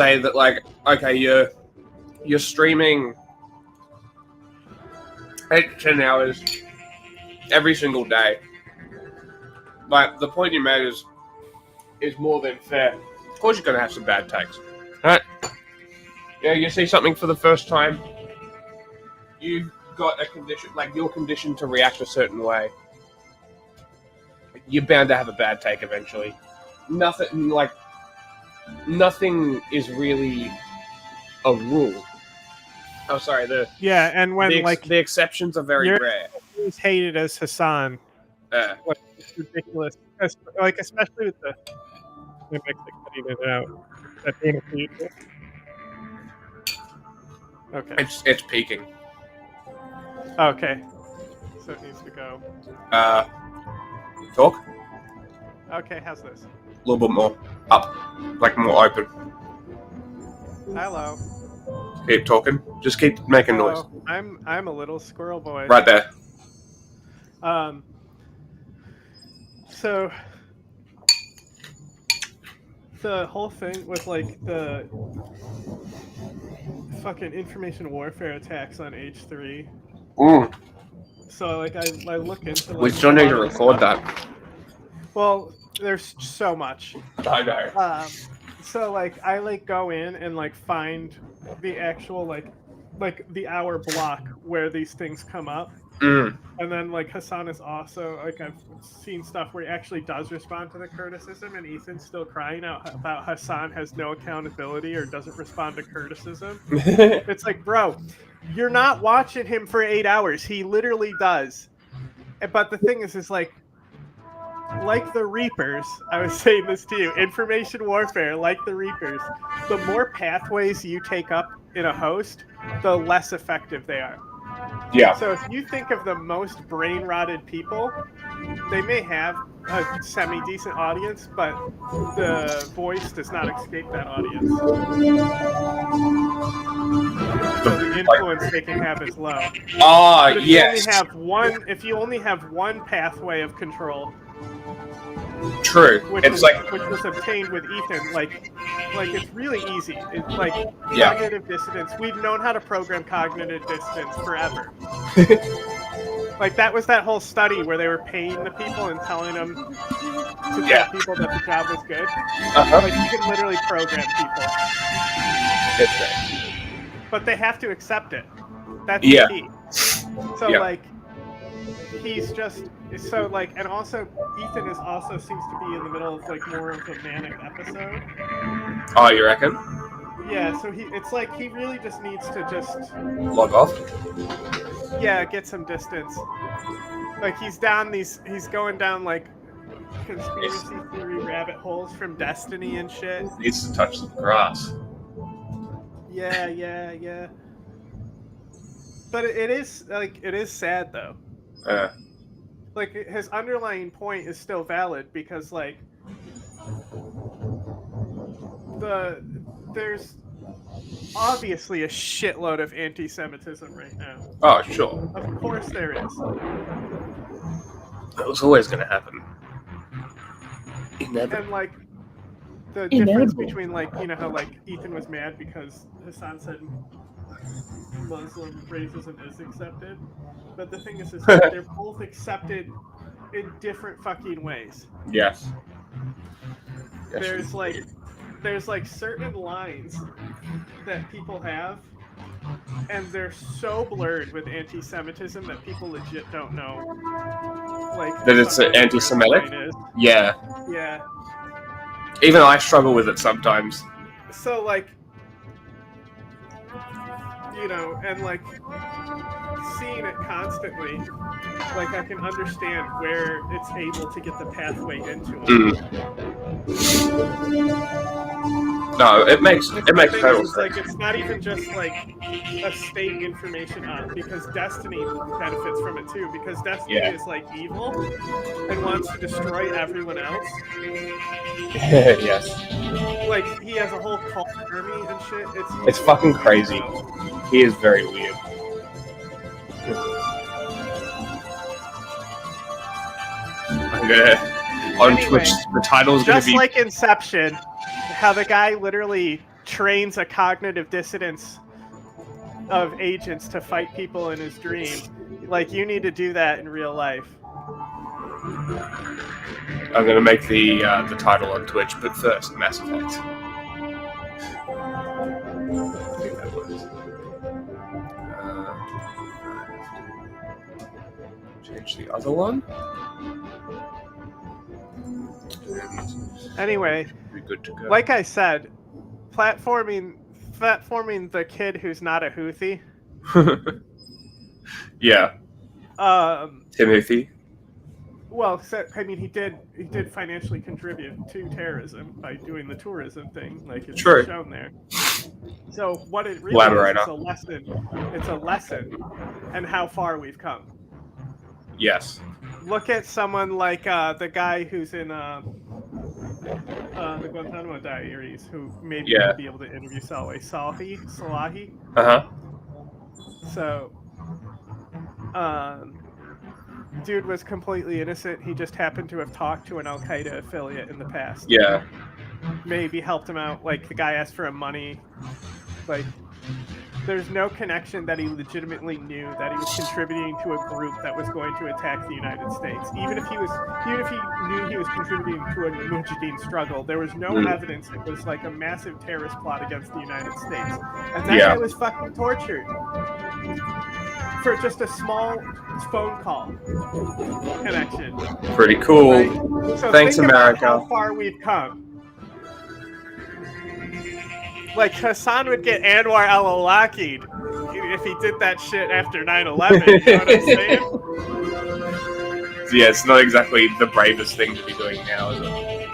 say that, like, okay, you're streaming 8 to 10 hours every single day. Like, the point you made is more than fair. Of course you're going to have some bad takes. Right? Yeah, you see something for the first time, you've got a condition, like, you're conditioned to react a certain way. You're bound to have a bad take eventually. Nothing is really a rule. Oh, sorry. And when the exceptions are very rare. He's hated as Hassan. Like, it's ridiculous. Like, especially with the mimics cutting it out. That being okay. It's peaking. Okay. So it needs to go. Talk. Okay, how's this? A little bit more up, like more open. Hello. Keep talking. Just keep making noise. I'm a little squirrel boy. Right there. So the whole thing with like the fucking information warfare attacks on H3. So like I look into like, we still need to record that. Well, there's so much. I know. So like I like go in and like find the actual like the hour block where these things come up. And then like Hassan is also like I've seen stuff where he actually does respond to the criticism, and Ethan's still crying out about Hassan has no accountability or doesn't respond to criticism. It's like, bro, you're not watching him for 8 hours. He literally does. But the thing is like the Reapers, I was saying this to you, information warfare, like the Reapers, the more pathways you take up in a host, the less effective they are. Yeah. So if you think of the most brain-rotted people, they may have a semi-decent audience, but the voice does not escape that audience. So the influence they can have is low. Yes. If you only have one pathway of control. True. Which was obtained with Ethan. Like it's really easy. It's like cognitive dissonance. We've known how to program cognitive dissonance forever. Like that was that whole study where they were paying the people and telling them to tell people that the job was good. Like you can literally program people. It's right. But they have to accept it. That's the key. So like he's just so like, and also Ethan also seems to be in the middle of like more of a manic episode. Oh, you reckon? Yeah, so it's like he really just needs to just log off. Yeah, get some distance. Like he's going down like conspiracy theory rabbit holes from Destiny and shit. Needs to touch the grass. Yeah. But it is sad though. Like his underlying point is still valid because like there's obviously a shitload of anti-Semitism right now. Oh, sure. Of course there is. That was always going to happen. And like the difference between like, you know how like Ethan was mad because Hassan said Muslim racism is accepted, but the thing is that they're both accepted in different fucking ways. Yes. There's like certain lines that people have, and they're so blurred with anti-Semitism that people legit don't know. Like that it's anti-Semitic? Yeah. Yeah. Even I struggle with it sometimes. So like, you know, and like seeing it constantly, like I can understand where it's able to get the pathway into it. No, it makes total sense. Like it's not even just like a state information on, because Destiny benefits from it too, because Destiny is like evil and wants to destroy everyone else. Yes. Like he has a whole cult army and shit. It's fucking crazy. He is very weird. On Twitch, the title is going to be just like Inception. How the guy literally trains a cognitive dissonance of agents to fight people in his dream. Like, you need to do that in real life. I'm gonna make the title on Twitch, but first, Mass Effect. I think that works. Change the other one. Anyway, Be good to go. like I said, platforming the kid who's not a Houthi. Yeah. Timothy. Well, I mean, he did financially contribute to terrorism by doing the tourism thing, like it's True. shown there. So what it really is a lesson. It's a lesson, and how far we've come. Yes. Look at someone like the guy who's in the Guantanamo Diaries, who maybe would be able to interview Salahi. So, dude was completely innocent. He just happened to have talked to an Al Qaeda affiliate in the past. Yeah. Maybe helped him out. Like, the guy asked for him money. Like, there's no connection that he legitimately knew that he was contributing to a group that was going to attack the United States. Even if he knew he was contributing to a Mujahideen struggle, there was no evidence it was like a massive terrorist plot against the United States. And that guy was fucking tortured for just a small phone call connection. Pretty cool. Right? So thanks, think America. about how far we've come. Like, Hassan would get Anwar al-Awlaki if he did that shit after 9/11. You know what I'm saying? Yeah, it's not exactly the bravest thing to be doing now, is it?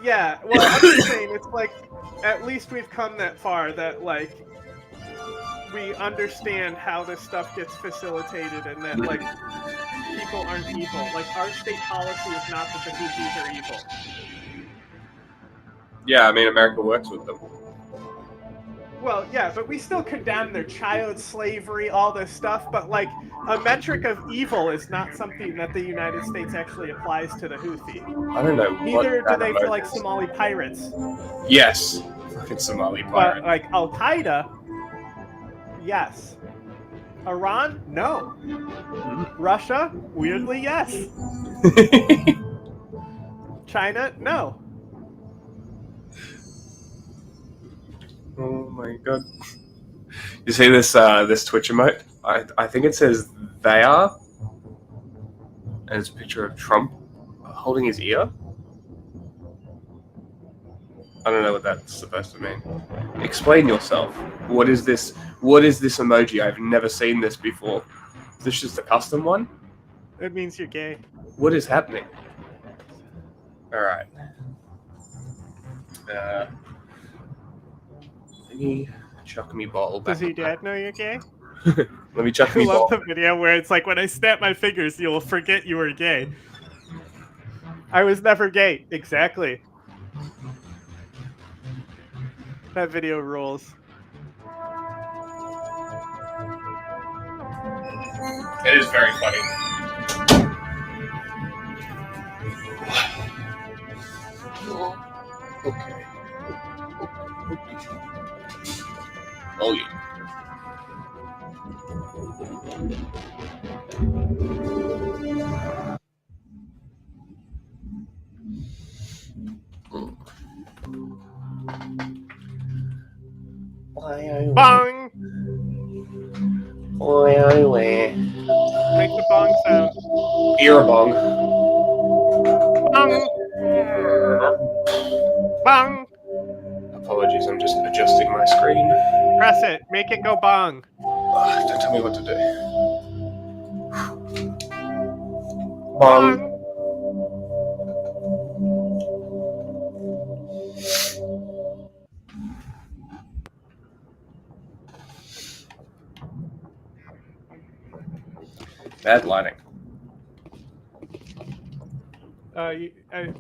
Yeah, well, I'm just saying, it's like, at least we've come that far that, like, we understand how this stuff gets facilitated and that, like, people aren't evil. Like, our state policy is not that the Houthis are evil. Yeah, I mean, America works with them. Well, yeah, but we still condemn their child slavery, all this stuff, but, like, a metric of evil is not something that the United States actually applies to the Houthi. I don't know. Neither do they for, like, Somali pirates. Yes. Fucking Somali pirate. But, like, Al-Qaeda, yes. Iran, no. Russia, weirdly, yes. China, no. Oh my god. You see this this Twitch emote? I think it says "they are," and it's a picture of Trump holding his ear. I don't know what that's supposed to mean. Explain yourself. What is this? What is this emoji? I've never seen this before. Is this just a custom one? It means you're gay. What is happening? Alright. Let me chuck me ball back. Does your dad know you're gay? Let me chuck me I ball. love the video where it's like, when I snap my fingers, you'll forget you were gay. I was never gay. Exactly. That video rules. It is very funny. Okay. Oh yeah. Bong! Make the bong sound. Ear bong. Bong! Bong! Apologies, I'm just adjusting my screen. Press it. Make it go bong. Don't tell me what to do. Bong. Bad lighting.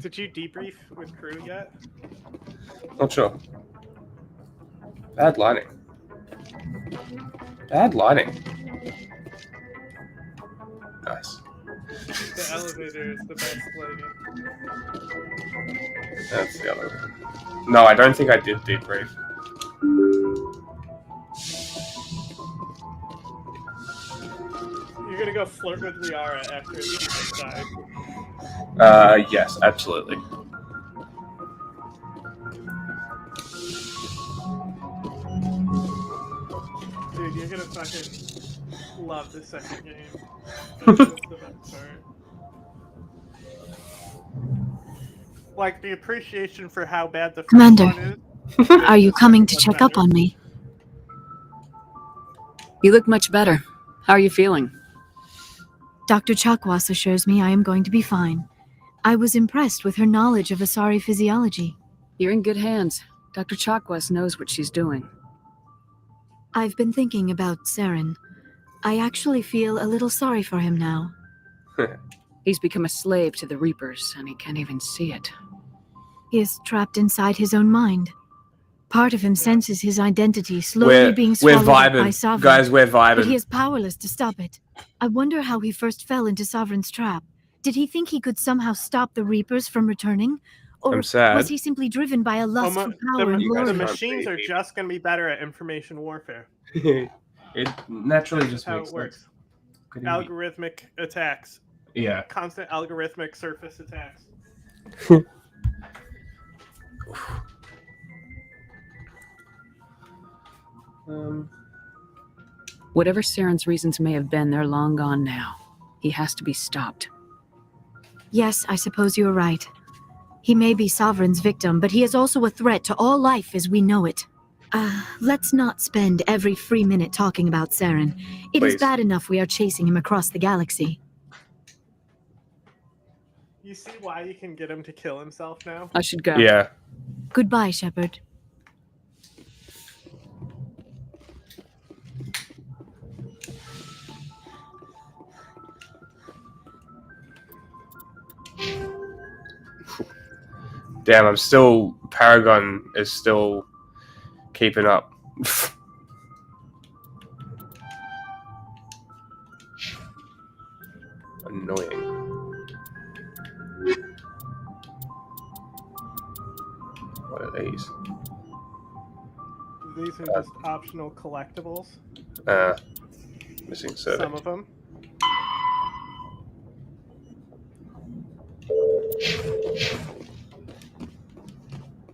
Did you debrief with crew yet? Not sure. Bad lighting. Bad lighting. Nice. The elevator is the best lighting. That's the other one. No, I don't think I did debrief. You're gonna go flirt with Liara after she died. Yes, absolutely. Dude, you're gonna fucking love the second game. That's the best part. Like, the appreciation for how bad the first Commander, one is. Are you coming to check up on me? You look much better. How are you feeling? Dr. Chakwas assures me I am going to be fine. I was impressed with her knowledge of Asari physiology. You're in good hands. Dr. Chakwas knows what she's doing. I've been thinking about Saren. I actually feel a little sorry for him now. He's become a slave to the Reapers, and he can't even see it. He is trapped inside his own mind. Part of him senses his identity slowly being swallowed up by Sovereign. Guys, we're vibing. But he is powerless to stop it. I wonder how he first fell into Sovereign's trap. Did he think he could somehow stop the Reapers from returning? Or I'm sad. was he simply driven by a lust for power and The glory? machines are just gonna be better at information warfare. It naturally just That's how makes it works. sense. Algorithmic attacks. Yeah. Constant algorithmic surface attacks. Whatever Saren's reasons may have been, they're long gone now. He has to be stopped. Yes, I suppose you're right. He may be Sovereign's victim, but he is also a threat to all life as we know it. Let's not spend every free minute talking about Saren. It is Please. bad enough we are chasing him across the galaxy. You see why you can get him to kill himself now? I should go. Yeah. Goodbye, Shepard. Damn, I'm still... Paragon is still keeping up. Annoying. What are these? These are just optional collectibles. Missing survey. Some of them.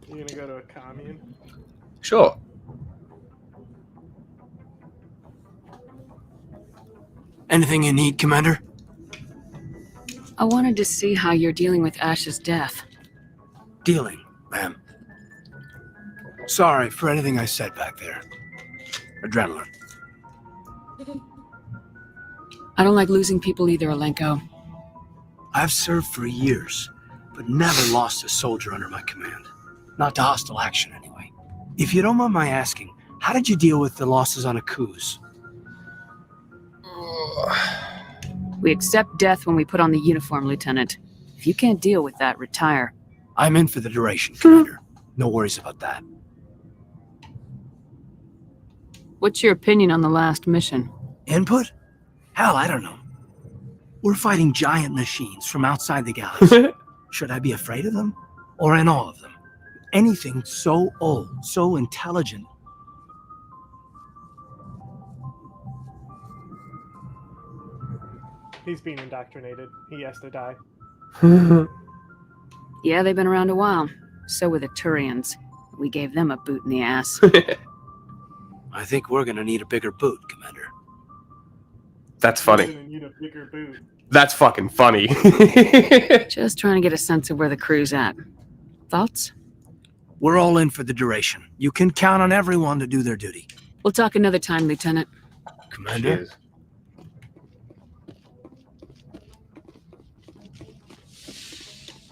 You're gonna go to a commune? Sure. Anything you need, Commander? I wanted to see how you're dealing with Ash's death. Dealing, ma'am. Sorry for anything I said back there. Adrenaline. I don't like losing people either, Alenko. I've served for years, but never lost a soldier under my command. Not to hostile action, anyway. If you don't mind my asking, how did you deal with the losses on Akuz? We accept death when we put on the uniform, Lieutenant. If you can't deal with that, retire. I'm in for the duration, Commander. No worries about that. What's your opinion on the last mission? Input? Hell, I don't know. We're fighting giant machines from outside the galaxy. Should I be afraid of them? Or in awe of them? Anything so old, so intelligent. He's being indoctrinated. He has to die. Yeah, they've been around a while. So were the Turians. We gave them a boot in the ass. I think we're gonna need a bigger boot, Commander. That's He's funny. gonna need a bigger boot. That's fucking funny. Just trying to get a sense of where the crew's at. Thoughts? We're all in for the duration. You can count on everyone to do their duty. We'll talk another time, Lieutenant. Commander? Cheers.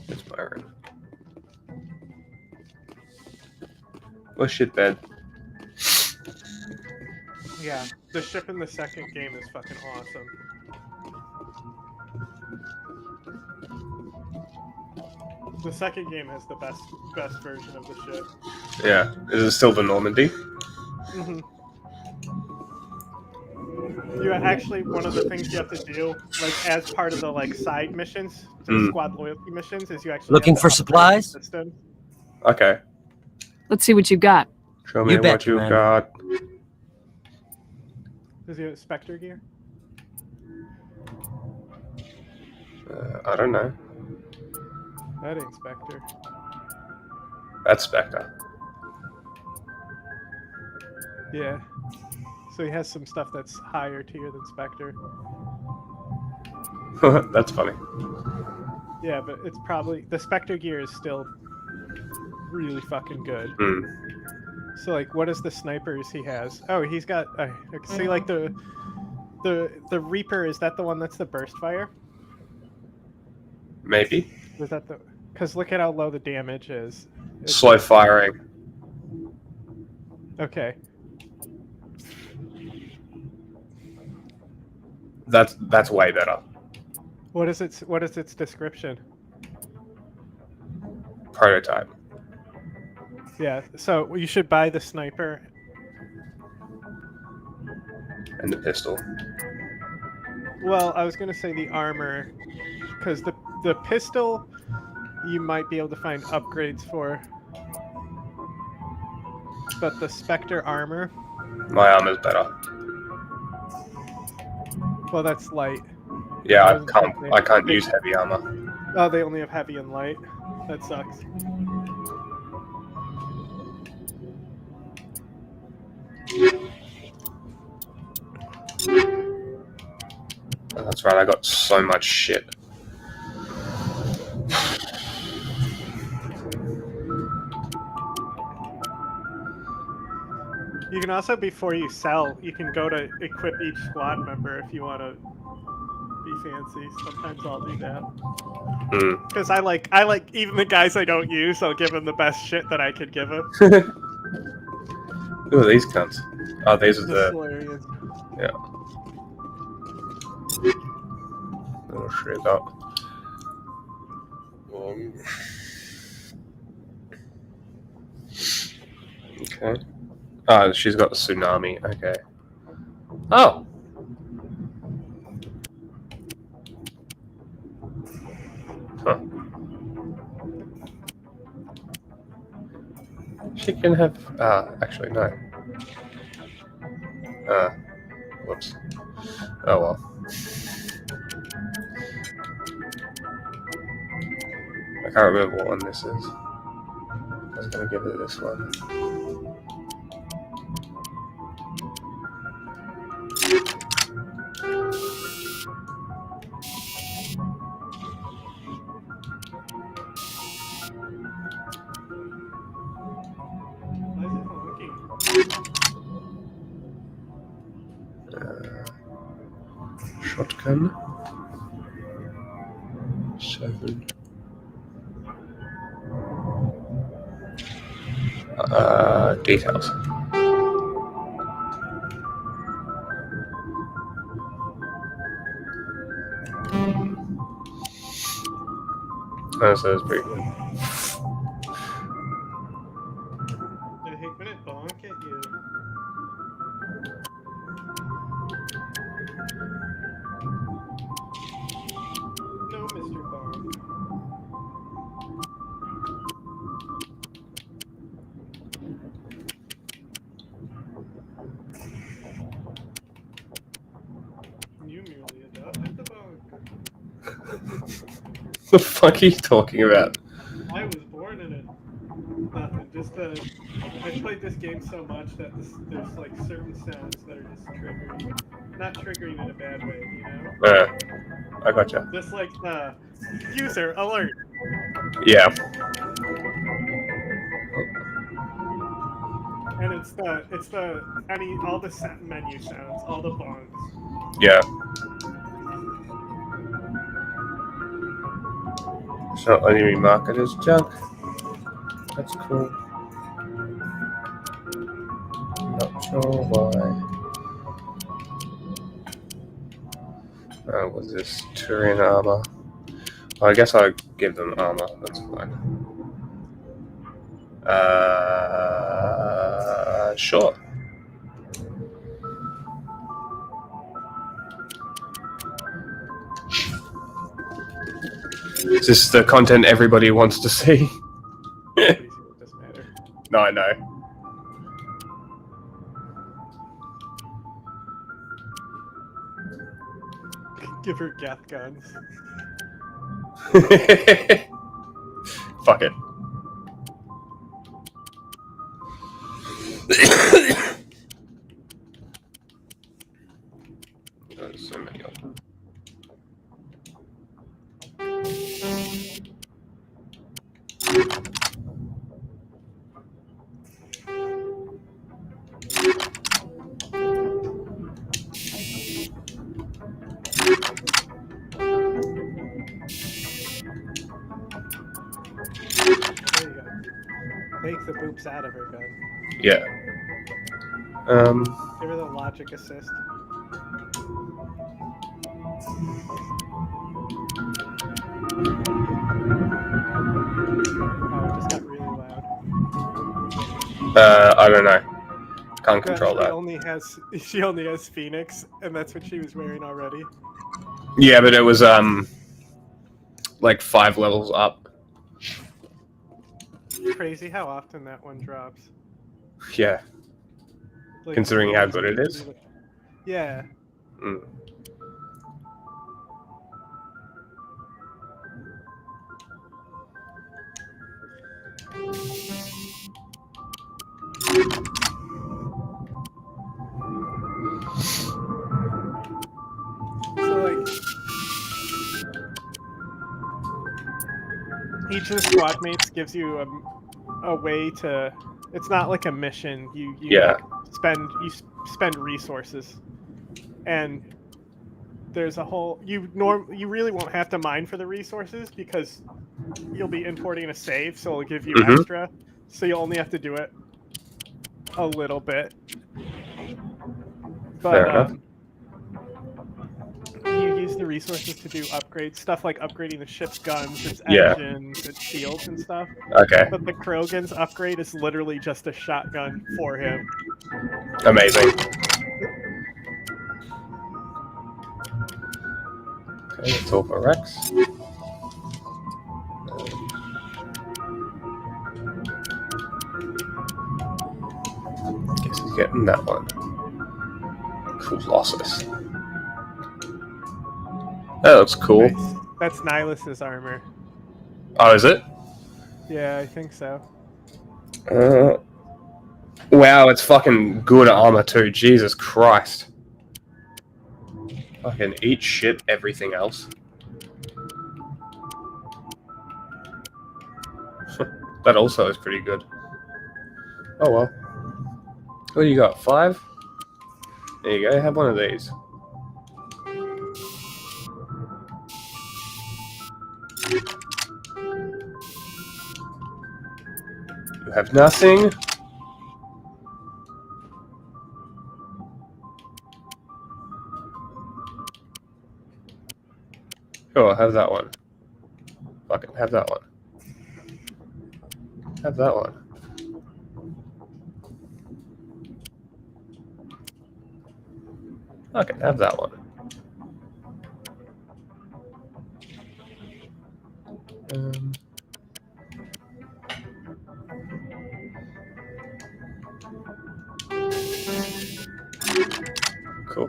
It's Byron. Oh shit, bed. Yeah, the ship in the second game is fucking awesome. The second game has the best version of the ship. Yeah. Is it still the Normandy? Mm-hmm. You actually, one of the things you have to do, like as part of the like side missions, the squad loyalty missions, is you actually Looking have to for upgrade supplies? the system. Okay. Let's see what you got. Show me You bet, what you Commander. got. Does he have Spectre gear? I don't know. That ain't Spectre. That's Spectre. Yeah. So he has some stuff that's higher tier than Spectre. That's funny. Yeah, but it's probably the Spectre gear is still really fucking good. Hmm. So like, what is the snipers he has? Oh, he's got. I can see like the Reaper. Is that the one that's the burst fire? Maybe. Was that the? Because look at how low the damage is. It's Slow like- firing. Okay. That's way better. What is its description? Prototype. Yeah. So you should buy the sniper. And the pistol. Well, I was gonna say the armor, because the pistol, you might be able to find upgrades for. But the Spectre armor, My armor's better. well, that's light. Yeah, I was gonna say, I can't they- use heavy armor. Oh, they only have heavy and light. That sucks. Oh, that's right, I got so much shit. You can also, before you sell, you can go to equip each squad member if you want to be fancy. Sometimes I'll do that. Hmm. Because I like even the guys I don't use, I'll give them the best shit that I could give them. Who are these cunts? Oh, these are The the Solarians. little shit up. Okay. Oh, she's got the tsunami. Okay. Oh. Huh. She can have. Actually, no. Whoops. Oh well. I can't remember what one this is. I was gonna give it this one. Why is it honking? Shotgun. 7. Details. Oh, so it's pretty good. I hate when it bonk at you. No, Mr. Bonk. You merely adopted the bonk. The fuck are you talking about? I was born in it. Nothing. Just I played this game so much that there's like certain sounds that are just triggering. Not triggering in a bad way, you know? I gotcha. Just like user alert. Yeah. And it's all the menu sounds, all the bongs. Yeah. It's not letting me mark it as junk. That's cool. Not sure why. Was this Turian armor? Well, I guess I'll give them armor. That's fine. Sure. Is this the content everybody wants to see? Pretty soon. I know. Give her Geth guns. Fuck it. There's so many of them. There you go. Take the boops out of her gun. Yeah. Give her the logic assist. Oh, it just got really loud. I don't know. Can't control that. She only has Phoenix, and that's what she was wearing already. Yeah, but it was like 5 levels up. Crazy how often that one drops. Yeah. Like, Considering how good it is. Yeah. Mm. So like, each of the squad mates gives you a way to. It's not like a mission. You Yeah. like spend resources, and there's a whole you really won't have to mine for the resources because you'll be importing a save, so it'll give you Mhm. extra. So you only have to do it a little bit. Fair But enough. you use the resources to do upgrades, stuff like upgrading the ship's guns, its Yeah. engines, its shields, and stuff. Okay. But the Krogan's upgrade is literally just a shotgun for him. Amazing. Okay, that's all for Rex. Guess he's getting that one. Colossus. That looks cool. Nice. That's Nihilus's armor. Oh, is it? Yeah, I think so. Wow, it's fucking good armor too. Jesus Christ. Fucking eat shit, everything else. That also is pretty good. Oh well. What do you got? 5? There you go, have one of these. You have nothing. Cool, have that one. Fucking have that one. Have that one. Okay, have that one. Cool.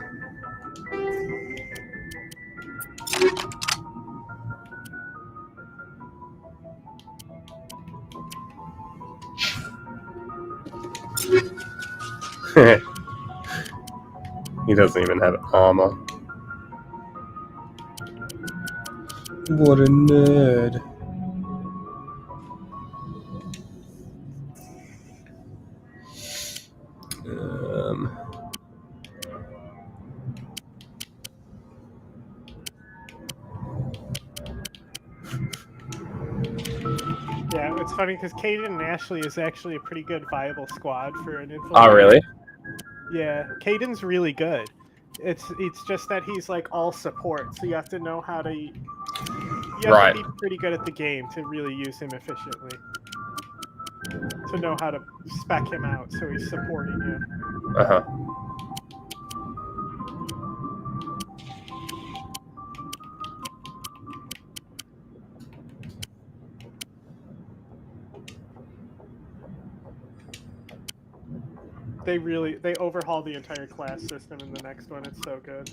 He doesn't even have armor. What a nerd. Yeah, it's funny because Caden and Ashley is actually a pretty good viable squad for an infiltrator. Oh, really? Yeah, Caden's really good. It's just that he's like all support, so you have to know how to. You have Right. to be pretty good at the game to really use him efficiently. To know how to spec him out so he's supporting you. Uh-huh. They overhaul the entire class system in the next one. It's so good.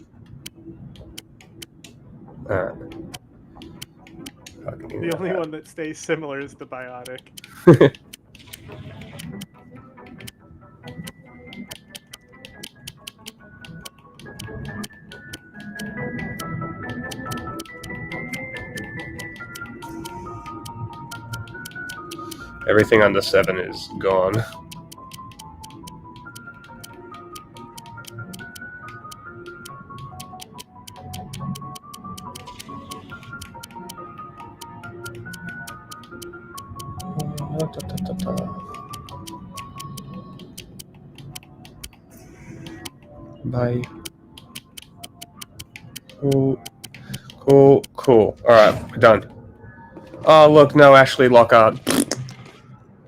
The only one that stays similar is the biotic. Everything under 7 is gone. Bye. Cool. Alright, we're done. Oh, look, no, Ashley Lockhart.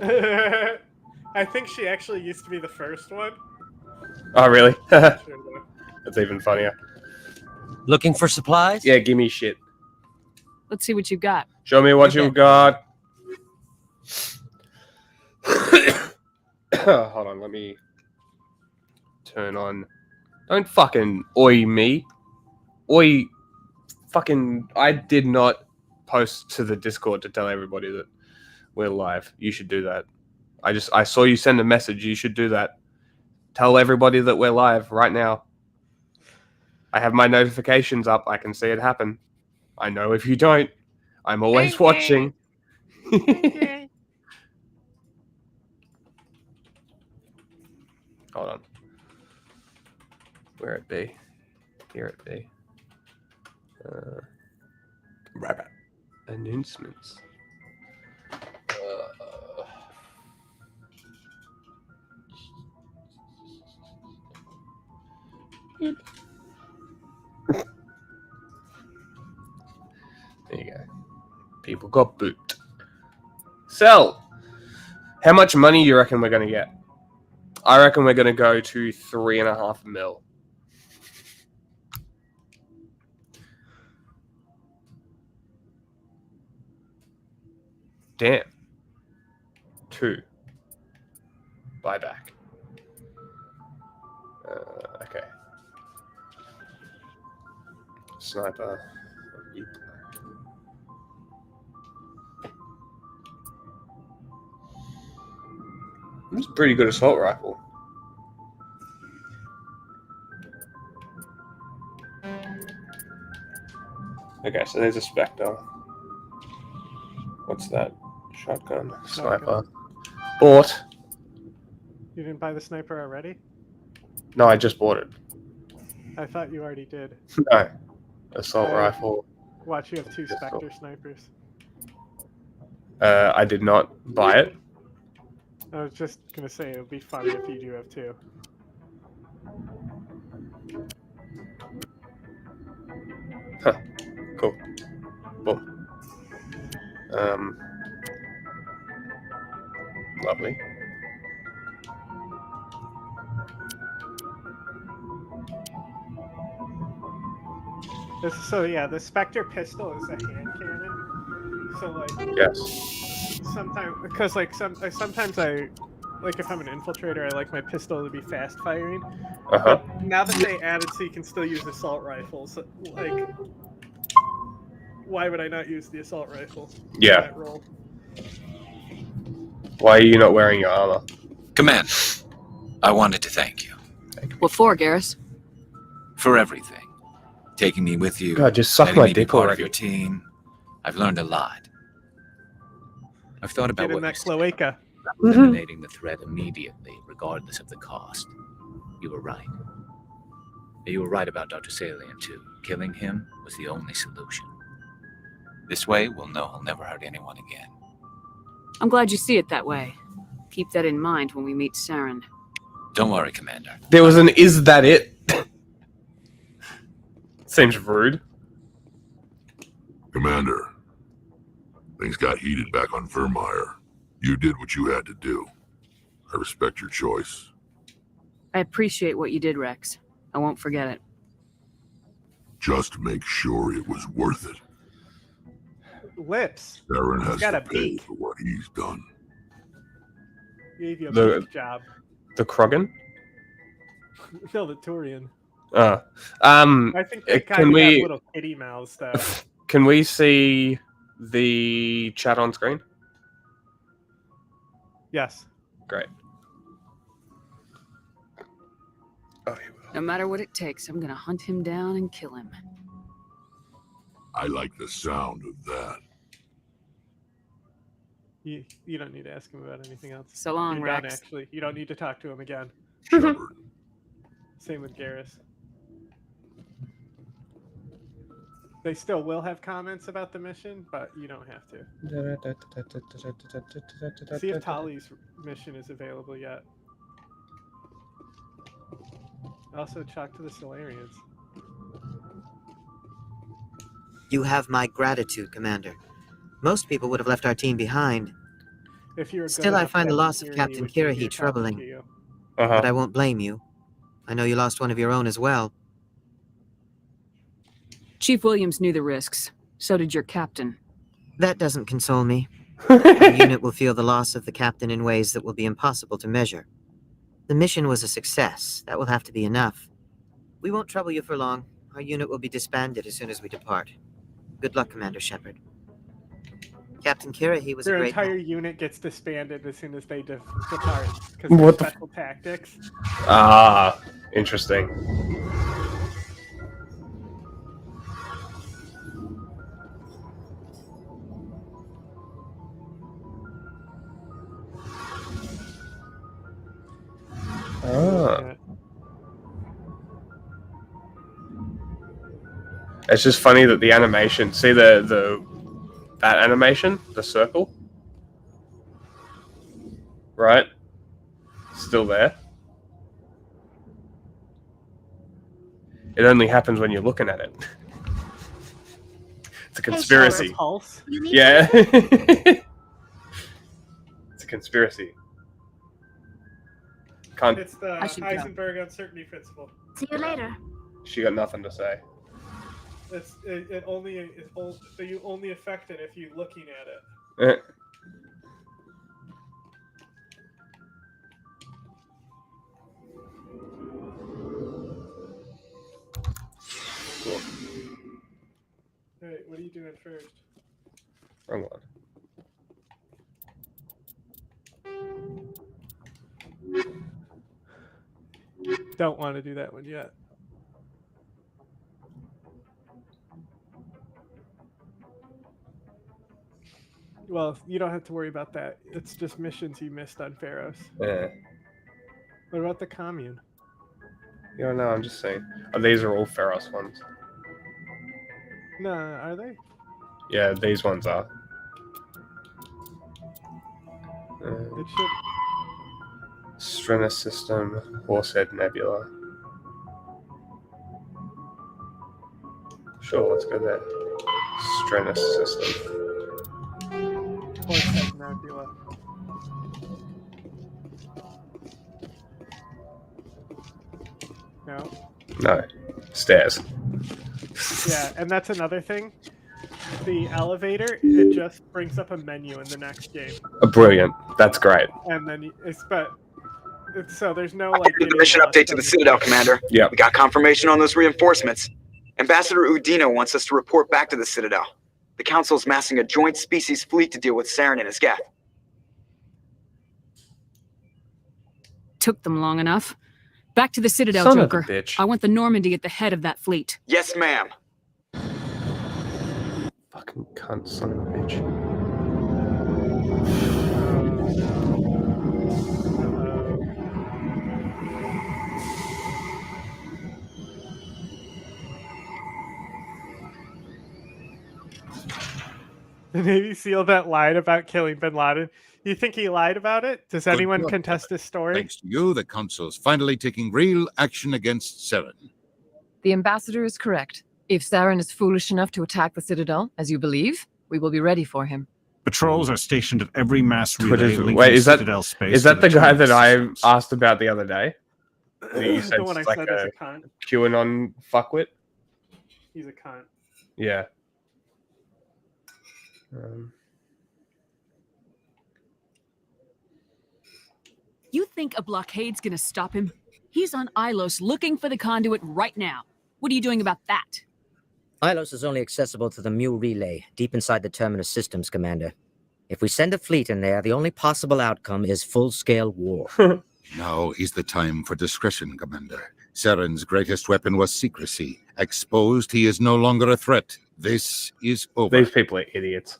I think she actually used to be the first one. Oh, really? Sure, though. That's even funnier. Looking for supplies? Yeah, give me shit. Let's see what you got. Show me what Okay. you got. Hold on, let me turn on. Don't fucking oi me. Oi. Fucking. I did not post to the Discord to tell everybody that we're live. You should do that. I saw you send a message. You should do that. Tell everybody that we're live right now. I have my notifications up. I can see it happen. I know if you don't. I'm always watching. Hold on. Where it be? Here it be. Rabbit. Announcements. There you go. People got booped. Sell. How much money you reckon we're going to get? I reckon we're going to go to 3.5 mil. Damn. 2. Buyback. Okay. Sniper. It's a pretty good assault rifle. Okay, so there's a Spectre. What's that? Shotgun. Sniper. Bought. You didn't buy the sniper already? No, I just bought it. I thought you already did. No. Assault rifle. Watch, you have 2 Spectre snipers. I did not buy it. I was just gonna say it would be funny if you do have 2. Huh. Cool. Boom. Lovely. So yeah, the Spectre pistol is a hand cannon. So like, Yes. sometimes because like sometimes I like if I'm an infiltrator, I like my pistol to be fast firing. Uh-huh. But now that they added so you can still use assault rifles, like why would I not use the assault rifle? In Yeah. that role? Why are you not wearing your armor? Commander, I wanted to thank you What for, Garrus? for everything. Taking me with you, God, just suck letting my me be dick part of already. your team. I've learned a lot. I've thought about Get in what that you said, cloaca. eliminating the threat immediately, regardless of the cost. You were right. You were right about Dr. Salian, too. Killing him was the only solution. This way, we'll know he'll never hurt anyone again. I'm glad you see it that way. Keep that in mind when we meet Saren. Don't worry, Commander. There was an is that it? Seems rude. Commander, things got heated back on Vermeer. You did what you had to do. I respect your choice. I appreciate what you did, Rex. I won't forget it. Just make sure it was worth it. Lips. Saren has got to a pay beak. for what he's done. Gave you a The- big job. The Krogan? No, the Turian. I I think they can kind of have we- little kitty mouths, though. Can we see the chat on screen? Yes. Great. Oh, here we go. No matter what it takes, I'm gonna hunt him down and kill him. I like the sound of that. You don't need to ask him about anything else. So long, You're done, Rex. actually. You don't need to talk to him again. Shepard, Same with Garrus. They still will have comments about the mission, but you don't have to. See if Tali's mission is available yet. Also, talk to the Solarians. You have my gratitude, Commander. Most people would have left our team behind, If you're Still, I find the loss of Captain would be Kirahi talking troubling. to you. but I won't blame you. I know you lost one of your own as well. Chief Williams knew the risks. So did your captain. That doesn't console me. Our unit will feel the loss of the captain in ways that will be impossible to measure. The mission was a success. That will have to be enough. We won't trouble you for long. Our unit will be disbanded as soon as we depart. Good luck, Commander Shepard. Captain Kirahi was Their a great entire man. unit gets disbanded as soon as they depart because What the special tactics. Ah, interesting. Ah. Yeah. It's just funny that the animation, see that animation, the circle, right? Still there. It only happens when you're looking at it. It's a conspiracy. Pulse. Yeah. It's a conspiracy. Can't. It's the I should go. Heisenberg uncertainty principle. See you later. She got nothing to say. It only you only affect it if you're looking at it. Eh. Cool. Alright, what are you doing first? Wrong one. Don't want to do that one yet. Well, you don't have to worry about that. It's just missions you missed on Pharos. Yeah. What about the commune? You don't know, I'm just saying. Oh, these are all Pharos ones. No, are they? Yeah, these ones are. It should. Strenus System, Horsehead Nebula. Sure, let's go there. Strenus System. Horsehead Nebula. No. No. Stairs. Yeah, and that's another thing. The elevator, it just brings up a menu in the next game, Brilliant. That's great. and then so there's no I like. did the mission update to the Citadel, Commander. Yeah. We got confirmation on those reinforcements. Ambassador Udina wants us to report back to the Citadel. The Council's massing a joint species fleet to deal with Saren and his geth. Took them long enough. Back to the Citadel, Son of a Joker. bitch. I want the Normandy at the head of that fleet. Yes, ma'am. Fucking cunt, son of a bitch. The Navy SEAL that lied about killing Bin Laden. You think he lied about it? Does anyone work, contest this story? Thanks to you, the Council's finally taking real action against Saren. The ambassador is correct. If Saren is foolish enough to attack the Citadel, as you believe, we will be ready for him. Patrols are stationed at every mass relay linking Wait, is that Citadel space is that to the guy that I terminus. asked about the other day? That you said The one I like said is a cunt. QAnon fuckwit? He's a cunt. Yeah. You think a blockade's gonna stop him? He's on Ilos looking for the conduit right now. What are you doing about that? Ilos is only accessible to the Mu relay, deep inside the Terminus systems, Commander. If we send a fleet in there, the only possible outcome is full-scale war. Now is the time for discretion, Commander. Saren's greatest weapon was secrecy. Exposed, he is no longer a threat. This is over. These people are idiots.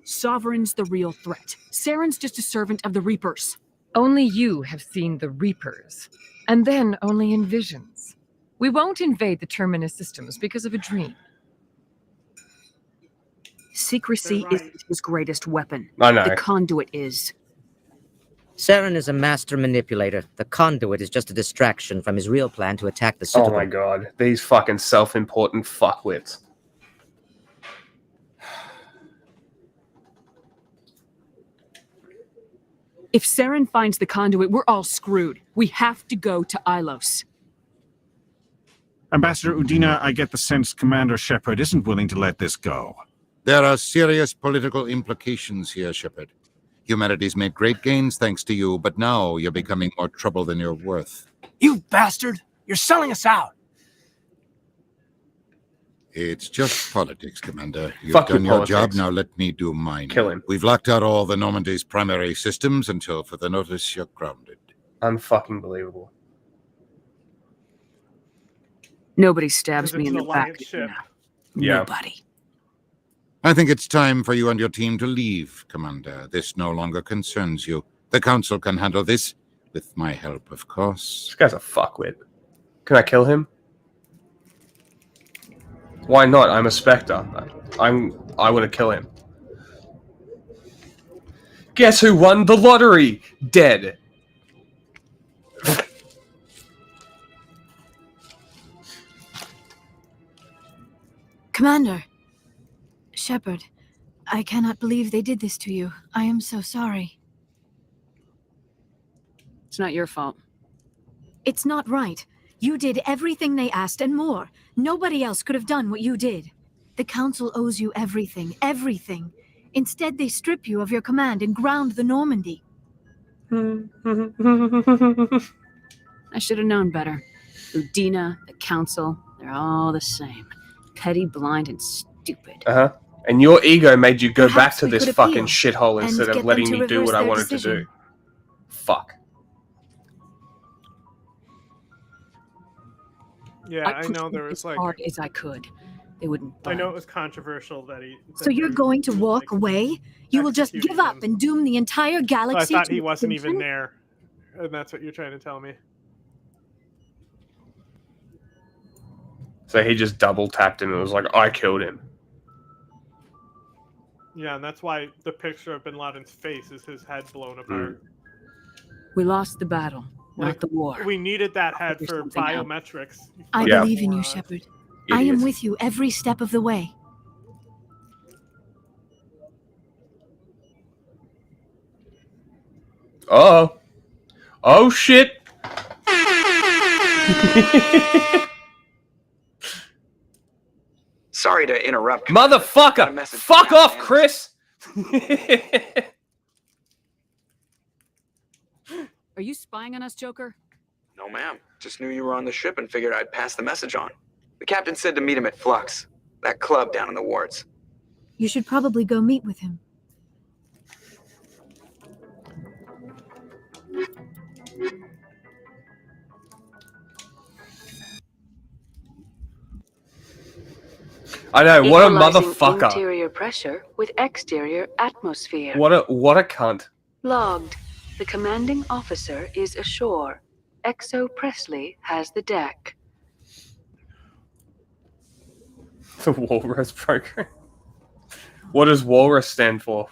Sovereign's the real threat. Saren's just a servant of the Reapers. Only you have seen the Reapers, and then only in visions. We won't invade the Terminus systems because of a dream. Secrecy isn't his greatest weapon. I know. The conduit is. Saren is a master manipulator. The conduit is just a distraction from his real plan to attack the Citadel. Oh my god. These fucking self-important fuckwits. If Saren finds the conduit, we're all screwed. We have to go to Ilos. Ambassador Udina, I get the sense Commander Shepard isn't willing to let this go. There are serious political implications here, Shepard. Humanity's made great gains thanks to you, but now you're becoming more trouble than you're worth. You bastard! You're selling us out! It's just politics, Commander. You've Fuck done your your job, politics. now let me do mine. Kill him. We've locked out all the Normandy's primary systems until further notice you're grounded. Unfucking believable. Nobody stabs 'Cause me it's in an the back. alliance ship. Yeah. Nobody. I think it's time for you and your team to leave, Commander. This no longer concerns you. The Council can handle this, with my help, of course. This guy's a fuckwit. Can I kill him? Why not? I'm a Spectre. I want to kill him. Guess who won the lottery? Dead. Commander. Shepard, I cannot believe they did this to you. I am so sorry. It's not your fault. It's not right. You did everything they asked and more. Nobody else could have done what you did. The Council owes you everything, everything. Instead, they strip you of your command and ground the Normandy. I should have known better. Udina, the Council, they're all the same. Petty, blind, and stupid. Uh-huh. And your ego made you go Perhaps back to we this could fucking appeal shithole and instead get of them letting to me do reverse what I their wanted to decision. do. Fuck. Yeah, I pushed know them there was as like. hard as I could. They wouldn't. I know it budge. was controversial that he. So you're going to walk away? You will just executing give up him. and doom the entire I galaxy thought to he wasn't even extinction? there, and that's what you're trying to tell me. So he just double tapped him and was like, I killed him. Yeah, and that's why the picture of Bin Laden's face is his head blown apart. We lost the battle, not the war. We needed that head Figure for something out. biometrics. I Yeah. believe in you, Shepard. I am Idiots. with you every step of the way. Uh-oh. Oh, shit. Sorry to interrupt. Got a Motherfucker! message Fuck from off, Captain Chris! Are you spying on us, Joker? No, ma'am. Just knew you were on the ship and figured I'd pass the message on. The captain said to meet him at Flux, that club down in the wards. You should probably go meet with him. I know, what a Equalizing motherfucker. Interior pressure with exterior atmosphere. What a cunt. Logged. The commanding officer is ashore. Exo Presley has the deck. The Walrus program. What does Walrus stand for?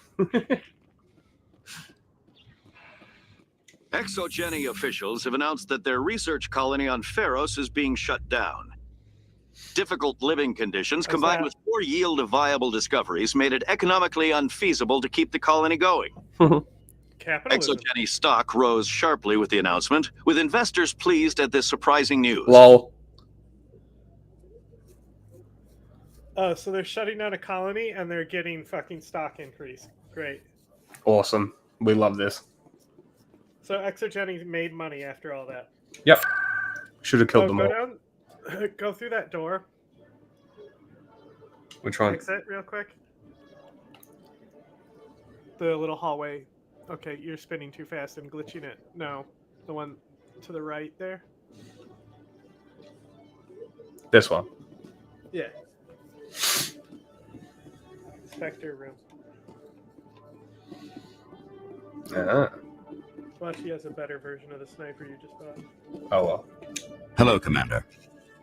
Exogeny officials have announced that their research colony on Pharos is being shut down. Difficult living conditions combined with poor yield of viable discoveries made it economically unfeasible to keep the colony going. Capitalism. Exogeny stock rose sharply with the announcement, with investors pleased at this surprising news. Lol. So they're shutting down a colony and they're getting fucking stock increase. Great. Awesome. We love this. So Exogeny made money after all that. Yep. Should have killed them go all. down, go through that door. Which one? Exit real quick. The little hallway. Okay, you're spinning too fast and glitching it. No, the one to the right there. This one. Yeah. Spectre room. Well, she has a better version of the sniper you just bought. Oh well. Hello, Commander.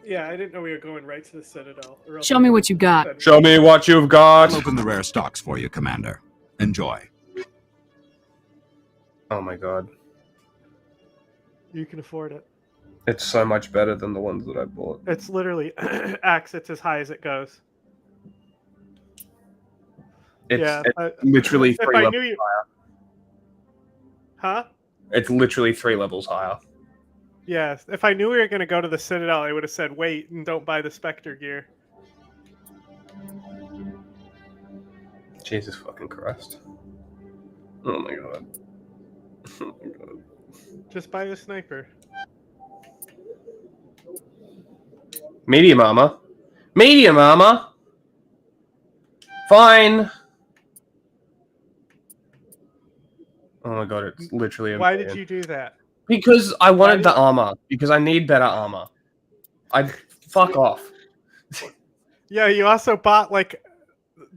Yeah, I didn't know we were going right to the Citadel. Or else Show me what you got. Show me what you've got. I'll open the rare stocks for you, Commander. Enjoy. Oh my god. You can afford it. It's so much better than the ones that I bought. It's literally X. It's as high as it goes. It's literally if 3 I levels knew you... higher. Huh? It's literally 3 levels higher. Yeah, if I knew we were going to go to the Citadel, I would have said, wait, and don't buy the Spectre gear. Jesus fucking Christ. Oh my god. Oh my god. Just buy the sniper. Medium armor. Medium armor. Fine. Oh my god, it's literally a Why million. did you do that? Because I wanted the armor. Because I need better armor. Fuck off. Yeah, you also bought, like,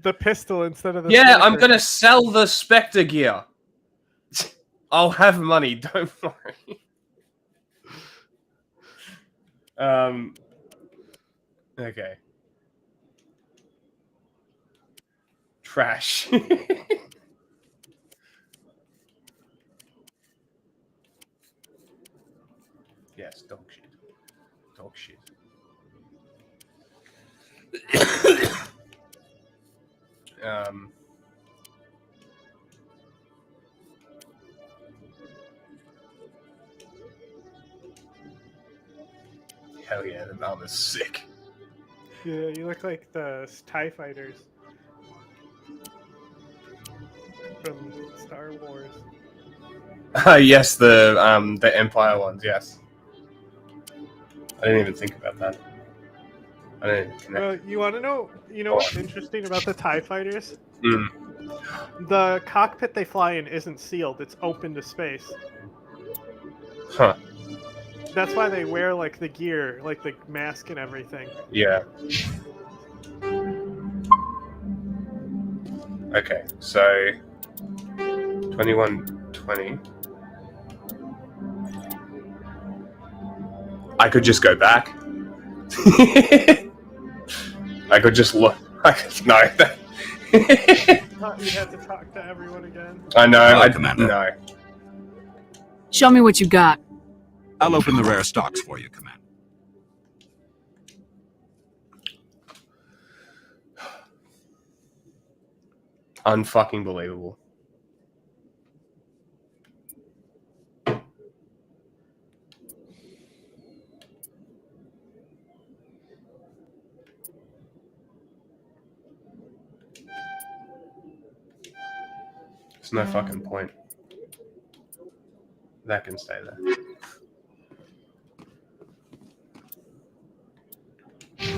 the pistol instead of the Yeah, sniper. I'm gonna sell the Spectre gear. I'll have money, don't worry. Okay. Trash. Yes, dog shit. Dog shit. Hell yeah, the armor's sick. Yeah, you look like the TIE fighters from Star Wars. Yes, the Empire ones, yes. I didn't even think about that. I didn't even connect. Well, you want to know? You know what's interesting about the TIE fighters? Mm. The cockpit they fly in isn't sealed; it's open to space. Huh. That's why they wear like the gear, like the mask and everything. Yeah. Okay, so 2120. I could just go back. I could just look. No. You'd have to talk to everyone again. I know. I Commander. know. Show me what you got. I'll open the rare stocks for you, Commander. Unfucking believable. There's no fucking point. That can stay there.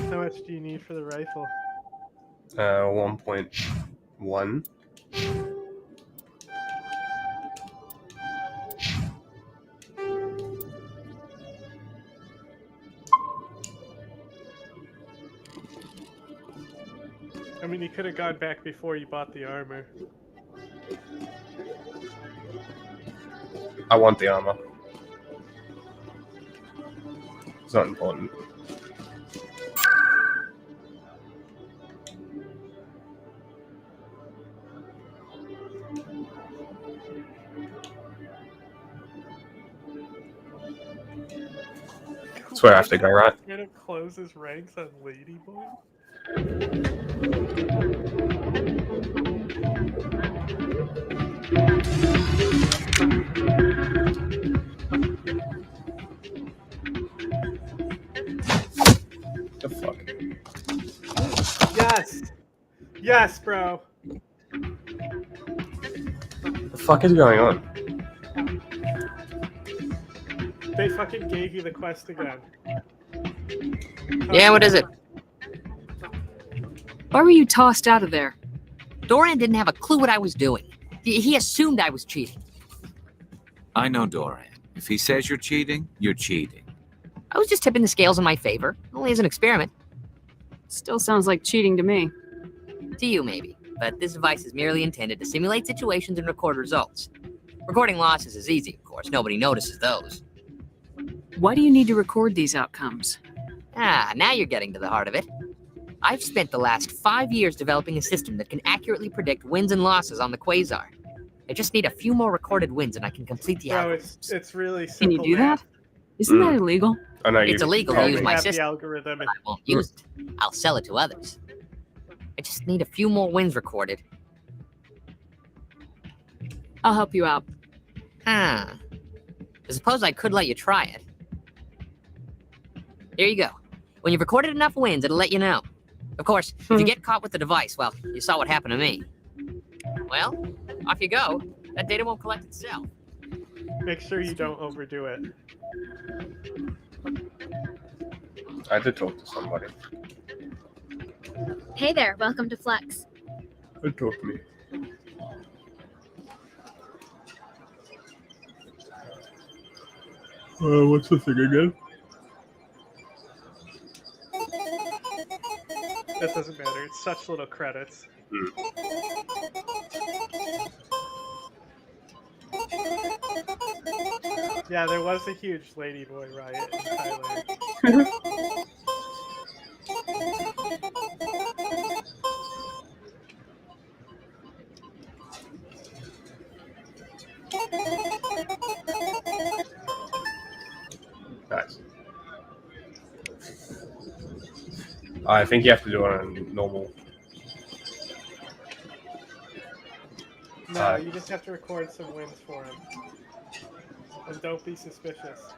How much do you need for the rifle? 1.1. I mean, you could have gone back before you bought the armor. I want the armor. It's not important. That's where I have to go, right? Gonna close his ranks on Ladyboy? The fuck? Yes! Yes, bro! The fuck is going on? They fucking gave you the quest again. Yeah, what is it? Why were you tossed out of there? Doran didn't have a clue what I was doing. He assumed I was cheating. I know Doran. If he says you're cheating, you're cheating. I was just tipping the scales in my favor, only as an experiment. Still sounds like cheating to me. To you, maybe. But this device is merely intended to simulate situations and record results. Recording losses is easy, of course. Nobody notices those. Why do you need to record these outcomes? Now you're getting to the heart of it. I've spent the last 5 years developing a system that can accurately predict wins and losses on the Quasar. I just need a few more recorded wins and I can complete the algorithms. It's really simple. Can you do that? Isn't that illegal? I know It's illegal to use my the system, algorithm. but I won't use it. I'll sell it to others. I just need a few more wins recorded. I'll help you out. I suppose I could let you try it. Here you go. When you've recorded enough wins, it'll let you know. Of course, if you get caught with the device, well, you saw what happened to me. Well, off you go. That data won't collect itself. Make sure you don't overdo it. I had to talk to somebody. Hey there, welcome to Flex. Talk to me. What's the thing again? That doesn't matter. It's such little credits. Yeah, there was a huge Ladyboy riot in Thailand. Nice. I think you have to do it on normal. No, you just have to record some wins for him. And don't be suspicious.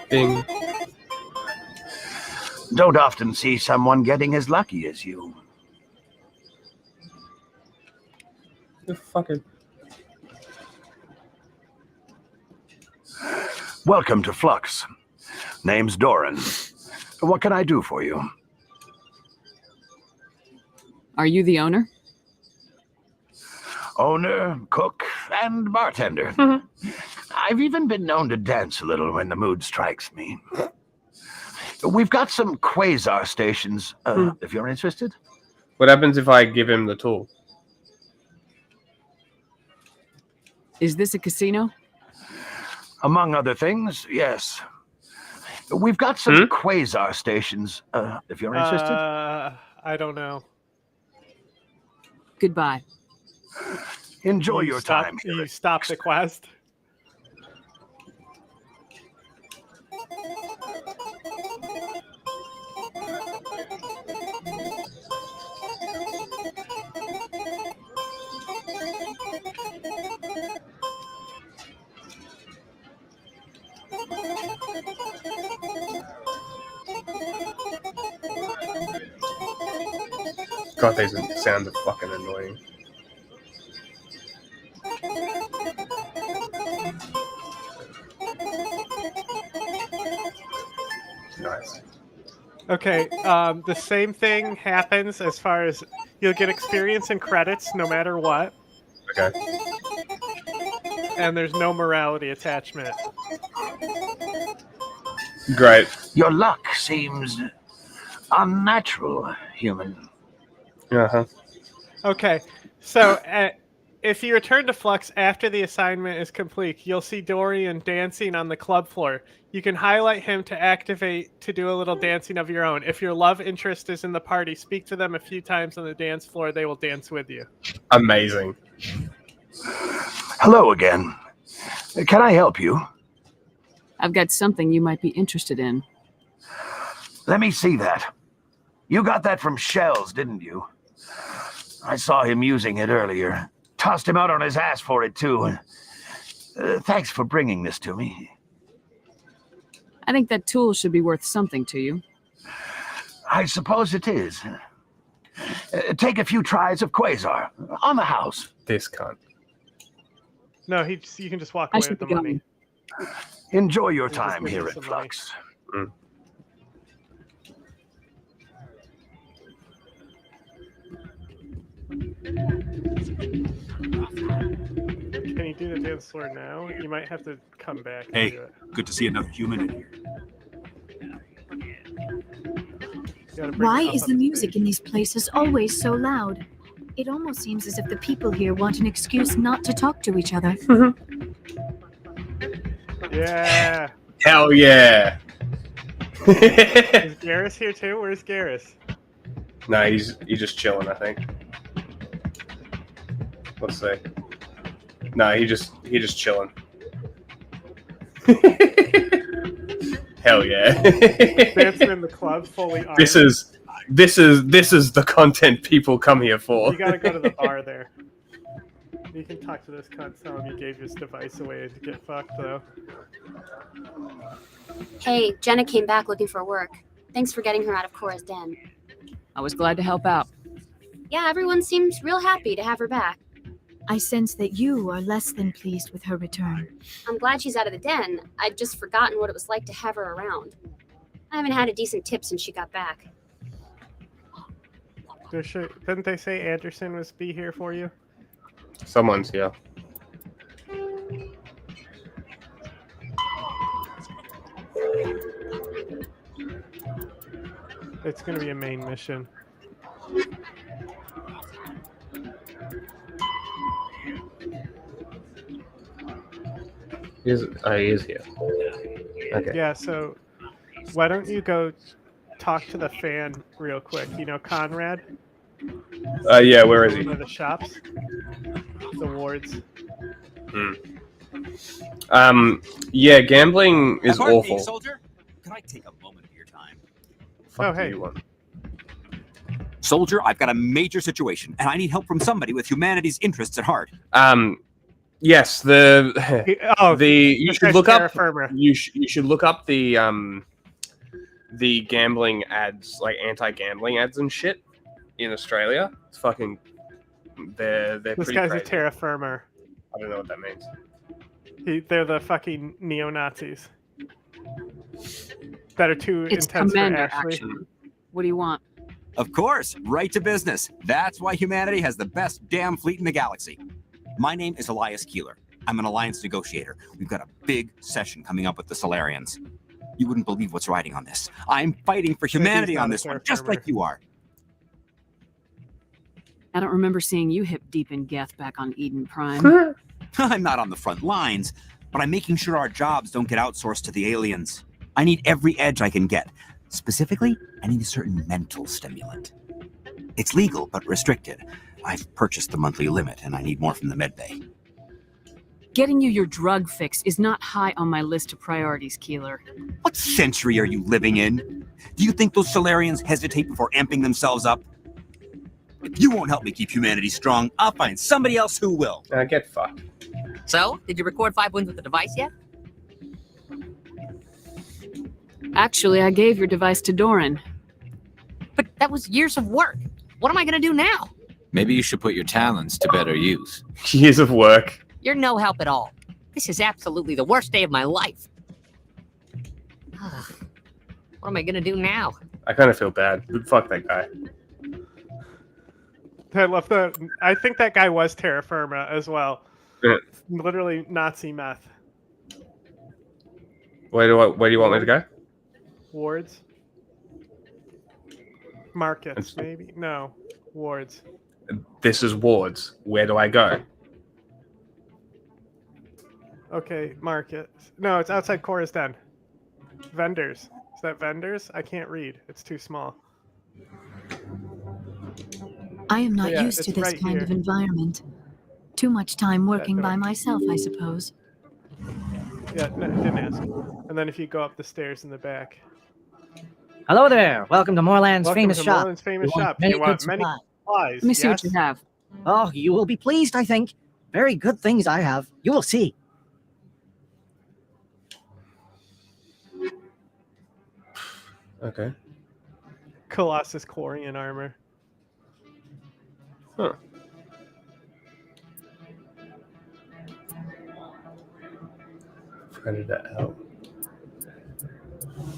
Bing. Don't often see someone getting as lucky as you. The fucking. Welcome to Flux. Name's Doran. What can I do for you? Are you the owner? Owner, cook, and bartender. I've even been known to dance a little when the mood strikes me. We've got some quasar stations, if you're interested. What happens if I give him the tool? Is this a casino? Among other things, yes. We've got some quasar stations, if you're interested. I don't know. Goodbye. Enjoy your time. You stop the quest. God, these sounds are fucking annoying. Nice. Okay, the same thing happens as far as you'll get experience and credits no matter what. Okay. And there's no morality attachment. Great. Your luck seems unnatural, human. Uh-huh. Okay, so if you return to Flux after the assignment is complete, you'll see Dorian dancing on the club floor. You can highlight him to activate to do a little dancing of your own. If your love interest is in the party, speak to them a few times on the dance floor. They will dance with you. Amazing. Hello again. Can I help you? I've got something you might be interested in. Let me see that. You got that from Shells, didn't you? I saw him using it earlier. Tossed him out on his ass for it, too. Thanks for bringing this to me. I think that tool should be worth something to you. I suppose it is. Take a few tries of Quasar. On the house. This cunt. No, you can just walk away with the money. Enjoy your time here at Flux. Can you do the dance floor now? You might have to come back. And Hey, do it. good to see another human in here. Why is the music in these places always so loud? It almost seems as if the people here want an excuse not to talk to each other. Yeah. Hell yeah. Is Garrus here too? Where's Garrus? No, he's just chilling, I think. Let's see. No, he just chilling. Hell yeah. Dancing in the club, fully armed. This is the content people come here for. You gotta go to the bar there. You can talk to this cunt, tell him you gave his device away to get fucked, though. Hey, Jenna came back looking for work. Thanks for getting her out of Cora's den. I was glad to help out. Yeah, everyone seems real happy to have her back. I sense that you are less than pleased with her return. I'm glad she's out of the den. I'd just forgotten what it was like to have her around. I haven't had a decent tip since she got back. Didn't they say Anderson was be here for you? Someone's here. It's gonna be a main mission. He is here. Okay. Yeah, so why don't you go talk to the fan real quick? You know Conrad? Yeah, where is he? One of the shops. The wards. Yeah, gambling is Pardon awful. me, soldier. Can I take a moment of your time? Fuck hey. you want. Soldier, I've got a major situation, and I need help from somebody with humanity's interests at heart. Yes, you should look up. You should look up the gambling ads, like anti-gambling ads and shit in Australia. It's fucking. They're This pretty guy's crazy. a terra firmer. I don't know what that means. They're the fucking neo-Nazis that are too It's intense for commander Ashley. action. What do you want? Of course, right to business. That's why humanity has the best damn fleet in the galaxy. My name is Elias Keeler. I'm an alliance negotiator. We've got a big session coming up with the Solarians. You wouldn't believe what's riding on this. I'm fighting for humanity on this one, just like you are. I don't remember seeing you hip deep in Geth back on Eden Prime. I'm not on the front lines, but I'm making sure our jobs don't get outsourced to the aliens. I need every edge I can get. Specifically, I need a certain mental stimulant. It's legal, but restricted. I've purchased the monthly limit, and I need more from the medbay. Getting you your drug fix is not high on my list of priorities, Keeler. What century are you living in? Do you think those Solarians hesitate before amping themselves up? If you won't help me keep humanity strong, I'll find somebody else who will. Get fucked. So, did you record 5 wins with the device yet? Actually, I gave your device to Doran. But that was years of work. What am I gonna do now? Maybe you should put your talents to better use. Years of work. You're no help at all. This is absolutely the worst day of my life. What am I gonna do now? I kind of feel bad. Fuck that guy. I love the. I think that guy was terra firma as well. Yeah. Literally Nazi meth. Where do you want me to go? Wards. Markets, maybe? No. Wards. This is wards. Where do I go? Okay, markets. No, it's outside Cora's den. Vendors. Is that vendors? I can't read. It's too small. I am not Yeah, used to it's this right kind here. of environment. Too much time working by myself, I suppose. Yeah, no, didn't ask. And then if you go up the stairs in the back. Hello there. Welcome to Moorland's Welcome famous to shop. Moorland's famous You want shop. Many You want good many supplies. supplies. Let me see what yes? you have. Oh, you will be pleased, I think. Very good things I have. You will see. Okay. Colossus Quarian armor. Huh. Predator out.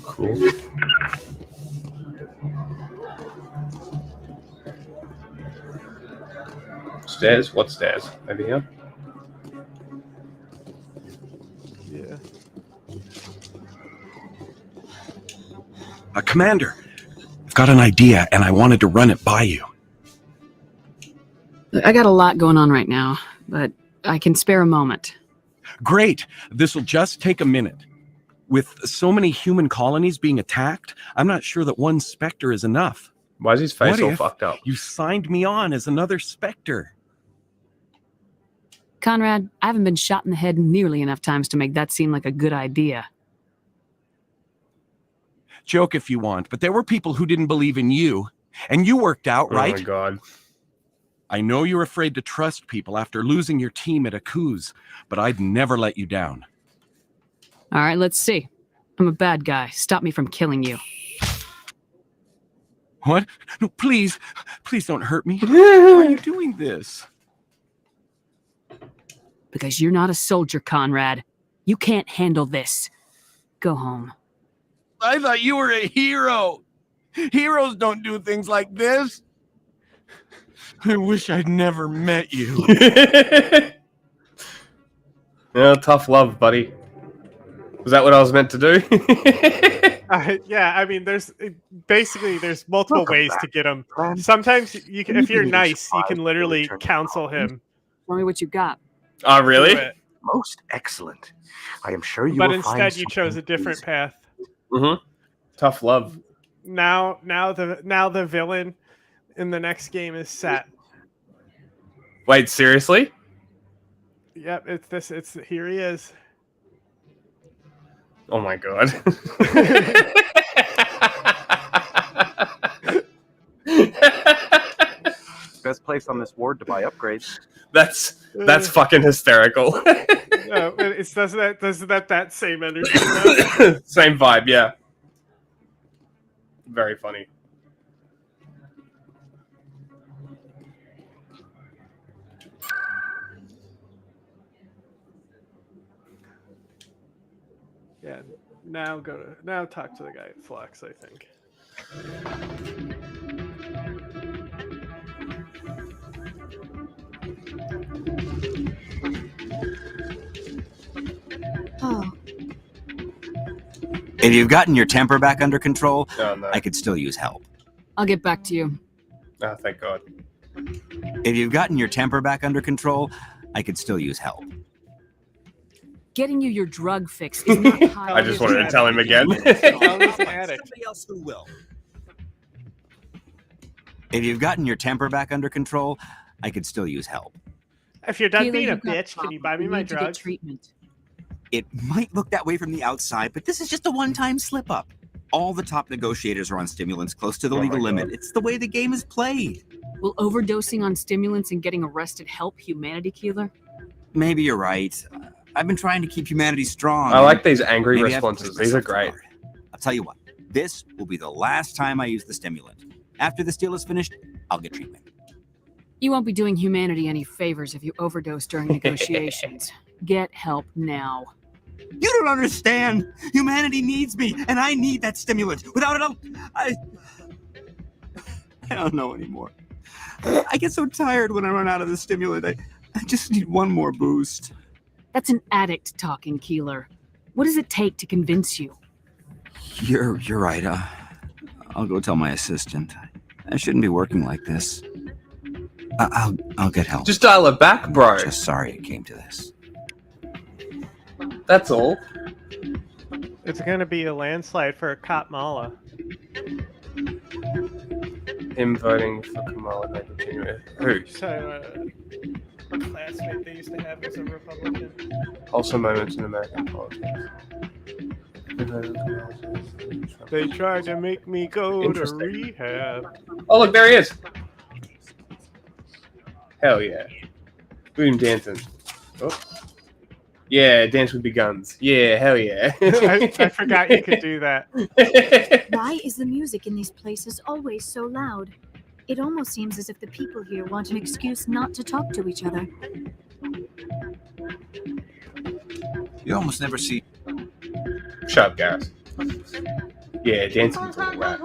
Cool. Stairs? What stairs? Over here? Yeah. Commander, I've got an idea, and I wanted to run it by you. Look, I got a lot going on right now, but I can spare a moment. Great. This'll just take a minute. With so many human colonies being attacked, I'm not sure that one Spectre is enough. Why is his face What all if fucked up? You signed me on as another Spectre. Conrad, I haven't been shot in the head nearly enough times to make that seem like a good idea. Joke if you want, but there were people who didn't believe in you, and you worked out, right? Oh my god. I know you're afraid to trust people after losing your team at a coup, but I'd never let you down. All right, let's see. I'm a bad guy. Stop me from killing you. What? No, please. Please don't hurt me. Why are you doing this? Because you're not a soldier, Conrad. You can't handle this. Go home. I thought you were a hero. Heroes don't do things like this. I wish I'd never met you. Yeah, tough love, buddy. Was that what I was meant to do? Yeah, I mean, there's multiple ways to get him. Sometimes you can, if you're nice, you can literally counsel him. Tell me what you got. Oh, really? Most excellent. I am sure you But will instead, find you chose a different path. Mm-hmm. Tough love. Now the villain in the next game is set. Wait, seriously? Yep, it's here he is. Oh my god. Best place on this ward to buy upgrades. That's fucking hysterical. Doesn't that same energy? Same vibe, yeah. Very funny. Yeah. Now talk to the guy at Flux, I think. Oh. If you've gotten your temper back under control, Oh, no. I could still use help. I'll get back to you. Oh, thank God. If you've gotten your temper back under control, I could still use help. Getting you your drug fix is not high. I just wanted to tell him again. Somebody else who will. If you've gotten your temper back under control, I could still use help. If you're done Keely, being a you've got bitch, can you buy me You my need to get drugs? treatment. It might look that way from the outside, but this is just a one-time slip-up. All the top negotiators are on stimulants close to the legal limit. It's the way the game is played. Will overdosing on stimulants and getting arrested help humanity, Keeler? Maybe you're right. I've been trying to keep humanity strong. I like these angry Maybe I've responses. pushed These are myself too great. hard. I'll tell you what. This will be the last time I use the stimulant. After this deal is finished, I'll get treatment. You won't be doing humanity any favors if you overdose during negotiations. Get help now. You don't understand. Humanity needs me, and I need that stimulant. Without it, I don't know anymore. I get so tired when I run out of the stimulant. I just need one more boost. That's an addict talking, Keeler. What does it take to convince you? You're right. I'll go tell my assistant. I shouldn't be working like this. I'll get help. Just dial it back, bro. Just sorry it came to this. That's all. It's gonna be a landslide for Katmala. Him voting for Kamala may continue. Who? So, a classmate they used to have as a Republican. Also moments in American politics. They tried to make me go to Interesting. rehab. Oh, look, there he is. Hell yeah. Look at him dancing. Oh. Yeah, dance with the guns. Yeah, hell yeah. I forgot you could do that. Why is the music in these places always so loud? It almost seems as if the people here want an excuse not to talk to each other. You almost never see. Shut up, Gareth. Yeah, dancing's all right.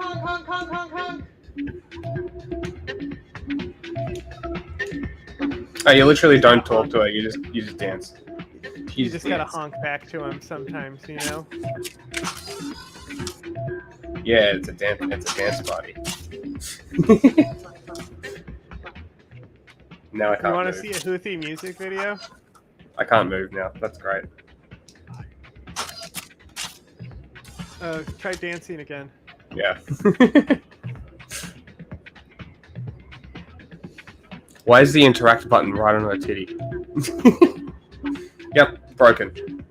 Oh, you literally don't talk to her. You just dance. You just gotta honk back to him sometimes, you know. Yeah, it's a dance party. Now I can't. You want to move. see a Houthi music video? I can't move now. That's great. Try dancing again. Yeah. Why is the interact button right on her titty? Yep, broken.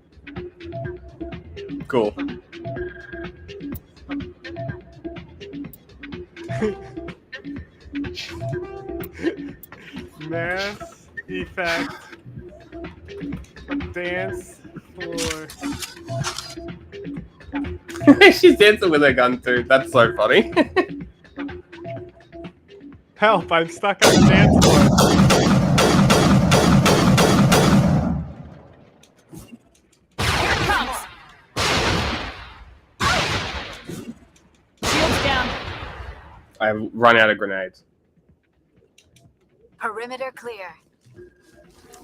Cool. Mass effect dance floor. She's dancing with her gun too. That's so funny. Help, I'm stuck on the dance floor. Shields down. I've run out of grenades. Perimeter clear.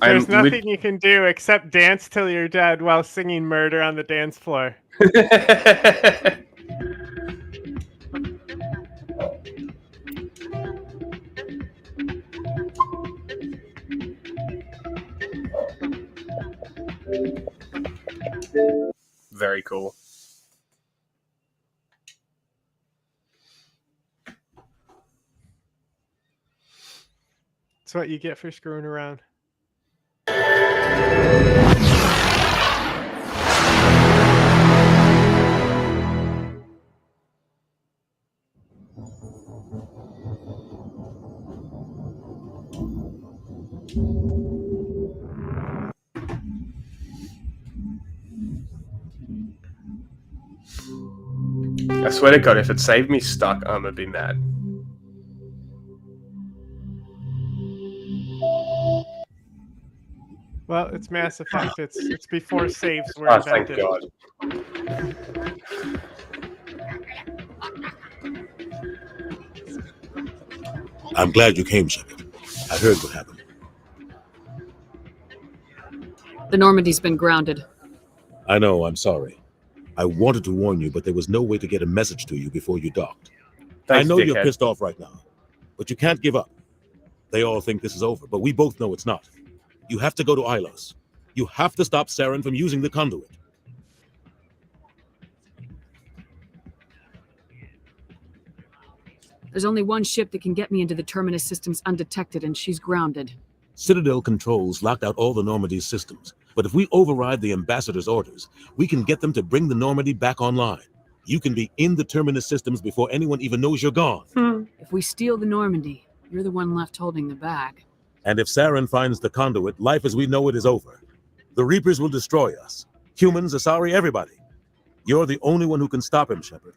There's nothing you can do except dance till you're dead while singing murder on the dance floor. Very cool. That's what you get for screwing around. I swear to God, if it saved me stuck, I'm gonna be mad. Well, it's Mass Effect. It's before saves were Oh, thank invented. God. I'm glad you came, Shepard. I heard what happened. The Normandy's been grounded. I know, I'm sorry. I wanted to warn you, but there was no way to get a message to you before you docked. Thanks, I know you're dickhead. pissed off right now, but you can't give up. They all think this is over, but we both know it's not. You have to go to Ilos. You have to stop Saren from using the conduit. There's only one ship that can get me into the Terminus systems undetected, and she's grounded. Citadel controls locked out all the Normandy's systems, but if we override the ambassador's orders, we can get them to bring the Normandy back online. You can be in the Terminus systems before anyone even knows you're gone. If we steal the Normandy, you're the one left holding the bag. And if Saren finds the conduit, life as we know it is over. The Reapers will destroy us. Humans, Asari, everybody. You're the only one who can stop him, Shepard.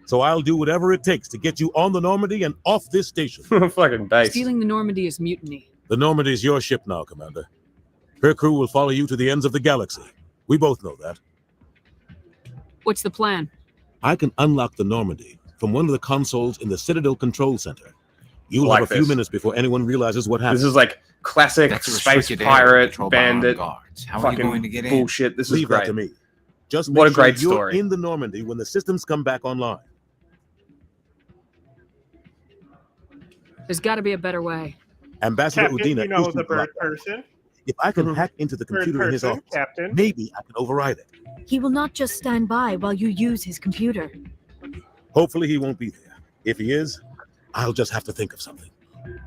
So I'll do whatever it takes to get you on the Normandy and off this station. Fucking base. Stealing the Normandy is mutiny. The Normandy's your ship now, Commander. Her crew will follow you to the ends of the galaxy. We both know that. What's the plan? I can unlock the Normandy from one of the consoles in the Citadel Control Center. You'll Like have a few this. minutes before anyone realizes what happened. This is like classic That's a space restricted area pirate controlled by armed bandit guards. How are you fucking going to get in? bullshit. This is Leave great. that to me. Just What make a great sure you're story. in the Normandy when the systems come back online. There's got to be a better way. Ambassador Captain, Udina you know isn't the bird like that. person. If I can hack into the Bird computer in his person, office, Captain. maybe I can override it. He will not just stand by while you use his computer. Hopefully he won't be there. If he is, I'll just have to think of something.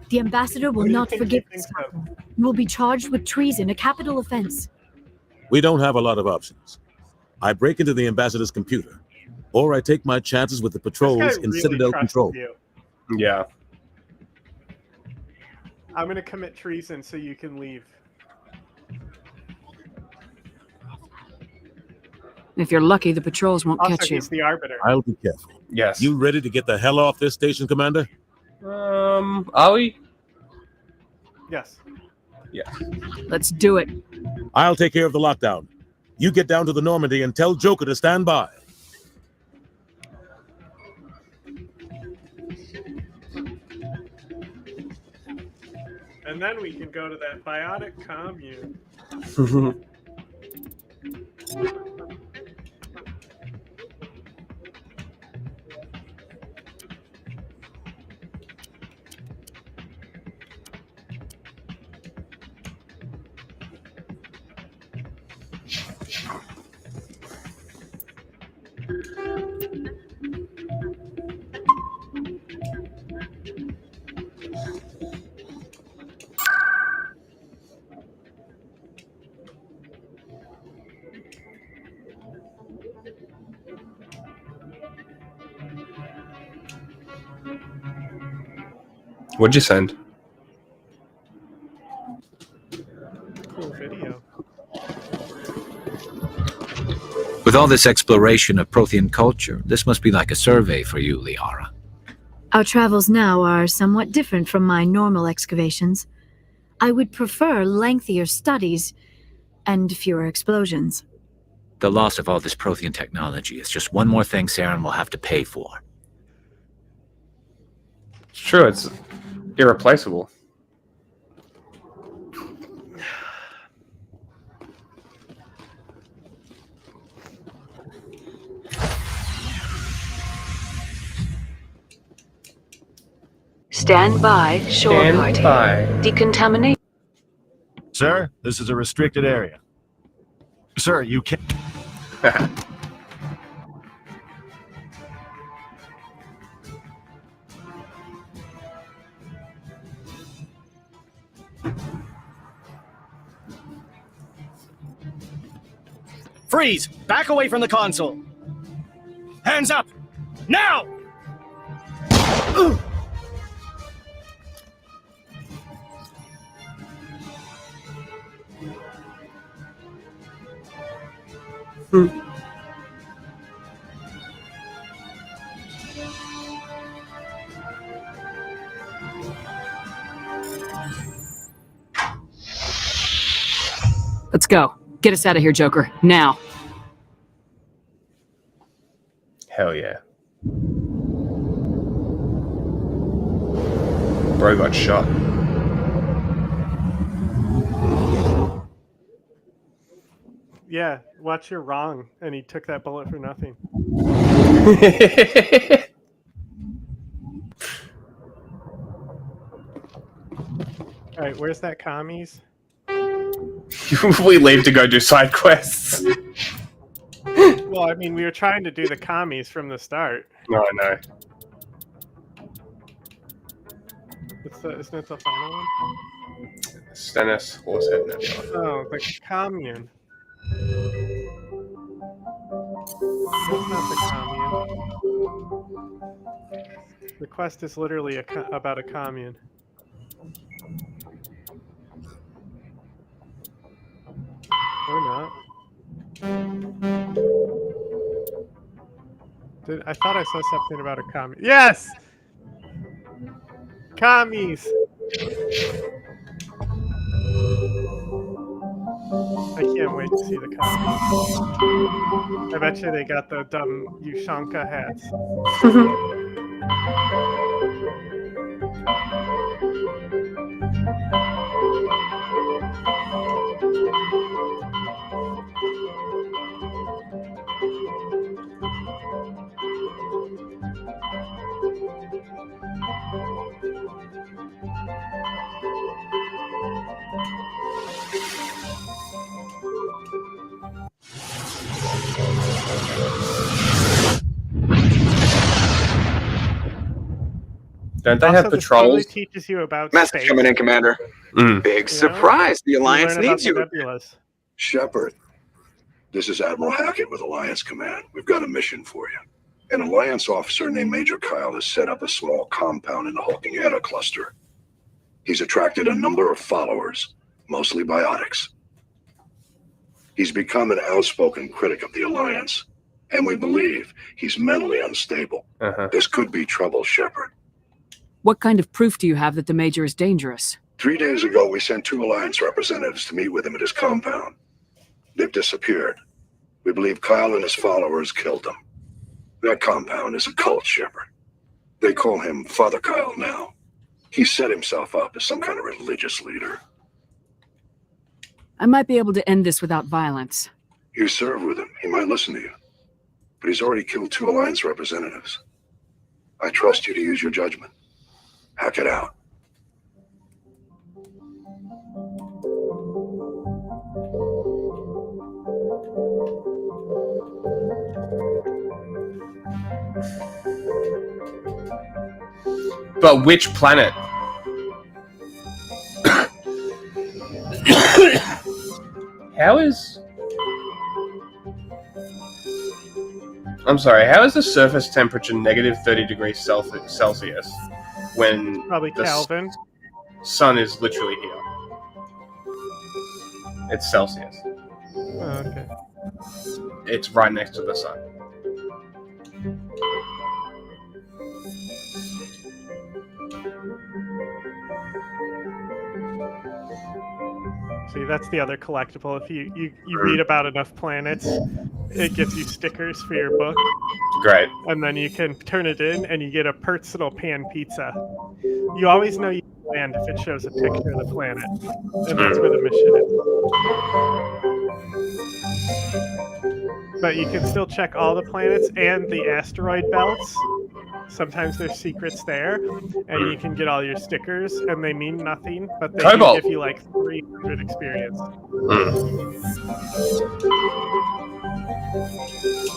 The ambassador will What do you not think he forgive thinks this. of? You will be charged with treason, a capital offense. We don't have a lot of options. I break into the ambassador's computer, or I take my chances with the This guy patrols in really Citadel trusts Control. you. Yeah. I'm gonna commit treason so you can leave. If you're lucky, the patrols won't Also, catch you. he's the arbiter. I'll be careful. Yes. You ready to get the hell off this station, Commander? Are we? Yes. Yeah. Let's do it. I'll take care of the lockdown. You get down to the Normandy and tell Joker to stand by. And then we can go to that biotic commune. What'd you send? Cool video. With all this exploration of Prothean culture, this must be like a survey for you, Liara. Our travels now are somewhat different from my normal excavations. I would prefer lengthier studies and fewer explosions. The loss of all this Prothean technology is just one more thing Saren will have to pay for. It's true, it's irreplaceable. Stand by, shore Stand party. by. Decontaminate. Sir, this is a restricted area. Sir, you can't... Freeze! Back away from the console! Hands up! Now! Let's go. Get us out of here, Joker. Now. Hell yeah. Bro got shot. Yeah, watch your wrong, and he took that bullet for nothing. All right, where's that commies? We leave to go do side quests. Well, I mean, we were trying to do the commies from the start. No, I know. Isn't it the final one? Stennis, Horsehead Nebula. Oh, the commune. That's not the commune. The quest is literally about a commune. Or not. I thought I saw something about a commune. Yes! Commies! I can't wait to see the commies. I bet you they got the dumb Ushanka hats. Don't they have Also, this totally patrols? teaches you about Message space. coming in, Commander. Big surprise. The Alliance learn about needs the you. nebulas. Shepard, this is Admiral Hackett with Alliance Command. We've got a mission for you. An Alliance officer named Major Kyle has set up a small compound in the Hulking Eta cluster. He's attracted a number of followers, mostly biotics. He's become an outspoken critic of the Alliance, and we believe he's mentally unstable. This could be trouble, Shepard. What kind of proof do you have that the Major is dangerous? 3 days ago, we sent 2 Alliance representatives to meet with him at his compound. They've disappeared. We believe Kyle and his followers killed them. That compound is a cult, Shepard. They call him Father Kyle now. He set himself up as some kind of religious leader. I might be able to end this without violence. You serve with him. He might listen to you. But he's already killed 2 Alliance representatives. I trust you to use your judgment. Hack it out. But which planet? How is... I'm sorry, how is the surface temperature negative 30 degrees Celsius when Probably the Kelvin. sun is literally here? It's Celsius. Oh, okay. It's right next to the sun. See, that's the other collectible. If you read about enough planets, it gives you stickers for your book. Great. And then you can turn it in and you get a personal pan pizza. You always know you land if it shows a picture of the planet. And that's where the mission is. But you can still check all the planets and the asteroid belts. Sometimes there's secrets there, and you can get all your stickers, and they mean nothing, but they do give you like 300 experience.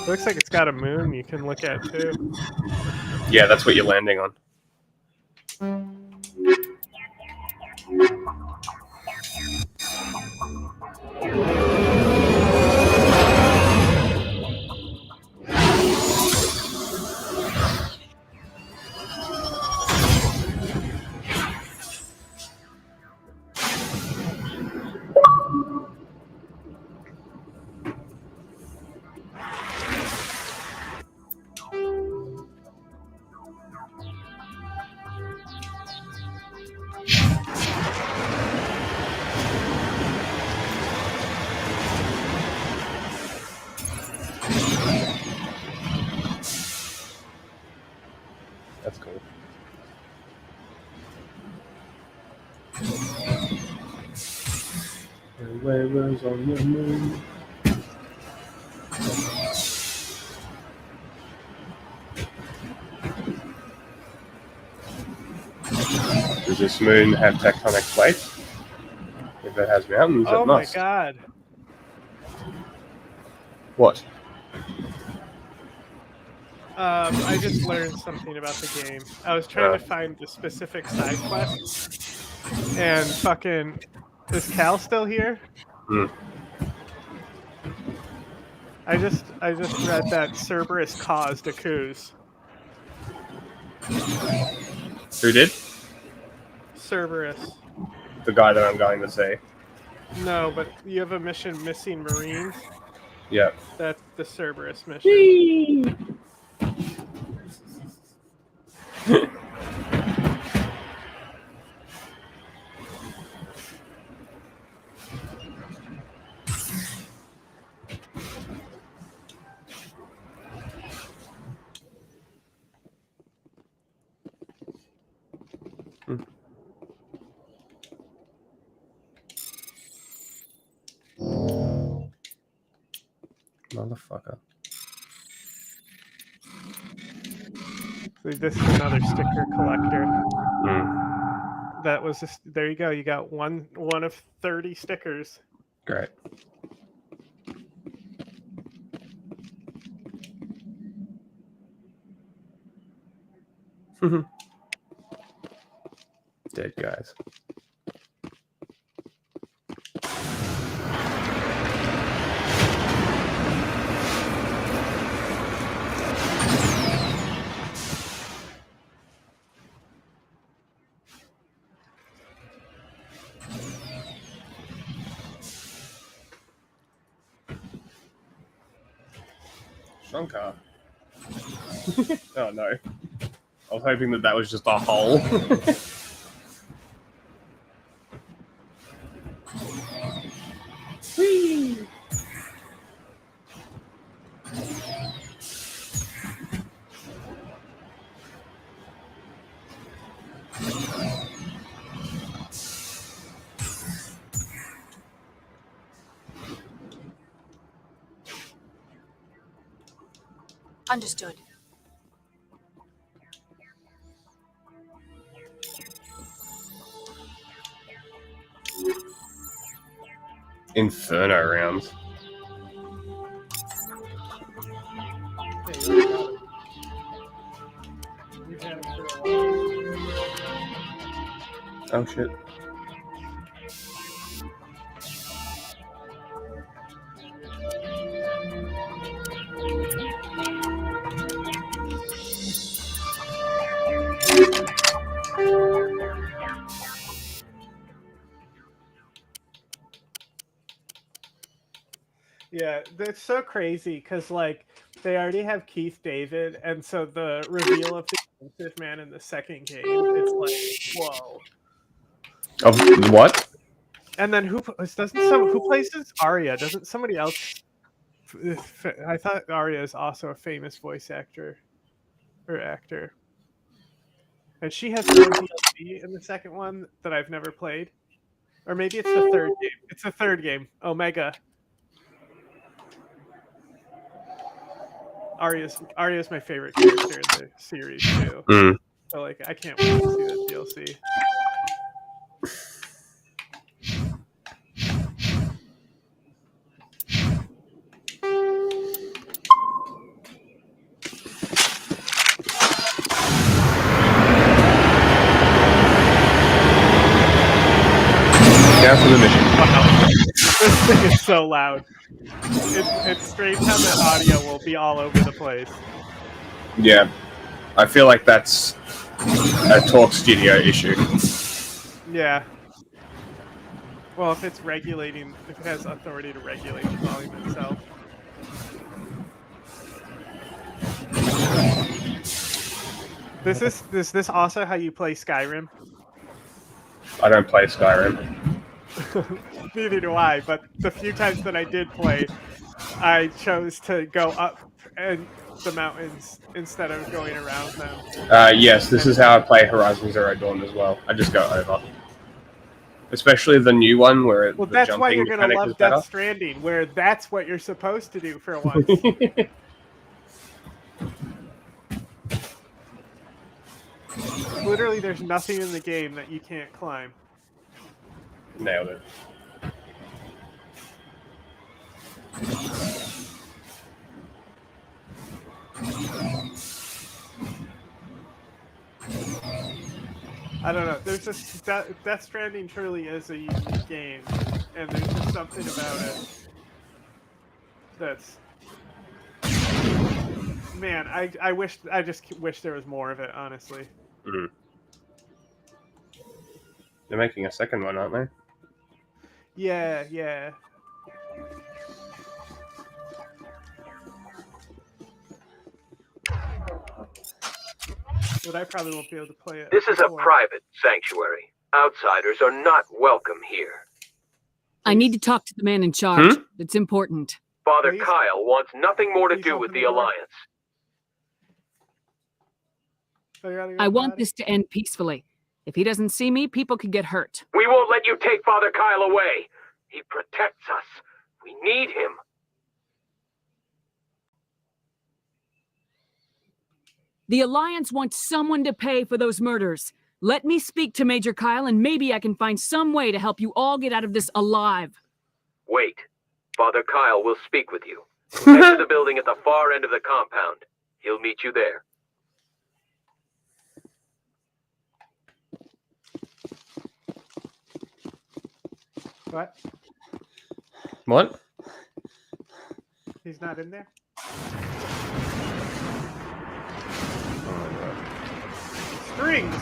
Looks like it's got a moon you can look at too. Yeah, that's what you're landing on. That's cool. Where's on the moon? Does this moon have tectonic plates? If it has mountains, Oh it my must. god. What? I just learned something about the game. I was trying to find the specific side quest, and fucking... Is Cal still here? I just read that Cerberus caused a coup. Who did? Cerberus. The guy that I'm going to say. No, but you have a mission, Missing Marines. Yeah. That's the Cerberus mission. Motherfucker. See, this is another sticker collector. That was just, there you go. You got one of 30 stickers. Great. Dead guys. Shankar. Oh no. I was hoping that was just a hole. Whee! Understood. Inferno rounds. We've had him for a while. Oh shit. Yeah, that's so crazy because like they already have Keith David, and so the reveal of the Expensive Man in the second game, it's like whoa. Of what? And then who plays as Arya? Doesn't somebody else? I thought Arya is also a famous voice actor or actor, and she has her own DLC in the second one that I've never played, or maybe it's the third game. It's the third game, Omega. Arya's my favorite character in the series too. Mm. So like I can't wait to see that DLC. Down for the mission. Wow. This thing is so loud. It's strange how the audio will be all over the place. Yeah. I feel like that's a Talk Studio issue. Yeah. Well, if it's regulating, if it has authority to regulate the volume itself. Is this also how you play Skyrim? I don't play Skyrim. Neither do I, but the few times that I did play, I chose to go up and the mountains instead of going around them. Yes, this is how I play Horizon Zero Dawn as well. I just go over. Especially the new one where Well, the that's jumping why you're gonna mechanic love is better. Death Stranding, where that's what you're supposed to do for once. Literally, there's nothing in the game that you can't climb. Nailed it. I don't know. There's just Death Stranding truly is a unique game, and there's just something about it that's. Man, I just wish there was more of it, honestly. Mm. They're making a second one, aren't they? Yeah, yeah. But I probably won't be able to play it. This is a private sanctuary. Outsiders are not welcome here. I need to talk to the man in charge. It's important. Father Kyle wants nothing more to do with the Alliance. I want this to end peacefully. If he doesn't see me, people could get hurt. We won't let you take Father Kyle away. He protects us. We need him. The Alliance wants someone to pay for those murders. Let me speak to Major Kyle, and maybe I can find some way to help you all get out of this alive. Wait. Father Kyle will speak with you. Head to the building at the far end of the compound. He'll meet you there. What? What? He's not in there? Strings!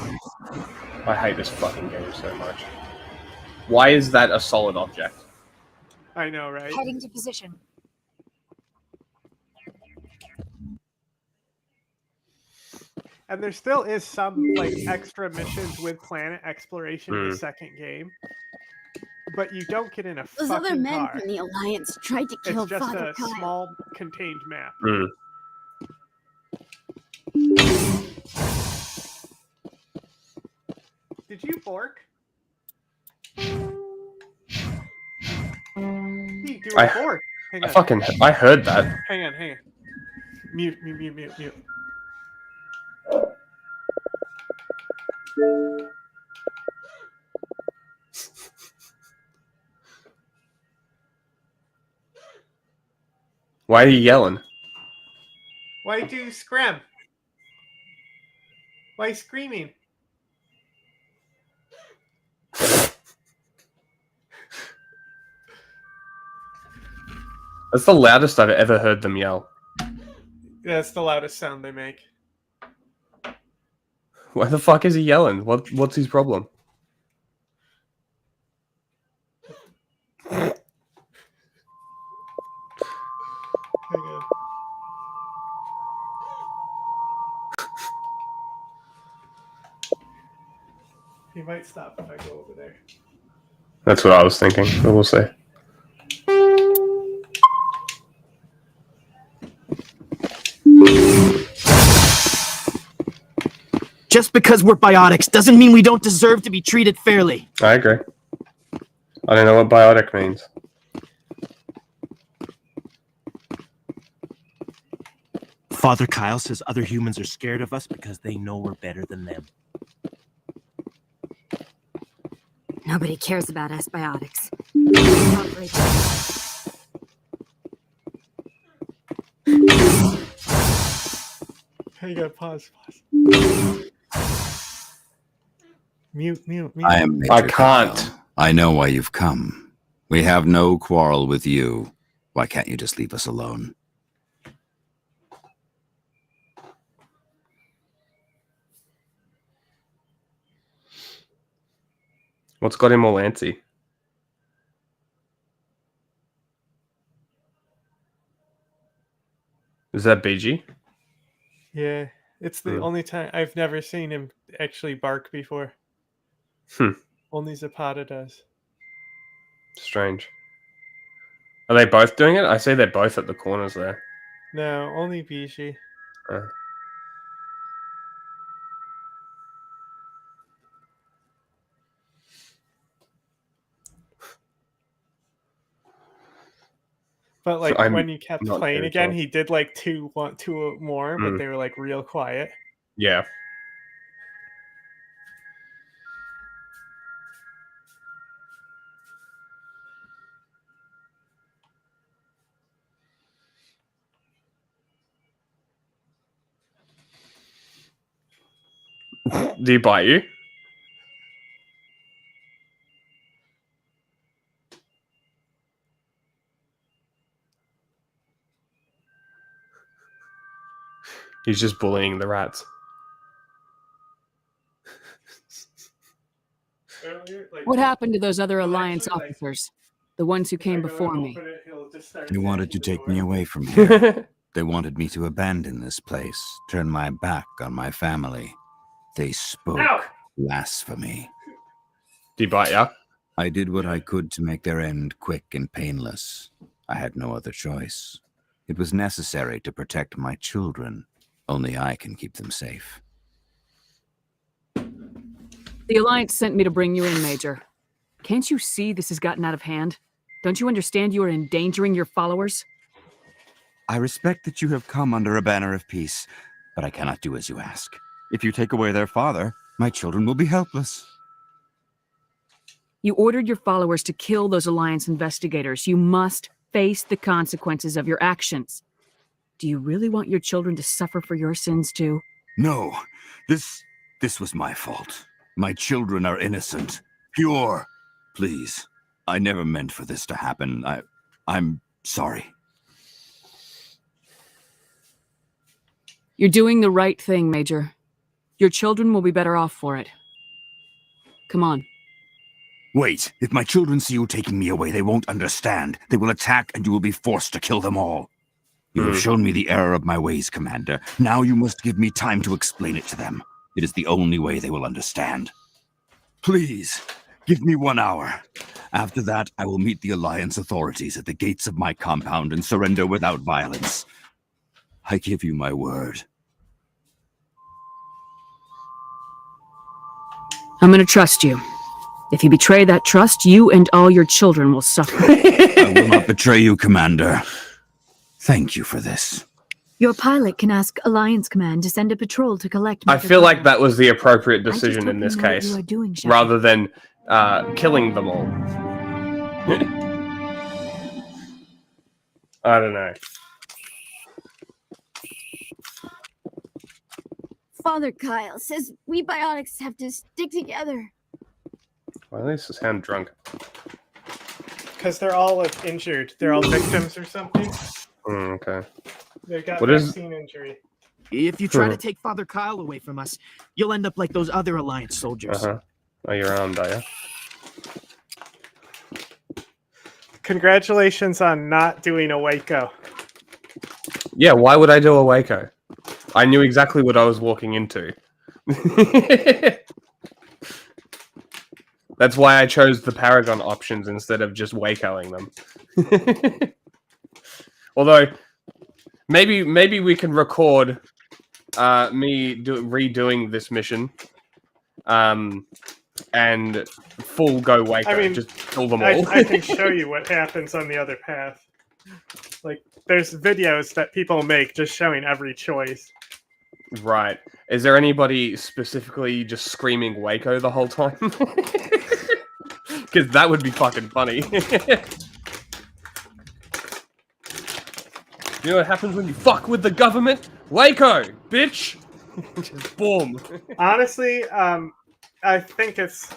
I hate this fucking game so much. Why is that a solid object? I know, right? Heading to position. And there still is some like extra missions with planet exploration in the second game, but you don't get in a Those fucking other men car. from the Alliance tried to kill It's just Father a Kyle. small contained map. Did you bork? You do a bork. Hang on. I heard that. Hang on. Mute. Why are you yelling? Why do you scream? Why screaming? That's the loudest I've ever heard them yell. That's the loudest sound they make. Why the fuck is he yelling? What's his problem? Hang on. He might stop if I go over there. That's what I was thinking, but we'll see. Just because we're biotics doesn't mean we don't deserve to be treated fairly. I agree. I don't know what biotic means. Father Kyle says other humans are scared of us because they know we're better than them. Nobody cares about us biotics. Hang on, pause. Mute. I am Major I can't. Kyle. I know why you've come. We have no quarrel with you. Why can't you just leave us alone? What's got him all antsy? Is that BG? Yeah, it's the only time I've never seen him actually bark before. Only Zapata does. Strange. Are they both doing it? I see they're both at the corners there. No, only Bishi. But like when you kept playing again, he did like two more, but they were like real quiet. Yeah. Did he bite you? He's just bullying the rats. What happened to those other Alliance officers? The ones who came before me? They wanted to take me away from here. They wanted me to abandon this place, turn my back on my family. They spoke blasphemy. Did he bite ya? I did what I could to make their end quick and painless. I had no other choice. It was necessary to protect my children. Only I can keep them safe. The Alliance sent me to bring you in, Major. Can't you see this has gotten out of hand? Don't you understand you are endangering your followers? I respect that you have come under a banner of peace, but I cannot do as you ask. If you take away their father, my children will be helpless. You ordered your followers to kill those Alliance investigators. You must face the consequences of your actions. Do you really want your children to suffer for your sins too? No, this was my fault. My children are innocent, pure. Please, I never meant for this to happen. I'm sorry. You're doing the right thing, Major. Your children will be better off for it. Come on. Wait, if my children see you taking me away, they won't understand. They will attack and you will be forced to kill them all. You have shown me the error of my ways, Commander. Now you must give me time to explain it to them. It is the only way they will understand. Please, give me 1 hour. After that, I will meet the Alliance authorities at the gates of my compound and surrender without violence. I give you my word. I'm gonna trust you. If you betray that trust, you and all your children will suffer. I will not betray you, Commander. Thank you for this. Your pilot can ask Alliance Command to send a patrol to collect. I feel like that was the appropriate decision in this hope you know what case, you are doing, Shepard. rather than killing them all. I don't know. Father Kyle says we biotics have to stick together. Why do they sound drunk? Because they're all like injured. They're all victims or something. Okay. They got What is- vaccine injury. If you try to take Father Kyle away from us, you'll end up like those other Alliance soldiers. Oh, you're armed, are you? Congratulations on not doing a Waco. Yeah, why would I do a Waco? I knew exactly what I was walking into. That's why I chose the Paragon options instead of just Wacoing them. Although, maybe we can record me redoing this mission, and full go Waco. I mean, just kill them all. I can show you what happens on the other path. Like, there's videos that people make just showing every choice. Right. Is there anybody specifically just screaming Waco the whole time? Because that would be fucking funny. You know what happens when you fuck with the government? Waco, bitch! Just boom. Honestly, I think it's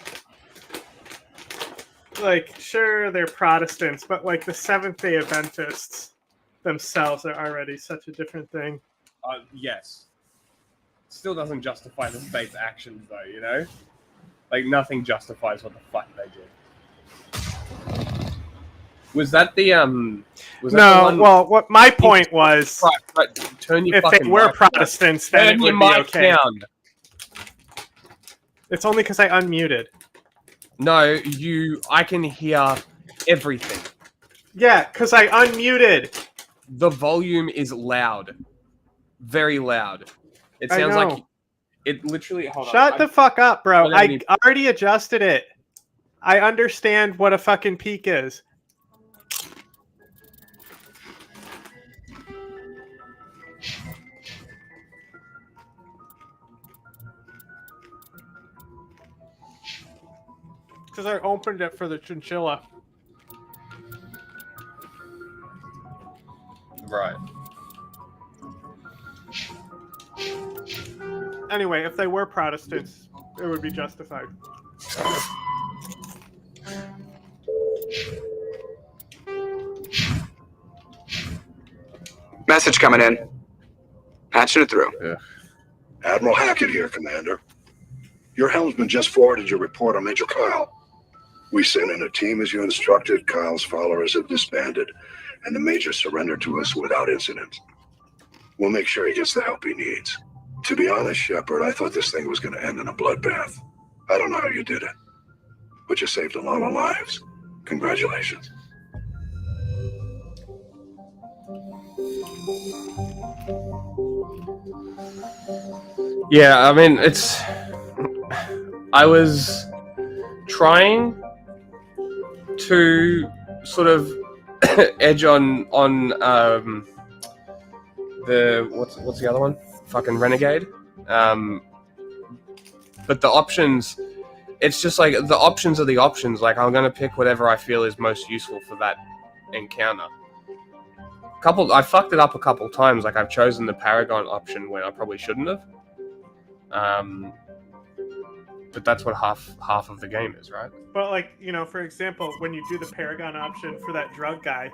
like, sure, they're Protestants, but like the Seventh-day Adventists themselves are already such a different thing. Yes. Still doesn't justify the state's actions, though, you know? Like, nothing justifies what the fuck they did. Was that the, was that No, the one... well, what my point was, right, turn your if they fucking were mic Protestants, down. then it Turn your would be mic okay. down. It's only because I unmuted. No, I can hear everything. Yeah, because I unmuted. The volume is loud. Very loud. It I sounds know. like it literally. Hold on. Shut the fuck up, bro. don't have I any- already adjusted it. I understand what a fucking peak is. Because I opened it for the chinchilla. Right. Anyway, if they were Protestants, it would be justified. Message coming in. Patching it through. Admiral Hackett here, Commander. Your helmsman just forwarded your report on Major Kyle. We sent in a team as you instructed. Kyle's followers have disbanded, and the Major surrendered to us without incident. We'll make sure he gets the help he needs. To be honest, Shepard, I thought this thing was going to end in a bloodbath. I don't know how you did it, but you saved a lot of lives. Congratulations. Yeah, I mean, I was trying to sort of edge on the what's the other one? Fucking Renegade. But the options, it's just like the options are the options. Like, I'm gonna pick whatever I feel is most useful for that encounter. I fucked it up a couple times. Like, I've chosen the Paragon option when I probably shouldn't have. But that's what half of the game is, right? But like, you know, for example, when you do the Paragon option for that drug guy,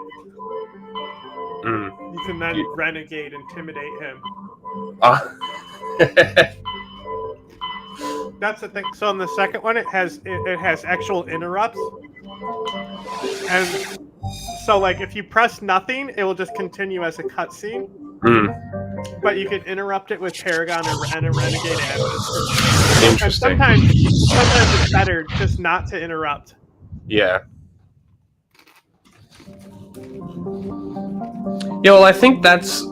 you can then renegade, intimidate him. That's the thing. So on the second one, it has actual interrupts, and So like if you press nothing, it will just continue as a cutscene. But you can interrupt it with Paragon and a Renegade after. Interesting. And sometimes it's better just not to interrupt. Yeah. Yeah, well, I think that's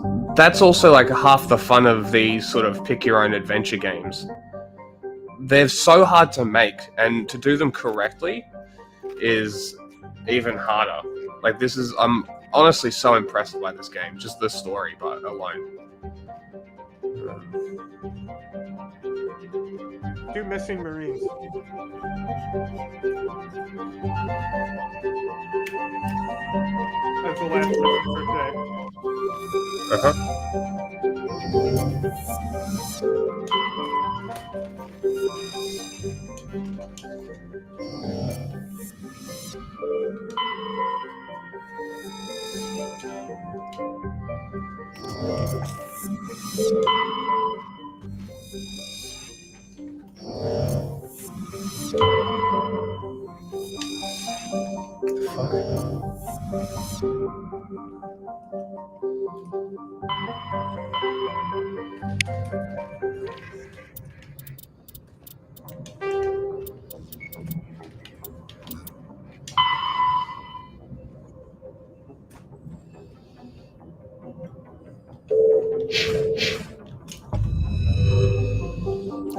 also like half the fun of these sort of pick your own adventure games. They're so hard to make, and to do them correctly is even harder. Like I'm honestly so impressed by this game, just the story but alone. Do Missing Marines. That's the last mission for today.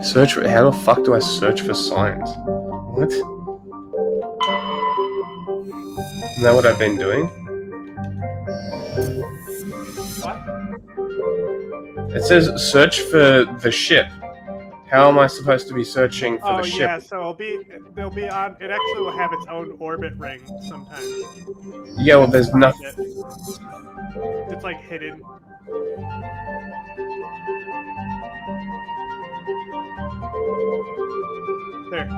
Search for, how the fuck do I search for signs? What? Isn't that what I've been doing? It says search for the ship. How am I supposed to be searching for the ship? Yeah, so they'll be on. It actually will have its own orbit ring sometimes. Yeah, well, there's nothing. It's like hidden. There.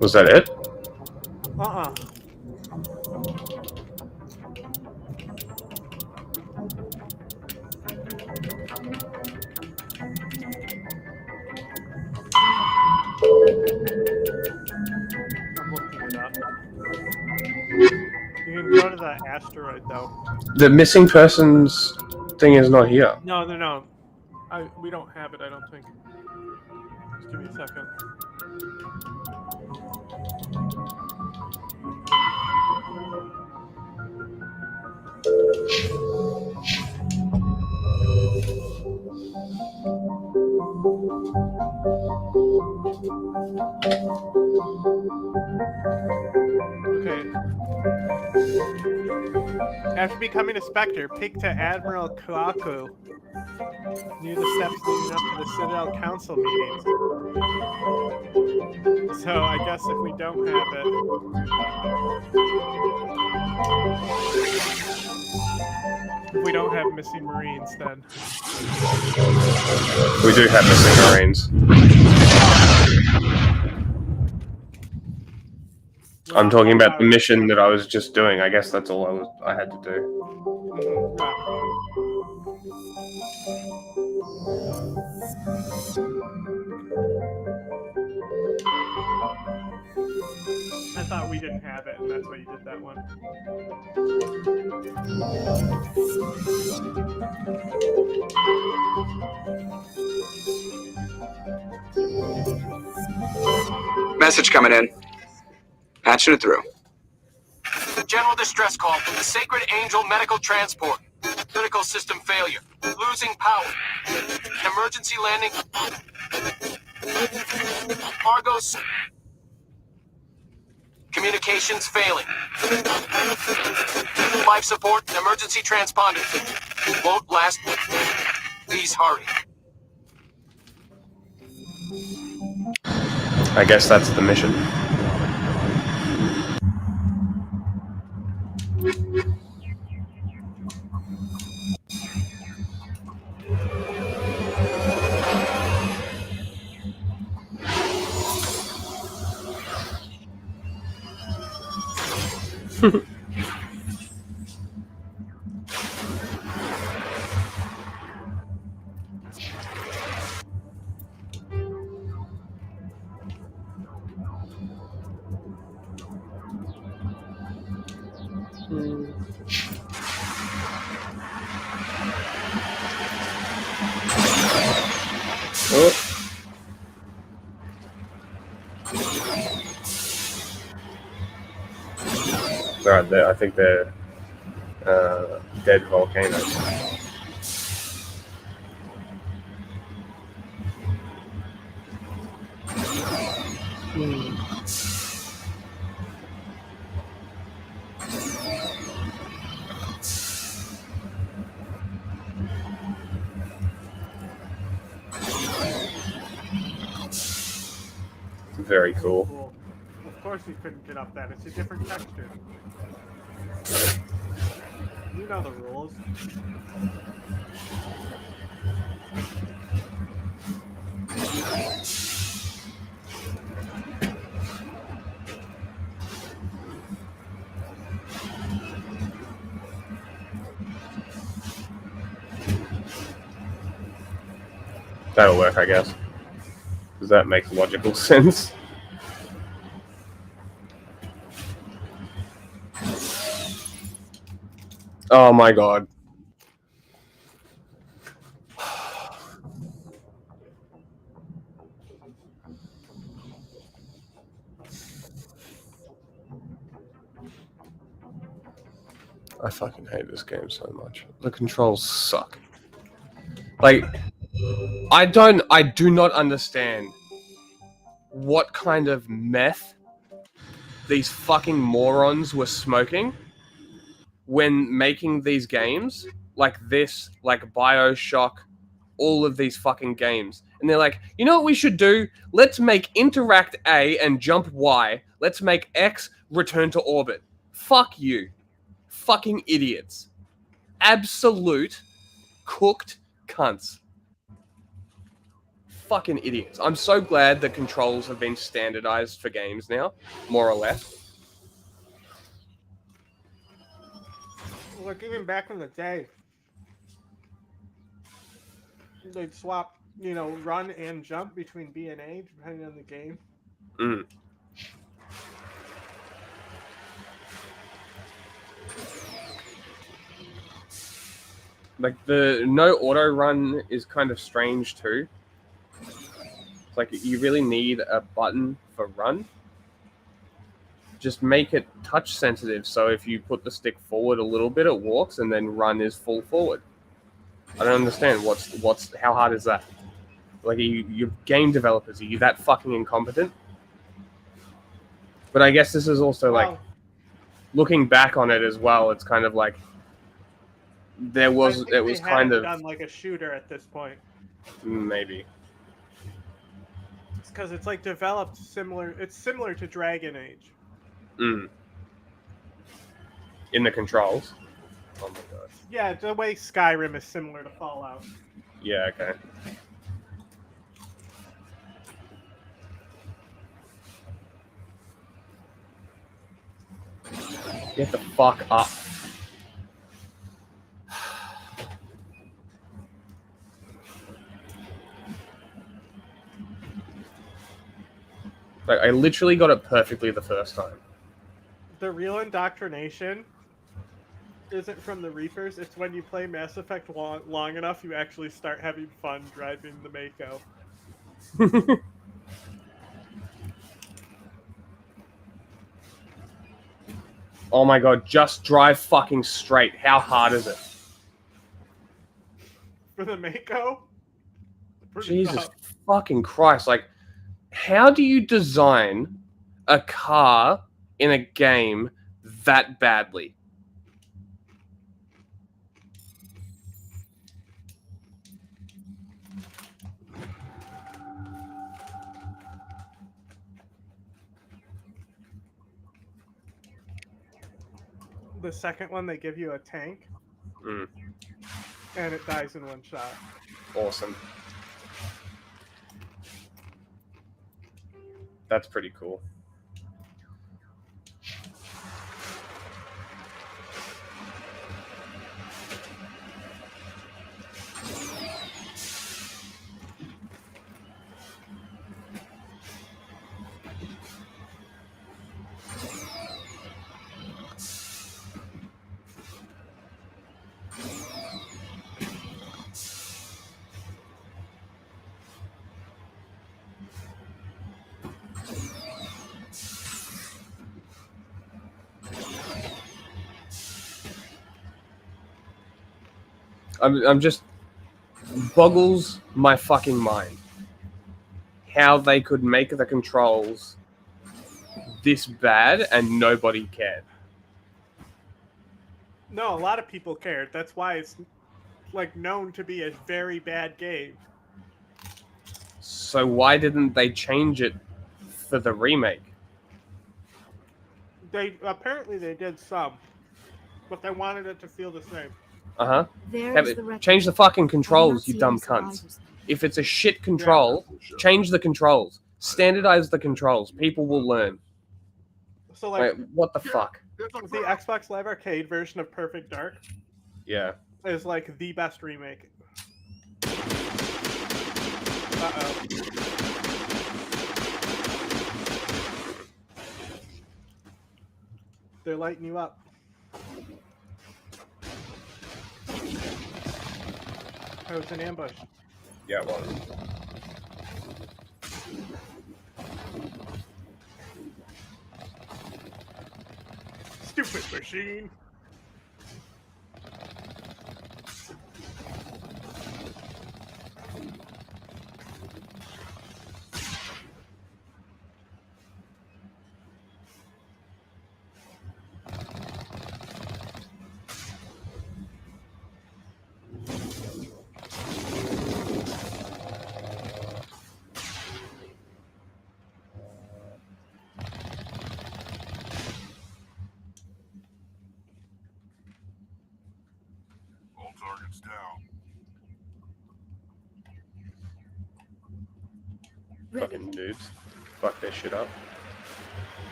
Was that it? I'm looking it up. You can go to the asteroid though. The missing persons thing is not here. No. We don't have it, I don't think. Just give me a second. Okay. After becoming a Spectre, pick to Admiral Kuaku. Knew the steps leading up to the Citadel Council meetings. So I guess if we don't have it... If we don't have Missing Marines, then... We do have Missing Marines. I'm talking about the mission that I was just doing. I guess that's all I had to do. I thought we didn't have it, and that's why you did that one. Message coming in. Patching it through. General distress call from the Sacred Angel Medical Transport. Critical system failure. Losing power. Emergency landing. Argos. Communications failing. Life support and emergency transponder. Won't last. Please hurry. I guess that's the mission. Oh. Right there, I think they're dead volcanoes. Very cool. Of course you couldn't get up that. It's a different texture. You know the rules. That'll work, I guess. Because that makes logical sense. Oh my god. I fucking hate this game so much. The controls suck. Like, I do not understand what kind of meth these fucking morons were smoking when making these games, like this, like BioShock, all of these fucking games. And they're like, you know what we should do? Let's make interact A and jump Y. Let's make X return to orbit. Fuck you. Fucking idiots. Absolute cooked cunts. Fucking idiots. I'm so glad the controls have been standardized for games now, more or less. Look, even back in the day, they'd swap, you know, run and jump between B and A, depending on the game. Mm. Like, the no auto run is kind of strange too. It's like, you really need a button for run. Just make it touch sensitive, so if you put the stick forward a little bit, it walks, and then run is full forward. I don't understand how hard is that? Like, you're game developers, are you that fucking incompetent? But I guess this is also like, looking back on it as well, it's kind of like it was kind of done like a shooter at this point. Maybe. It's because it's like developed similar. It's similar to Dragon Age. Mm. In the controls. Oh my god. Yeah, the way Skyrim is similar to Fallout. Yeah. Okay. Get the fuck up. Like, I literally got it perfectly the first time. The real indoctrination isn't from the Reapers. It's when you play Mass Effect long enough, you actually start having fun driving the Mako. Oh my god, just drive fucking straight. How hard is it? For the Mako? Jesus fucking Christ. Like, how do you design a car in a game that badly? the second one, they give you a tank, Mm. and it dies in one shot. Awesome. That's pretty cool. I'm just boggles my fucking mind how they could make the controls this bad and nobody cared. No, a lot of people cared. That's why it's like known to be a very bad game. So why didn't they change it for the remake? They apparently they did some, but they wanted it to feel the same. Uh-huh. There is the record. Change the fucking I do controls, not you see dumb any cunts. survivors. If it's a shit control, change the controls. Standardize the controls. People will learn. So like, Wait, what the fuck? the Xbox Live Arcade version of Perfect Dark Yeah. is like the best remake. Uh-oh. They're lighting you up. Oh, it's an ambush. Yeah, well. Stupid machine. All targets down. Fucking dudes. Fuck their shit up.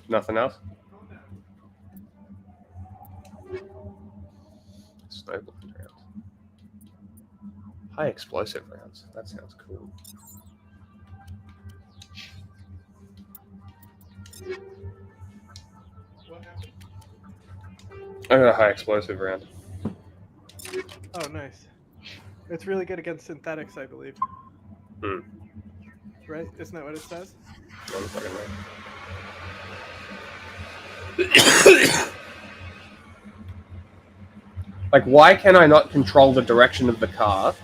Nothing else? Snowball rounds. High explosive rounds. That sounds cool. I got a high explosive round. Oh, nice. It's really good against synthetics, I believe. Hmm. Right? Isn't that what it says? One fucking round. Like, why can I not control the direction of the car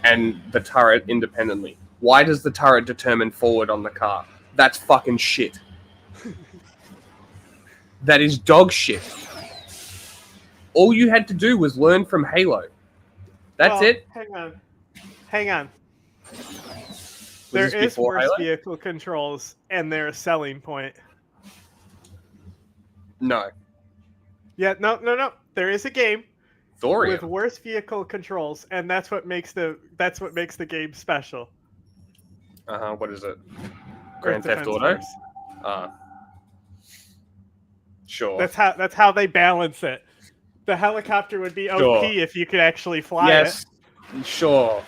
and the turret independently? Why does the turret determine forward on the car? That's fucking shit. That is dog shit. All you had to do was learn from Halo. That's Well, it. Hang on. Hang on. Was There this is before worse Halo? vehicle controls, and they're a selling point. No. Yeah, no. There is a game Thorium. with worse vehicle controls, and that's what makes the game special. What is it? Grand Earth Theft Defense Auto? Force. Sure. That's how they balance it. The helicopter would be OP Sure. if you could actually fly Yes. it. Sure.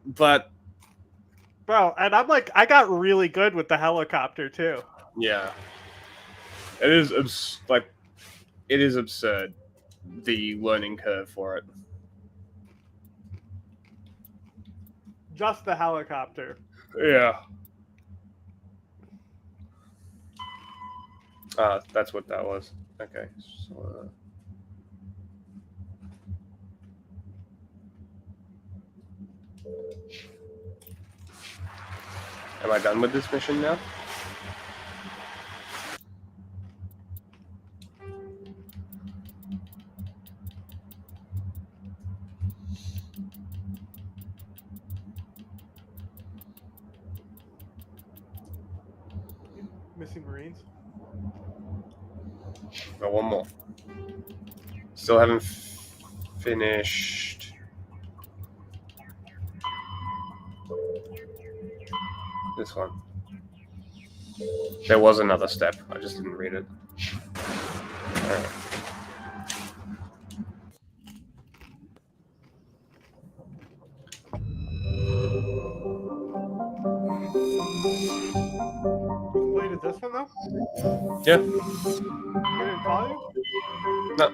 But Bro, and I'm like, I got really good with the helicopter too. yeah, it is it is absurd, the learning curve for it. Just the helicopter. Yeah. That's what that was. Okay. So, am I done with this mission now? Missing Marines. Got one more. Still haven't finished this one. There was another step. I just didn't read it. Alright. You completed this one though? Yeah. They didn't call you? No.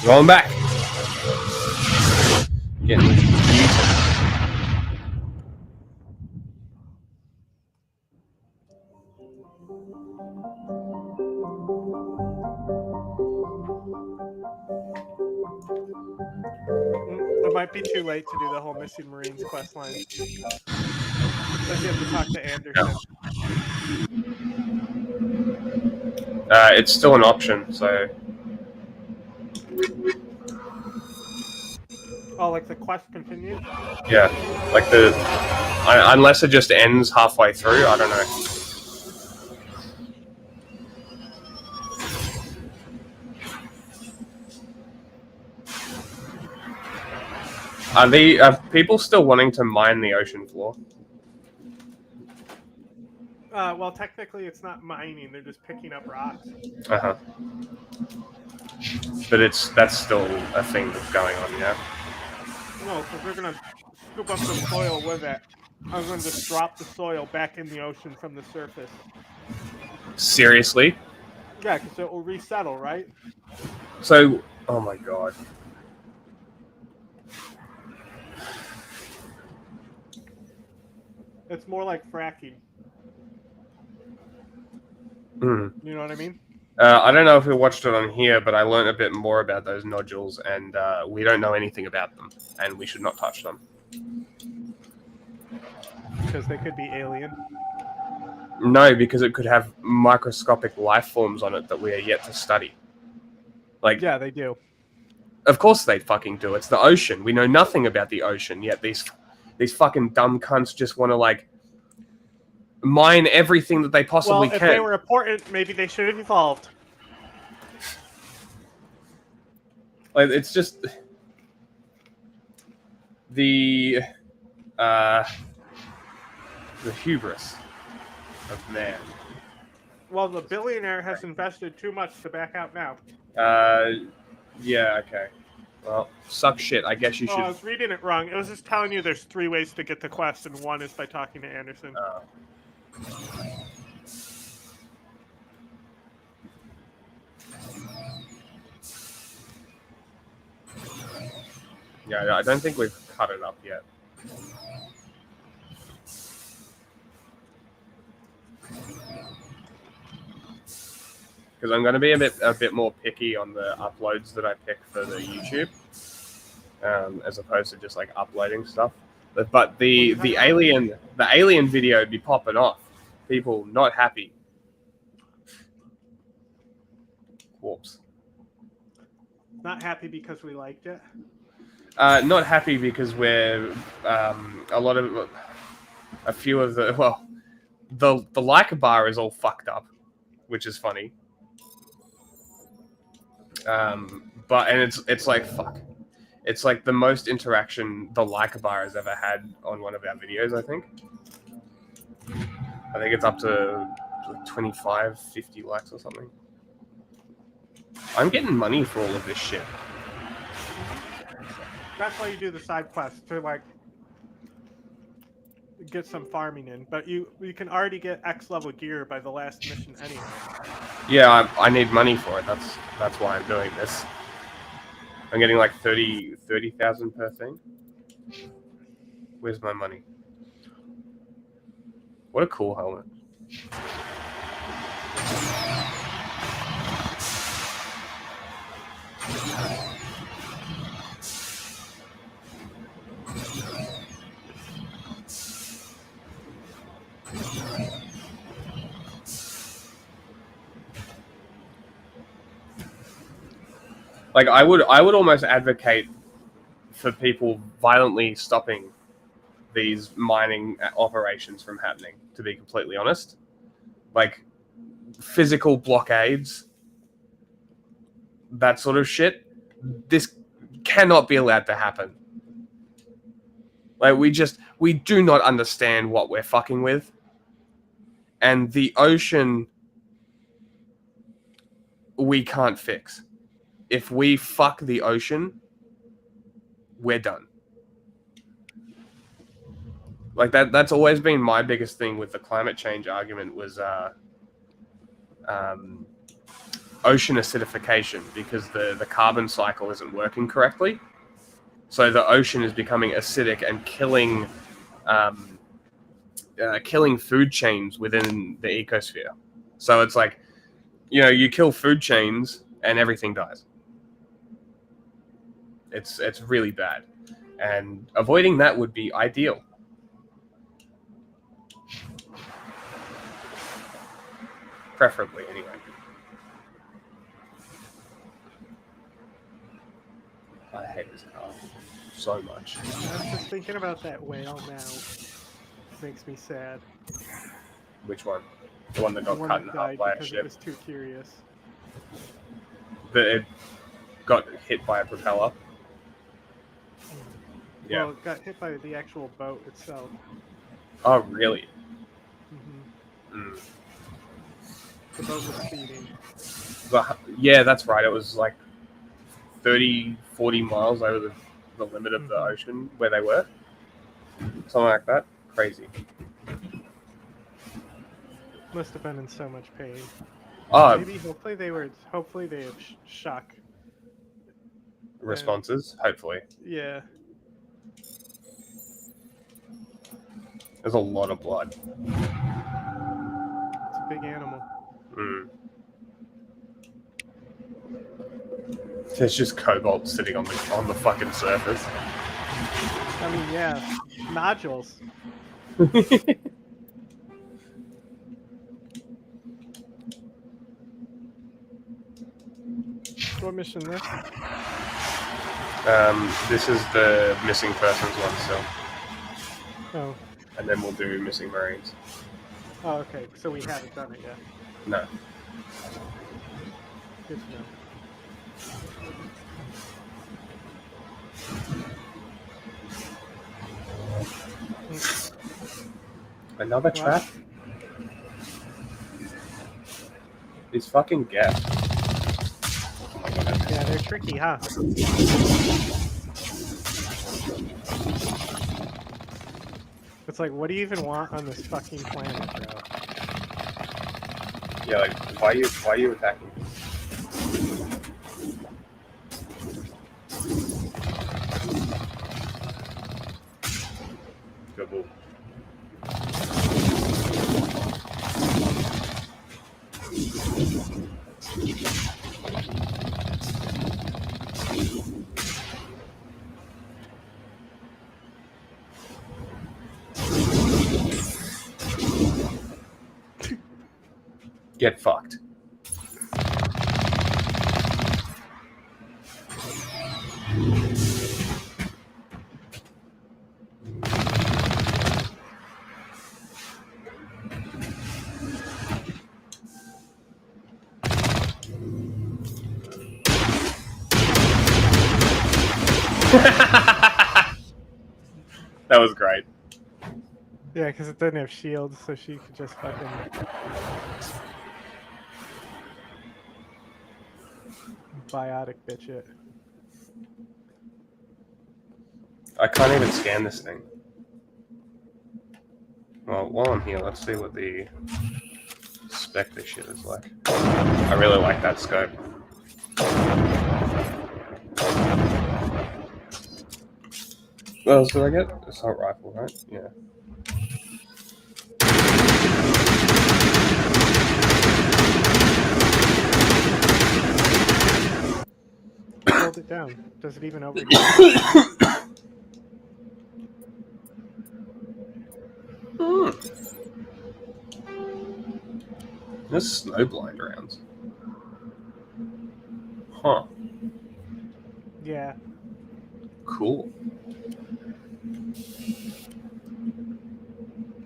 Going back. Getting It might be too late to do the whole Missing Marines quest line. Unless you have to talk to Anderson. it's still an option, so Oh, like the quest continues? yeah, like unless it just ends halfway through, I don't know. Are people still wanting to mine the ocean floor? Well, technically it's not mining, they're just picking up rocks. Uh-huh. But that's still a thing that's going on, yeah? No, because they're going to scoop up the soil with it. I'm going to just drop the soil back in the ocean from the surface. Seriously? Yeah, because it will resettle, right? So, oh my god. It's more like fracking. Mm. You know what I mean? I don't know if we watched it on here, but I learned a bit more about those nodules, and we don't know anything about them, and we should not touch them. Because they could be alien. No, because it could have microscopic life forms on it that we are yet to study. Like, yeah, they do. Of course they fucking do. It's the ocean. We know nothing about the ocean, yet these fucking dumb cunts just want to, like, mine everything that they possibly can. Well, if they were important, maybe they should have evolved. Like, it's just the hubris of man. Well, the billionaire has invested too much to back out now. Yeah, okay. Well, suck shit. I guess you should. Oh, I was reading it wrong. It was just telling you there's 3 ways to get the quest, and one is by talking to Anderson. Yeah, I don't think we've cut it up yet. Because I'm going to be a bit more picky on the uploads that I pick for the YouTube, as opposed to just like uploading stuff. But the alien video would be popping off. People not happy. Whoops. Not happy because we liked it. Not happy because we're a few of the like bar is all fucked up, which is funny. But it's like fuck. It's like the most interaction the like bar has ever had on one of our videos, I think. I think it's up to 25, 50 likes or something. I'm getting money for all of this shit. That's why you do the side quest, to like get some farming in. But you can already get X level gear by the last mission anyway. Yeah, I need money for it. That's why I'm doing this. I'm getting like 30,000 per thing. Where's my money? What a cool helmet. Like I would almost advocate for people violently stopping these mining operations from happening, to be completely honest. Like, physical blockades, that sort of shit, this cannot be allowed to happen. Like, we do not understand what we're fucking with. And the ocean, we can't fix. If we fuck the ocean, we're done. Like, that's always been my biggest thing with the climate change argument was ocean acidification, because the carbon cycle isn't working correctly. So the ocean is becoming acidic and killing food chains within the ecosphere. So it's like, you kill food chains and everything dies. It's really bad. And avoiding that would be ideal. Preferably, anyway. I hate this car so much. I'm just thinking about that whale now. Makes me sad. Which one? The one that got cut in half by a ship? It was too curious. That it got hit by a propeller? Yeah. Well, it got hit by the actual boat itself. Oh, really? Mm-hmm. The boat was speeding. Yeah, that's right. It was like 30, 40 miles over the limit of the ocean where they were. Something like that. Crazy. Must have been in so much pain. Maybe, hopefully they have shock responses, hopefully. Yeah. There's a lot of blood. It's a big animal. There's just cobalt sitting on the fucking surface. I mean, yeah, nodules. What mission this? This is the missing persons one still. Oh. And then we'll do missing Marines. Oh, okay. So we haven't done it yet. No. Good to know. Another trap? These fucking gaps. Yeah, they're tricky, huh? It's like, what do you even want on this fucking planet, bro? Yeah, like, why are you attacking? Good. Get fucked. That was great. Yeah, because it didn't have shields, so she could just fucking... biotic bitch it. I can't even scan this thing. Well, while I'm here, let's see what the spec this shit is like. I really like that scope. What else did I get? Assault rifle, right? Yeah. Hold it down. Does it even overheat? There's snowblind rounds. Huh. Yeah. Cool.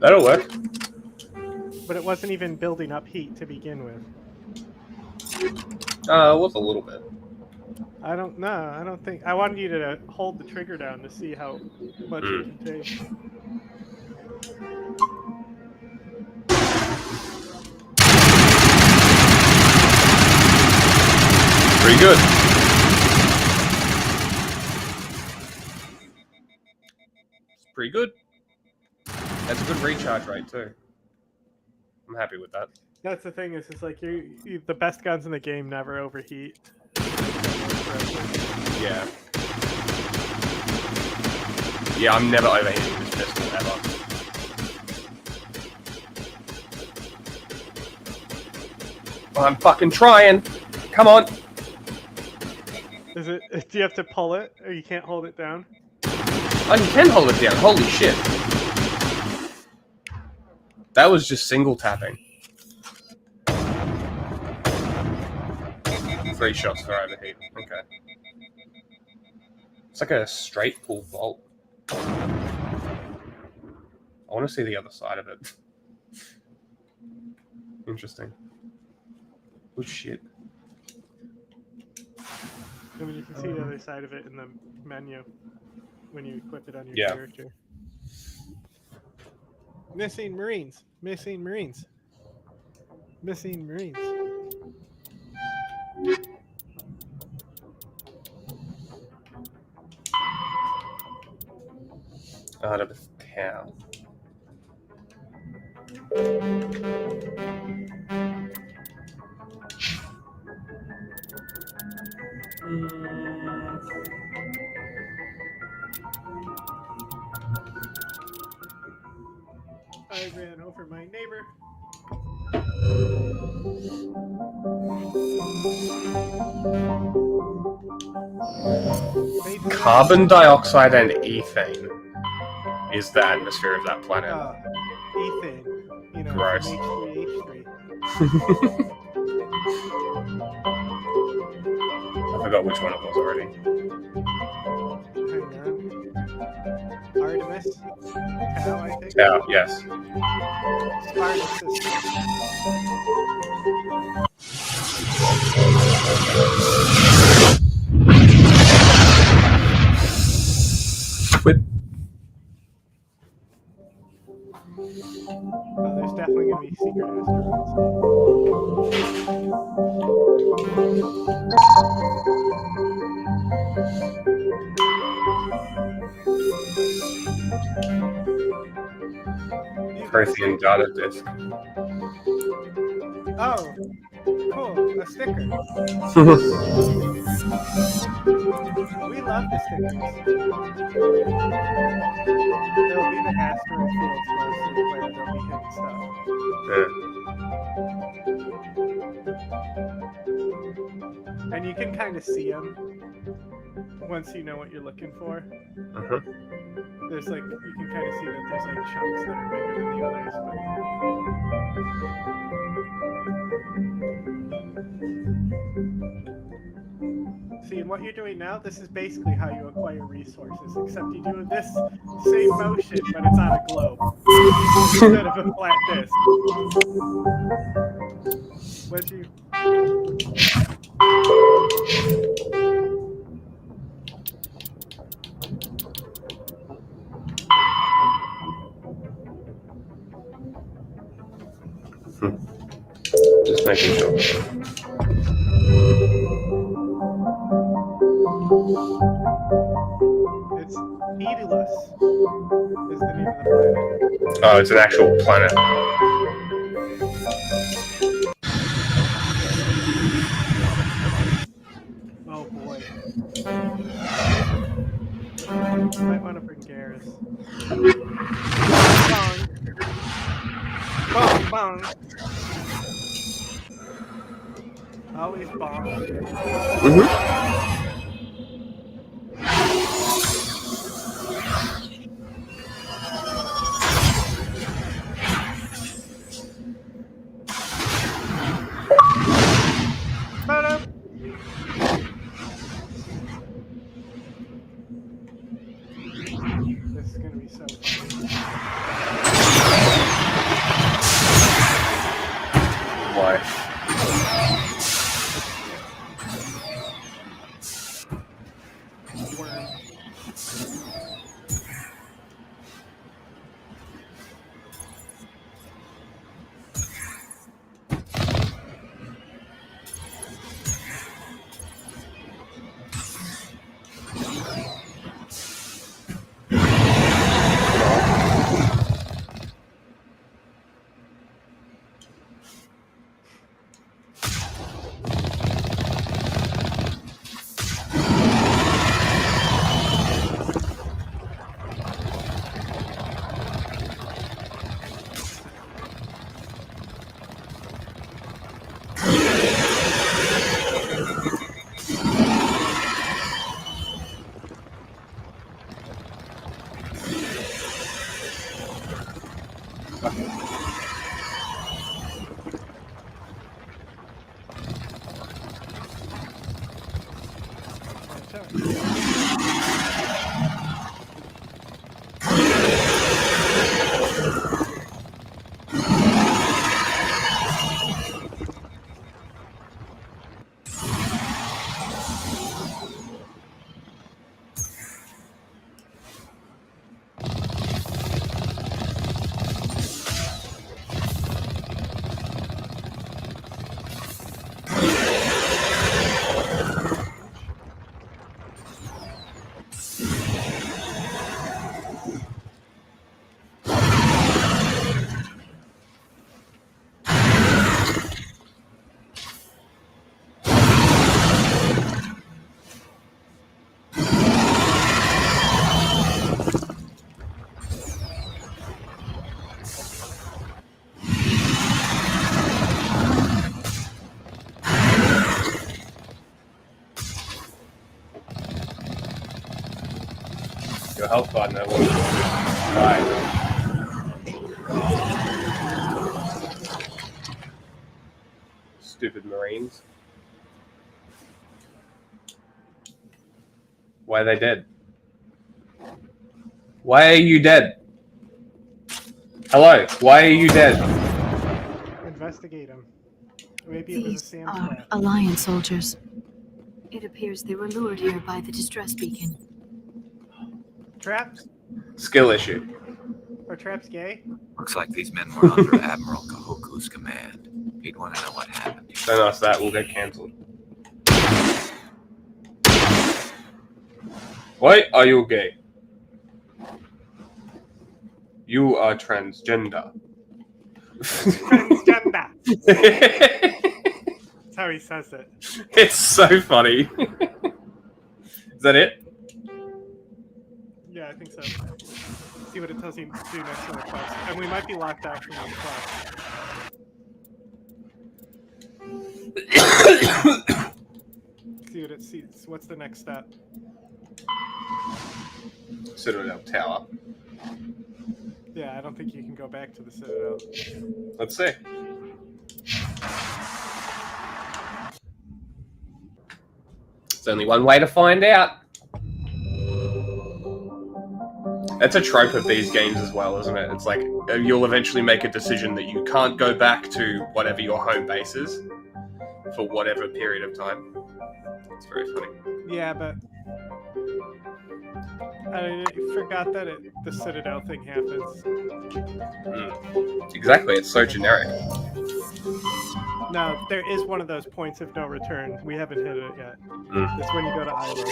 That'll work. But it wasn't even building up heat to begin with. It was a little bit. I don't know. I don't think. I wanted you to hold the trigger down to see how much it can take. Pretty good. It's pretty good. That's a good recharge rate too. I'm happy with that. That's the thing is, it's like the best guns in the game never overheat. Yeah. Yeah, I'm never overheating this pistol ever. Well, I'm fucking trying. Come on. Is it? Do you have to pull it, or you can't hold it down? Oh, you can hold it down. Holy shit. That was just single tapping. 3 shots for overheat. Okay. It's like a straight pull bolt. I want to see the other side of it. Interesting. Oh shit. I mean, you can see the other side of it in the menu when you equip it on your character. Missing Marines. Missing Marines. Missing Marines. Out of a cow. I ran over my neighbor. Carbon dioxide and ethane is the atmosphere of that planet. Ethane. You know, gross. H3H3. I forgot which one it was already. Hang on. Artemis. Tau, I think. Tau, yes. Spartan system. Quit. Oh, there's definitely going to be secret asteroids. Prothean data disk. Oh, cool. A sticker. We love the stickers. There'll be the asteroid fields mostly where there'll be hidden stuff. And you can kind of see them once you know what you're looking for. There's like, you can kind of see that there's like chunks that are bigger than the others. See, and what you're doing now, this is basically how you acquire resources, except you do this same motion, but it's on a globe instead of a flat disk. What'd you? Just making sure. It's Edulus is the name of the planet. Oh, it's an actual planet. Oh boy. Might want to bring Garrus. Bong. Bong, bong. Always bong. so funny. Why? Worm. Your health bar, no one. Right. Stupid Marines. Why are they dead? Why are you dead? Hello, why are you dead? Investigate him. Maybe it was a These sand are trap. Alliance soldiers. It appears they were lured here by the distress beacon. Traps? Skill issue. Are traps gay? Looks like these men were under Admiral Kahoku's command. He'd want to know what happened. Don't ask that, we'll get cancelled. Why are you gay? You are transgender. Transgender! That's how he says it. It's so funny. Is that it? Yeah, I think so. See what it tells you to do next on the quest. And we might be locked out from the quest. See what it sees. What's the next step? Citadel Tower. Yeah, I don't think you can go back to the Citadel. Let's see. There's only one way to find out. That's a trope of these games as well, isn't it? It's like you'll eventually make a decision that you can't go back to whatever your home base is for whatever period of time. It's very funny. Yeah, but I forgot that the Citadel thing happens. Exactly, it's so generic. No, there is one of those points of no return. We haven't hit it yet. Mm. It's when you go to Ilo.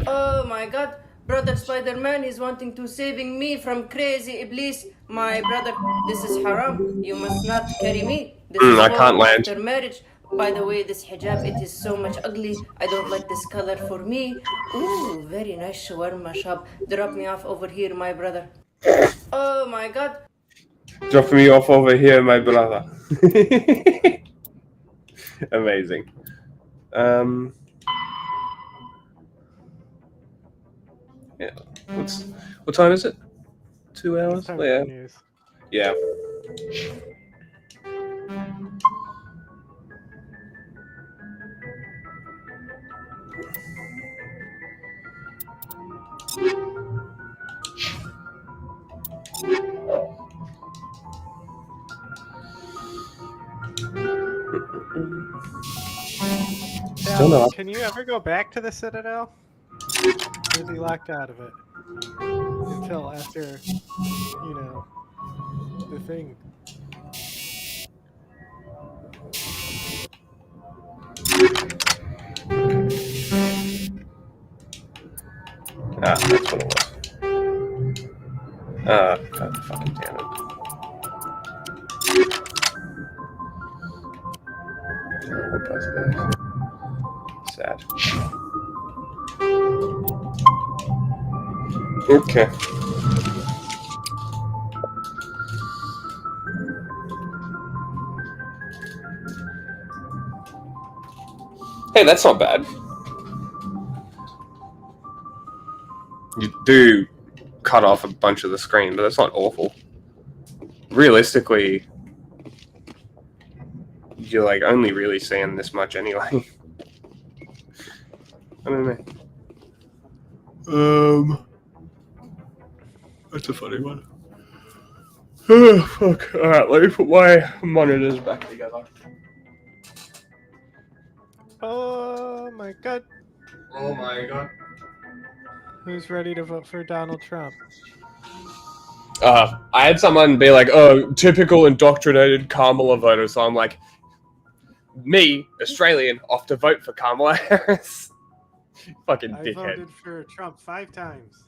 Oh my god, brother Spider-Man is wanting to saving me from crazy Iblis. My brother, this is haram. You must not carry me. This is I can't land. after marriage. By the way, this hijab, it is so much ugly. I don't like this color for me. Ooh, very nice shawarma shop. Drop me off over here, my brother. Oh my god. Drop me off over here, my brother. Amazing. Yeah. What time is it? 2 hours? Yeah. Yeah. Still Alan, not. can you ever go back to the Citadel? Or is he locked out of it? Until after, you know, the thing. Ah, that's what it was. God fucking damn it. Oh, both of those. Sad. Okay. Hey, that's not bad. You do cut off a bunch of the screen, but that's not awful. Realistically, you're like only really seeing this much anyway. I don't know. That's a funny one. Oh, fuck. Alright, let me put my monitors back together. Oh my god. Oh my god. Who's ready to vote for Donald Trump? I had someone be like, oh, typical indoctrinated Kamala voter. So I'm like, me, Australian, off to vote for Kamala Harris. Fucking I dickhead. voted for Trump 5 times.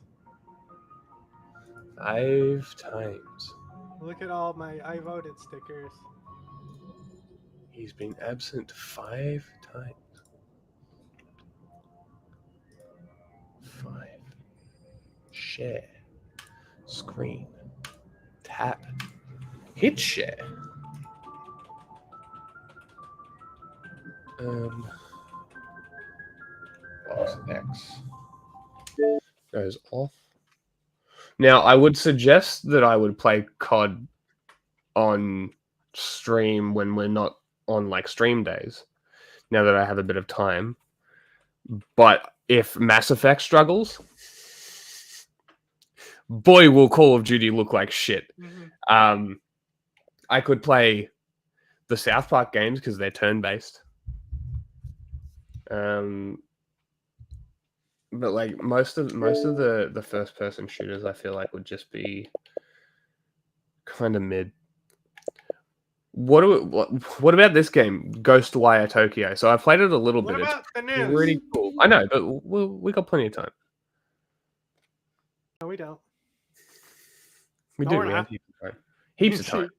5 times. Look at all my I voted stickers. He's been absent 5 times. 5. Share. Screen. Tap. Hit share. Box X goes off. Now, I would suggest that I would play COD on stream when we're not on like stream days, now that I have a bit of time. But if Mass Effect struggles, boy, will Call of Duty look like shit. Mm-hmm. I could play the South Park games because they're turn-based. But like most of the first person shooters, I feel like would just be kind of mid. What about this game, Ghostwire Tokyo? So I played it a little bit. What about the news? Pretty cool. I know, but we got plenty of time. No, we don't. We No, do. we're We have not. heaps of time. Heaps of time.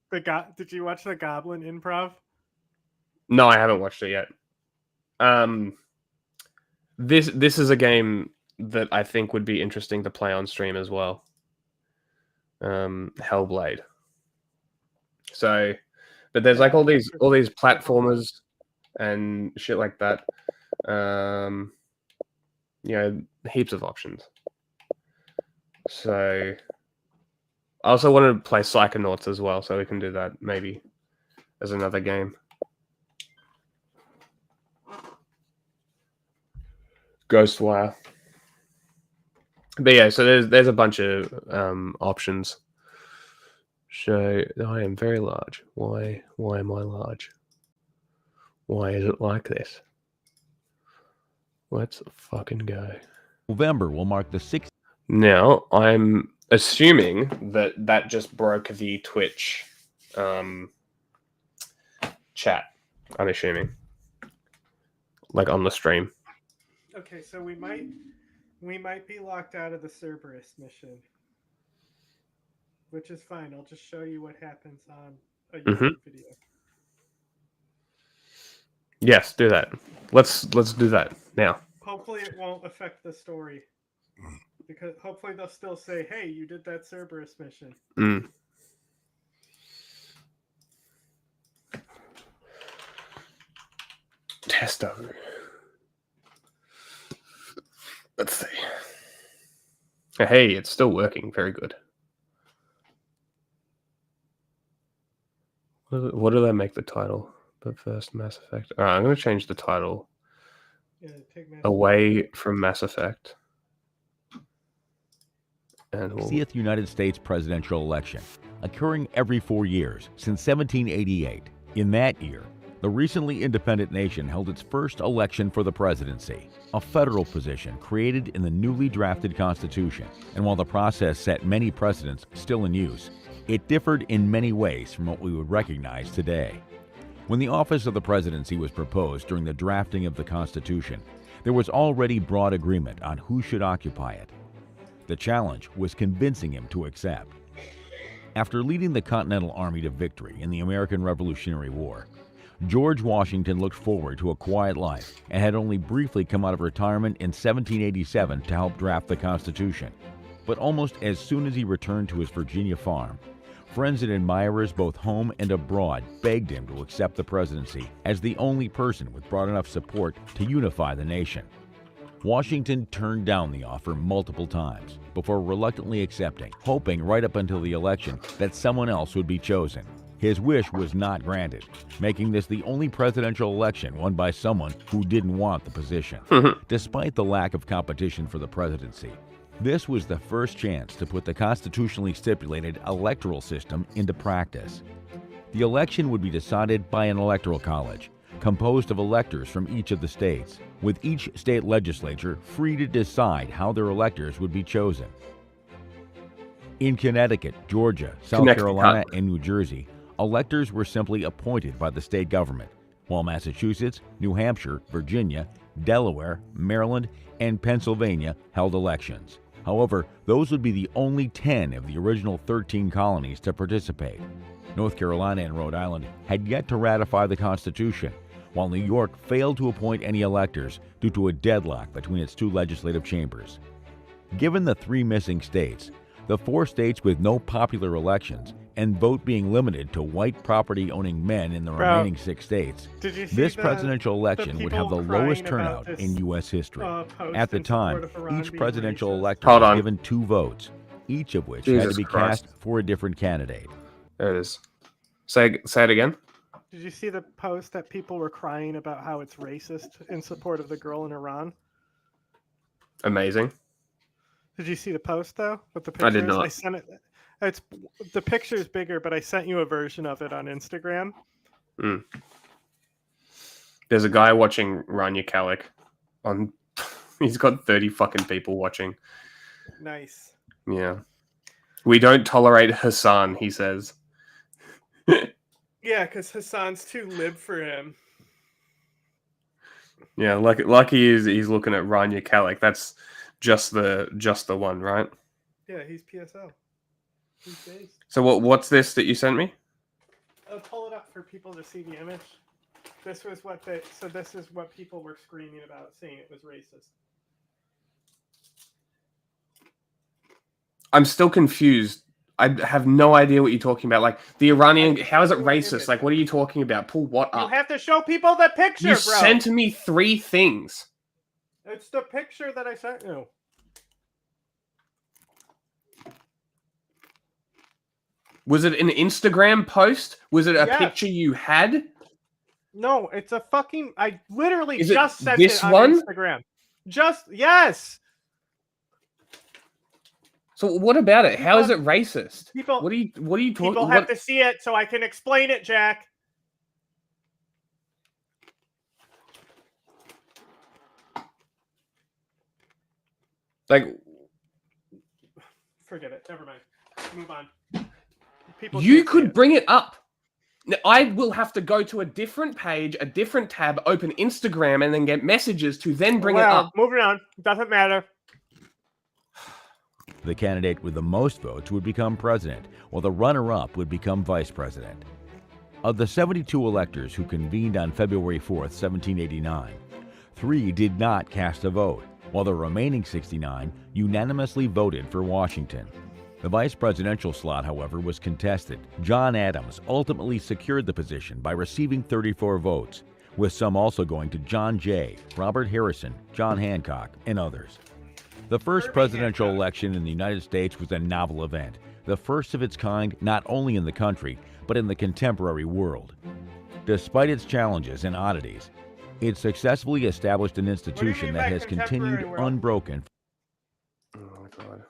Did you watch the Goblin Improv? No, I haven't watched it yet. This is a game that I think would be interesting to play on stream as well. Hellblade. So, but there's like all these platformers and shit like that. You know, heaps of options. So, I also want to play Psychonauts as well, so we can do that maybe as another game. Ghostwire. But yeah, so there's a bunch of options. So I am very large. Why am I large? Why is it like this? Let's fucking go. November will mark the 6th. Now I'm assuming that just broke the Twitch chat. I'm assuming, like on the stream. Okay, so we might be locked out of the Cerberus mission, which is fine. I'll just show you what happens on a YouTube video. Yes, do that. Let's do that now. Hopefully, it won't affect the story, because hopefully they'll still say, "Hey, you did that Cerberus mission." Test over. Let's see. Hey, it's still working. Very good. What did I make the title? The first Mass Effect. All right, I'm going to change the title Yeah, take Mass away Effect. from Mass Effect And 60th United States presidential election, occurring every 4 years since 1788. In that year, the recently independent nation held its first election for the presidency, a federal position created in the newly drafted Constitution. And while the process set many precedents still in use, it differed in many ways from what we would recognize today. When the office of the presidency was proposed during the drafting of the Constitution, there was already broad agreement on who should occupy it. The challenge was convincing him to accept. After leading the Continental Army to victory in the American Revolutionary War, George Washington looked forward to a quiet life and had only briefly come out of retirement in 1787 to help draft the Constitution. But almost as soon as he returned to his Virginia farm, friends and admirers both home and abroad begged him to accept the presidency as the only person with broad enough support to unify the nation. Washington turned down the offer multiple times before reluctantly accepting, hoping right up until the election that someone else would be chosen. His wish was not granted, making this the only presidential election won by someone who didn't want the position. Despite the lack of competition for the presidency, this was the first chance to put the constitutionally stipulated electoral system into practice. The election would be decided by an electoral college, composed of electors from each of the states, with each state legislature free to decide how their electors would be chosen. In Connecticut, Georgia, South Carolina, and New Jersey, electors were simply appointed by the state government, while Massachusetts, New Hampshire, Virginia, Delaware, Maryland, and Pennsylvania held elections. However, those would be the only 10 of the original 13 colonies to participate. North Carolina and Rhode Island had yet to ratify the Constitution, while New York failed to appoint any electors due to a deadlock between its two legislative chambers. Given the 3 missing states, the 4 states with no popular elections, and vote being limited to white property-owning men in the remaining 6 states, this presidential election would have the lowest turnout in U.S. history. At the time, each presidential elector was given 2 votes, each of which had to be cast for a different candidate. There it is. Say it again. Did you see the post that people were crying about how it's racist in support of the girl in Iran? Amazing. Did you see the post though with the pictures? I did not. I sent it. The picture's bigger, but I sent you a version of it on Instagram. There's a guy watching Rania Khalek on. He's got 30 fucking people watching. Nice. Yeah. We don't tolerate Hassan, he says. Yeah, because Hassan's too lib for him. Yeah, lucky he's looking at Rania Khalek. That's just the one, right? Yeah, he's PSL. He's based. So what's this that you sent me? I'll pull it up for people to see the image. This was what this is what people were screaming about, saying it was racist. I'm still confused. I have no idea what you're talking about. Like the Iranian, how is it racist? Like, what are you talking about? Pull what up? You have to show people the picture, You bro. sent me 3 things. It's the picture that I sent you. Was it an Instagram post? Was it a picture you had? No, it's a fucking. I literally Is it just sent this it on one? Instagram. Yes. So what about it? How is it racist? What are you talking? People have to see it so I can explain it, Jack. Like, forget it. Never mind. Move on. You could bring it up. Now, I will have to go to a different page, a different tab, open Instagram, and then get messages to then bring it up. Moving on. Doesn't matter. The candidate with the most votes would become president, while the runner-up would become vice president. Of the 72 electors who convened on February 4th, 1789, 3 did not cast a vote, while the remaining 69 unanimously voted for Washington. The vice presidential slot, however, was contested. John Adams ultimately secured the position by receiving 34 votes, with some also going to John Jay, Robert Harrison, John Hancock, and others. The first presidential election in the United States was a novel event, the first of its kind not only in the country, but in the contemporary world. Despite its challenges and oddities, it successfully established an institution that has continued unbroken. Oh my God.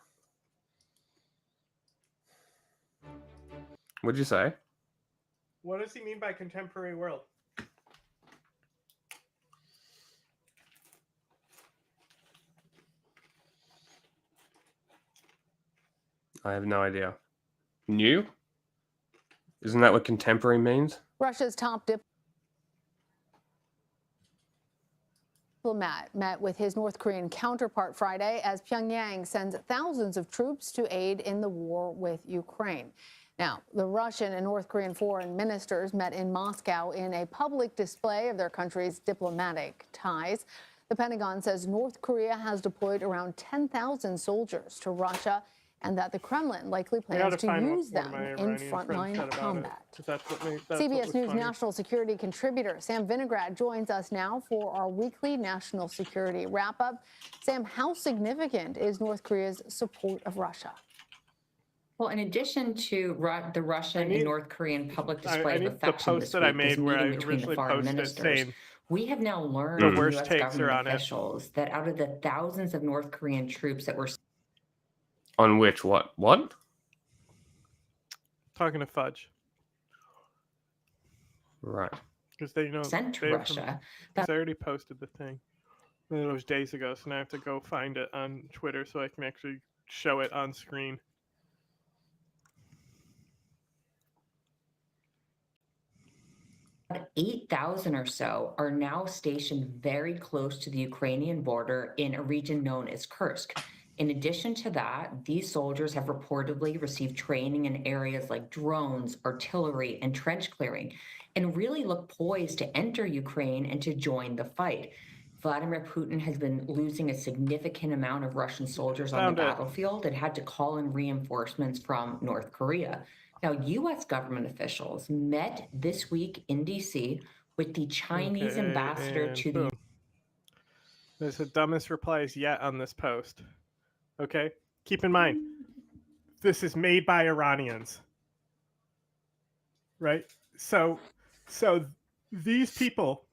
What'd you say? What does he mean by contemporary world? I have no idea. New? Isn't that what contemporary means? Russia's top diplomat met with his North Korean counterpart Friday as Pyongyang sends thousands of troops to aid in the war with Ukraine. Now, the Russian and North Korean foreign ministers met in Moscow in a public display of their country's diplomatic ties. The Pentagon says North Korea has deployed around 10,000 soldiers to Russia and that the Kremlin likely plans to use them in frontline combat. CBS News national security contributor Sam Vinograd joins us now for our weekly national security wrap-up. Sam, how significant is North Korea's support of Russia? Well, in addition to the Russian and North Korean public display of affection this that I week, made this where I meeting between the originally foreign posted ministers, saying we have now learned the from worst U.S. takes are government on it. officials that out of the thousands of North Korean troops that were On which? What? What? Talking to Fudge. Right. Because they know sent to they Russia. I already posted the thing. It was days ago, so now I have to go find it on Twitter so I can actually show it on screen. About 8,000 or so are now stationed very close to the Ukrainian border in a region known as Kursk. In addition to that, these soldiers have reportedly received training in areas like drones, artillery, and trench clearing, and really look poised to enter Ukraine and to join the fight. Vladimir Putin has been losing a significant amount of Russian soldiers on the battlefield and had to call in reinforcements from North Korea. Now, U.S. government officials met this week in D.C. with the Chinese ambassador to the... There's the dumbest replies yet on this post. Okay? Keep in mind, this is made by Iranians. Right? So these people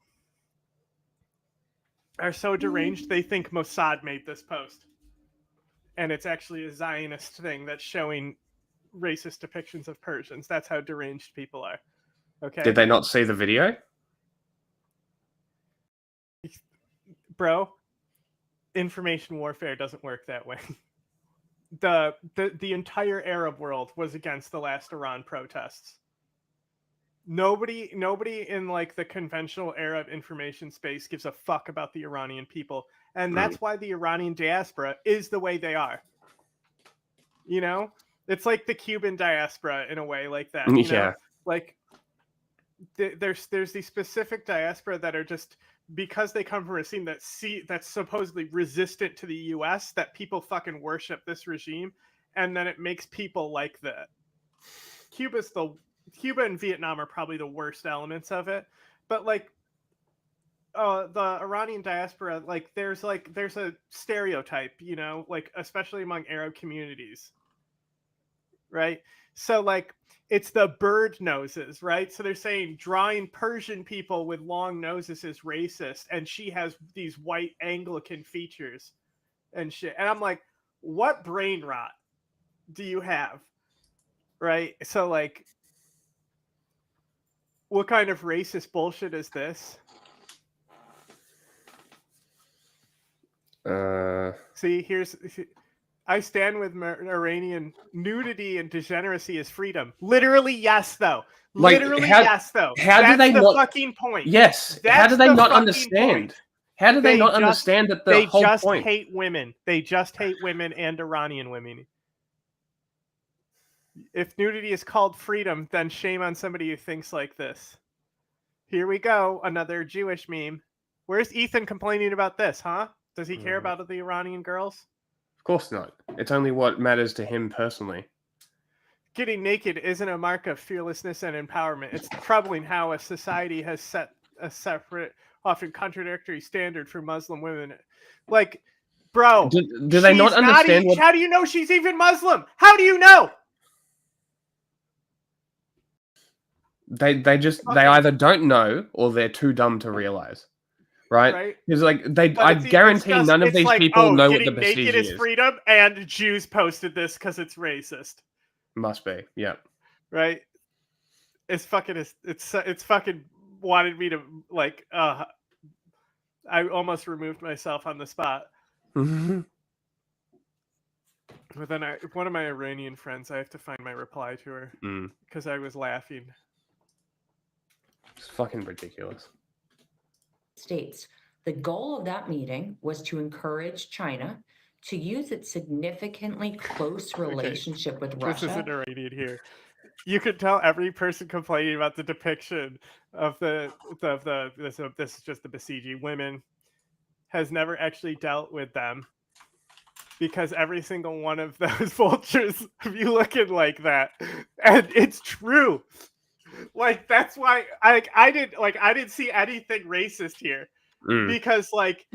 are so deranged they think Mossad made this post. And it's actually a Zionist thing that's showing racist depictions of Persians. That's how deranged people are. Okay? Did they not see the video? Bro, information warfare doesn't work that way. The entire Arab world was against the last Iran protests. Nobody in like the conventional Arab information space gives a fuck about the Iranian people. And that's why the Iranian diaspora is the way they are. You know? It's like the Cuban diaspora in a way like that. You know? Like there's these specific diaspora that are just because they come from a scene that's supposedly resistant to the US, that people fucking worship this regime, and then it makes people like that. Cuba and Vietnam are probably the worst elements of it, but like the Iranian diaspora, like there's a stereotype, you know, like especially among Arab communities, right? So like it's the bird noses, right? So they're saying drawing Persian people with long noses is racist, and she has these white Anglican features and shit. And I'm like, what brain rot do you have? Right? So like, what kind of racist bullshit is this? See, I stand with Iranian. Nudity and degeneracy is freedom. Literally, yes, though. Literally, yes, though. How do they not? Fucking point. Yes. How do they not understand? How do they not understand that the whole point? They just hate women. They just hate women and Iranian women. If nudity is called freedom, then shame on somebody who thinks like this. Here we go. Another Jewish meme. Where's Ethan complaining about this, huh? Does he care about the Iranian girls? Of course not. It's only what matters to him personally. Getting naked isn't a mark of fearlessness and empowerment. It's troubling how a society has set a separate, often contradictory standard for Muslim women. Like, bro, do they not understand? How do you know she's even Muslim? How do you know? They either don't know or they're too dumb to realize. Right? Because like I guarantee none of these people know what the Basij naked is freedom, and Jews posted this because it's racist. Must be, yeah. Right? it's fucking wanted me to like. I almost removed myself on the spot. Mm-hmm. But then one of my Iranian friends, I have to find my reply to her because I was laughing. It's fucking ridiculous. States. The goal of that meeting was to encourage China to use its significantly close relationship with Russia. This isn't Iranian here. You could tell every person complaining about the depiction of this is just the Basiji women has never actually dealt with them. Because every single one of those vultures be looking like that, and it's true. Like that's why I didn't see anything racist here, because like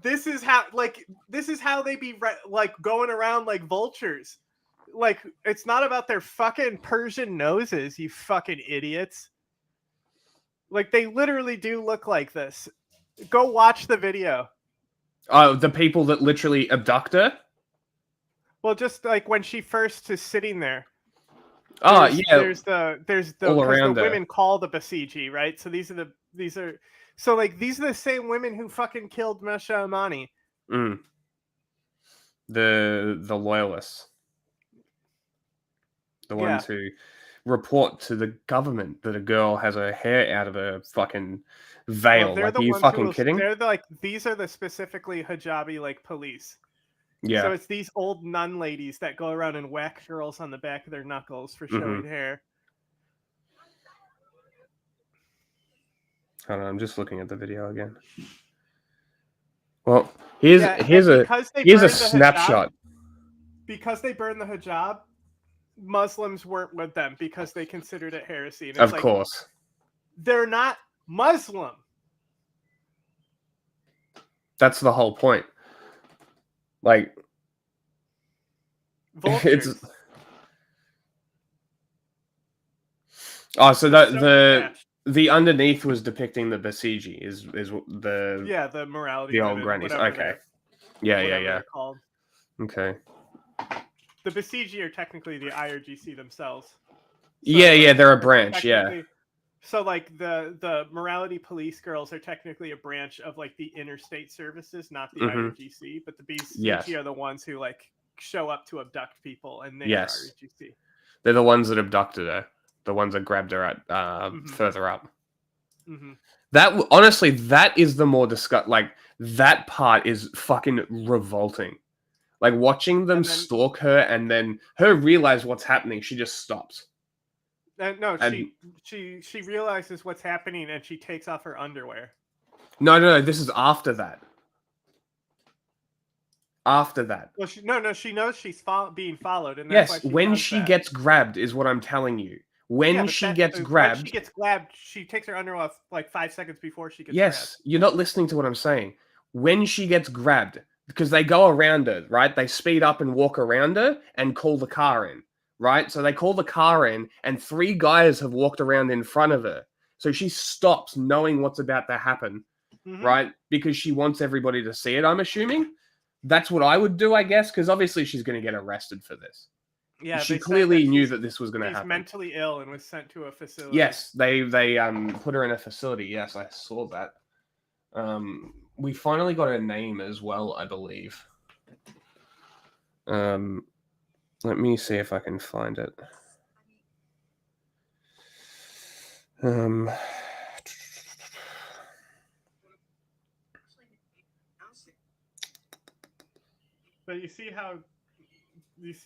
this is how they be like going around like vultures. Like it's not about their fucking Persian noses, you fucking idiots. Like they literally do look like this. Go watch the video. Oh, the people that literally abduct her? Well, just like when she first is sitting there. Oh, yeah. There's the all around the her. women call the Basiji, right? So these are the same women who fucking killed Masha Amani. The loyalists. The ones who report to the government that a girl has her hair out of her fucking veil. Well, like, are you fucking kidding? They're these are the specifically hijabi like police. Yeah. So it's these old nun ladies that go around and whack girls on the back of their knuckles for showing hair. Hold on, I'm just looking at the video again. Well, here's a snapshot. Because they burned the hijab, Muslims weren't with them because they considered it heresy. And Of course. They're not Muslim. That's the whole point. Like, vultures. So that the underneath was depicting the Basiji is the morality, the old women, grannies. whatever Okay, they're yeah. called. Okay. The Basiji are technically the IRGC themselves. So yeah, they're a branch. Yeah. So like the morality police girls are technically a branch of like the interstate services, not the IRGC, but the BCG are the ones who like show up to abduct people, and they are IRGC. They're the ones that abducted her, the ones that grabbed her at further up. That honestly, that is the more like that part is fucking revolting. Like watching them stalk her and then her realize what's happening, she just stops. She realizes what's happening and she takes off her underwear. No, this is after that. After that. Well, she knows she's being followed, and that's why when she gets grabbed is what I'm telling you. When she gets grabbed, she takes her underwear off like 5 seconds before she gets grabbed. Yes, you're not listening to what I'm saying. When she gets grabbed, because they go around her, right? They speed up and walk around her and call the car in. Right? So they call the car in, and 3 guys have walked around in front of her. So she stops knowing what's about to happen, right? Because she wants everybody to see it, I'm assuming. That's what I would do, I guess, because obviously she's going to get arrested for this. Yeah, she clearly knew that this was going to happen. She's mentally ill and was sent to a facility. Yes, they put her in a facility. Yes, I saw that. We finally got her name as well, I believe. Let me see if I can find it. But you see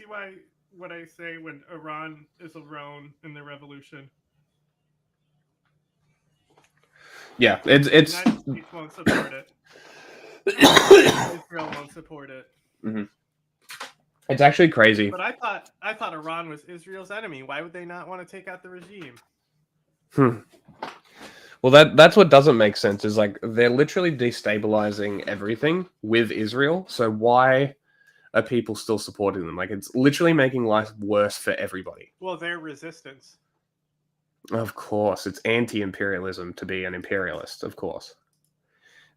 why what I say when Iran is alone in the revolution? Yeah, it's United States won't support it. Israel won't support it. It's actually crazy. But I thought Iran was Israel's enemy. Why would they not want to take out the regime? Well, that's what doesn't make sense. Is like they're literally destabilizing everything with Israel. So why are people still supporting them? Like it's literally making life worse for everybody. Well, they're resistance. Of course, it's anti-imperialism to be an imperialist. Of course,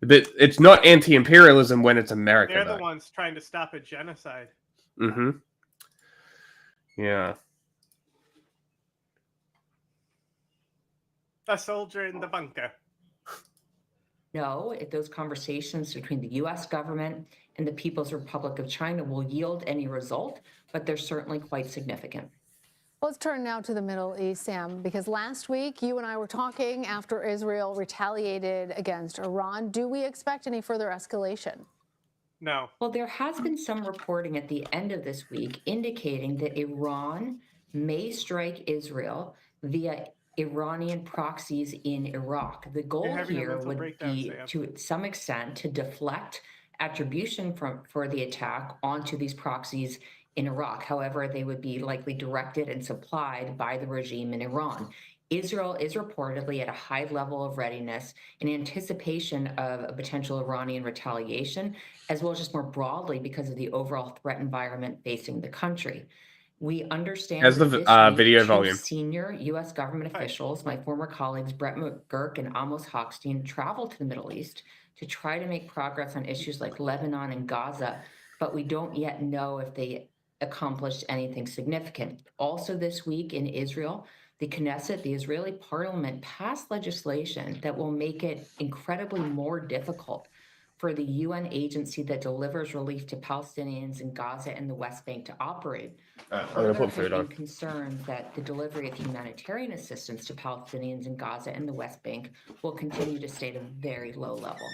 but it's not anti-imperialism when it's America. They're the ones trying to stop a genocide. Yeah. A soldier in the bunker. know if those conversations between the US government and the People's Republic of China will yield any result, but they're certainly quite significant. Let's turn now to the Middle East, Sam, because last week you and I were talking after Israel retaliated against Iran. Do we expect any further escalation? No. Well, there has been some reporting at the end of this week indicating that Iran may strike Israel via Iranian proxies in Iraq. The goal here would be, to some extent, to deflect attribution for the attack onto these proxies in Iraq. However, they would be likely directed and supplied by the regime in Iran. Israel is reportedly at a high level of readiness in anticipation of a potential Iranian retaliation, as well as just more broadly because of the overall threat environment facing the country. We understand As the that this week, video two volume. senior U.S. government officials, my former colleagues Brett McGurk and Amos Hochstein, traveled to the Middle East to try to make progress on issues like Lebanon and Gaza, but we don't yet know if they accomplished anything significant. Also this week in Israel, the Knesset, the Israeli parliament, passed legislation that will make it incredibly more difficult for the UN agency that delivers relief to Palestinians in Gaza and the West Bank to operate. I'm gonna put There food have on. been concerns that the delivery of humanitarian assistance to Palestinians in Gaza and the West Bank will continue to stay at a very low level.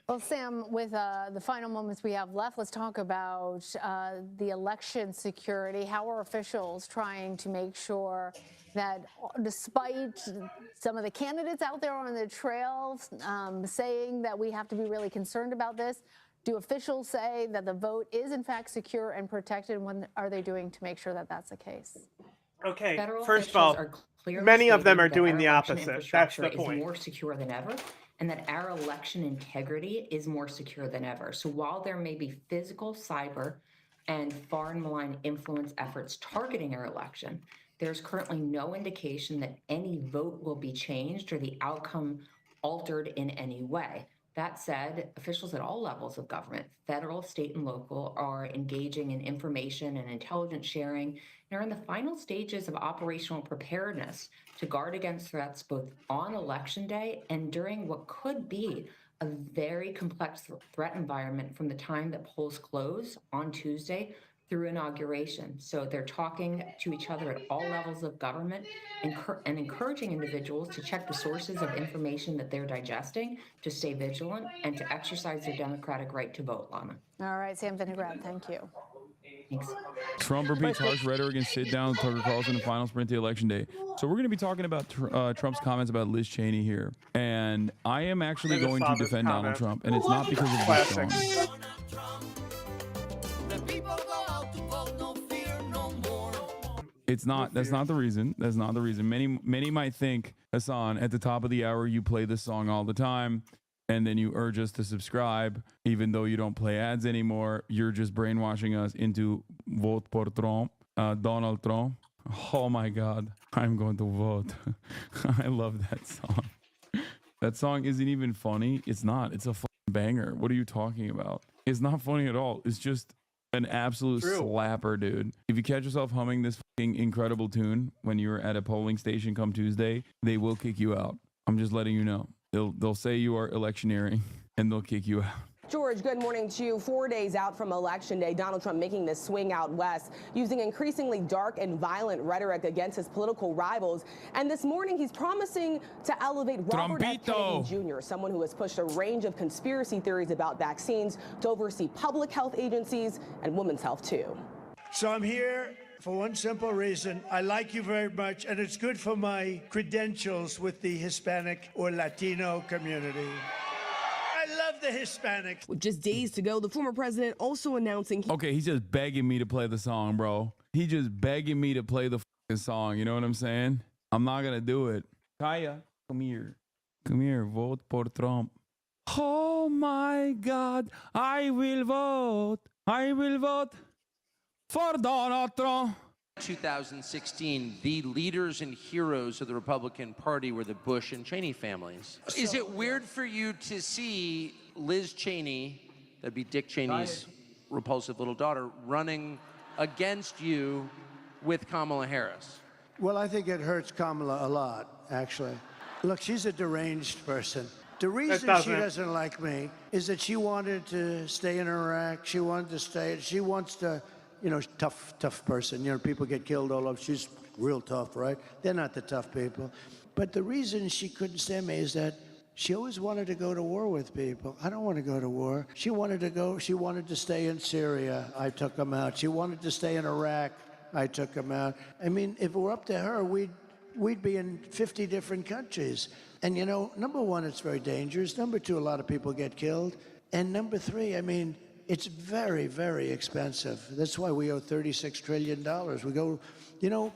Well, Sam, with the final moments we have left, let's talk about the election security. How are officials trying to make sure that despite some of the candidates out there on the trail saying that we have to be really concerned about this, do officials say that the vote is in fact secure and protected? What are they doing to make sure that that's the case? Okay, Federal first of all, officials are clearly many of them stating are that doing our the election opposite. That's infrastructure the is point. more secure than ever, and that our election integrity is more secure than ever. So while there may be physical, cyber, and foreign malign influence efforts targeting our election, there's currently no indication that any vote will be changed or the outcome altered in any way. That said, officials at all levels of government, federal, state, and local, are engaging in information and intelligence sharing and are in the final stages of operational preparedness to guard against threats both on election day and during what could be a very complex threat environment from the time that polls close on Tuesday through inauguration. So they're talking to each other at all levels of government and encouraging individuals to check the sources of information that they're digesting, to stay vigilant, and to exercise their democratic right to vote, Lana. All right, Sam Vinograd, thank you. Thanks. Trump repeats harsh rhetoric and sit down with Tucker Carlson in final sprint to election day. So we're going to be talking about Trump's comments about Liz Cheney here. And I am actually going to defend Donald Trump. And it's not because of this song. It's not. That's not the reason. That's not the reason. Many might think, Hassan, at the top of the hour, you play this song all the time, and then you urge us to subscribe, even though you don't play ads anymore. You're just brainwashing us into vote por Trump, Donald Trump. Oh my God, I'm going to vote. I love that song. That song isn't even funny. It's not. It's a fucking banger. What are you talking about? It's not funny at all. It's just an absolute slapper, dude. If you catch yourself humming this fucking incredible tune when you're at a polling station come Tuesday, they will kick you out. I'm just letting you know. They'll say you are electioneering and they'll kick you out. George, good morning to you. 4 days out from Election Day, Donald Trump making this swing out west, using increasingly dark and violent rhetoric against his political rivals. And this morning, he's promising to elevate Robert F. Kennedy Jr., someone who has pushed a range of conspiracy theories about vaccines to oversee public health agencies and women's health, too. So I'm here for one simple reason. I like you very much, and it's good for my credentials with the Hispanic or Latino community. I love the Hispanics. With just days to go, the former president also announcing... Okay, he's just begging me to play the song, bro. He just begging me to play the fucking song. You know what I'm saying? I'm not going to do it. Kaya, come here. Come here. Vote por Trump. Oh, my God. I will vote. I will vote for Donald Trump. 2016, the leaders and heroes of the Republican Party were the Bush and Cheney families. Is it weird for you to see Liz Cheney, that'd be Dick Cheney's repulsive little daughter, running against you with Kamala Harris? Well, I think it hurts Kamala a lot, actually. Look, she's a deranged person. The reason she doesn't like me is that she wanted to stay in Iraq. She wanted to stay. She wants to, you know, tough person. You know, people get killed all over. She's real tough, right? They're not the tough people. But the reason she couldn't stand me is that she always wanted to go to war with people. I don't want to go to war. She wanted to stay in Syria. I took them out. She wanted to stay in Iraq. I took them out. I mean, if it were up to her, we'd be in 50 different countries. And, you know, number one, it's very dangerous. Number two, a lot of people get killed. And number three, I mean, it's very, very expensive. That's why we owe $36 trillion. We go, you know,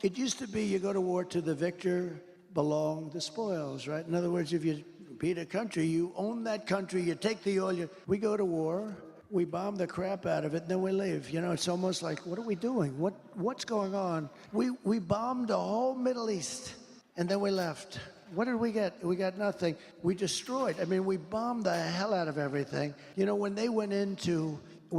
it used to be you go to war to the victor belong the spoils, right? In other words, if you beat a country, you own that country, you take the oil, we go to war, we bomb the crap out of it, and then we leave. You know, it's almost like, what are we doing? What's going on? We bombed the whole Middle East, and then we left. What did we get? We got nothing. We destroyed. I mean, we bombed the hell out of everything. You know, when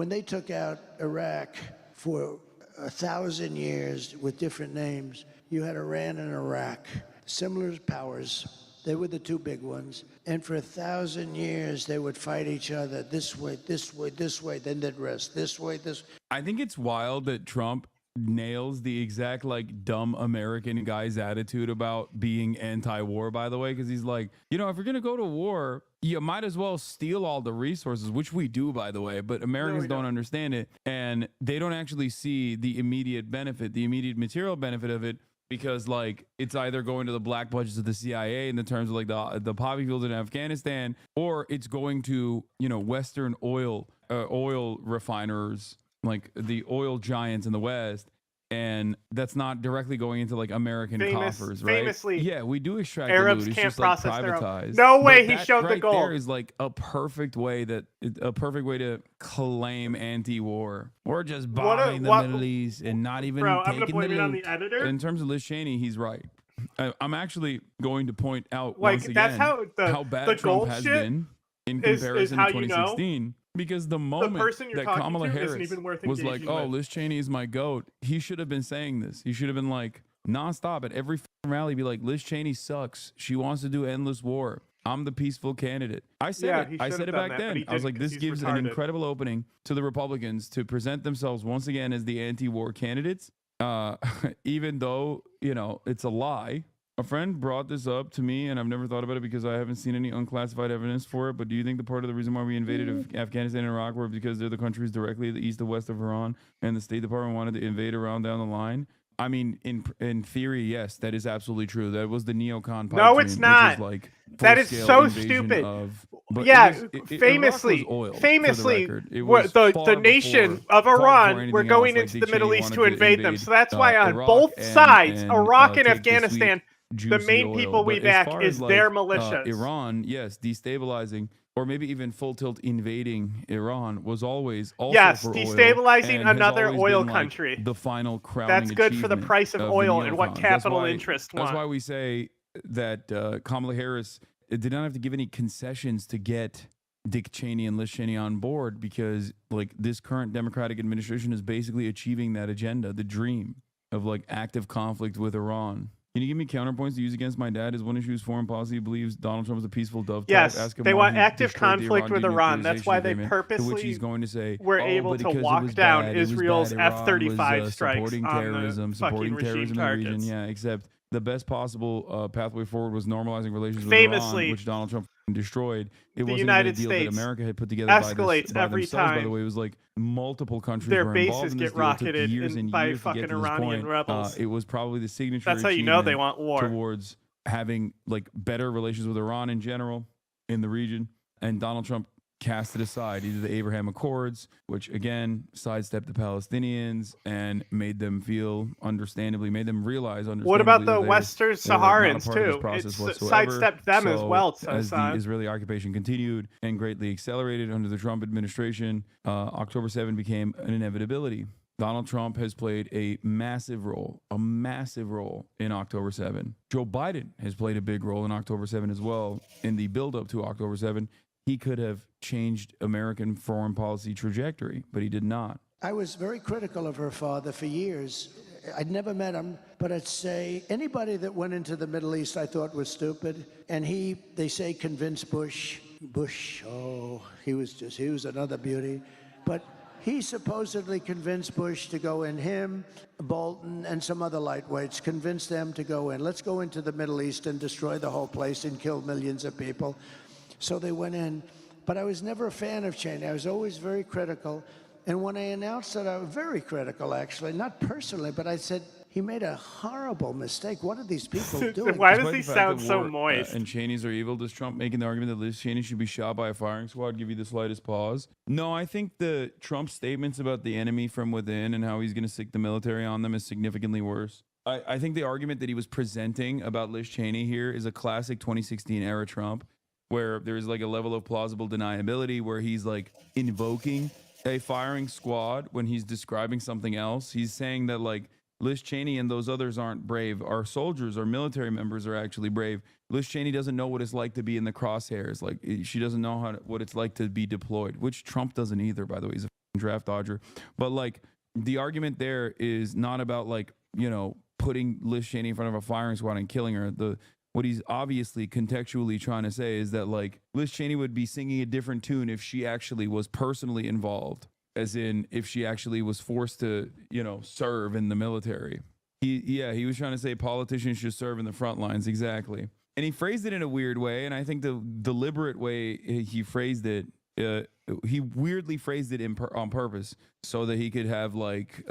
they took out Iraq for 1,000 years with different names, you had Iran and Iraq, similar powers. They were the two big ones. And for 1,000 years, they would fight each other this way, this way, this way, then they'd rest, this way, this. I think it's wild that Trump nails the exact like dumb American guy's attitude about being anti-war, by the way, because he's like, you know, if you're gonna go to war, you might as well steal all the resources, which we do, by the way, but Americans don't understand it, and they don't actually see the immediate benefit, the immediate material benefit of it, because like it's either going to the black budgets of the CIA in the terms of like the poppy fields in Afghanistan, or it's going to, you know, Western oil refiners, like the oil giants in the West, and that's not directly going into like American coffers, right? Famously, yeah, we do extract Arabs the loot. It's can't just like process their own. privatized. No way But he that showed the right gold. There is like a perfect way to claim anti-war, or just bombing the Middle East and not even Bro, I'm taking gonna blame the it on loot. the editor. In terms of Liz Cheney, he's right. I'm actually going to point out Like, once again that's how bad the Trump gold has shit been in is comparison how to you know 2016. Because the moment person you're that talking Kamala to isn't Harris even worth was like, engaging "Oh, with." Liz Cheney is my goat," he should have been saying this. He should have been like nonstop at every rally, be like, "Liz Cheney sucks. She wants to do endless war. I'm the peaceful candidate." I said he I should said have it done back that, but then. he I was like, didn't 'cause "This he's gives retarded. an incredible opening to the Republicans to present themselves once again as the anti-war candidates." Even though, you know, it's a lie. A friend brought this up to me, and I've never thought about it because I haven't seen any unclassified evidence for it. But do you think the part of the reason why we invaded Afghanistan and Iraq were because they're the countries directly to the east and west of Iran, and the State Department wanted to invade Iran down the line? I mean, in theory, yes, that is absolutely true. That was the neocon pipe No, it's dream, not. Which was like That is full-scale so invasion stupid. but Yeah, Iraq was famously, oil, famously, for the record. It what- was the far nation before- of far before Iran were anything going else, into like the Dick Middle Cheney East to wanted invade them. So that's why on Iraq both sides, and, Iraq and take the sweet, Afghanistan, the juicy main oil. people we But as back far is as, their like, militias. Iran, yes, destabilizing or maybe even full tilt invading Iran was always also Yes, for oil, destabilizing and has another always oil been, like, country. the final crowning That's good for the achievement price of the oil and what neocons. capital interests That's want. why we say that Kamala Harris did not have to give any concessions to get Dick Cheney and Liz Cheney on board, because like this current Democratic administration is basically achieving that agenda, the dream of like active conflict with Iran. Can you give me counterpoints to use against my dad? His one issue is foreign policy. He believes Donald Trump is a peaceful dove type. Yes, Ask him they why want he active destroyed the conflict with Iran. That's denuclearization why they agreement, purposely to which he's going to say, were "Oh, able but to because it walk was down bad, it was Israel's bad. Iran F-35 was, strikes supporting on the terrorism, fucking supporting regime terrorism in the region." targets. Yeah, except the best possible pathway forward was normalizing relations with Famously, Iran, which Donald Trump destroyed. It the wasn't United even a deal States that America had put together escalates by every themselves. By the time way, it was like multiple countries their were involved bases in this get deal. It took rocketed years and by years to fucking get to this Iranian point. rebels. It was probably the signature. That's how you know they achievement want war. towards having like better relations with Iran in general in the region. And Donald Trump cast it aside, either the Abraham Accords, which again sidestepped the Palestinians and made them feel made them realize What about understandably the that they Western were not a Saharans part of this too? process It's whatsoever. sidestepped them as So, well. as the Hassan. Israeli occupation continued and greatly accelerated under the Trump administration, October 7 became an inevitability. Donald Trump has played a massive role in October 7. Joe Biden has played a big role in October 7 as well. In the buildup to October 7, he could have changed American foreign policy trajectory, but he did not. I was very critical of her father for years. I'd never met him, but I'd say anybody that went into the Middle East I thought was stupid. And they say convinced Bush. Bush, oh, he was another beauty. But he supposedly convinced Bush to go in, him, Bolton, and some other lightweights, convinced them to go in. Let's go into the Middle East and destroy the whole place and kill millions of people. So they went in. But I was never a fan of Cheney. I was always very critical. And when I announced that, I was very critical, actually, not personally, but I said, he made a horrible mistake. What are these people doing? Why does Despite he the fact sound that so War, moist? and Cheney's are evil, does Trump making the argument that Liz Cheney should be shot by a firing squad give you the slightest pause? No, I think the Trump statements about the enemy from within and how he's going to stick the military on them is significantly worse. I think the argument that he was presenting about Liz Cheney here is a classic 2016 era Trump, where there's like a level of plausible deniability where he's like invoking a firing squad when he's describing something else. He's saying that like Liz Cheney and those others aren't brave. Our soldiers, our military members are actually brave. Liz Cheney doesn't know what it's like to be in the crosshairs. Like she doesn't know what it's like to be deployed, which Trump doesn't either, by the way. He's a draft dodger. But like the argument there is not about like, you know, putting Liz Cheney in front of a firing squad and killing her. What he's obviously contextually trying to say is that like Liz Cheney would be singing a different tune if she actually was personally involved. As in, if she actually was forced to, you know, serve in the military. He was trying to say politicians should serve in the front lines, exactly. And he phrased it in a weird way, and I think the deliberate way he phrased it, he weirdly phrased it on purpose so that he could have, like,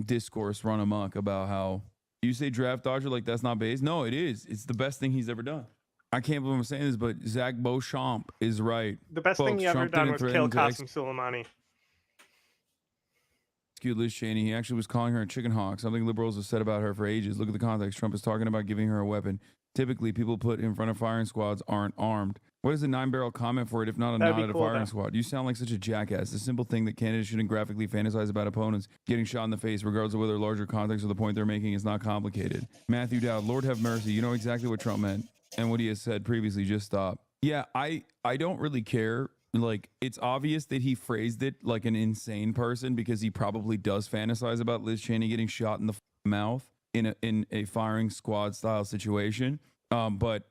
discourse run amok about how, you say draft dodger like that's not base? No, it is. It's the best thing he's ever done. I can't believe I'm saying this, but Zach Beauchamp is right. The best thing he ever Trump done didn't was kill threaten to Qasem Soleimani. Liz Cheney. He actually was calling her a chicken hawk, something liberals have said about her for ages. Look at the context. Trump is talking about giving her a weapon. Typically, people put in front of firing squads aren't armed. What is a 9-barrel comment for it if not a That'd nod be at a cool, firing though. squad? You sound like such a jackass. The simple thing that candidates shouldn't graphically fantasize about opponents getting shot in the face, regardless of whether larger context of the point they're making is not complicated. Matthew Dowd, Lord have mercy. You know exactly what Trump meant and what he has said previously. Just stop. Yeah, I don't really care. Like, it's obvious that he phrased it like an insane person because he probably does fantasize about Liz Cheney getting shot in the mouth in a firing squad style situation. But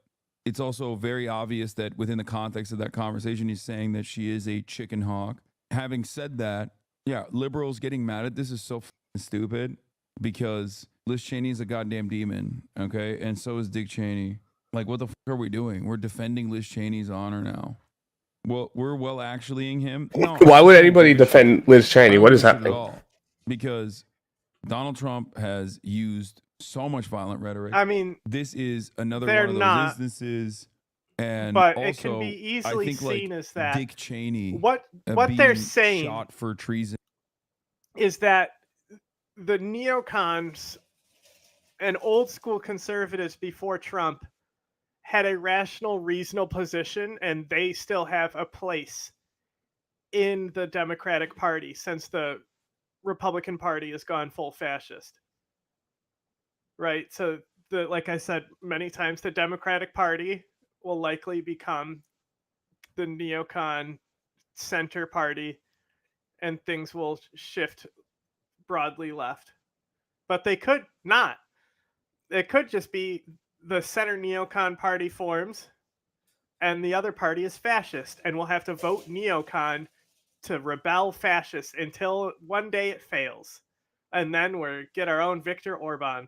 it's also very obvious that within the context of that conversation, he's saying that she is a chicken hawk. Having said that, yeah, liberals getting mad at this is so stupid because Liz Cheney is a goddamn demon, okay? And so is Dick Cheney. Like, what the are we doing? We're defending Liz Cheney's honor now. Well, we're well actuallying him. No, Why would anybody defend Liz Cheney? What is at happening? all. Because Donald Trump has used so much violent rhetoric. I mean, this is another they're one of those not, instances. And but also, it can be easily I think, seen like, as that Dick Cheney what being they're saying shot for treason is that the neocons and old school conservatives before Trump had a rational, reasonable position, and they still have a place in the Democratic Party since the Republican Party has gone full fascist. Right? So, like I said many times, the Democratic Party will likely become the neocon center party, and things will shift broadly left. But they could not. It could just be the center neocon party forms and the other party is fascist, and we'll have to vote neocon to rebel fascist until one day it fails, and then we'll get our own Viktor Orban.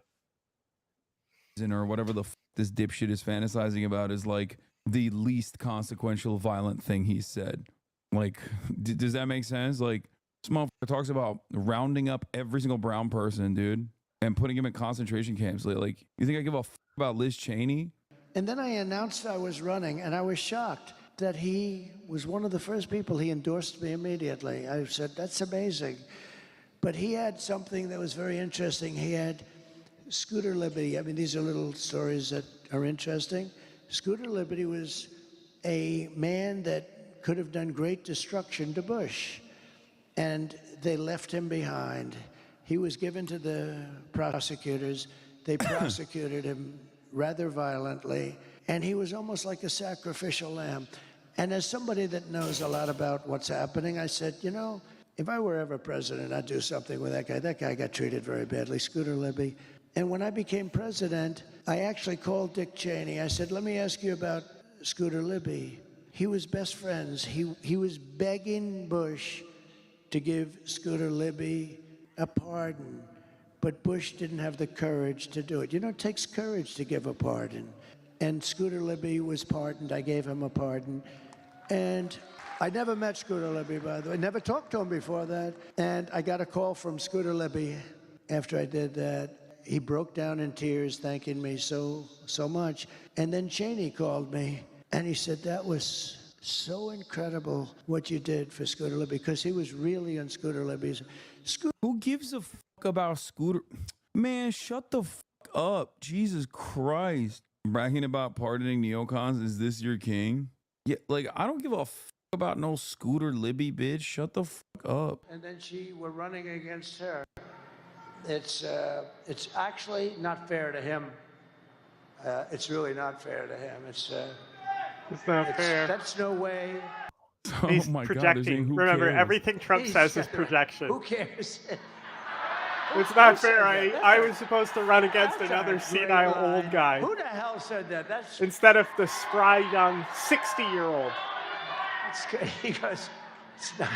or whatever the this dipshit is fantasizing about is like the least consequential violent thing he said. Like, does that make sense? Like, this motherfucker talks about rounding up every single brown person, dude, and putting him in concentration camps. Like, you think I give a about Liz Cheney? And then I announced I was running, and I was shocked that he was one of the first people. He endorsed me immediately. I said, that's amazing. But he had something that was very interesting. He had Scooter Libby. I mean, these are little stories that are interesting. Scooter Libby was a man that could have done great destruction to Bush, and they left him behind. He was given to the prosecutors. They prosecuted him rather violently, and he was almost like a sacrificial lamb. And as somebody that knows a lot about what's happening, I said, you know, if I were ever president, I'd do something with that guy. That guy got treated very badly, Scooter Libby. And when I became president, I actually called Dick Cheney. I said, let me ask you about Scooter Libby. He was best friends. He was begging Bush to give Scooter Libby a pardon. But Bush didn't have the courage to do it. You know, it takes courage to give a pardon. And Scooter Libby was pardoned. I gave him a pardon. And I never met Scooter Libby, by the way. Never talked to him before that. And I got a call from Scooter Libby after I did that. He broke down in tears, thanking me so much. And then Cheney called me, and he said, that was so incredible what you did for Scooter Libby, because he was really on Scooter Libby's. Who gives a fuck about Scooter? Man, shut the fuck up. Jesus Christ. Bragging about pardoning neocons, is this your king? Yeah, like, I don't give a fuck about no Scooter Libby, bitch. Shut the fuck up. And then we're running against her. It's actually not fair to him. It's really not fair to him. It's not fair. That's no way. Oh He's my projecting. God, who Remember, cares? everything Trump says is projection. Who cares? It's not fair. I was supposed to run against another senile old guy Who the hell said that? That's instead of the spry young 60-year-old. He goes,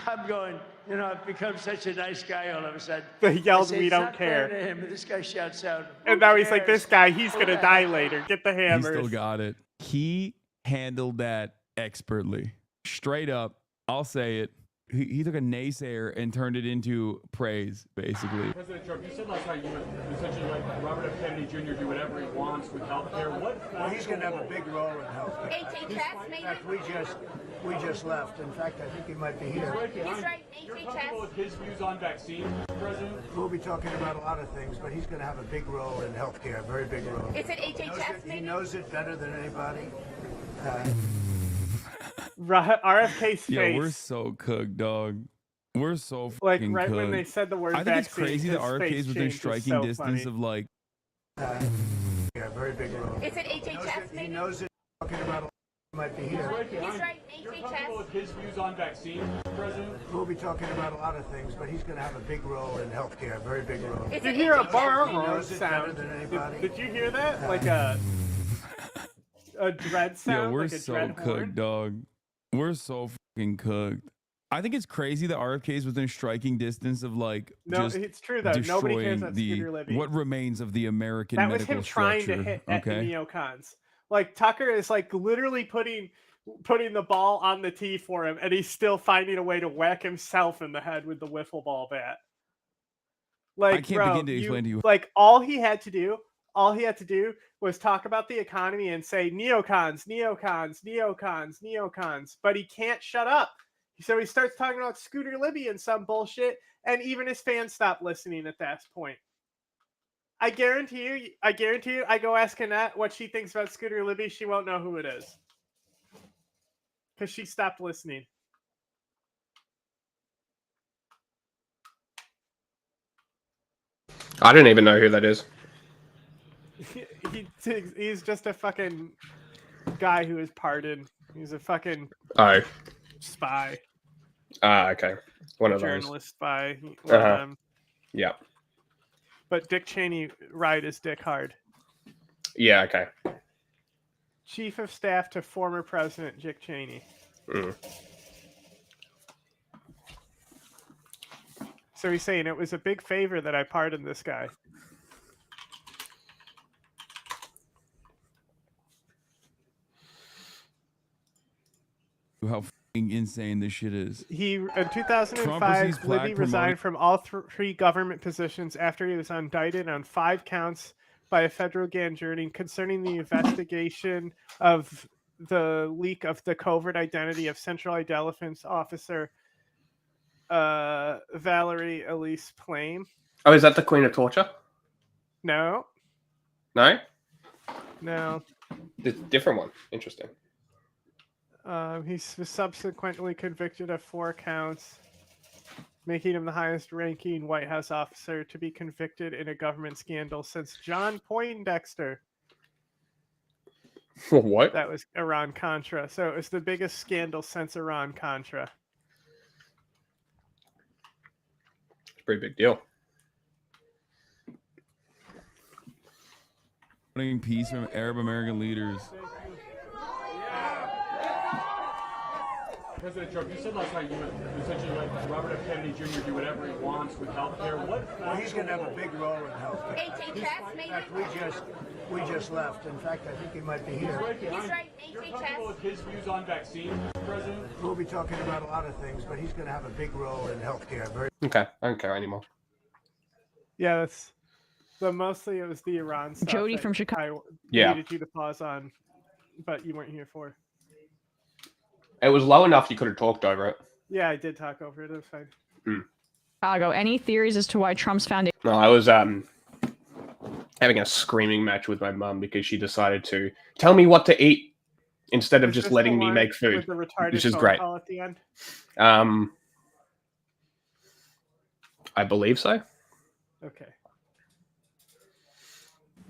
I'm going, you know, I've become such a nice guy all of a sudden. They yelled, I say, "We "It's don't not fair care." to him, but this guy shouts out. And now he's like, this guy, he's going to die later. Get the He hammers. still got it. He handled that expertly. Straight up, I'll say it. He took a naysayer and turned it into praise, basically. President Trump, you said last night you essentially let Robert F. Kennedy Jr. do whatever he wants with health care. Well, he's going to have a big role in health care. In fact, we just left. In fact, I think he might be here. He's right. You're comfortable with his views on vaccines, Mr. President? We'll be talking about a lot of things, but he's going to have a big role in health care, a very big role. Is it HHS, He knows it better than anybody. RFK's face. Yo, we're so cooked, dog. We're so like fucking right cooked. when they said the word I think it's vaccine, crazy that his RFK face is within changed. It's striking so distance funny. of like. Yeah, very big role. Is it HHS, He knows it. Talking about a might be here. He's right. You're comfortable with his views on vaccines, Mr. President? We'll be talking about a lot of things, but he's going to have a big role in health care, a very big role. Did you hear a bar He knows it better sound? than anybody. Did you hear that? Like a dread sound? Yo, we're like a so dread cooked, horn? dog. We're so fucking cooked. I think it's crazy that RFK is within striking distance of like No, just it's true though. Nobody cares destroying about the Scooter Libby. what remains of the American That was medical him trying structure. to hit at the Okay, neocons. Like Tucker is like literally putting the ball on the tee for him, and he's still finding a way to whack himself in the head with the wiffle ball bat. Like, I can't bro, begin to explain to you. Like all he had to do was talk about the economy and say neocons, neocons, neocons, neocons. But he can't shut up. So he starts talking about Scooter Libby and some bullshit, and even his fans stop listening at that point. I guarantee you, I go ask Annette what she thinks about Scooter Libby, she won't know who it is. Because she stopped listening. I don't even know who that is. He's just a fucking guy who is pardoned. He's a fucking spy. Okay. One of those. Journalist spy. One of them. Yeah. But Dick Cheney ride his dick hard. Yeah, okay. Chief of Staff to former President Dick Cheney. Mm. So he's saying it was a big favor that I pardoned this guy. how fucking insane this shit is. He in Trump 2005, receives plaque Libby resigned promoting- from all three government positions after he was indicted on 5 counts by a federal grand jury concerning the investigation of the leak of the covert identity of Central Intelligence Officer Valerie Elise Plame. Oh, is that the Queen of Torture? No, No? no. The different one. Interesting. He was subsequently convicted of 4 counts, making him the highest-ranking White House officer to be convicted in a government scandal since John Poindexter. What? That was Iran-Contra. So it was the biggest scandal since Iran-Contra. pretty big deal. Wanting peace from Arab American leaders. President Trump, you said last night you would essentially let Robert F. Kennedy Jr. do whatever he wants with healthcare. Well, he's going to have a big role in healthcare. HHS, maybe? In fact, we just left. In fact, I think he might be here. He's right, You're comfortable with his views on vaccines, Mr. President? We'll be talking about a lot of things, but he's going to have a big role in healthcare. Very. Okay, I don't care anymore. Yeah, that's. So mostly it was the Iran stuff. Jody that from Chicago. I needed you to pause on, but you weren't here for. It was low enough you could have talked over it. Yeah, I did talk over it. It was fine. Chicago. Any theories as to why Trump's foundation? No, I was having a screaming match with my mum because she decided to tell me what to eat instead of just letting me make food, With the retarded which is phone great. call at the end? I believe so. Okay.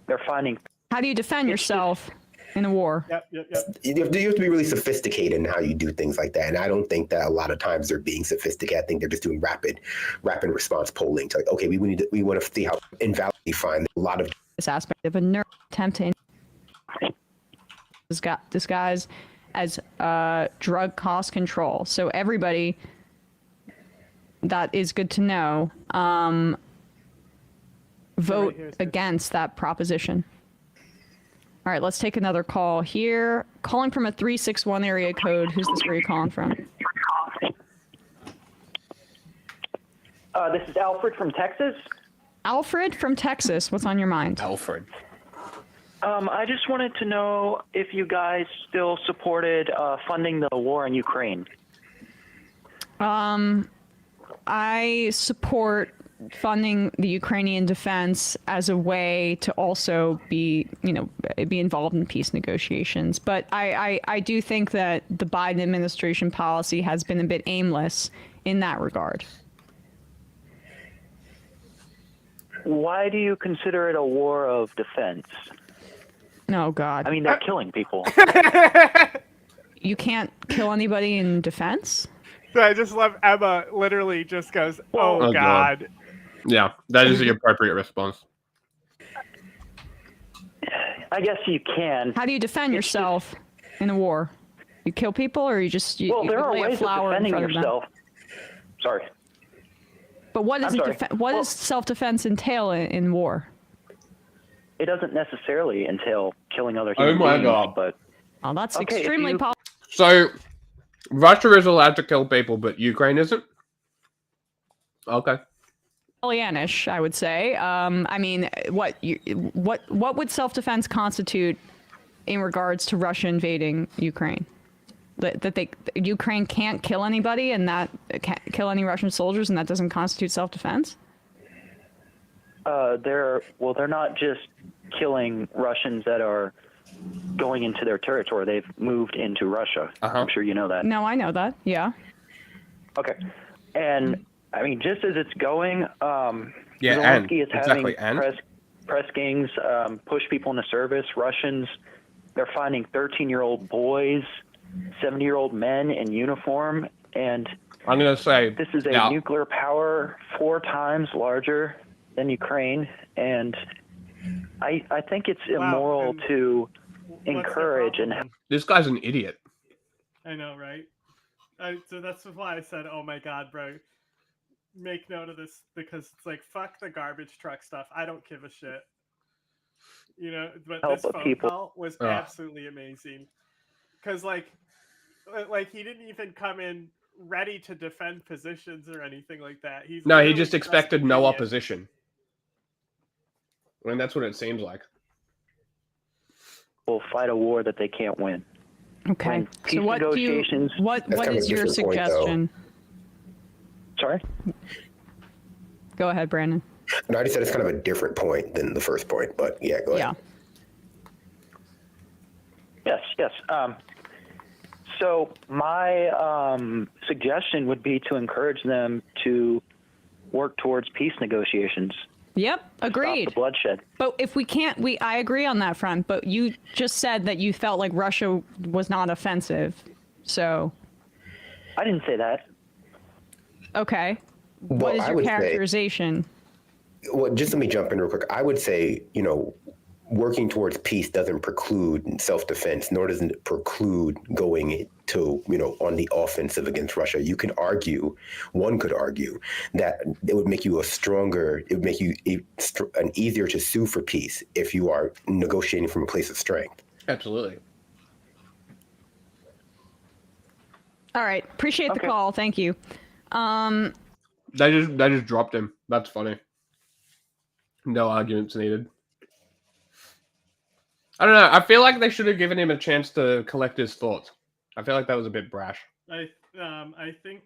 They're finding. How do you defend yourself in a war? Yep. You have to be really sophisticated in how you do things like that. And I don't think that a lot of times they're being sophisticated. I think they're just doing rapid response polling to like, okay, we want to see how invalid we find a lot of This aspect of a nerve attempt to disguise as drug cost control. So everybody, that is good to know. Vote against that proposition. All right, let's take another call here. Calling from a 361 area code. Who's this? Where are you calling from? This is Alfred from Texas. Alfred from Texas. What's on your mind? Alfred. I just wanted to know if you guys still supported funding the war in Ukraine. I support funding the Ukrainian defense as a way to also be involved in peace negotiations. But I do think that the Biden administration policy has been a bit aimless in that regard. Why do you consider it a war of defense? Oh, God. I mean, they're killing people. You can't kill anybody in defense? So I just love Emma literally just goes, oh God. Yeah, that is the appropriate response. I guess you can. How do you defend yourself in a war? You kill people, or you just you there are lay a ways of flower in defending front of them? yourself. Sorry. But what does I'm sorry. what does self-defense entail in war? It doesn't necessarily entail killing other Oh human my beings, God. but oh, that's okay, extremely So, Russia is allowed to kill people, but Ukraine isn't? Okay. Pollyannish, I would say. I mean, what would self-defense constitute in regards to Russia invading Ukraine? That Ukraine can't kill anybody and that can't kill any Russian soldiers, and that doesn't constitute self-defense? they're not just killing Russians that are going into their territory. They've moved into Russia. I'm sure you know that. No, I know that. Yeah. Okay. And I mean, just as it's going, Yeah, Zelensky is having press gangs push people into service. Russians, they're finding 13-year-old boys, 70-year-old men in uniform, and I'm going to say this is a nuclear power 4 times larger than Ukraine, and I think it's immoral to encourage and. This guy's an idiot. I know, right? So that's why I said, "Oh my God, bro." Make note of this because it's like fuck the garbage truck stuff. I don't give a shit. You know, but Help this of phone people. call was absolutely amazing. Because like he didn't even come in ready to defend positions or anything like that. He's No, he literally just expected an no idiot. opposition. I mean, that's what it seems like. Will fight a war that they can't win. Okay. When So peace what do you? negotiations. What is your suggestion? Sorry. Go ahead, Brandon. And I already said it's kind of a different point than the first point, but yeah, go ahead. Yes. So my suggestion would be to encourage them to work towards peace negotiations. Yep, agreed. Stop the bloodshed. But if we can't, I agree on that front. But you just said that you felt like Russia was not offensive, so. I didn't say that. Okay. what is your characterization? Well, just let me jump in real quick. I would say, working towards peace doesn't preclude self-defense, nor does it preclude going to, on the offensive against Russia. You can argue, one could argue, that it would make you it would make you an easier to sue for peace if you are negotiating from a place of strength. Absolutely. All right. Appreciate the call. Thank you. They just dropped him. That's funny. No arguments needed. I don't know. I feel like they should have given him a chance to collect his thoughts. I feel like that was a bit brash. I think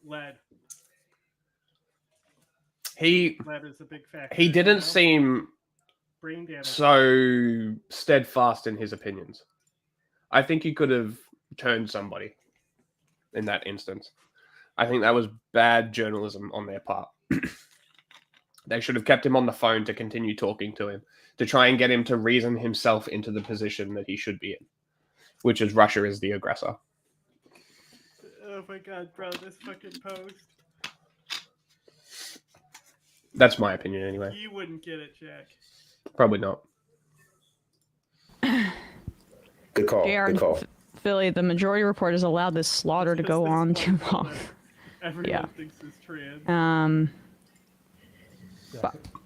lead. Lead is a big factor. He didn't seem brain damage. So steadfast in his opinions. I think he could have turned somebody in that instance. I think that was bad journalism on their part. They should have kept him on the phone to continue talking to him, to try and get him to reason himself into the position that he should be in, which is Russia is the aggressor. Oh my god, bro, this fucking post. That's my opinion anyway. You wouldn't get it, Jack. Probably not. Good call. JR Good call. Philly, the majority report has allowed this slaughter to go on too long. Everyone thinks it's trans.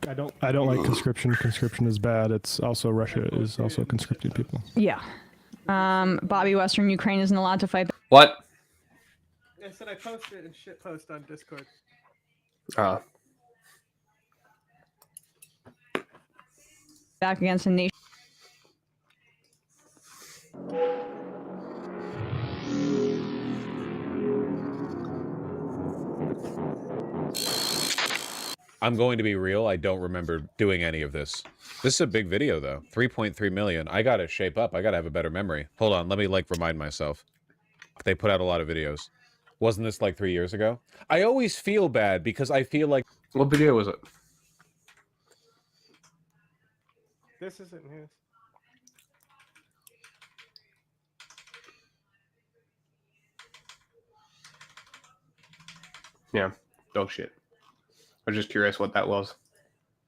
I don't like conscription. Conscription is bad. It's also Russia is also conscripting people. Yeah. Bobby, Western Ukraine isn't allowed to fight. What? I said I posted it in shitpost on Discord. Back against a nation. I'm going to be real. I don't remember doing any of this. This is a big video, though. 3.3 million. I got to shape up. I got to have a better memory. Hold on. Let me, remind myself. They put out a lot of videos. Wasn't this, 3 years ago? I always feel bad because I feel like... What video was it? This isn't his. Yeah. Dog shit. I was just curious what that was.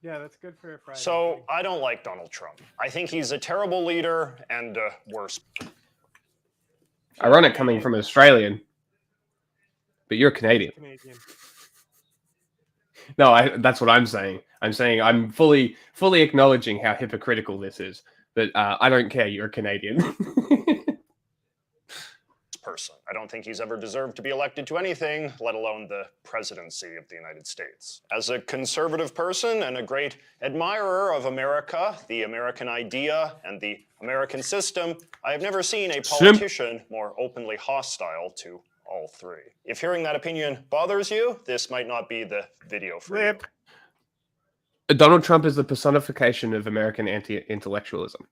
Yeah, that's good for a Friday. So, I don't like Donald Trump. I think he's a terrible leader and worse. Ironic coming from an Australian, but you're Canadian. No, that's what I'm saying. I'm saying I'm fully acknowledging how hypocritical this is, but I don't care. You're Canadian. Person. I don't think he's ever deserved to be elected to anything, let alone the presidency of the United States. As a conservative person and a great admirer of America, the American idea, and the American system, I have never seen a politician more openly hostile to all three. If hearing that opinion bothers you, this might not be the video for you. Donald Trump is the personification of American anti-intellectualism.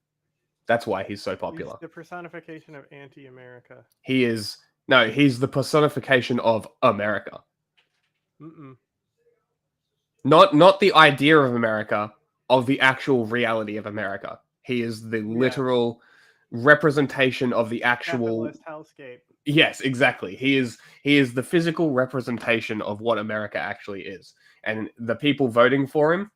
That's why he's so popular. He's the personification of anti-America. He's the personification of America. Not the idea of America, of the actual reality of America. He is the literal representation of the actual capitalist hellscape. Yes, exactly. He is the physical representation of what America actually is. And the people voting for him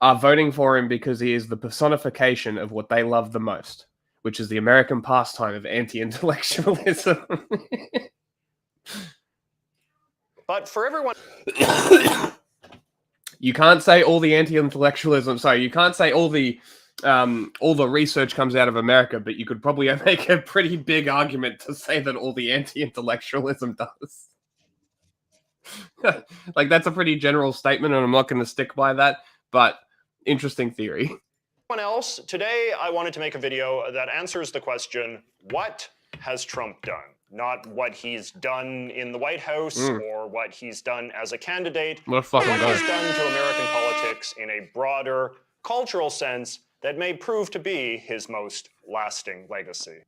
are voting for him because he is the personification of what they love the most, which is the American pastime of anti-intellectualism. But for everyone... You can't say all the anti-intellectualism... Sorry, you can't say all the research comes out of America, but you could probably make a pretty big argument to say that all the anti-intellectualism does. That's a pretty general statement, and I'm not going to stick by that, but interesting theory. Everyone else, today I wanted to make a video that answers the question, what has Trump done? Not what he's done in the White House or what he's done as a candidate. What he's done to American politics in a broader cultural sense that may prove to be his most lasting legacy.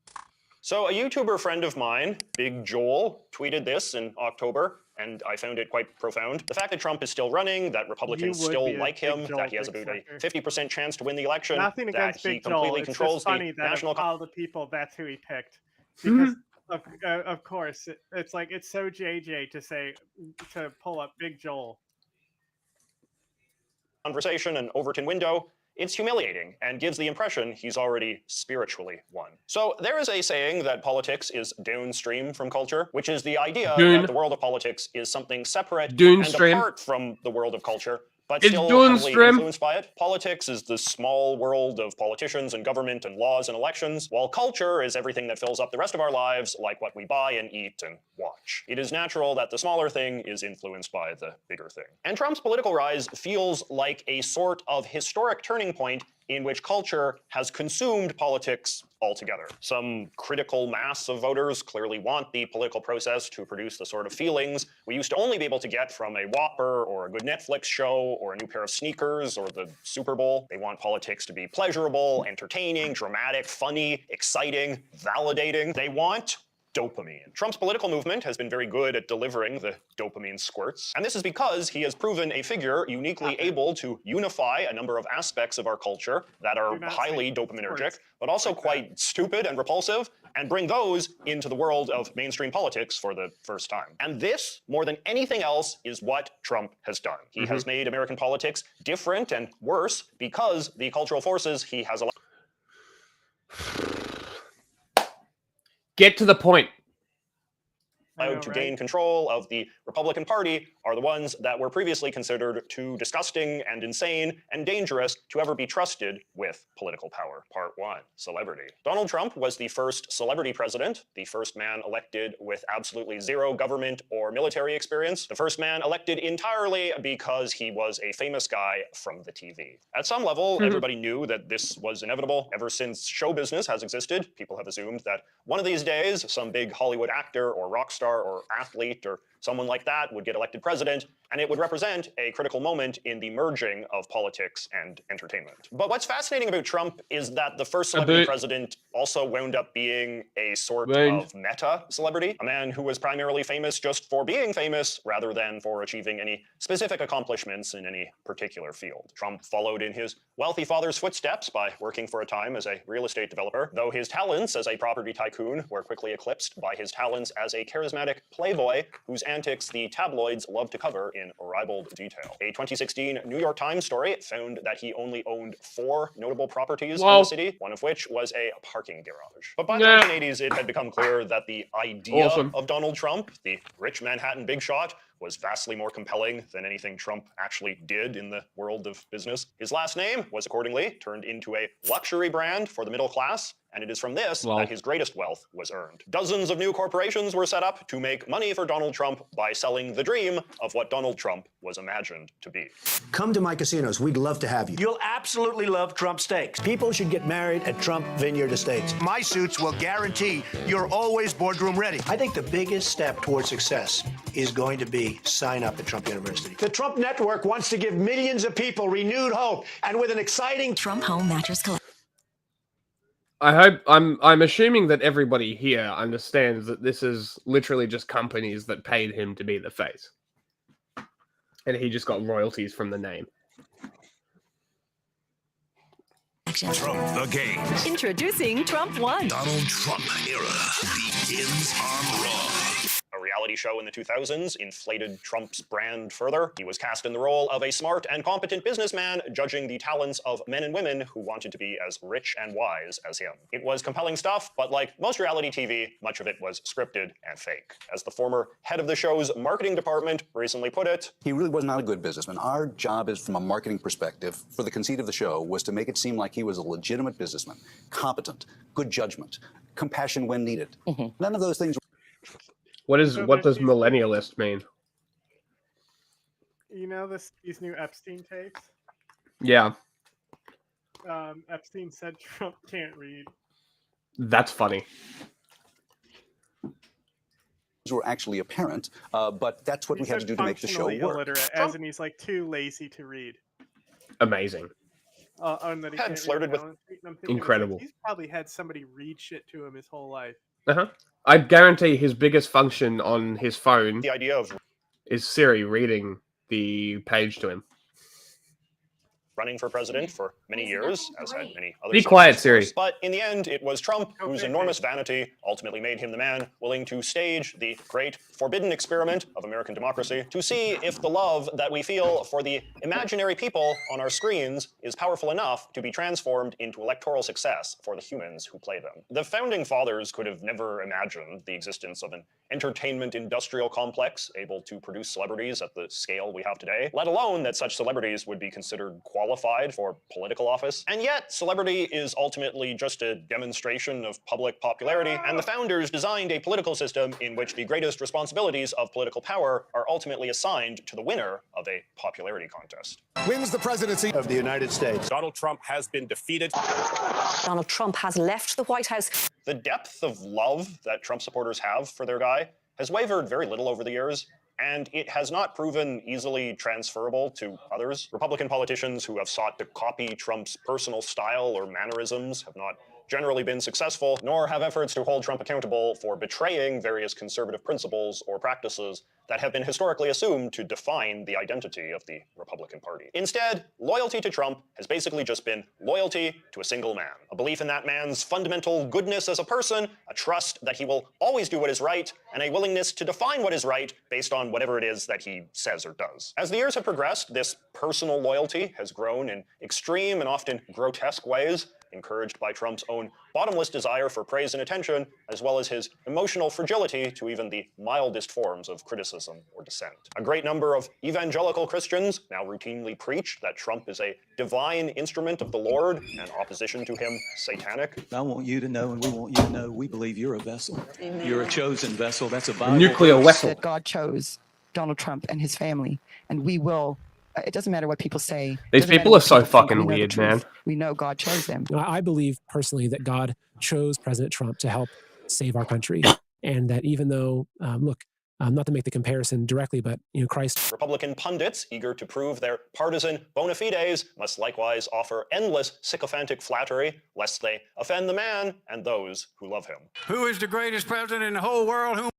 So a YouTuber friend of mine, Big Joel, tweeted this in October, and I found it quite profound. The fact that Trump is still running, that Republicans still like him, that he has about a 50% chance to win the election, Nothing that against he Big Joel. completely It's controls just funny the that national... of all the people, that's who he picked. Because Of course, it's like it's so JJ to pull up Big Joel. Conversation and Overton window, it's humiliating and gives the impression he's already spiritually won. So there is a saying that politics is downstream from culture, which is the idea that the world of politics is something separate and apart from the world of culture, but still heavily influenced by it. Politics is the small world of politicians and government and laws and elections, while culture is everything that fills up the rest of our lives, like what we buy and eat and watch. It is natural that the smaller thing is influenced by the bigger thing. And Trump's political rise feels like a sort of historic turning point in which culture has consumed politics altogether. Some critical mass of voters clearly want the political process to produce the sort of feelings we used to only be able to get from a Whopper or a good Netflix show or a new pair of sneakers or the Super Bowl. They want politics to be pleasurable, entertaining, dramatic, funny, exciting, validating. They want dopamine. Trump's political movement has been very good at delivering the dopamine squirts, and this is because he has proven a figure uniquely able to unify a number of aspects of our culture that are highly dopaminergic, but also quite stupid and repulsive, and bring those into the world of mainstream politics for the first time. And this, more than anything else, is what Trump has done. He has made American politics different and worse because the cultural forces he has allowed. Get to the point. To gain control of the Republican Party are the ones that were previously considered too disgusting and insane and dangerous to ever be trusted with political power. Part 1, celebrity. Donald Trump was the first celebrity president, the first man elected with absolutely zero government or military experience, the first man elected entirely because he was a famous guy from the TV. At some level, everybody knew that this was inevitable. Ever since show business has existed, people have assumed that one of these days, some big Hollywood actor or rock star or athlete or someone like that would get elected president, and it would represent a critical moment in the merging of politics and entertainment. But what's fascinating about Trump is that the first celebrity president also wound up being a sort of meta celebrity, a man who was primarily famous just for being famous rather than for achieving any specific accomplishments in any particular field. Trump followed in his wealthy father's footsteps by working for a time as a real estate developer, though his talents as a property tycoon were quickly eclipsed by his talents as a charismatic playboy whose antics the tabloids love to cover in ribald detail. A 2016 New York Times story found that he only owned 4 notable properties in the city, one of which was a parking garage. But by the 1980s, it had become clear that the idea of Donald Trump, the rich Manhattan big shot, was vastly more compelling than anything Trump actually did in the world of business. His last name was accordingly turned into a luxury brand for the middle class, and it is from this that his greatest wealth was earned. Dozens of new corporations were set up to make money for Donald Trump by selling the dream of what Donald Trump was imagined to be. Come to my casinos. We'd love to have you. You'll absolutely love Trump steaks. People should get married at Trump Vineyard Estates. My suits will guarantee you're always boardroom ready. I think the biggest step towards success is going to be sign up at Trump University. The Trump Network wants to give millions of people renewed hope, and with an exciting Trump Home Mattress Collection. I hope I'm assuming that everybody here understands that this is literally just companies that paid him to be the face. And he just got royalties from the name. Trump the game. Introducing Trump 1. Donald Trump era begins on Raw. A reality show in the 2000s inflated Trump's brand further. He was cast in the role of a smart and competent businessman judging the talents of men and women who wanted to be as rich and wise as him. It was compelling stuff, but like most reality TV, much of it was scripted and fake. As the former head of the show's marketing department recently put it, he really was not a good businessman. Our job is, from a marketing perspective, for the conceit of the show, was to make it seem like he was a legitimate businessman, competent, good judgment, compassion when needed. None of those things. What does millennialist mean? You know these new Epstein tapes? Yeah. Epstein said Trump can't read. That's funny. Were actually apparent, but that's what we had to do to make the show work. Illiterate, as in he's like too lazy to read. Amazing. And that he had flirted with incredible. He's probably had somebody read shit to him his whole life. I guarantee his biggest function on his phone the idea of is Siri reading the page to him. running for president for many years, as had many other Be quiet, senators, of Siri. course. But in the end, it was Trump whose enormous vanity ultimately made him the man willing to stage the great forbidden experiment of American democracy to see if the love that we feel for the imaginary people on our screens is powerful enough to be transformed into electoral success for the humans who play them. The founding fathers could have never imagined the existence of an entertainment industrial complex able to produce celebrities at the scale we have today, let alone that such celebrities would be considered qualified for political office. And yet, celebrity is ultimately just a demonstration of public popularity, and the founders designed a political system in which the greatest responsibilities of political power are ultimately assigned to the winner of a popularity contest. Wins the presidency of the United States. Donald Trump has been defeated. Donald Trump has left the White House. The depth of love that Trump supporters have for their guy has wavered very little over the years, and it has not proven easily transferable to others. Republican politicians who have sought to copy Trump's personal style or mannerisms have not generally been successful, nor have efforts to hold Trump accountable for betraying various conservative principles or practices that have been historically assumed to define the identity of the Republican Party. Instead, loyalty to Trump has basically just been loyalty to a single man, a belief in that man's fundamental goodness as a person, a trust that he will always do what is right, and a willingness to define what is right based on whatever it is that he says or does. As the years have progressed, this personal loyalty has grown in extreme and often grotesque ways, encouraged by Trump's own bottomless desire for praise and attention, as well as his emotional fragility to even the mildest forms of criticism or dissent. A great number of evangelical Christians now routinely preach that Trump is a divine instrument of the Lord, and opposition to him satanic. I want you to know, and we want you to know, we believe you're a vessel. Amen. You're a chosen vessel. That's a Bible nuclear verse. vessel. That God chose Donald Trump and his family, and we will. It doesn't matter what people say. These people are so fucking weird, man. We know God chose them. I believe personally that God chose President Trump to help save our country, and that even though, look, not to make the comparison directly, but Christ. Republican pundits, eager to prove their partisan bona fides, must likewise offer endless sycophantic flattery, lest they offend the man and those who love him. Who is the greatest president in the whole world? Who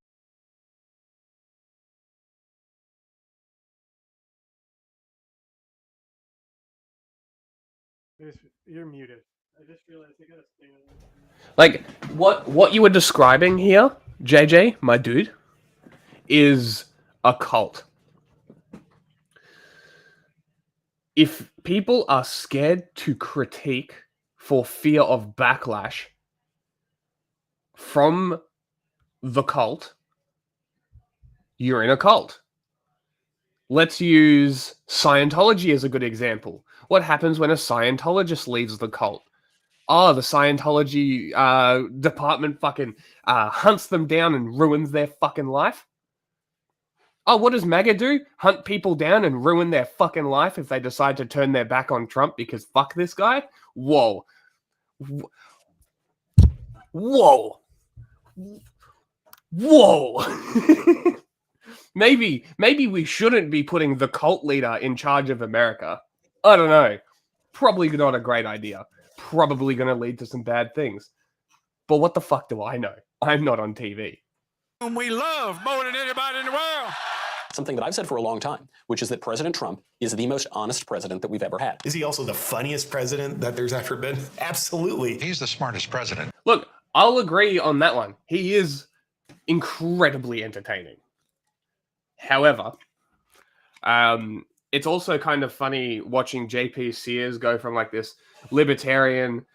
You're muted. I just realized I gotta stay with it. Like, what you were describing here, JJ, my dude, is a cult. If people are scared to critique for fear of backlash from the cult, you're in a cult. Let's use Scientology as a good example. What happens when a Scientologist leaves the cult? Oh, the Scientology department fucking hunts them down and ruins their fucking life. Oh, what does MAGA do? Hunt people down and ruin their fucking life if they decide to turn their back on Trump because fuck this guy? Whoa. Whoa. Whoa. Maybe we shouldn't be putting the cult leader in charge of America. I don't know. Probably not a great idea. Probably going to lead to some bad things. But what the fuck do I know? I'm not on TV. whom we love more than anybody in the world? Something that I've said for a long time, which is that President Trump is the most honest president that we've ever had. Is he also the funniest president that there's ever been? Absolutely. He's the smartest president. Look, I'll agree on that one. He is incredibly entertaining. However, it's also kind of funny watching JP Sears go from like this libertarian,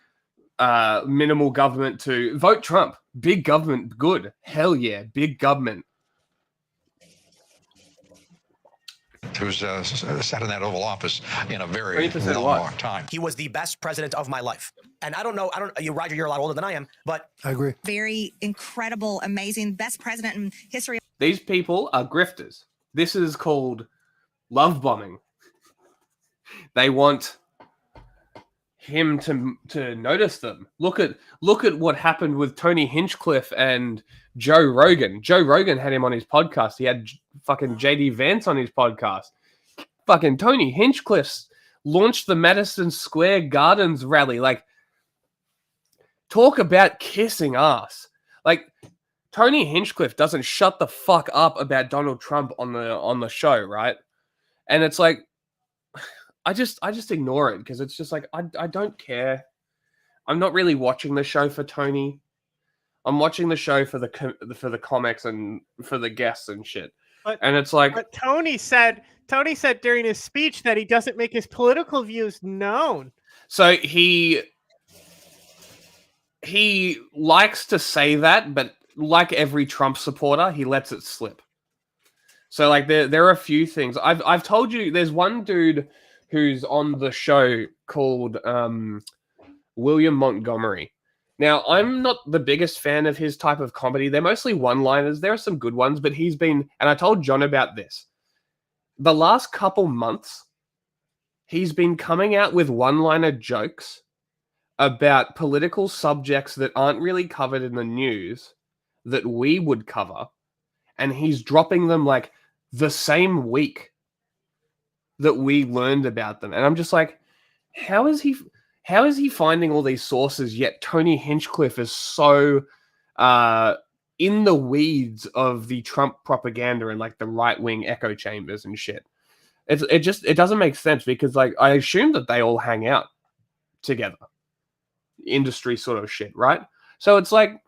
minimal government to vote Trump. Big government, good. Hell yeah, big government. Who's sat in that Oval Office in a very long time. He was the best president of my life. And I don't know, Roger, you're a lot older than I am, but I agree. Very incredible, amazing, best president in history. These people are grifters. This is called love bombing. They want him to notice them. Look at what happened with Tony Hinchcliffe and Joe Rogan. Joe Rogan had him on his podcast. He had fucking JD Vance on his podcast. Fucking Tony Hinchcliffe launched the Madison Square Gardens rally. Like, talk about kissing ass. Like, Tony Hinchcliffe doesn't shut the fuck up about Donald Trump on the show, right? And it's like, I just ignore it because it's just like I don't care. I'm not really watching the show for Tony. I'm watching the show for the comics and for the guests and shit. And it's like, but Tony said during his speech that he doesn't make his political views known. So he likes to say that, but like every Trump supporter, he lets it slip. So like there are a few things. I've told you there's one dude who's on the show called William Montgomery. Now, I'm not the biggest fan of his type of comedy. They're mostly one-liners. There are some good ones, but he's been, and I told John about this. The last couple months, he's been coming out with one-liner jokes about political subjects that aren't really covered in the news that we would cover, and he's dropping them like the same week that we learned about them. And I'm just like, how is he finding all these sources, yet Tony Hinchcliffe is so in the weeds of the Trump propaganda and like the right-wing echo chambers and shit? It doesn't make sense because like I assume that they all hang out together. Industry sort of shit, right? So it's like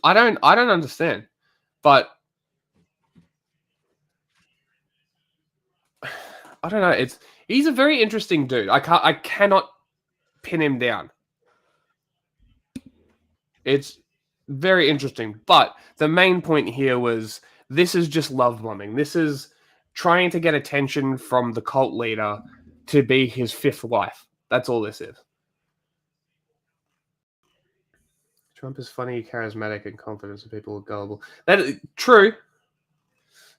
I don't understand. But I don't know. He's a very interesting dude. I cannot pin him down. It's very interesting. But the main point here was this is just love bombing. This is trying to get attention from the cult leader to be his fifth wife. That's all this is. Trump is funny, charismatic, and confident, so people are gullible. That is true.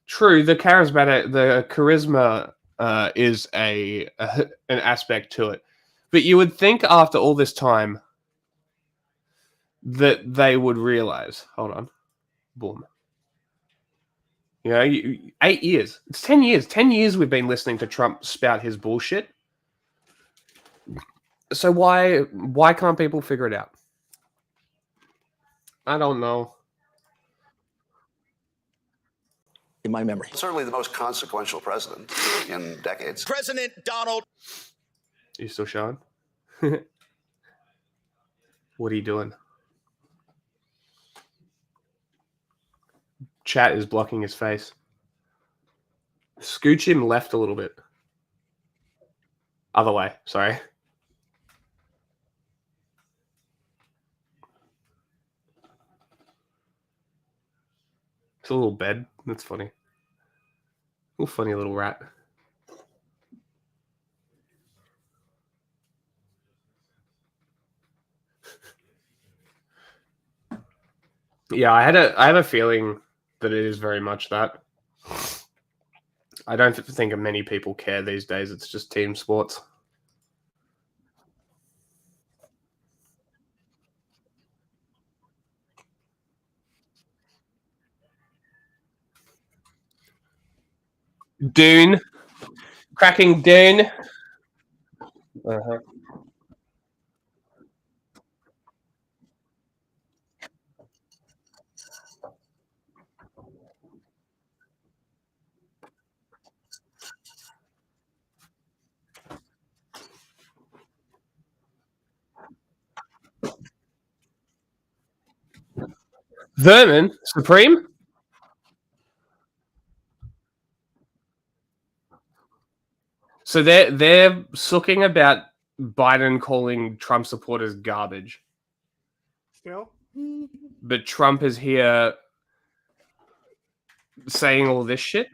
True. The charisma is an aspect to it. But you would think after all this time that they would realize. Hold on. Boom. You know, 8 years. It's 10 years. 10 years we've been listening to Trump spout his bullshit. So why can't people figure it out? I don't know. In my memory. Certainly the most consequential president in decades. President Donald. You still showing? What are you doing? Chat is blocking his face. Scooch him left a little bit. Other way, sorry. It's a little bed. That's funny. Little funny little rat. Yeah, I have a feeling that it is very much that. I don't think many people care these days. It's just team sports. Dune. Cracking Dune. Uh-huh. Vermin Supreme. So they're sucking about Biden calling Trump supporters garbage. Still? But Trump is here saying all this shit.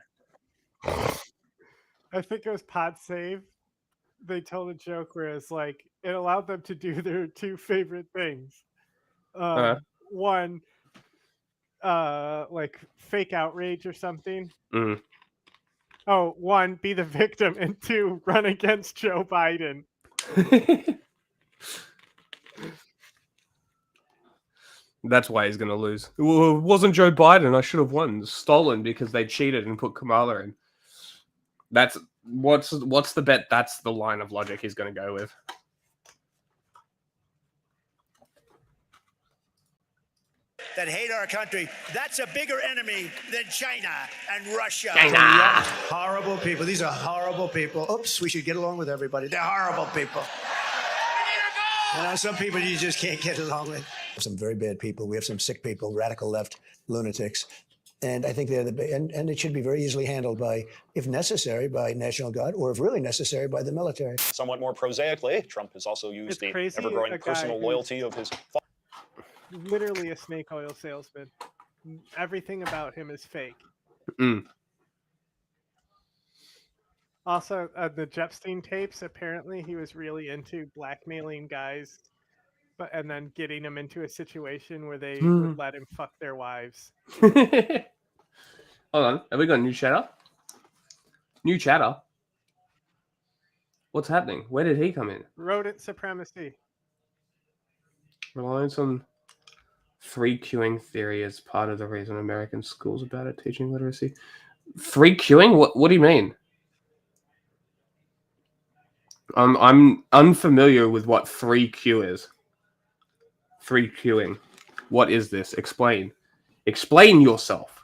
I think it was Pod Save. They told a joke where it's like it allowed them to do their two favorite things. One, like fake outrage or something. Mm. Oh, one, be the victim, and two, run against Joe Biden. That's why he's going to lose. Well, it wasn't Joe Biden. I should have won. Stolen because they cheated and put Kamala in. That's what's the bet? That's the line of logic he's going to go with. that hate our country. That's a bigger enemy than China and Russia. China. Horrible people. These are horrible people. Oops, we should get along with everybody. They're horrible people. You know, some people you just can't get along with. Some very bad people. We have some sick people, radical left lunatics. And I think they're and it should be very easily handled by, if necessary, by National Guard, or if really necessary, by the military. Somewhat more prosaically, Trump has also used the ever-growing personal loyalty of his literally a snake oil salesman. Everything about him is fake. Also, the Jepstein tapes, apparently he was really into blackmailing guys, and then getting them into a situation where they would let him fuck their wives. Hold on, have we got a new chatter? New chatter? What's happening? Where did he come in? Rodent supremacy. Reliance on free queuing theory is part of the reason American schools are bad at teaching literacy. Free queuing? What do you mean? I'm unfamiliar with what free queue is. Free queuing. What is this? Explain. Explain yourself.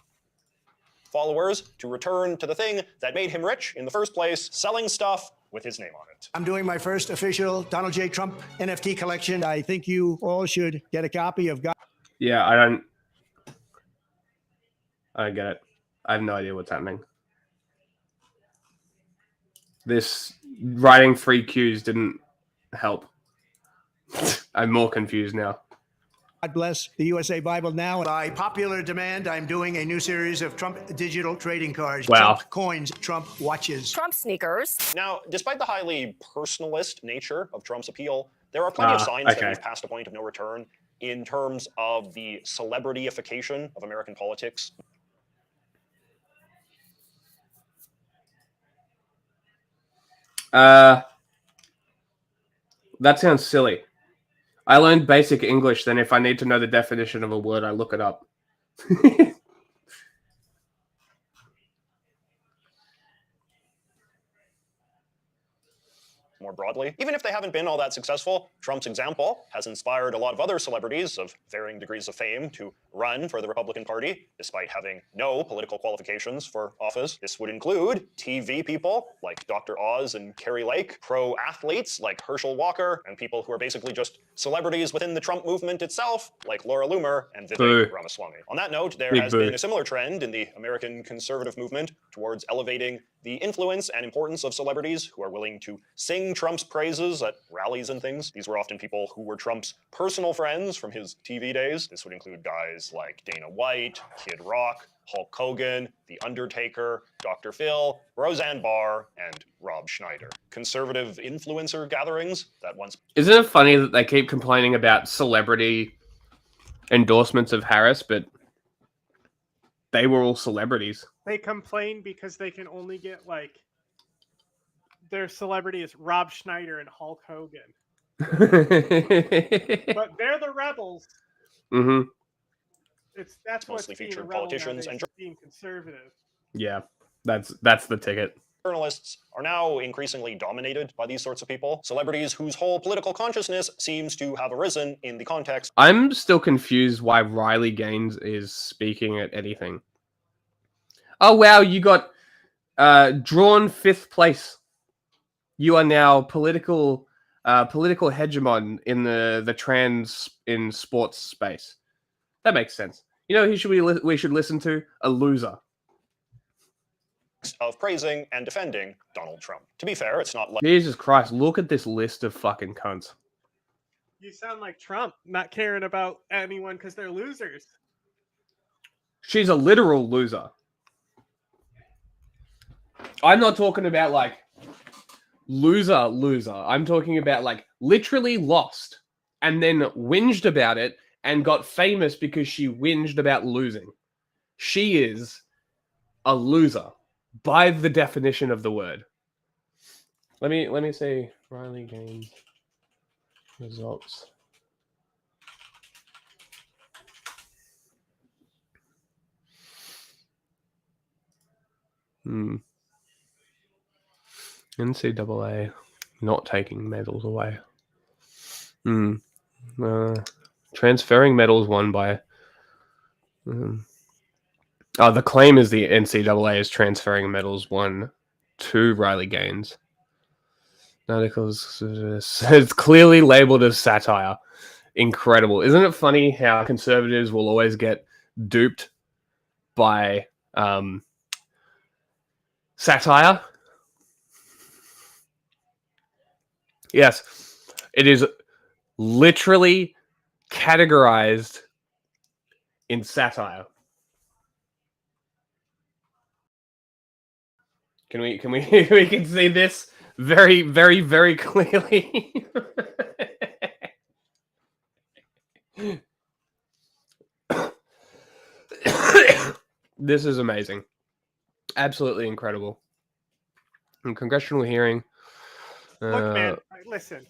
followers to return to the thing that made him rich in the first place, selling stuff with his name on it. I'm doing my first official Donald J. Trump NFT collection. I think you all should get a copy of God. Yeah, I don't get it. I have no idea what's happening. This writing free cues didn't help. I'm more confused now. God bless the USA Bible now. By popular demand, I'm doing a new series of Trump digital trading cards. Wow. Trump coins, Trump watches. Trump sneakers. Now, despite the highly personalist nature of Trump's appeal, there are plenty of signs that we've passed a point of no return in terms of the celebrityification of American politics. That sounds silly. I learned basic English, then if I need to know the definition of a word, I look it up. More broadly, even if they haven't been all that successful, Trump's example has inspired a lot of other celebrities of varying degrees of fame to run for the Republican Party, despite having no political qualifications for office. This would include TV people like Dr. Oz and Carrie Lake, pro athletes like Herschel Walker, and people who are basically just celebrities within the Trump movement itself, like Laura Loomer and Vivek Ramaswamy. On that note, there has been a similar trend in the American conservative movement towards elevating the influence and importance of celebrities who are willing to sing Trump's praises at rallies and things. These were often people who were Trump's personal friends from his TV days. This would include guys like Dana White, Kid Rock, Hulk Hogan, The Undertaker, Dr. Phil, Roseanne Barr, and Rob Schneider. Conservative influencer gatherings that once... Isn't it funny that they keep complaining about celebrity endorsements of Harris, but they were all celebrities? They complain because they can only get, like, their celebrity is Rob Schneider and Hulk Hogan. But they're the rebels. Mm-hmm. That's mostly what's being featured a rebel politicians nowadays, and being conservative. Yeah, that's the ticket. Journalists are now increasingly dominated by these sorts of people. Celebrities whose whole political consciousness seems to have arisen in the context. I'm still confused why Riley Gaines is speaking at anything. Oh wow, you got drawn 5th place. You are now political hegemon in the trans in sports space. That makes sense. You know who we should listen to? A loser. Of praising and defending Donald Trump. To be fair, it's not like... Jesus Christ, look at this list of fucking cunts. You sound like Trump, not caring about anyone because they're losers. She's a literal loser. I'm not talking about, like, loser. I'm talking about, like, literally lost and then whinged about it and got famous because she whinged about losing. She is a loser by the definition of the word. Let me say Riley Gaines results. NCAA not taking medals away. Transferring medals won by Oh, the claim is the NCAA is transferring medals won to Riley Gaines. Articles it's clearly labeled as satire. Incredible. Isn't it funny how conservatives will always get duped by satire? Yes, it is literally categorized in satire. Can we we can see this very, very, very clearly. This is amazing. Absolutely incredible. And congressional hearing. Look, man, listen.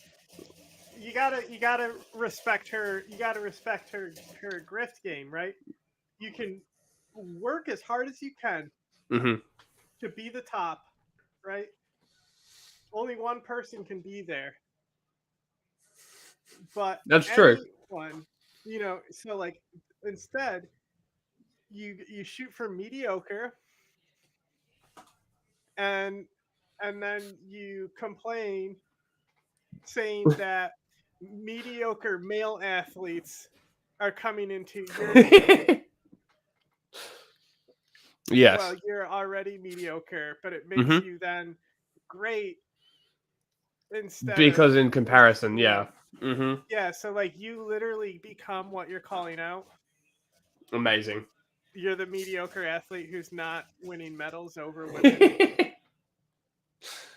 You gotta respect her. You gotta respect her grift game, right? You can work as hard as you can to be the top, right? Only one person can be there, but that's true. Anyone, so like instead, you shoot for mediocre, and then you complain, saying that mediocre male athletes are coming into your game. Yes. Well, you're already mediocre, but it makes you then great instead because of, in comparison, yeah. Yeah, So like you literally become what you're calling out. Amazing. You're the mediocre athlete who's not winning medals over women.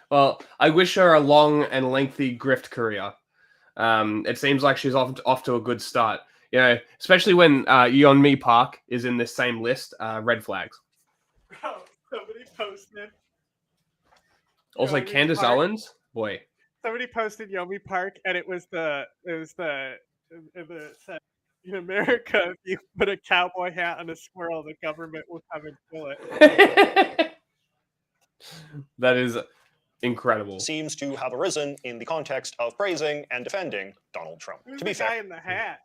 Well, I wish her a long and lengthy grift career. It seems like she's off to a good start. You know, especially when Yeonmi Park is in this same list. Red flags. Oh, somebody posted. Also, Yeonmi Candace Park. Owens. Boy. Somebody posted Yeonmi Park, and it was the in America, if you put a cowboy hat on a squirrel, the government will come and kill it. That is incredible. Seems to have arisen in the context of praising and defending Donald Trump. Who's To be the guy fair, in the hat?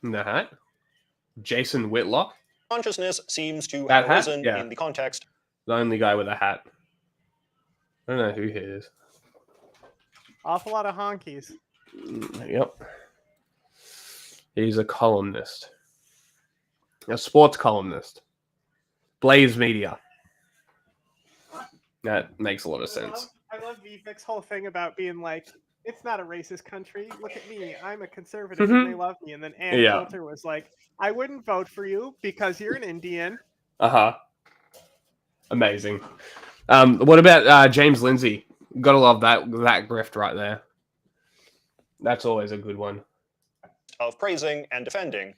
In the hat? Jason Whitlock? consciousness seems to That have hat? arisen Yeah. in the context. The only guy with a hat. I don't know who he is. Awful lot of honkies. Yep. He's a columnist. A sports columnist. Blaze Media. That makes a lot of sense. I love Vivek's whole thing about being like, it's not a racist country. Look at me. I'm a conservative and they love me. And then Ann Coulter was like, I wouldn't vote for you because you're an Indian. Amazing. What about James Lindsay? Gotta love that grift right there. That's always a good one. Of praising and defending.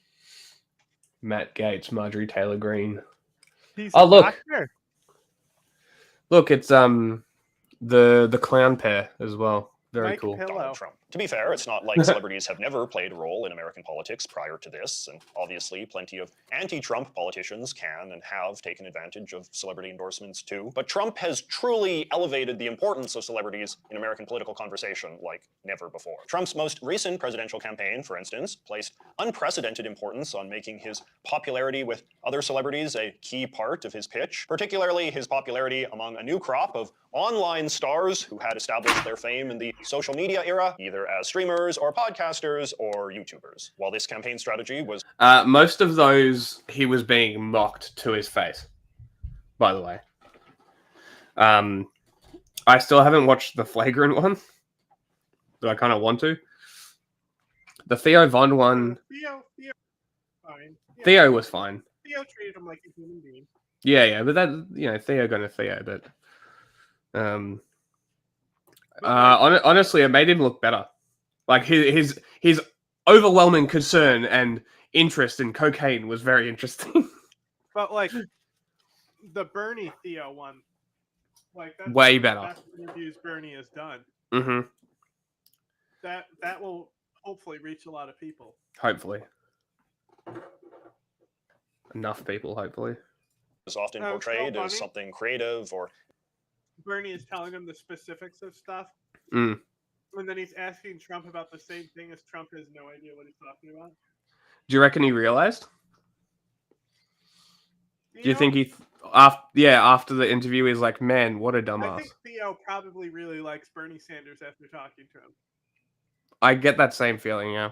Matt Gaetz, Marjorie Taylor Greene. He's oh, look. doctor. Look, it's the clown pair as well. Very Mike cool. Donald Trump. To be fair, it's not like celebrities have never played a role in American politics prior to this, and obviously plenty of anti-Trump politicians can and have taken advantage of celebrity endorsements too. But Trump has truly elevated the importance of celebrities in American political conversation like never before. Trump's most recent presidential campaign, for instance, placed unprecedented importance on making his popularity with other celebrities a key part of his pitch, particularly his popularity among a new crop of online stars who had established their fame in the social media era, either as streamers or podcasters or YouTubers. While this campaign strategy was... most of those, he was being mocked to his face, by the way. I still haven't watched the Flagrant one, but I kind of want to. The Theo Von one... Fine. Theo was fine. Theo treated him like a human being. Yeah, but that, Theo gonna Theo, but... honestly, it made him look better. Like his overwhelming concern and interest in cocaine was very interesting. But like the Bernie Theo one, like that's way one better. of the best interviews Bernie has done. That will hopefully reach a lot of people. Hopefully, enough people. Hopefully, is often portrayed as something creative or. Bernie is telling him the specifics of stuff. And then he's asking Trump about the same thing as Trump has no idea what he's talking about. Do you reckon he realized? Do you think he, after the interview, he's like, man, what a I dumbass. think Theo probably really likes Bernie Sanders after talking to him. I get that same feeling, yeah.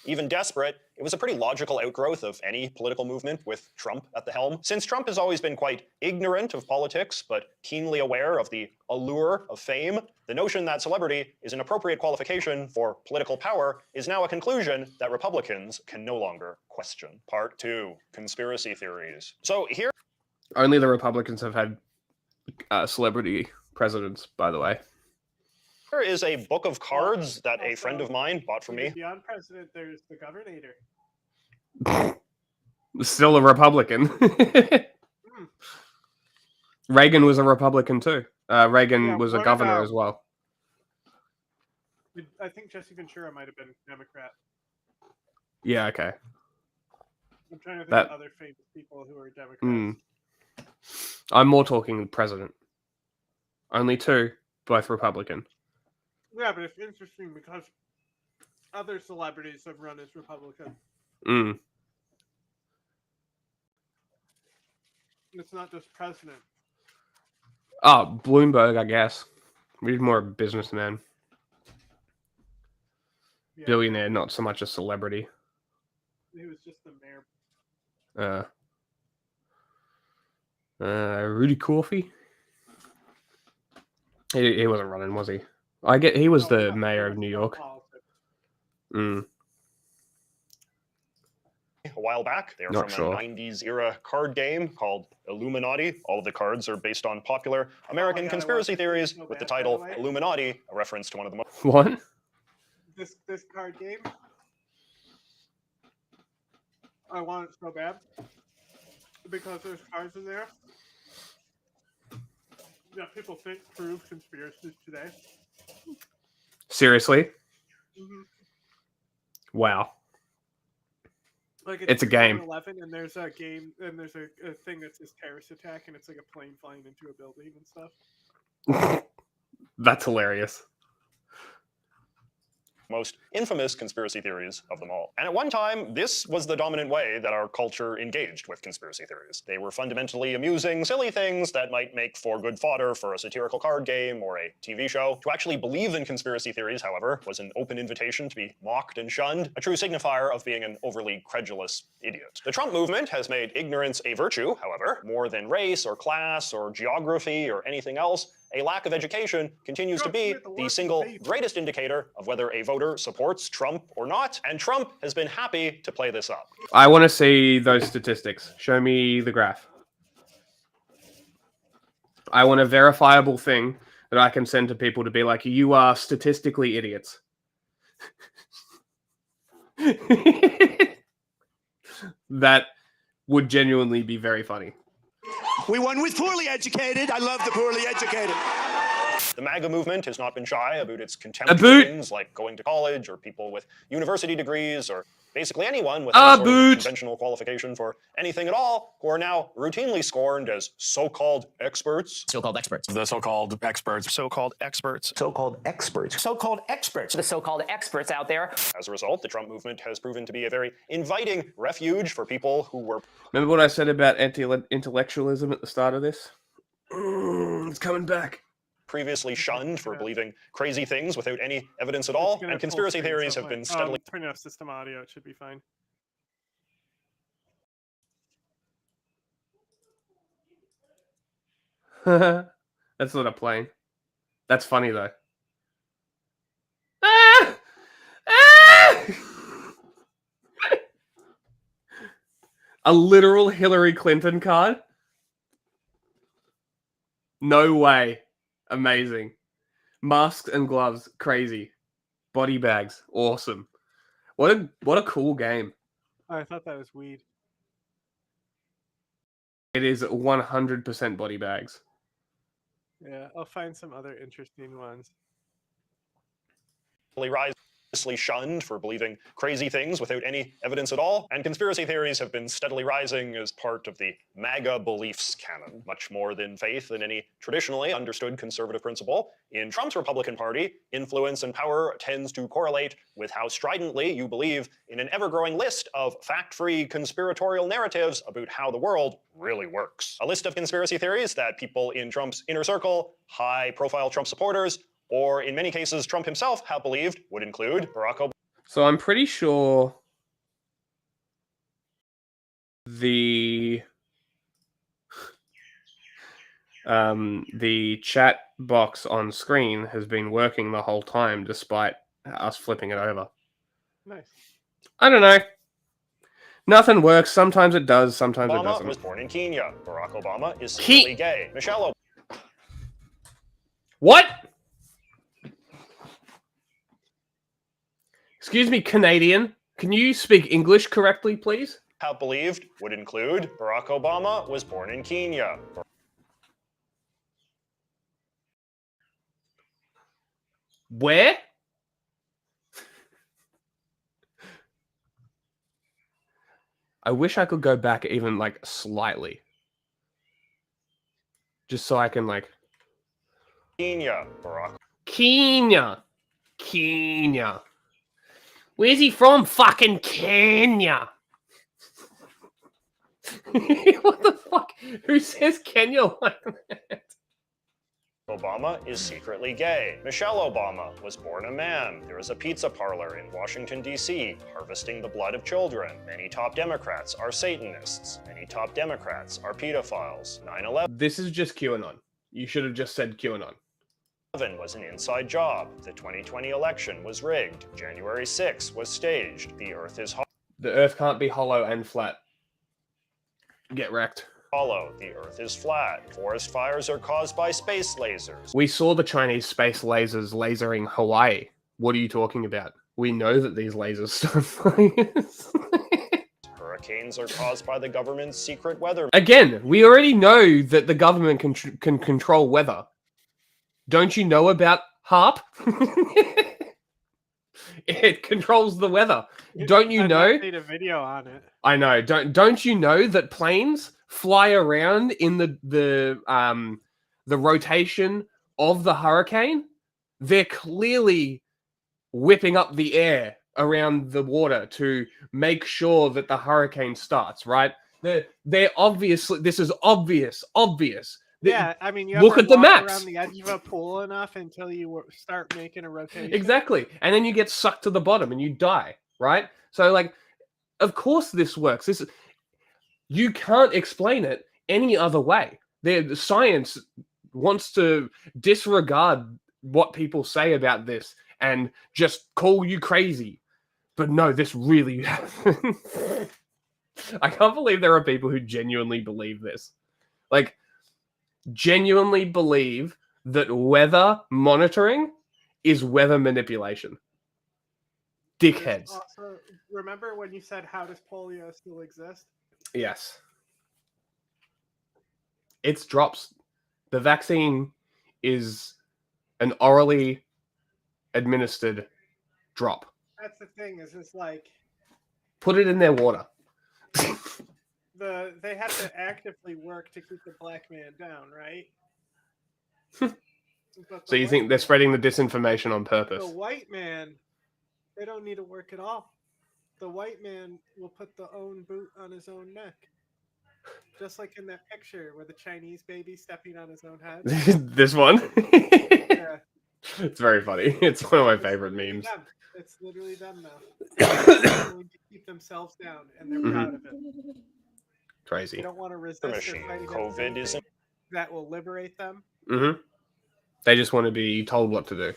Even desperate, it was a pretty logical outgrowth of any political movement with Trump at the helm. Since Trump has always been quite ignorant of politics, but keenly aware of the allure of fame, the notion that celebrity is an appropriate qualification for political power is now a conclusion that Republicans can no longer question. Part 2, conspiracy theories. So here... Only the Republicans have had celebrity presidents, by the way. Here is a book of cards that a friend of mine bought for me. Beyond president, there's the governor. Still a Republican. Reagan was a Republican too. Reagan was a governor as well. I think Jesse Ventura might have been Democrat. Yeah, okay. I'm trying to think of other famous people who are Democrats. I'm more talking president. Only 2, both Republican. Yeah, but it's interesting because other celebrities have run as Republican. It's not just president. Oh, Bloomberg, I guess. He's more a businessman. Yeah. Billionaire, not so much a celebrity. He was just the mayor. Rudy Coffey? He wasn't running, was he? He was the mayor of New York. A while back. They are Not from sure. a 90s era card game called Illuminati. All of the cards are based on popular American conspiracy theories with the title Illuminati, a reference to one of the most... What? This card game? I want it so bad. Because there's cards in there that people think prove conspiracies today. Seriously? Mm-hmm. Wow. Like It's a game. 9/11 and there's a game and there's a thing that says terrorist attack and it's like a plane flying into a building and stuff. That's hilarious. Most infamous conspiracy theories of them all. And at one time, this was the dominant way that our culture engaged with conspiracy theories. They were fundamentally amusing, silly things that might make for good fodder for a satirical card game or a TV show. To actually believe in conspiracy theories, however, was an open invitation to be mocked and shunned, a true signifier of being an overly credulous idiot. The Trump movement has made ignorance a virtue, however. More than race or class or geography or anything else, a lack of education continues to be the single greatest indicator of whether a voter supports Trump or not, and Trump has been happy to play this up. I want to see those statistics. Show me the graph. I want a verifiable thing that I can send to people to be like, you are statistically idiots. That would genuinely be very funny. We won with poorly educated. I love the poorly educated. The MAGA movement has not been shy about its contempt for things like going to college or people with university degrees or basically anyone with any sort of conventional qualification for anything at all who are now routinely scorned as so-called experts. So-called experts. The so-called experts. So-called experts. So-called experts. So-called experts. The so-called experts out there. As a result, the Trump movement has proven to be a very inviting refuge for people who were... Remember what I said about anti-intellectualism at the start of this? It's coming back. Previously shunned for believing crazy things without any evidence at all, and conspiracy theories have been steadily... Turn off system audio, it should be fine. That's not a plane. That's funny, though. Ah! Ah! A literal Hillary Clinton card? No way. Amazing. Masks and gloves, crazy. Body bags, awesome. What a cool game. I thought that was weed. It is 100% body bags. Yeah, I'll find some other interesting ones. rise shunned for believing crazy things without any evidence at all, and conspiracy theories have been steadily rising as part of the MAGA beliefs canon, much more than faith in any traditionally understood conservative principle. In Trump's Republican Party, influence and power tends to correlate with how stridently you believe in an ever-growing list of fact-free conspiratorial narratives about how the world really works. A list of conspiracy theories that people in Trump's inner circle, high-profile Trump supporters, or in many cases Trump himself have believed would include Barack Obama. So I'm pretty sure the chat box on screen has been working the whole time despite us flipping it over. Nice. I don't know. Nothing works. Sometimes it does. Sometimes it Obama doesn't. was born in Kenya. Barack Obama is secretly gay. Michelle Obama. What? Excuse me, Canadian. Can you speak English correctly, please? Have believed would include Barack Obama was born in Kenya. Where? I wish I could go back even like slightly. Just so I can like Kenya. Barack. Kenya. Kenya. Where's he from? Fucking Kenya. What the fuck? Who says Kenya like that? Obama is secretly gay. Michelle Obama was born a man. There is a pizza parlor in Washington, D.C., harvesting the blood of children. Many top Democrats are Satanists. Many top Democrats are pedophiles. 9/11 This is just QAnon. You should have just said QAnon. was an inside job. The 2020 election was rigged. January 6 was staged. The Earth is The Earth can't be hollow and flat. Get wrecked. hollow. The Earth is flat. Forest fires are caused by space lasers. We saw the Chinese space lasers lasering Hawaii. What are you talking about? We know that these lasers start fires. Hurricanes are caused by the government's secret weather. Again, we already know that the government can control weather. Don't you know about HARP? It controls the weather. Don't you know? I made a video on it. I know. Don't you know that planes fly around in the rotation of the hurricane? They're clearly whipping up the air around the water to make sure that the hurricane starts, right? They're obviously, this is obvious. Yeah, I mean, you look ever at the walk maps around the edge of a pool enough until you start making a rotation. Exactly, and then you get sucked to the bottom and you die, right? So, like, of course this works. You can't explain it any other way. The science wants to disregard what people say about this and just call you crazy. But no, this really happens. I can't believe there are people who genuinely believe this. Like, genuinely believe that weather monitoring is weather manipulation. Dickheads. Also, remember when you said, how does polio still exist? Yes. It's drops. The vaccine is an orally administered drop. That's the thing, is it's like Put it in their water. they have to actively work to keep the black man down, right? So you think they're spreading the disinformation on purpose? The white man, they don't need to work at all. The white man will put the own boot on his own neck. Just like in that picture with the Chinese baby stepping on his own head. This one? Yeah. It's very funny. It's one of my favorite memes. Them. It's literally them now. They're going to keep themselves down, and they're proud of it. Crazy. They don't want to resist or fight against COVID isn't that will liberate them. They just want to be told what to do.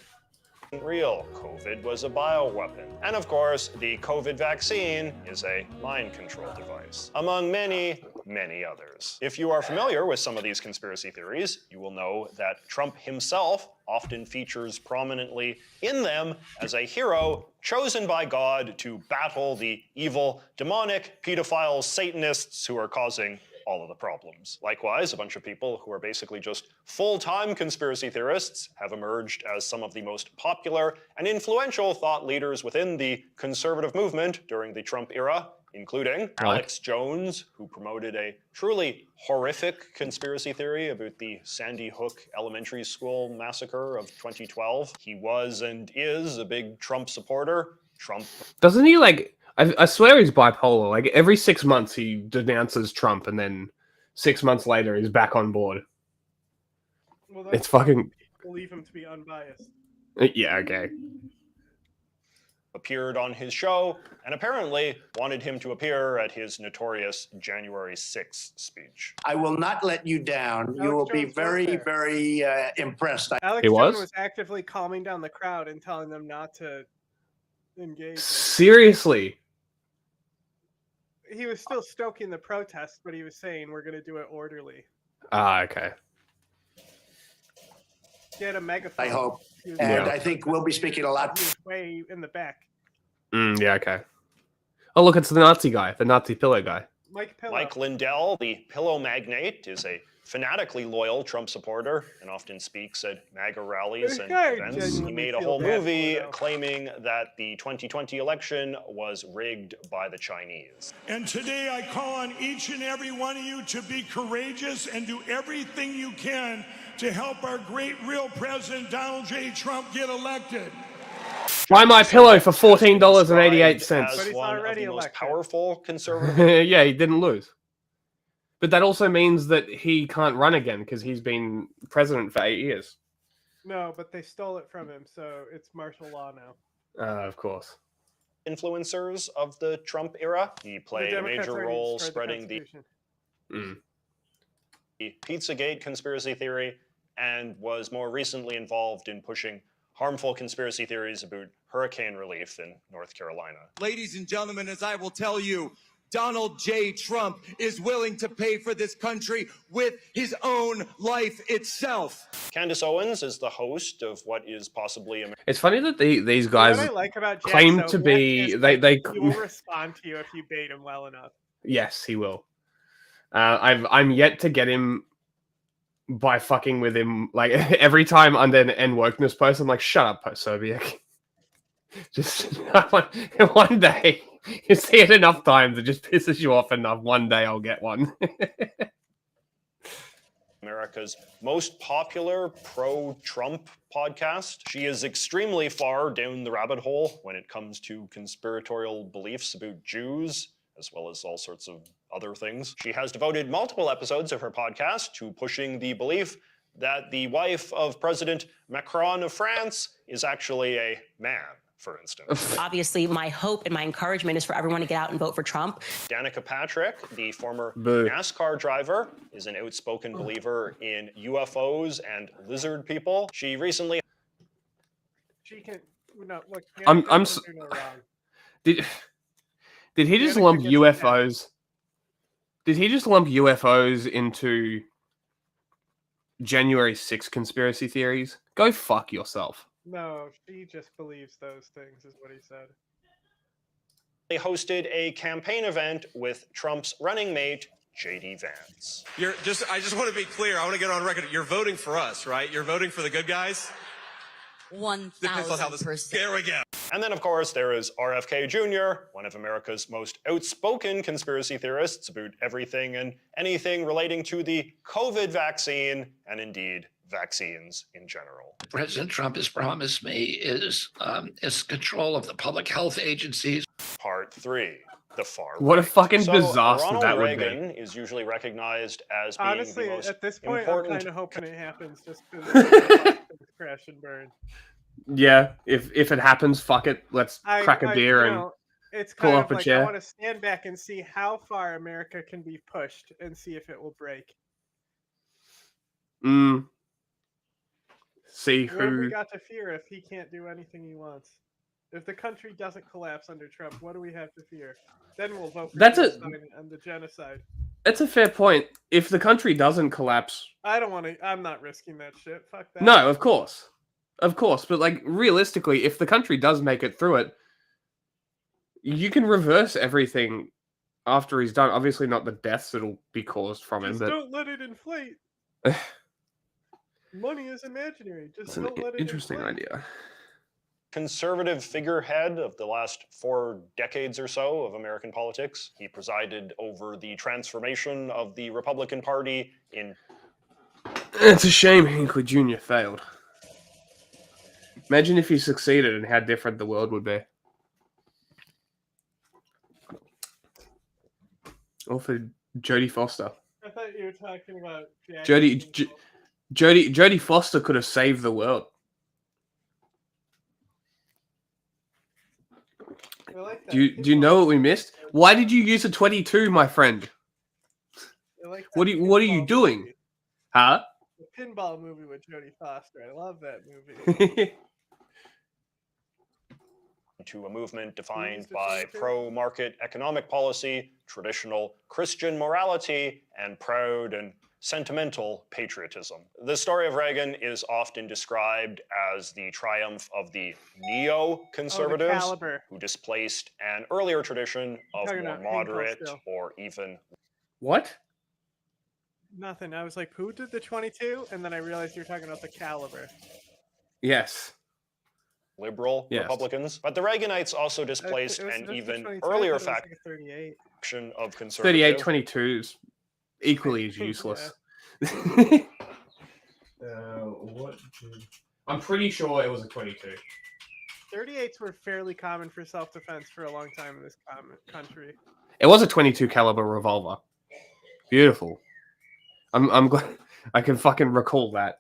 real. COVID was a bioweapon. And of course, the COVID vaccine is a mind control device, among many, many others. If you are familiar with some of these conspiracy theories, you will know that Trump himself often features prominently in them as a hero chosen by God to battle the evil, demonic, pedophiles, Satanists who are causing all of the problems. Likewise, a bunch of people who are basically just full-time conspiracy theorists have emerged as some of the most popular and influential thought leaders within the conservative movement during the Trump era, including Alex Jones, who promoted a truly horrific conspiracy theory about the Sandy Hook Elementary School massacre of 2012. He was and is a big Trump supporter. Doesn't he, like... I swear he's bipolar. Like, every 6 months he denounces Trump, and then 6 months later he's back on board. Well, It's fucking... Believe him to be unbiased. Yeah, okay. Appeared on his show, and apparently wanted him to appear at his notorious January 6th speech. I will not let you down. You will be very, very impressed. Alex Jones was actively calming down the crowd and telling them not to engage. Seriously? He was still stoking the protest, but he was saying we're going to do it orderly. Ah, okay. He had a megaphone. I hope. And I think we'll be speaking a lot. He was way in the back. Yeah, okay. Oh, look, it's the Nazi guy. The Nazi pillow guy. Mike Lindell, the pillow magnate, is a fanatically loyal Trump supporter and often speaks at MAGA rallies and events. He made a whole movie claiming that the 2020 election was rigged by the Chinese. And today I call on each and every one of you to be courageous and do everything you can to help our great real president Donald J. Trump get elected. Buy my pillow for $14.88. As one of the most powerful conservative. Yeah, he didn't lose. But that also means that he can't run again because he's been president for 8 years. No, but they stole it from him, so it's martial law now. Of course. Influencers of the Trump era. He played a major role spreading the Pizzagate conspiracy theory and was more recently involved in pushing harmful conspiracy theories about hurricane relief in North Carolina. Ladies and gentlemen, as I will tell you, Donald J. Trump is willing to pay for this country with his own life itself. Candace Owens is the host of what is possibly a... It's funny that these guys what I like about Jack claim so to much be... is They he will respond to you if you bait him well enough. Yes, he will. I'm yet to get him by fucking with him. Like, every time under an N-wokeness post, I'm like, shut up, post-Soviet. Just one day, you see it enough times, it just pisses you off enough. One day I'll get one. America's most popular pro-Trump podcast. She is extremely far down the rabbit hole when it comes to conspiratorial beliefs about Jews, as well as all sorts of other things. She has devoted multiple episodes of her podcast to pushing the belief that the wife of President Macron of France is actually a man, for instance. Obviously, my hope and my encouragement is for everyone to get out and vote for Trump. Danica Patrick, the former NASCAR driver, is an outspoken believer in UFOs and lizard people. She recently... She can... No, look, Did he just lump UFOs? Did he just lump UFOs into January 6th conspiracy theories? Go fuck yourself. No, she just believes those things, is what he said. They hosted a campaign event with Trump's running mate, J.D. Vance. I just want to be clear. I want to get on record. You're voting for us, right? You're voting for the good guys? 1,000%. There we go. And then, of course, there is RFK Jr., one of America's most outspoken conspiracy theorists about everything and anything relating to the COVID vaccine, and indeed, vaccines in general. President Trump has promised me is control of the public health agencies. Part 3. The far What right. a fucking So, disaster Ronald that would Reagan be. is usually recognized as being Honestly, the most at this point, important... I'm kind of hoping it happens just because crash and burn. Yeah, if it happens, fuck it. Let's crack a beer and it's pull kind up of a like chair. I want to stand back and see how far America can be pushed and see if it will break. See What have we who... got to fear if he can't do anything he wants? If the country doesn't collapse under Trump, what do we have to fear? Then we'll vote for genocide and the genocide. That's a fair point. If the country doesn't collapse... I don't want to... I'm not risking that shit. Fuck that. No, of course. Of course. But, like, realistically, if the country does make it through it, you can reverse everything after he's done. Obviously, not the deaths that'll be caused from him, Just but don't let it inflate. Money is imaginary. Just it's an don't let it interesting inflate. idea. Conservative figurehead of the last 4 decades or so of American politics. He presided over the transformation of the Republican Party in... It's a shame Hinckley Jr. failed. Imagine if he succeeded and how different the world would be. Or for Jodie Foster. I thought you were talking about Jodie Foster could have saved the world. I like that. Do you know what we missed? Why did you use a 22, my friend? I like What are you doing? Movie. Huh? The pinball movie with Jodie Foster. I love that movie. To a movement defined by pro-market economic policy, traditional Christian morality, and proud and sentimental patriotism. The story of Reagan is often described as the triumph of the neo-conservatives who displaced an earlier tradition of more moderate or even... What? Nothing. I was like, who did the 22? And then I realized you were talking about the caliber. Yes. Liberal Republicans, but the Reaganites also displaced an even earlier faction of conservatives. 38-22 is equally as useless. What? I'm pretty sure it was a 22. 38s were fairly common for self-defense for a long time in this country. It was a 22 caliber revolver. Beautiful. I'm glad I can fucking recall that.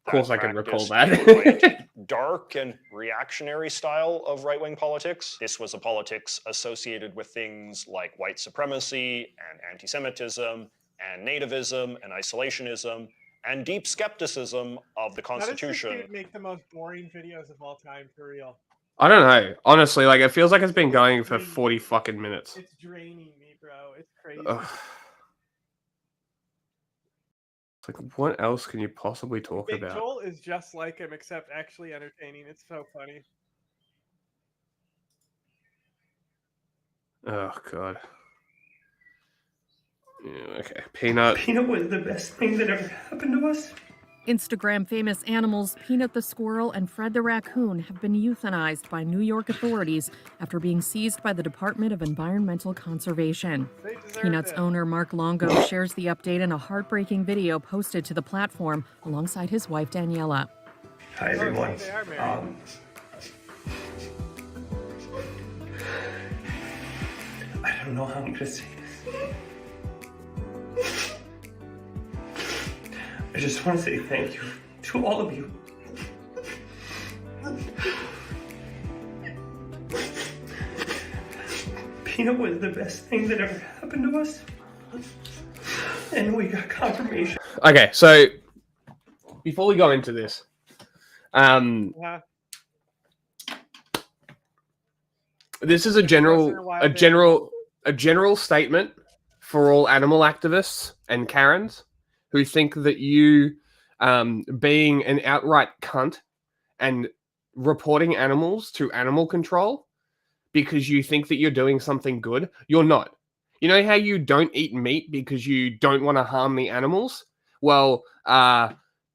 Of course, I can recall that. Dark and reactionary style of right-wing politics. This was a politics associated with things like white supremacy and anti-Semitism and nativism and isolationism and deep skepticism of the Constitution. How does this dude make the most boring videos of all time, for real? I don't know. Honestly, like, it feels like it's been going for 40 fucking minutes. It's draining me, bro. It's crazy. Ugh. It's like, what else can you possibly talk Big about? Joel is just like him, except actually entertaining. It's so funny. Oh, God. Yeah, okay. Peanut. Peanut was the best thing that ever happened to us. Instagram famous animals Peanut the squirrel and Fred the raccoon have been euthanized by New York authorities after being seized by the Department of Environmental Conservation. Peanut's owner Mark Longo shares the update in a heartbreaking video posted to the platform alongside his wife Daniela. Hi everyone. I don't know how I'm gonna say this. I just want to say thank you to all of you. Peanut was the best thing that ever happened to us. And we got confirmation. Okay, so before we go into this, this is a general statement for all animal activists and Karens who think that you being an outright cunt and reporting animals to animal control because you think that you're doing something good, you're not. You know how you don't eat meat because you don't want to harm the animals? Well,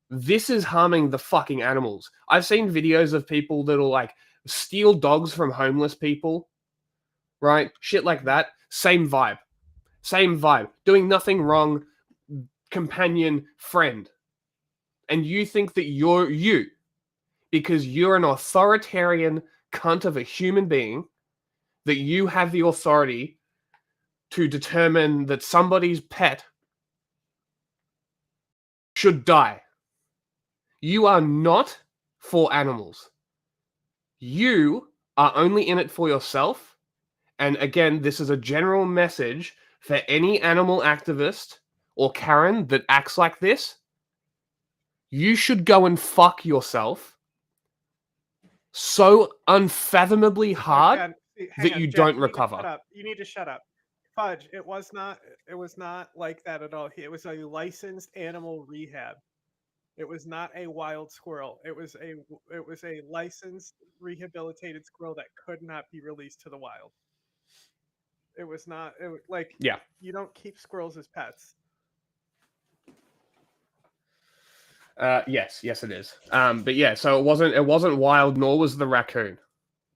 this is harming the fucking animals. I've seen videos of people that'll like steal dogs from homeless people, right? Shit like that. Same vibe. Same vibe. Doing nothing wrong. Companion, friend, and you think that you're you because you're an authoritarian cunt of a human being, that you have the authority to determine that somebody's pet should die. You are not for animals. You are only in it for yourself. And again, this is a general message for any animal activist or Karen that acts like this. You should go and fuck yourself so unfathomably hard that you don't recover. Shut up. You need to shut up. Fudge, it was not like that at all. It was a licensed animal rehab. It was not a wild squirrel. It was a licensed rehabilitated squirrel that could not be released to the wild. It was not. Like, Yeah. you don't keep squirrels as pets. Yes, it is. But yeah, so it wasn't wild, nor was the raccoon.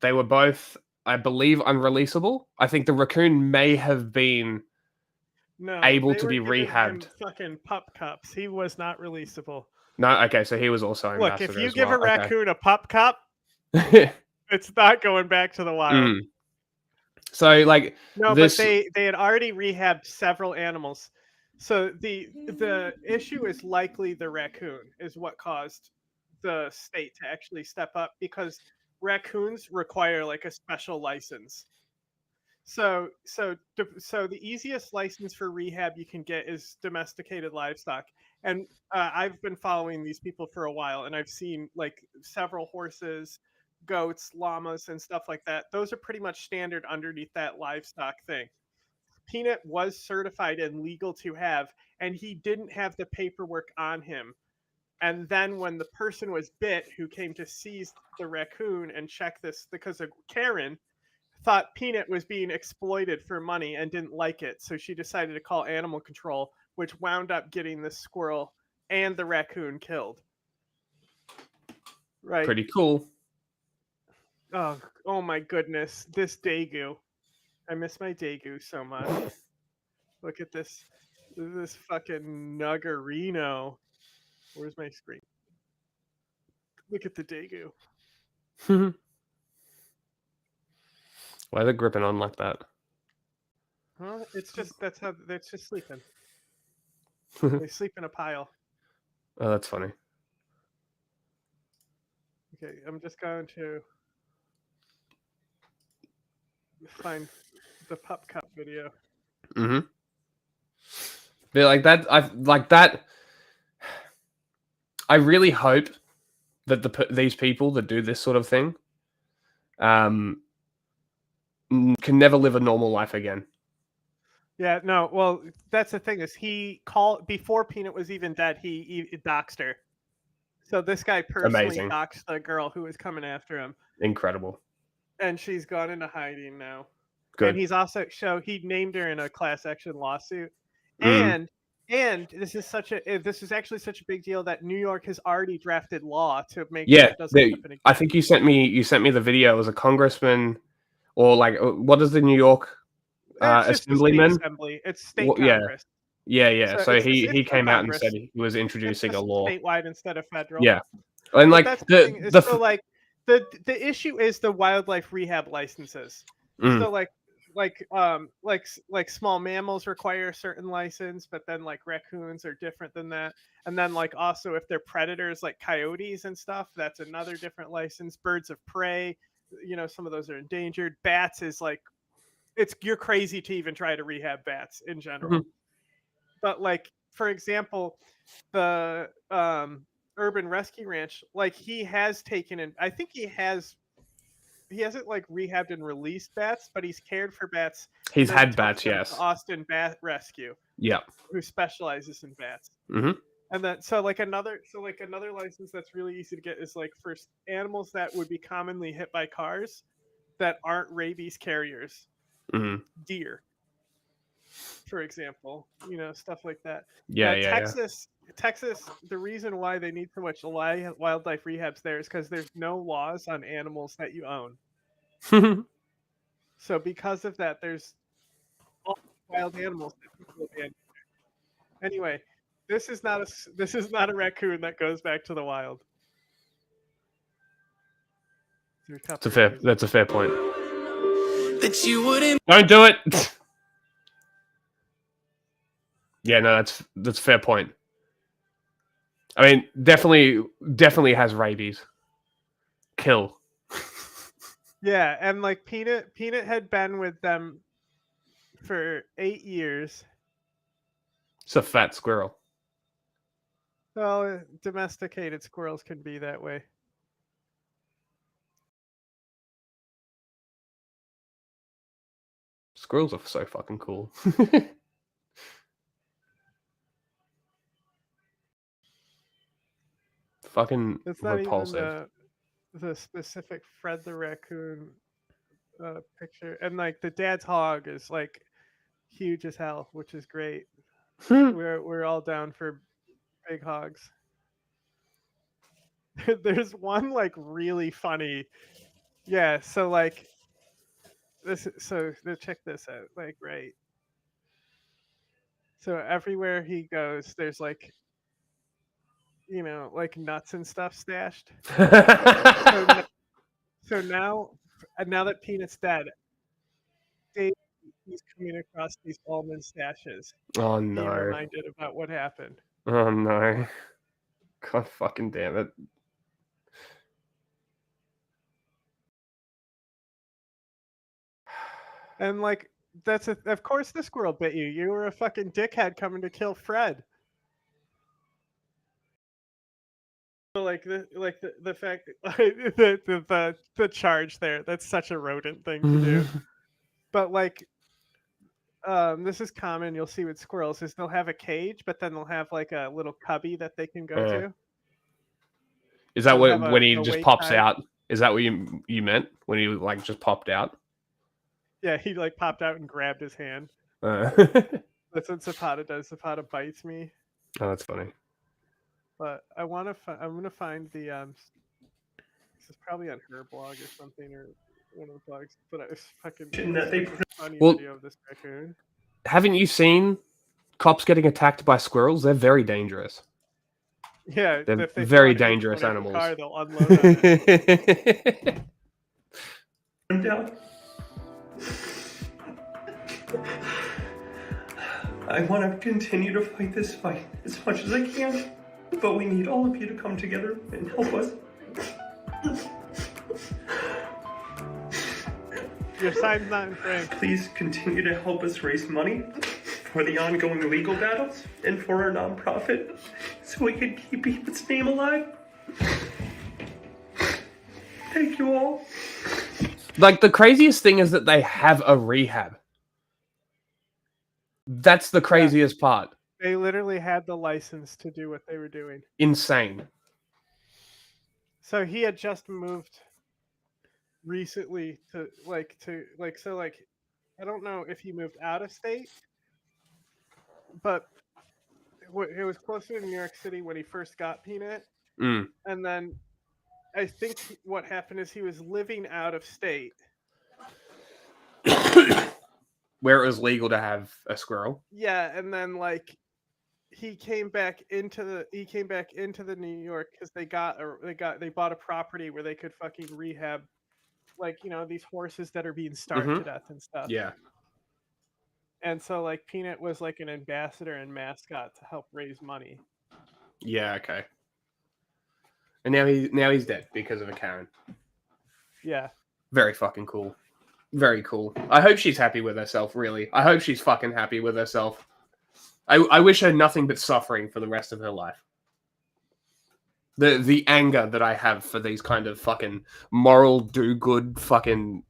They were both, I believe, unreleasable. I think the raccoon may have been able to be rehabbed. Him fucking pup cups. He was not releasable. No, okay, so he was also Look, ambassador if you as give well. a raccoon a pup cup, Okay. it's not going back to the wild. So like No, this... but they had already rehabbed several animals. So the issue is likely the raccoon is what caused the state to actually step up, because raccoons require like a special license. So the easiest license for rehab you can get is domesticated livestock. And I've been following these people for a while, and I've seen like several horses, goats, llamas, and stuff like that. Those are pretty much standard underneath that livestock thing. Peanut was certified and legal to have, and he didn't have the paperwork on him. And then when the person was bit, who came to seize the raccoon and check this, because of Karen thought Peanut was being exploited for money and didn't like it, so she decided to call animal control, which wound up getting the squirrel and the raccoon killed. Right. Pretty cool. Oh my goodness, this Daegu. I miss my Daegu so much. Look at this fucking Nuggerino. Where's my screen? Look at the Daegu. Why are they gripping on like that? Well, it's just they're just sleeping. They sleep in a pile. Oh, that's funny. Okay, I'm just going to find the pup cup video. Mm-hmm. But like that, I really hope that these people that do this sort of thing, can never live a normal life again. Yeah, no. Well, that's the thing, is he called before Peanut was even dead. He doxed her. So this guy personally doxed the girl who was coming after him. Incredible. And she's gone into hiding now. Good. And he's also he named her in a class action lawsuit. And this is actually such a big deal that New York has already drafted law to make sure it doesn't happen again. I think you sent me the video. It was a congressman, or like, what is the New York assemblyman? Assembly. It's state Congress. Yeah. So he came out and Congress. said he was introducing a law statewide instead of federal. Yeah, and like the issue is the wildlife rehab licenses. So like small mammals require a certain license, but then like raccoons are different than that. And then like also if they're predators like coyotes and stuff, that's another different license. Birds of prey, some of those are endangered. Bats is like, you're crazy to even try to rehab bats in general. But like, for example, the Urban Rescue Ranch, like he has taken in, I think he hasn't like rehabbed and released bats, but he's cared for bats. He's had bats, yes. Austin Bat Rescue. Yeah. Who specializes in bats. Mm-hmm. And then another license that's really easy to get is like for animals that would be commonly hit by cars that aren't rabies carriers. Mm-hmm. Deer, for example, stuff like that. Texas, the reason why they need so much wildlife rehabs there is because there's no laws on animals that you own. So because of that, there's all wild animals that people abandon. Anyway, this is not a raccoon that goes back to the wild. That's a fair point. That you wouldn't. Don't do it. Yeah, no, that's a fair point. I mean, definitely has rabies. Kill. Yeah, and like Peanut had been with them for 8 years. It's a fat squirrel. Well, domesticated squirrels can be that way. Squirrels are so fucking cool. Fucking It's not repulsive. even the specific Fred the Raccoon picture, and like the dad's hog is like huge as hell, which is great. We're all down for big hogs. There's one like really funny. Yeah, so like check this out. Like right. So everywhere he goes, there's like like nuts and stuff stashed. so now that Peanut's dead, he's coming across these almond stashes. Oh Being no. reminded about what happened. Oh no. God fucking damn it. And like of course the squirrel bit you. You were a fucking dickhead coming to kill Fred. So like the fact the charge there, that's such a rodent thing to do. But like this is common, you'll see with squirrels, is they'll have a cage, but then they'll have like a little cubby that they can go to. Is that They'll when he a just wait pops time. out? Is that what you meant? When he like just popped out? Yeah, he like popped out and grabbed his hand. That's what Zapata does. Zapata bites me. Oh, that's funny. But I'm gonna find the this is probably on her blog or something, or one of the blogs. But I was fucking funny video of this raccoon. Haven't you seen cops getting attacked by squirrels? They're very dangerous. Yeah, they're if they very throw an dangerous iPhone at the animals. car, they'll unload on it. I'm down. I want to continue to fight this fight as much as I can, but we need all of you to come together and help us. Your sign's not in frame. Please continue to help us raise money for the ongoing legal battles and for our nonprofit, so we can keep its name alive. Thank you all. Like, the craziest thing is that they have a rehab. That's the craziest part. They literally had the license to do what they were doing. Insane. So he had just moved recently to I don't know if he moved out of state, but it was closer to New York City when he first got Peanut. Mm. And then I think what happened is he was living out of state. Where it was legal to have a squirrel. Yeah, and then like he came back into the New York because they bought a property where they could fucking rehab, like, these horses that are being starved to death and stuff. Yeah. And so like Peanut was like an ambassador and mascot to help raise money. Yeah, okay. And now he's dead because of a Karen. Yeah. Very fucking cool. Very cool. I hope she's happy with herself, really. I hope she's fucking happy with herself. I wish her nothing but suffering for the rest of her life. The anger that I have for these kind of fucking moral do-good fucking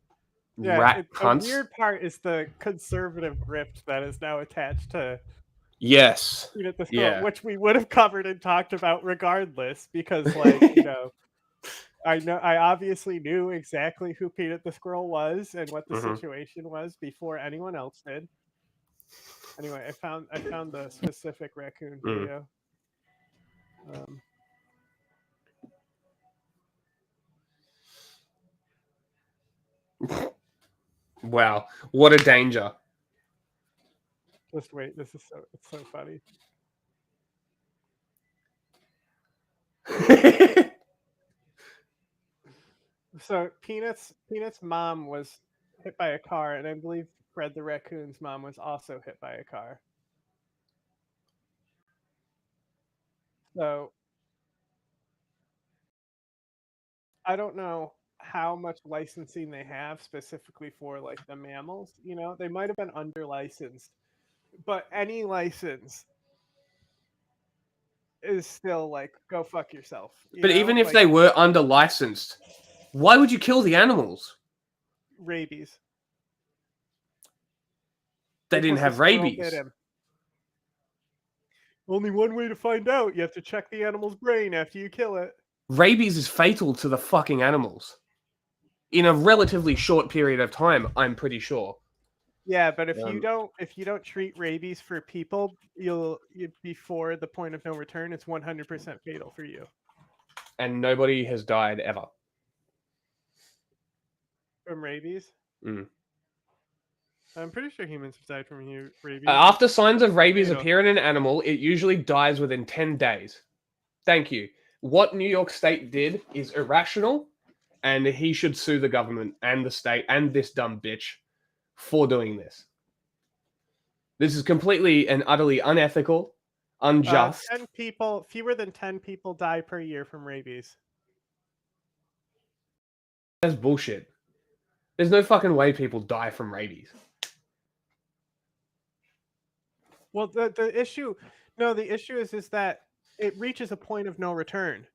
rat cunts. The weird part is the conservative grip that is now attached to Yes. Which we would have covered and talked about regardless, because like, I obviously knew exactly who Peanut the Squirrel was and what the situation was before anyone else did. Anyway, I found the specific raccoon video. Wow, what a danger. Just wait, it's so funny. So Peanut's mom was hit by a car, and I believe Fred the raccoon's mom was also hit by a car. So I don't know how much licensing they have specifically for like the mammals. They might have been under licensed, but any license is still like, go fuck yourself. But even if they were under licensed, why would you kill the animals? Rabies. They didn't have rabies. Only one way to find out. You have to check the animal's brain after you kill it. Rabies is fatal to the fucking animals. in a relatively short period of time. I'm pretty sure. Yeah, but if you don't treat rabies for people, before the point of no return, it's 100% fatal for you. And nobody has died ever From rabies. Mm. I'm pretty sure humans have died from rabies. After signs of rabies Fatal. appear in an animal, it usually dies within 10 days. Thank you. What New York State did is irrational, and he should sue the government and the state and this dumb bitch for doing this. This is completely and utterly unethical, unjust. 10 people, fewer than 10 people die per year from rabies. That's bullshit. There's no fucking way people die from rabies. Well, the issue is that it reaches a point of no return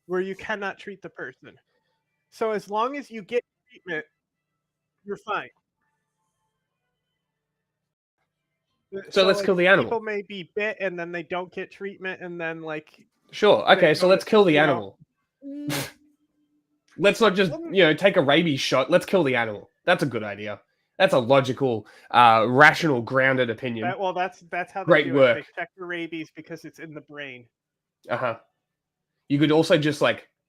where you cannot treat the person. So as long as you get treatment, you're fine. So let's kill the animal. People may be bit and then they don't get treatment and then Sure. Okay, so let's kill the animal. Let's not just, take a rabies shot. Let's kill the animal. That's a good idea. That's a logical, rational, grounded opinion. That's how they Great do work. it. They check for rabies because it's in the brain. Uh-huh. You could also just,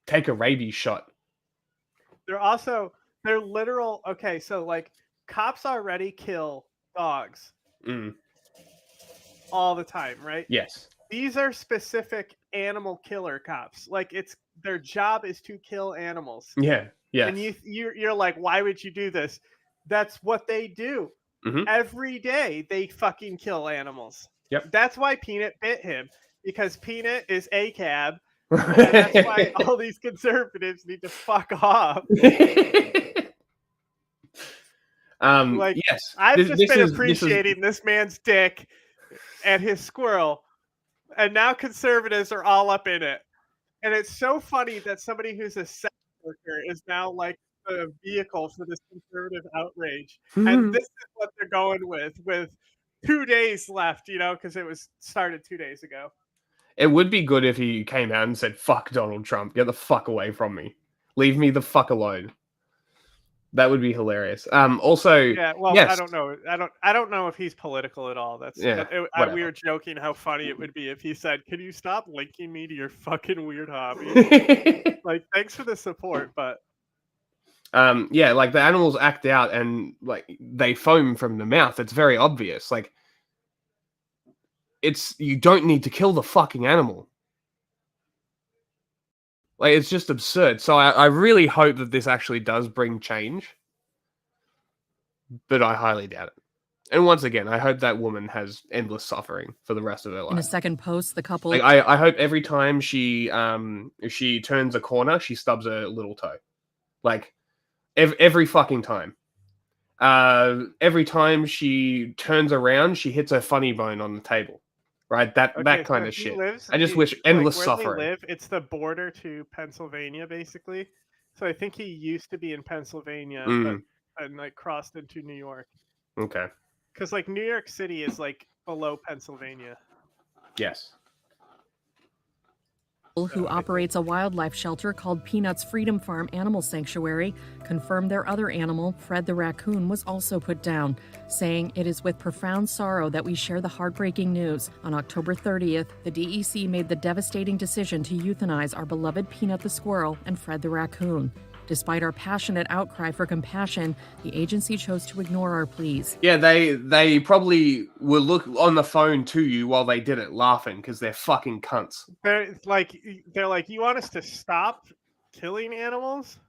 take a rabies shot. They're literal. Okay, so, cops already kill dogs all the time, right? Yes. These are specific animal killer cops. Their job is to kill animals. Yeah. Yeah. And you're like, why would you do this? That's what they do. Every day they fucking kill animals. Yep. That's why Peanut bit him, because Peanut is a cab, and that's why all these conservatives need to fuck off. Yes. I've just been appreciating this man's dick and his squirrel, and now conservatives are all up in it. And it's so funny that somebody who's a sex worker is now a vehicle for this conservative outrage. And this is what they're going with 2 days left, because it was started 2 days ago. It would be good if he came out and said, fuck Donald Trump. Get the fuck away from me. Leave me the fuck alone. That would be hilarious. Also, yeah. Well, yes. I don't know. I don't know if he's political at all. We were joking how funny it would be if he said, "Can you stop linking me to your fucking weird hobby?" Thanks for the support, but the animals act out and they foam from the mouth. It's very obvious. You don't need to kill the fucking animal. It's just absurd. So I really hope that this actually does bring change. But I highly doubt it. And once again, I hope that woman has endless suffering for the rest of her life. In a second post, the couple... I hope every time she turns a corner, she stubs a little toe. Every fucking time. Every time she turns around, she hits her funny bone on the table. Right, that kind of shit. I just wish endless where suffering. They live, it's the border to Pennsylvania, basically. So I think he used to be in Pennsylvania, and crossed into New York. Okay. Because New York City is below Pennsylvania. Yes. Who operates a wildlife shelter called Peanut's Freedom Farm Animal Sanctuary, confirmed their other animal, Fred the raccoon, was also put down, saying, "It is with profound sorrow that we share the heartbreaking news. On October 30th, the DEC made the devastating decision to euthanize our beloved Peanut the squirrel and Fred the raccoon. Despite our passionate outcry for compassion, the agency chose to ignore our pleas." Yeah, they probably will look on the phone to you while they did it, laughing because they're fucking cunts. They're like, you want us to stop killing animals?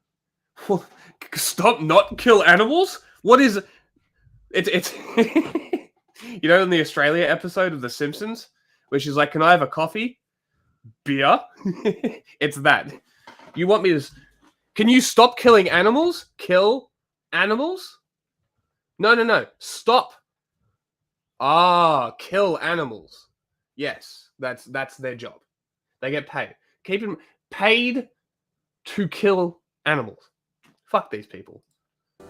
Stop not kill animals? What is it's in the Australia episode of The Simpsons, where she's like, "Can I have a coffee? Beer?" It's that. You want me to? Can you stop killing animals? Kill animals? No. Stop. Kill animals. Yes, that's their job. They get paid. Keep them paid to kill animals. Fuck these people.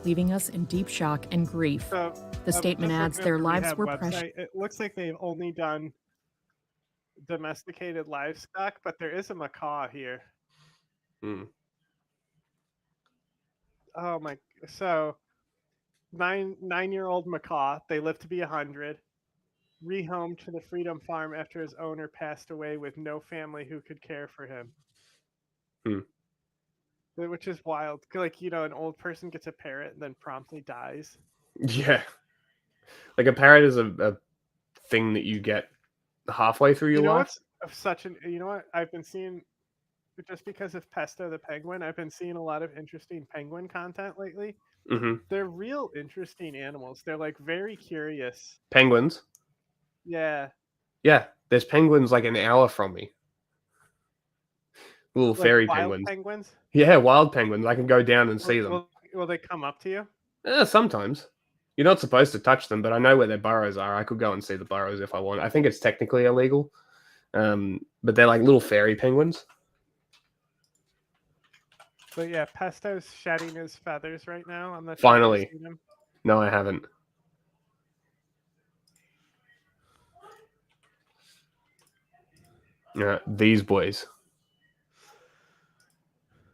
Leaving us in deep shock and grief. The statement adds their lives were precious. It looks like they've only done domesticated livestock, but there is a macaw here. Oh my! So 9-year-old macaw. They live to be 100. Rehomed to the Freedom Farm after his owner passed away with no family who could care for him. Which is wild. Like, an old person gets a parrot and then promptly dies. Yeah. Like a parrot is a thing that you get halfway through your life. You know what? I've been seeing, just because of Pesto the penguin, I've been seeing a lot of interesting penguin content lately. Mm-hmm. They're real interesting animals. They're like very curious. Penguins. Yeah. Yeah, there's penguins like an hour from me. Little Like fairy wild penguins. penguins? Yeah, wild penguins. I can go down and see them. Will they come up to you? Sometimes. You're not supposed to touch them, but I know where their burrows are. I could go and see the burrows if I want. I think it's technically illegal. But they're like little fairy penguins. But yeah, Pesto's shedding his feathers right now. I'm not Finally. seen him. No, I haven't. These boys.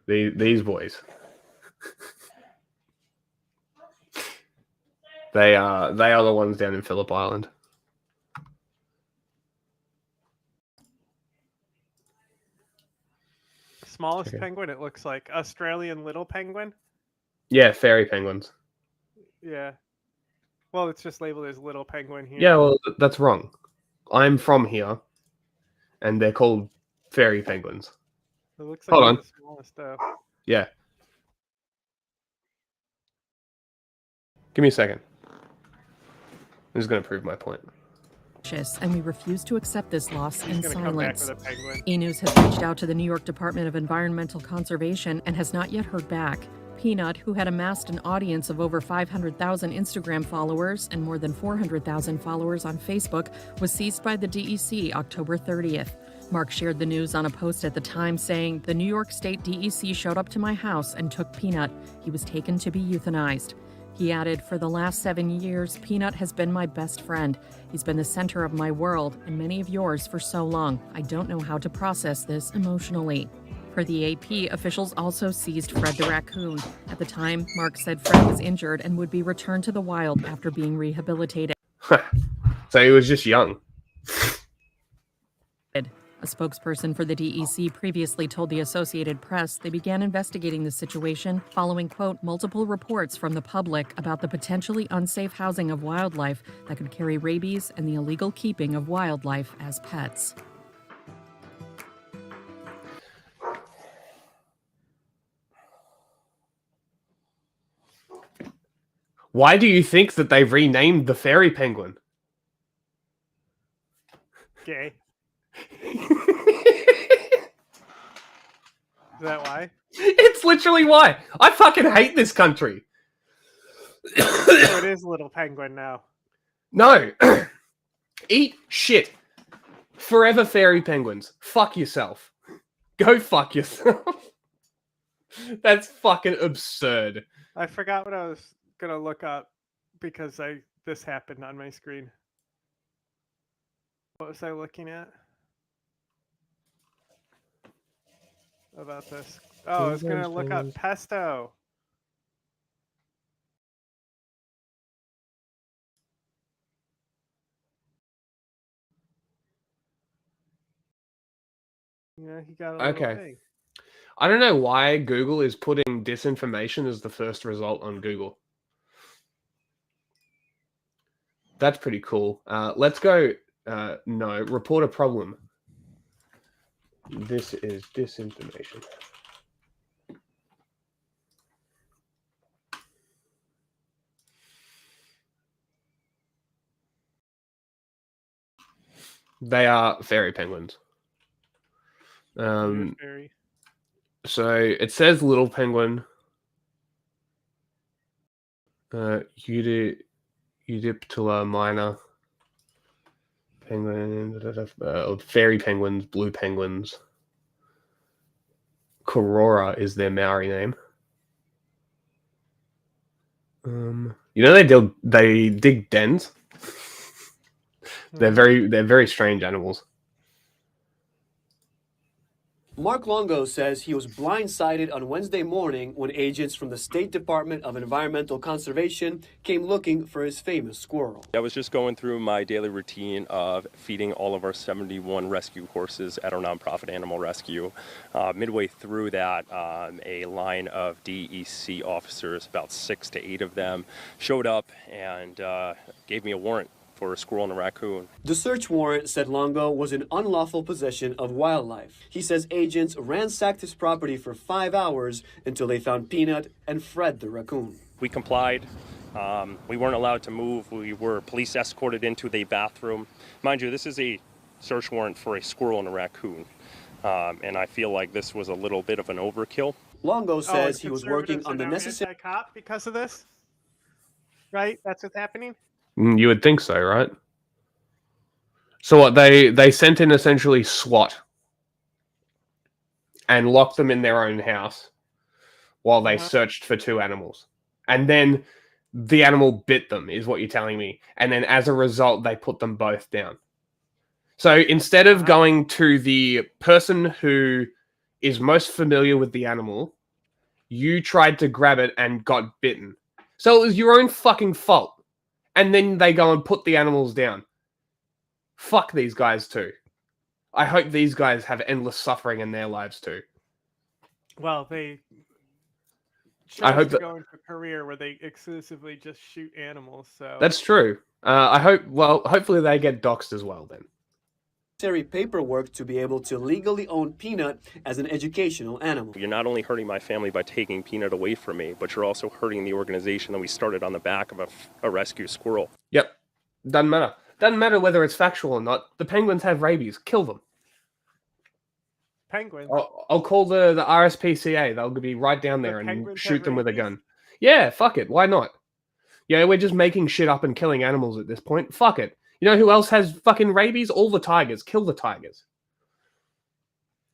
These boys. They are the ones down in Phillip Island. Smallest penguin, it looks like. Australian little penguin? Yeah, fairy penguins. Yeah. Well, it's just labeled as little penguin here. Yeah, well, that's wrong. I'm from here, and they're called fairy penguins. It looks like Hold on. the smallest, though. Yeah. Give me a second. I'm just going to prove my point. And we refuse to accept this loss in silence. E! E-News has reached out to the New York Department of Environmental Conservation and has not yet heard back. Peanut, who had amassed an audience of over 500,000 Instagram followers and more than 400,000 followers on Facebook, was seized by the DEC October 30th. Mark shared the news on a post at the time saying, "The New York State DEC showed up to my house and took Peanut. He was taken to be euthanized." He added, "For the last 7 years, Peanut has been my best friend. He's been the center of my world and many of yours for so long. I don't know how to process this emotionally." Per the AP, officials also seized Fred the raccoon. At the time, Mark said Fred was injured and would be returned to the wild after being rehabilitated. So he was just young. A spokesperson for the DEC previously told the Associated Press they began investigating the situation following, quote, multiple reports from the public about the potentially unsafe housing of wildlife that could carry rabies and the illegal keeping of wildlife as pets. Why do you think that they've renamed the fairy penguin? Gay. Is that why? It's literally why. I fucking hate this country. So it is little penguin now. No. Eat shit. Forever fairy penguins. Fuck yourself. Go fuck yourself. That's fucking absurd. I forgot what I was gonna look up because this happened on my screen. What was I looking at? About this. Oh, I was gonna look up pesto. Yeah, he got a little thing. I don't know why Google is putting disinformation as the first result on Google. That's pretty cool. Let's go. No, report a problem. This is disinformation. They are fairy penguins. So it says little penguin. Eudiptula minor. Penguin. Fairy penguins, blue penguins. Korora is their Maori name. You know they dig dens. They're very strange animals. Mark Longo says he was blindsided on Wednesday morning when agents from the State Department of Environmental Conservation came looking for his famous squirrel. I was just going through my daily routine of feeding all of our 71 rescue horses at our nonprofit animal rescue. Midway through that, a line of DEC officers, about 6 to 8 of them, showed up and gave me a warrant for a squirrel and a raccoon. The search warrant said Longo was in unlawful possession of wildlife. He says agents ransacked his property for 5 hours until they found Peanut and Fred the raccoon. We complied. We weren't allowed to move. We were police escorted into the bathroom. Mind you, this is a search warrant for a squirrel and a raccoon. And I feel like this was a little bit of an overkill. Longo says he was working on the necessary cop because of this. Right? That's what's happening. You would think so, right? So what, they sent in essentially SWAT and locked them in their own house while they searched for 2 animals. And then the animal bit them, is what you're telling me. And then as a result, they put them both down. So instead of going to the person who is most familiar with the animal, you tried to grab it and got bitten. So it was your own fucking fault. And then they go and put the animals down. Fuck these guys too. I hope these guys have endless suffering in their lives too. Well, they I hope to that go into a career where they exclusively just shoot animals. So that's true. I hope. Well, hopefully they get doxxed as well then. Paperwork to be able to legally own Peanut as an educational animal. You're not only hurting my family by taking Peanut away from me, but you're also hurting the organization that we started on the back of a rescue squirrel. Yep. Doesn't matter. Doesn't matter whether it's factual or not. The penguins have rabies. Kill them. Penguins. I'll call the RSPCA. They'll be right down there and shoot them with a gun. Yeah, fuck it. Why not? Yeah, we're just making shit up and killing animals at this point. Fuck it. You know who else has fucking rabies? All the tigers. Kill the tigers.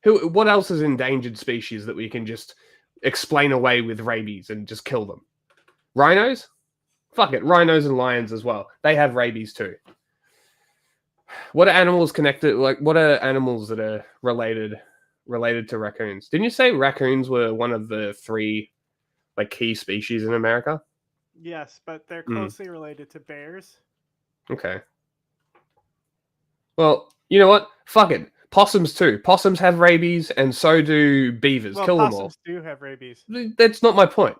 What else is endangered species that we can just explain away with rabies and just kill them? Rhinos? Fuck it. Rhinos and lions as well. They have rabies too. What are animals connected? Like, what are animals that are related to raccoons? Didn't you say raccoons were one of the 3 like key species in America? Yes, but they're closely related to bears. Okay. Well, you know what? Fuck it. Possums too. Possums have rabies, and so do beavers. Well, Kill them all. possums do have rabies. That's not my point.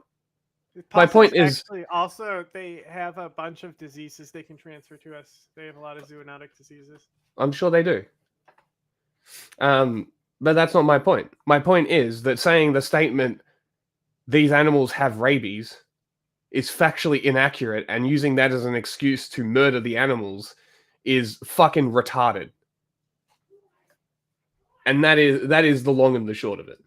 My point is actually also they have a bunch of diseases they can transfer to us. They have a lot of zoonotic diseases. I'm sure they do. But that's not my point. My point is that saying the statement "these animals have rabies" is factually inaccurate, and using that as an excuse to murder the animals is fucking retarded. And that is the long and the short of it.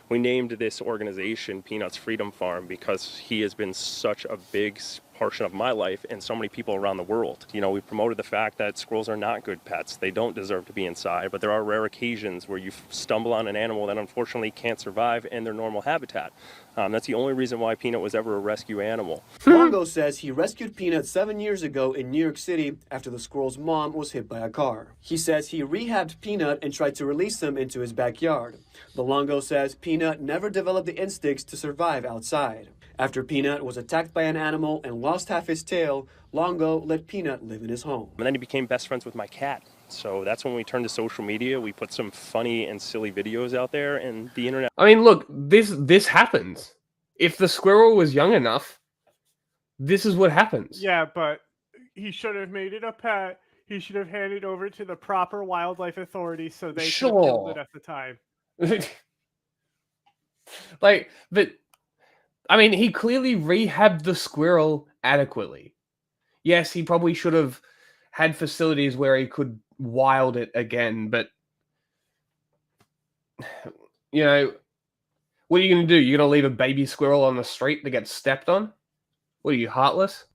We named this organization Peanut's Freedom Farm because he has been such a big portion of my life and so many people around the world. You know, we promoted the fact that squirrels are not good pets. They don't deserve to be inside, but there are rare occasions where you stumble on an animal that unfortunately can't survive in their normal habitat. That's the only reason why Peanut was ever a rescue animal. Longo says he rescued Peanut 7 years ago in New York City after the squirrel's mom was hit by a car. He says he rehabbed Peanut and tried to release him into his backyard. But Longo says Peanut never developed the instincts to survive outside. After Peanut was attacked by an animal and lost half his tail, Longo let Peanut live in his home. And then he became best friends with my cat. So that's when we turned to social media. We put some funny and silly videos out there, and the internet. I mean, look, this happens. If the squirrel was young enough, this is what happens. Yeah, but he should have made it a pet. He should have handed over to the proper wildlife authority so they could have killed it at the time. Like, but I mean, he clearly rehabbed the squirrel adequately. Yes, he probably should have had facilities where he could wild it again, but you know, what are you going to do? You're going to leave a baby squirrel on the street that gets stepped on? What are you, heartless?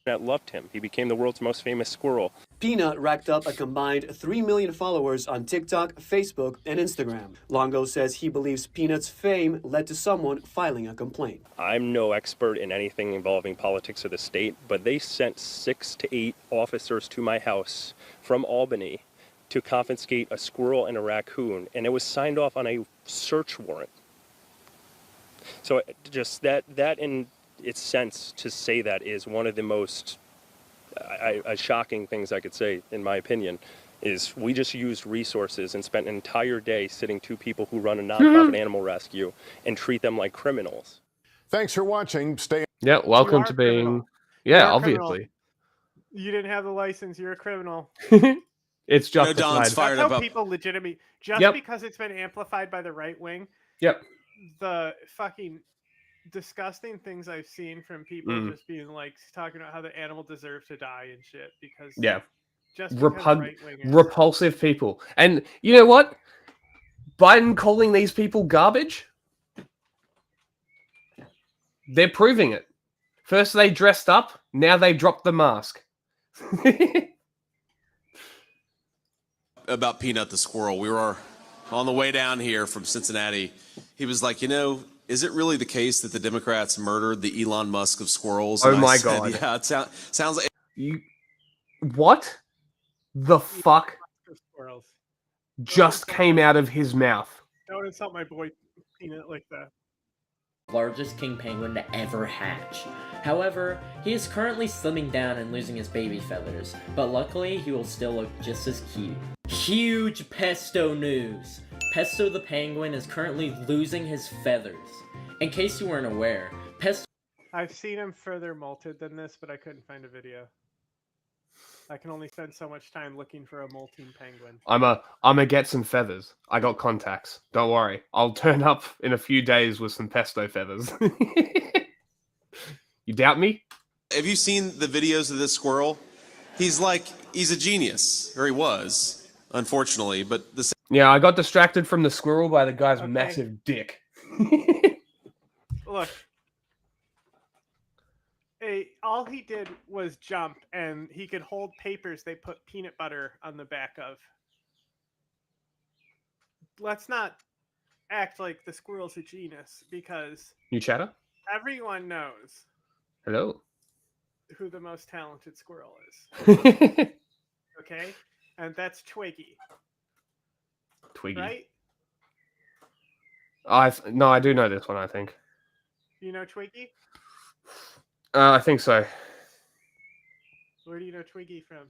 That loved him. He became the world's most famous squirrel. Peanut racked up a combined 3 million followers on TikTok, Facebook, and Instagram. Longo says he believes Peanut's fame led to someone filing a complaint. I'm no expert in anything involving politics of the state, but they sent 6 to 8 officers to my house from Albany to confiscate a squirrel and a raccoon, and it was signed off on a search warrant. So just that in its sense to say that is one of the most shocking things I could say, in my opinion, is we just used resources and spent an entire day sitting two people who run a nonprofit animal rescue and treat them like criminals. Thanks for watching. Stay. Yeah, welcome to being. Criminal. Yeah, You're obviously. You didn't have the license. You're a criminal. It's justified. Don's fired That's how up. people legitimately just Yep. because it's been amplified by the right wing. Yep. The fucking disgusting things I've seen from people just being like talking about how the animal deserves to die and shit because just because right-wingers. Repulsive people. And you know what? Biden calling these people garbage? They're proving it. First they dressed up, now they dropped the mask. About Peanut the squirrel. We were on the way down here from Cincinnati. He was like, is it really the case that the Democrats murdered the Elon Musk of squirrels? Oh And my I said, God. Yeah, it sounds like... What the fuck Squirrels. just came out of his mouth? Don't insult my boy Peanut like that. Largest king penguin to ever hatch. However, he is currently slimming down and losing his baby feathers, but luckily he will still look just as cute. Huge Pesto news! Pesto the penguin is currently losing his feathers. In case you weren't aware, Pesto... I've seen him further molted than this, but I couldn't find a video. I can only spend so much time looking for a molting penguin. I'm a get some feathers. I got contacts. Don't worry. I'll turn up in a few days with some pesto feathers. You doubt me? Have you seen the videos of this squirrel? He's a genius, or he was, unfortunately, but yeah, I got distracted from the squirrel by the guy's massive dick. Look. All he did was jump, and he could hold papers they put peanut butter on the back of. Let's not act like the squirrel's a genius, because You chatter? everyone knows Hello. who the most talented squirrel is. Okay? And that's Twiggy. Twiggy. Right? No, I do know this one, I think. You know Twiggy? I think so. Where do you know Twiggy from?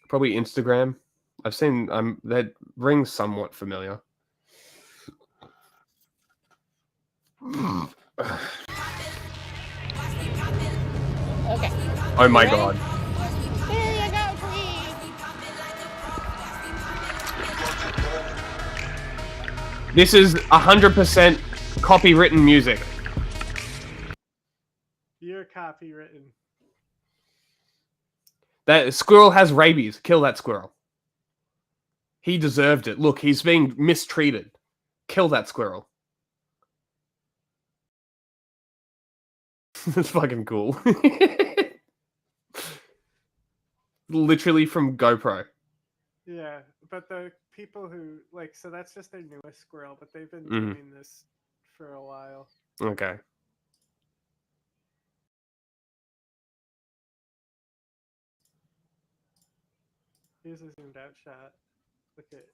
Probably Instagram. I've seen that rings somewhat familiar. Okay. Oh my God. There you go, Twiggy. This is 100% copywritten music. You're copywritten. That squirrel has rabies. Kill that squirrel. He deserved it. Look, he's being mistreated. Kill that squirrel. That's fucking cool. Literally from GoPro. Yeah, but the people who so that's just their newest squirrel, but they've been Mhm. doing this for a while. Okay. Here's a zoomed out shot. Look at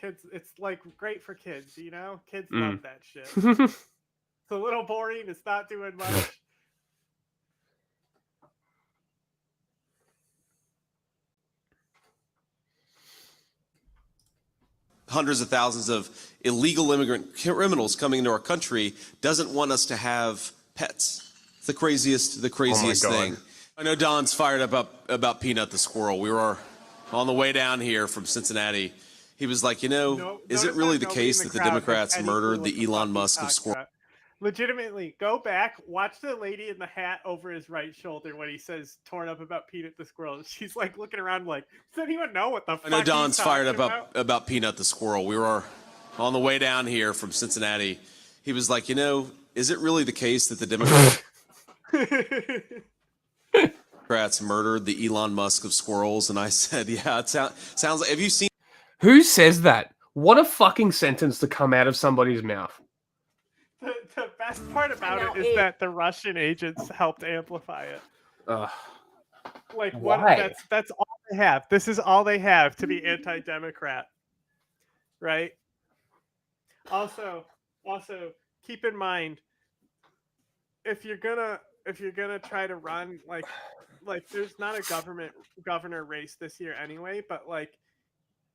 kids. It's great for kids, you know. Kids love that shit. It's a little boring. It's not doing much. hundreds of thousands of illegal immigrant criminals coming into our country doesn't want us to have pets. It's the craziest God. thing. I know Don's fired up about Peanut the squirrel. We were on the way down here from Cincinnati. He was like, is it really the case that the Democrats murdered the Elon Musk of squirrels? Legitimately, go back, watch the lady in the hat over his right shoulder when he says torn up about Peanut the squirrel. She's looking around does anyone know what the fuck I know Don's he's fired talking up about Peanut the squirrel. We were on the way down here from Cincinnati. He was like, is it really the case that the Democrats murdered the Elon Musk of squirrels? And I said, yeah, it sounds like, have you seen... Who says that? What a fucking sentence to come out of somebody's mouth. The best part about it is that the Russian agents helped amplify it. Why? That's all they have. This is all they have to be anti-democrat, right? Also, keep in mind, if you're gonna try to run like there's not a governor race this year anyway, but like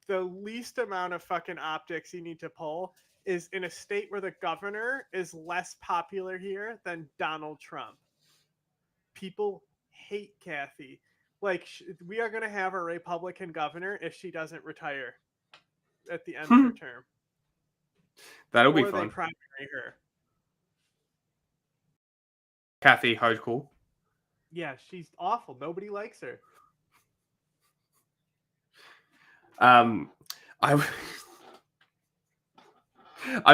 the least amount of fucking optics you need to pull is in a state where the governor is less popular here than Donald Trump. People hate Kathy. Like, we are going to have a Republican governor if she doesn't retire at the end of her term. That'll be Or fun. they primary her. Kathy Hochul. Yeah, she's awful. Nobody likes her. I'm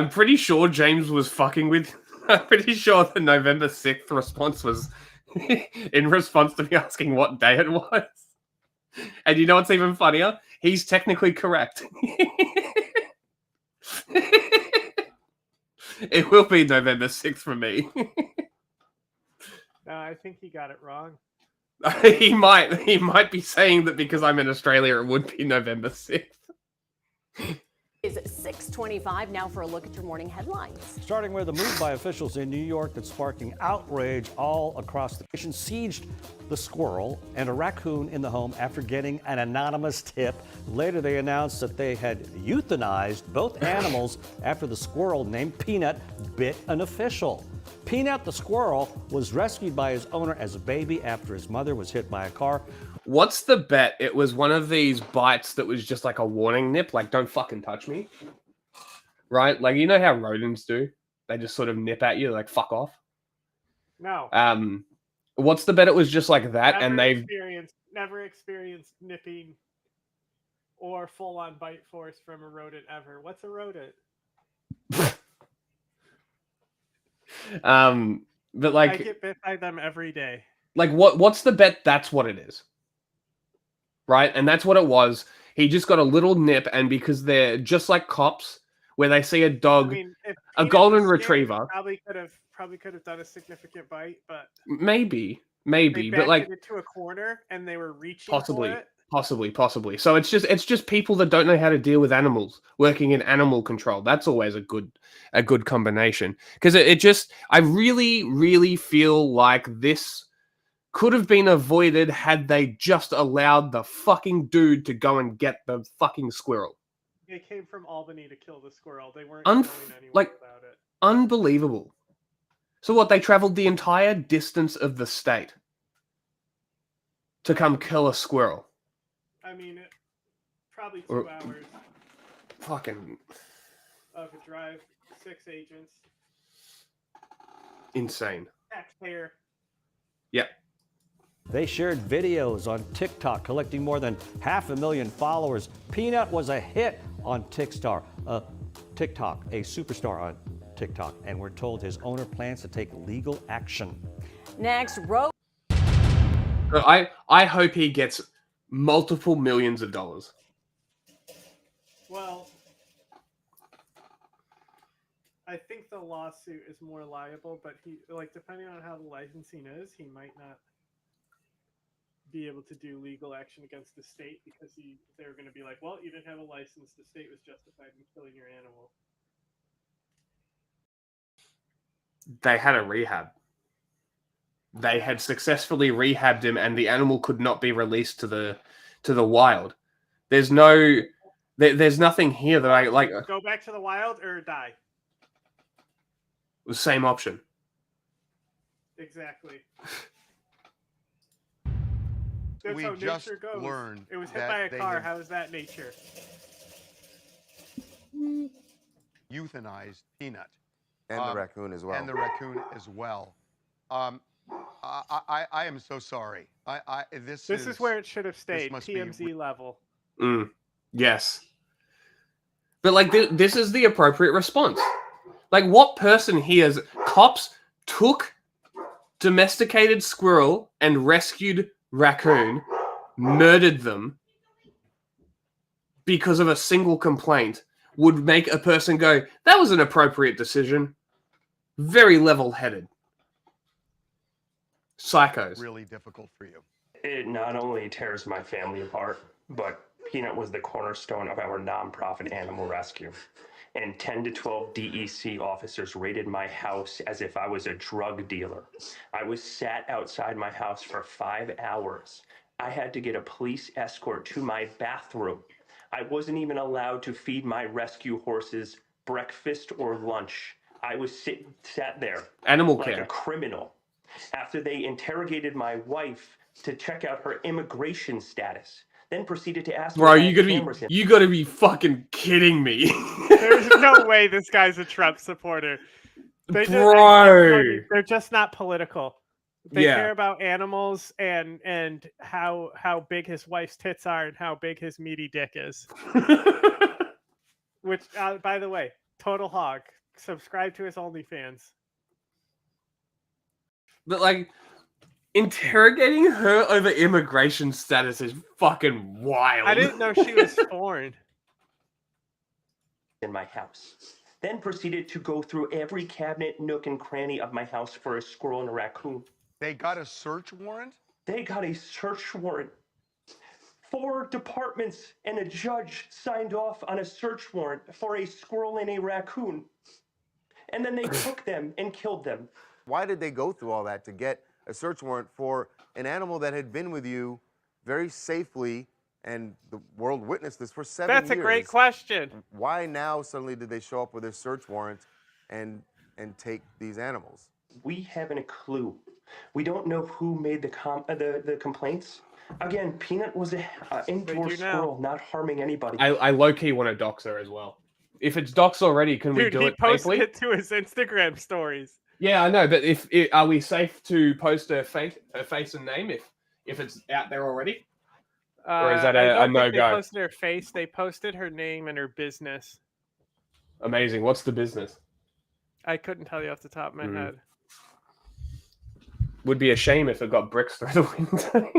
pretty sure James was fucking with. I'm pretty sure the November 6th response was in response to me asking what day it was. And you know what's even funnier? He's technically correct. It will be November 6th for me. No, I think he got it wrong. He might be saying that because I'm in Australia, it would be November 6th. Is 6:25 now for a look at your morning headlines. Starting with a move by officials in New York that's sparking outrage all across the nation. Sieged the squirrel and a raccoon in the home after getting an anonymous tip. Later, they announced that they had euthanized both animals after the squirrel named Peanut bit an official. Peanut the squirrel was rescued by his owner as a baby after his mother was hit by a car. What's the bet? It was one of these bites that was just like a warning nip, like don't fucking touch me. Right? Like, you know how rodents do? They just sort of nip at you, like fuck off. No. What's the bet? It was just like that, and they've never experienced nipping or full-on bite force from a rodent ever. What's a rodent? But like, I get bit by them every day. Like, what's the bet? That's what it is, right? And that's what it was. He just got a little nip, and because they're just like cops, where they see a dog, a golden retriever, probably could have done a significant bite, but maybe, they but like backed it to a corner and they were reaching possibly. for it. Possibly. So it's just people that don't know how to deal with animals, working in animal control. That's always a good combination. Because I really feel like this could have been avoided had they just allowed the fucking dude to go and get the fucking squirrel. They came from Albany to kill the squirrel. They weren't going anywhere without it. Unbelievable. So what? They traveled the entire distance of the state to come kill a squirrel. I mean, probably 2 hours. Fucking of a drive, 6 agents. Insane. Taxpayer. Yep. They shared videos on TikTok, collecting more than 500,000 followers. Peanut was a hit on TikTok, a superstar on TikTok, and we're told his owner plans to take legal action. Next, I hope he gets multiple millions of dollars. Well, I think the lawsuit is more liable, but he, like, depending on how the licensing is, he might not be able to do legal action against the state because they were going to be like, well, you didn't have a license. The state was justified in killing your animal. They had a rehab. They had successfully rehabbed him, and the animal could not be released to the wild. There's nothing here that I like. Go back to the wild or die. The same option. Exactly. We That's how just nature goes. learned It was hit that by a they car. have How is that nature? euthanized Peanut. And the raccoon as well. And the raccoon as well. I am so sorry. This is where it should have stayed. TMZ level. Yes. But like this is the appropriate response. Like, what person here's cops took domesticated squirrel and rescued raccoon, murdered them because of a single complaint would make a person go, that was an appropriate decision. Very level-headed. Psychos. Really difficult for you. It not only tears my family apart, but Peanut was the cornerstone of our nonprofit animal rescue. And 10 to 12 DEC officers raided my house as if I was a drug dealer. I was sat outside my house for 5 hours. I had to get a police escort to my bathroom. I wasn't even allowed to feed my rescue horses breakfast or lunch. I was sat there Animal like care. a criminal. After they interrogated my wife to check out her immigration status, then proceeded to ask Bro, me if I had cameras in. you gotta be fucking kidding me. There's no way this guy's a Trump supporter. Bro. They're just not political. They Yeah. care about animals and how big his wife's tits are and how big his meaty dick is. Which, by the way, total hog. Subscribe to his OnlyFans. But like, interrogating her over immigration status is fucking wild. I didn't know she was foreign. In my house. Then proceeded to go through every cabinet, nook, and cranny of my house for a squirrel and a raccoon. They got a search warrant? They got a search warrant. 4 departments and a judge signed off on a search warrant for a squirrel and a raccoon. And then they took them and killed them. Why did they go through all that to get a search warrant for an animal that had been with you very safely, and the world witnessed this for 7 years? That's a great question. Why now suddenly did they show up with a search warrant and take these animals? We haven't a clue. We don't know who made the complaints. Again, Peanut was an indoor squirrel, not harming anybody. I low-key want to dox her as well. If it's doxed already, can we do it posted safely? it to his Instagram stories. Yeah, I know, but are we safe to post her face and name if it's out there already? Or is that a no-go? They posted her face. They posted her name and her business. Amazing. What's the business? I couldn't tell you off the top of my head. Would be a shame if it got bricks through the window.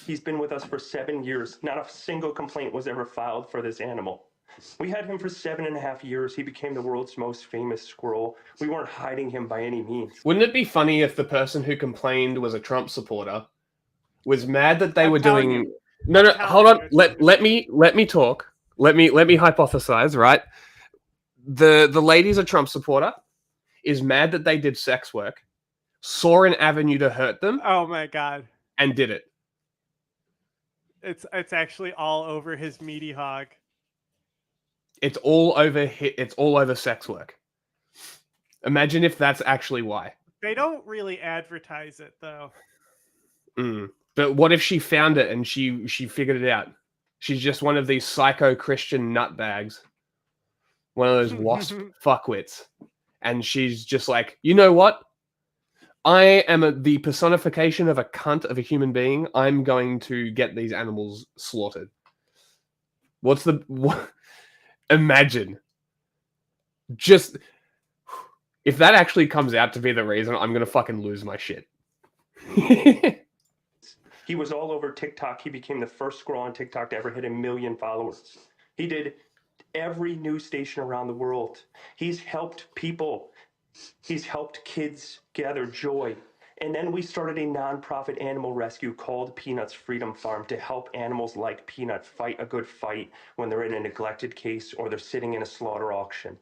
He's been with us for 7 years. Not a single complaint was ever filed for this animal. We had him for 7.5 years. He became the world's most famous squirrel. We weren't hiding him by any means. Wouldn't it be funny if the person who complained was a Trump supporter, was mad that they were doing... No, hold on. Let me talk. Let me hypothesize, right? The lady's a Trump supporter, is mad that they did sex work, saw an avenue to hurt them. Oh my god. And did it. It's actually all over his meaty hog. It's all over sex work. Imagine if that's actually why. They don't really advertise it though. But what if she found it and she figured it out? She's just one of these psycho Christian nutbags. One of those wasp fuckwits. And she's just like, you know what? I am the personification of a cunt of a human being. I'm going to get these animals slaughtered. Imagine. Just, if that actually comes out to be the reason, I'm going to fucking lose my shit. He was all over TikTok. He became the first squirrel on TikTok to ever hit 1 million followers. He did every news station around the world. He's helped people. He's helped kids gather joy. And then we started a nonprofit animal rescue called Peanut's Freedom Farm to help animals like Peanut fight a good fight when they're in a neglected case or they're sitting in a slaughter auction.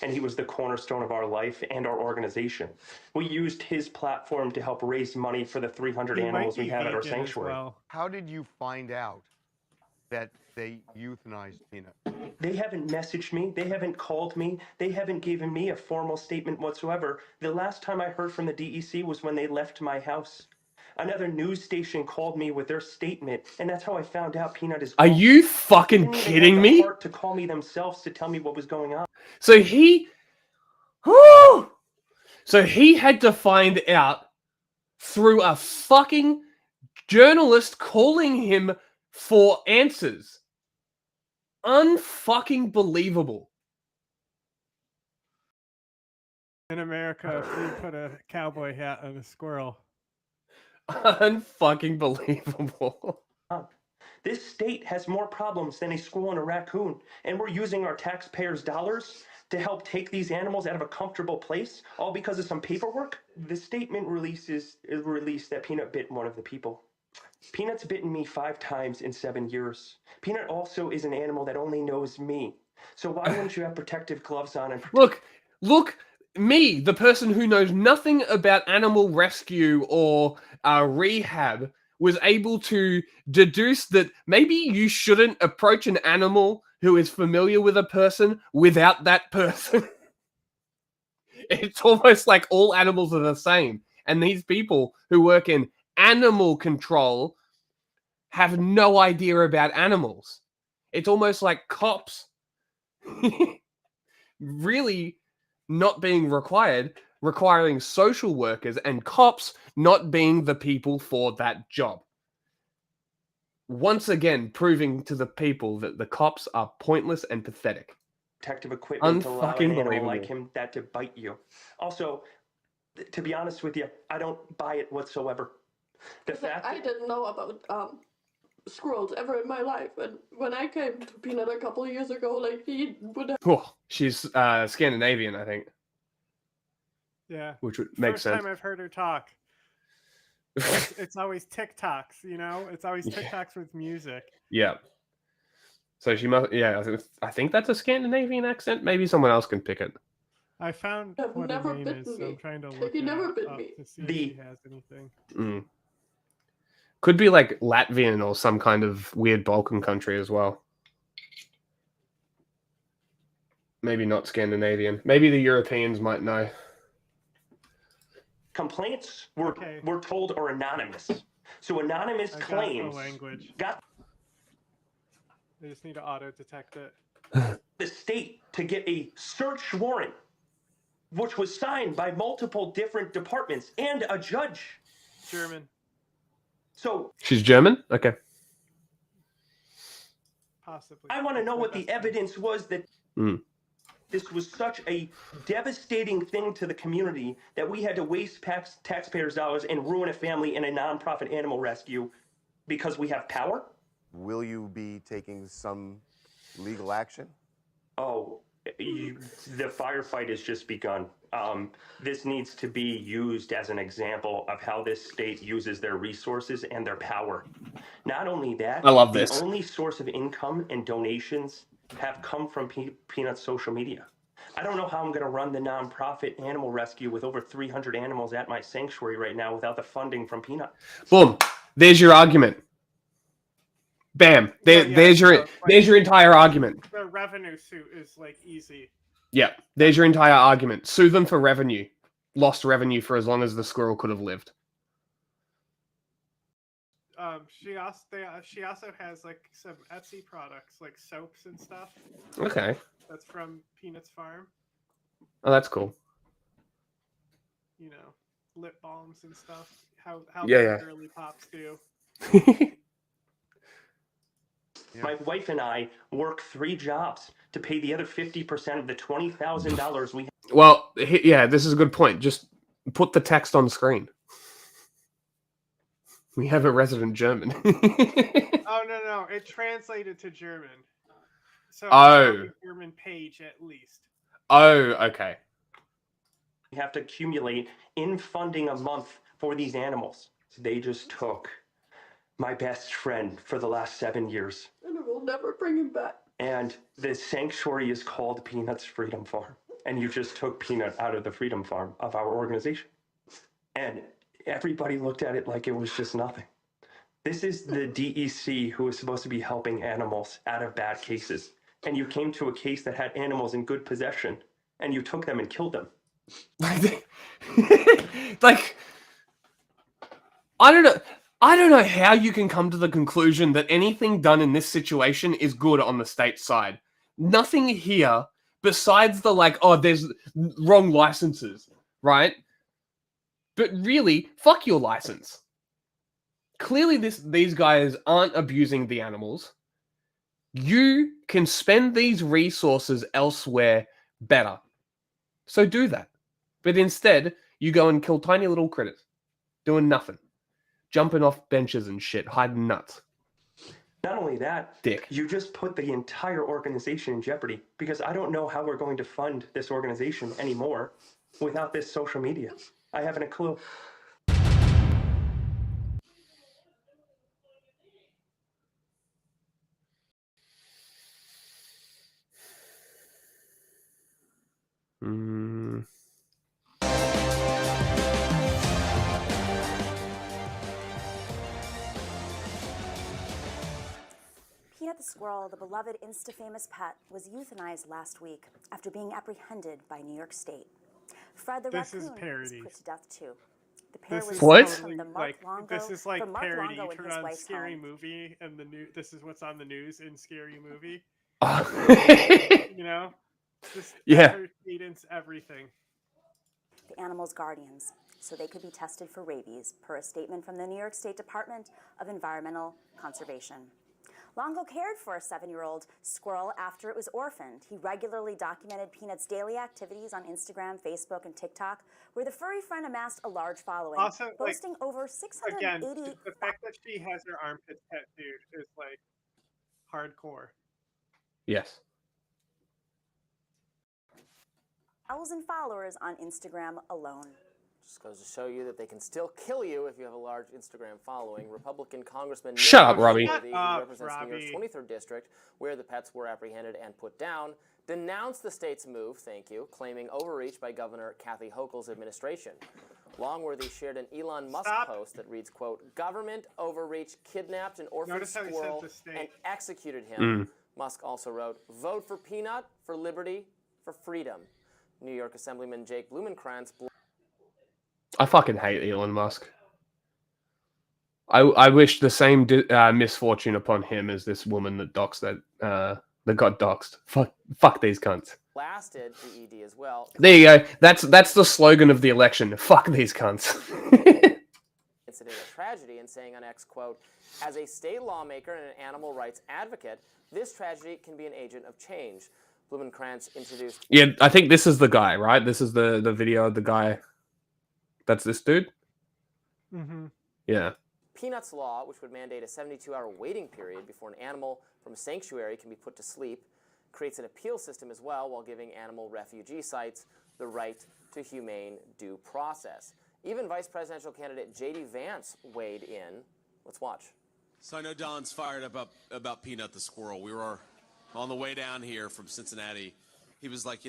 And he was the cornerstone of our life and our organization. We used his platform to help raise money for the 300 animals we have at our sanctuary. Well. How did you find out that they euthanized Peanut? They haven't messaged me. They haven't called me. They haven't given me a formal statement whatsoever. The last time I heard from the DEC was when they left my house. Another news station called me with their statement, and that's how I found out Peanut is gone. Are you fucking kidding me? They didn't have the heart to call me themselves to tell me what was going on. So he had to find out through a fucking journalist calling him for answers. Unfucking believable. In America, if you put a cowboy hat on a squirrel. Unfucking believable. This state has more problems than a squirrel and a raccoon, and we're using our taxpayers' dollars to help take these animals out of a comfortable place, all because of some paperwork? The statement released that Peanut bit one of the people. Peanut's bitten me 5 times in 7 years. Peanut also is an animal that only knows me. So why wouldn't you have protective gloves on and Look, me, the person who knows nothing about animal rescue or rehab, was able to deduce that maybe you shouldn't approach an animal who is familiar with a person without that person. It's almost like all animals are the same. And these people who work in animal control have no idea about animals. It's almost like cops really not being requiring social workers, and cops not being the people for that job. Once again, proving to the people that the cops are pointless and pathetic. protective equipment to allow an animal Unfucking like believable. him that to bite you. Also, to be honest with you, I don't buy it whatsoever. The fact I didn't know about squirrels ever in my life, and when I came to Peanut a couple of years ago, like he would have. Oh, she's Scandinavian, I think. Yeah. Which would make First sense. time I've heard her talk. It's always TikToks, you know? It's always Yeah. TikToks with music. Yeah. So she must. Yeah, I think that's a Scandinavian accent. Maybe someone else can pick it. I found Have what never her name bitten is, so me. I'm trying to look He it never up bit me. to see if she has anything. Mm. Could be like Latvian or some kind of weird Balkan country as well. Maybe not Scandinavian. Maybe the Europeans might know. complaints we're told are anonymous. So anonymous I got claims the language. got I just need to auto detect it. the state to get a search warrant, which was signed by multiple different departments and a judge. German. So She's German? Okay. Possibly. I want to know what the evidence was that Mm. this was such a devastating thing to the community that we had to waste taxpayers' dollars and ruin a family in a nonprofit animal rescue because we have power. Will you be taking some legal action? Oh, the firefight has just begun. This needs to be used as an example of how this state uses their resources and their power. Not only that, I love this. The only source of income and donations have come from Peanut's social media. I don't know how I'm going to run the nonprofit animal rescue with over 300 animals at my sanctuary right now without the funding from Peanut. Boom. There's your argument. Bam. There's your entire argument. The revenue suit is like easy. Yeah. There's your entire argument. Sue them for revenue. Lost revenue for as long as the squirrel could have lived. She also has like some Etsy products, like soaps and stuff. Okay. That's from Peanut's farm. Oh, that's cool. You know, lip balms and stuff. How Yeah. girly pops do. My wife and I work 3 jobs to pay the other 50% of the $20,000 we. Well, yeah, this is a good point. Just put the text on screen. We have a resident German. Oh no! It translated to German. So Oh. it's on the German page at least. Oh, okay. We have to accumulate in funding a month for these animals. They just took my best friend for the last 7 years. And we'll never bring him back. And the sanctuary is called Peanut's Freedom Farm. And you just took Peanut out of the Freedom Farm of our organization. And everybody looked at it like it was just nothing. This is the DEC who is supposed to be helping animals out of bad cases. And you came to a case that had animals in good possession, and you took them and killed them. Like, I don't know how you can come to the conclusion that anything done in this situation is good on the state side. Nothing here besides the like, oh, there's wrong licenses, right? But really, fuck your license. Clearly these guys aren't abusing the animals. You can spend these resources elsewhere better. So do that. But instead, you go and kill tiny little critters. Doing nothing. Jumping off benches and shit, hiding nuts. Not only that, Dick. you just put the entire organization in jeopardy because I don't know how we're going to fund this organization anymore without this social media. I haven't a clue. Mm. Peanut the squirrel, the beloved Insta-famous pet, was euthanized last week after being apprehended by New York State. Fred the This is raccoon was parody. put to death too. The pair This was is What? from the Mark Longo, this is like from Mark parody. Longo You and turn his on wife's Scary home. Movie, and this is what's on the news in Scary Movie. You know, just Yeah. effort, cadence, everything. The animals' guardians, so they could be tested for rabies, per a statement from the New York State Department of Environmental Conservation. Longo cared for a 7-year-old squirrel after it was orphaned. He regularly documented Peanut's daily activities on Instagram, Facebook, and TikTok, where the furry friend amassed a large following, Also, boasting over 680. Again, the fact that she has her armpits tattooed is like hardcore. Yes. 1,000 followers on Instagram alone. Just goes to show you that they can still kill you if you have a large Instagram following. Republican Congressman Shut Nick up, Robbie. Who represents New York's 23rd district, where the pets were apprehended and put down, denounced the state's move, claiming overreach by Governor Kathy Hochul's administration. Longworthy shared an Elon Musk post that reads, quote, "Government overreach kidnapped an orphan squirrel and executed him." Musk also wrote, "Vote for Peanut, for liberty, for freedom." New York Assemblyman Jake Blumenkrantz. I fucking hate Elon Musk. I wish the same misfortune upon him as this woman that that got doxxed. Fuck these cunts. Blasted the ED as well. There you go. That's the slogan of the election. Fuck these cunts. Incident a tragedy and saying on X, quote, "As a state lawmaker and an animal rights advocate, this tragedy can be an agent of change." Blumenkrantz introduced. Yeah, I think this is the guy, right? This is the video of the guy. That's this dude? Mm-hmm. Yeah. Peanut's law, which would mandate a 72-hour waiting period before an animal from a sanctuary can be put to sleep, creates an appeal system as well while giving animal refugee sites the right to humane due process. Even vice presidential candidate J.D. Vance weighed in. Let's watch. So I know Don's fired up about Peanut the squirrel. We were on the way down here from Cincinnati. He was like,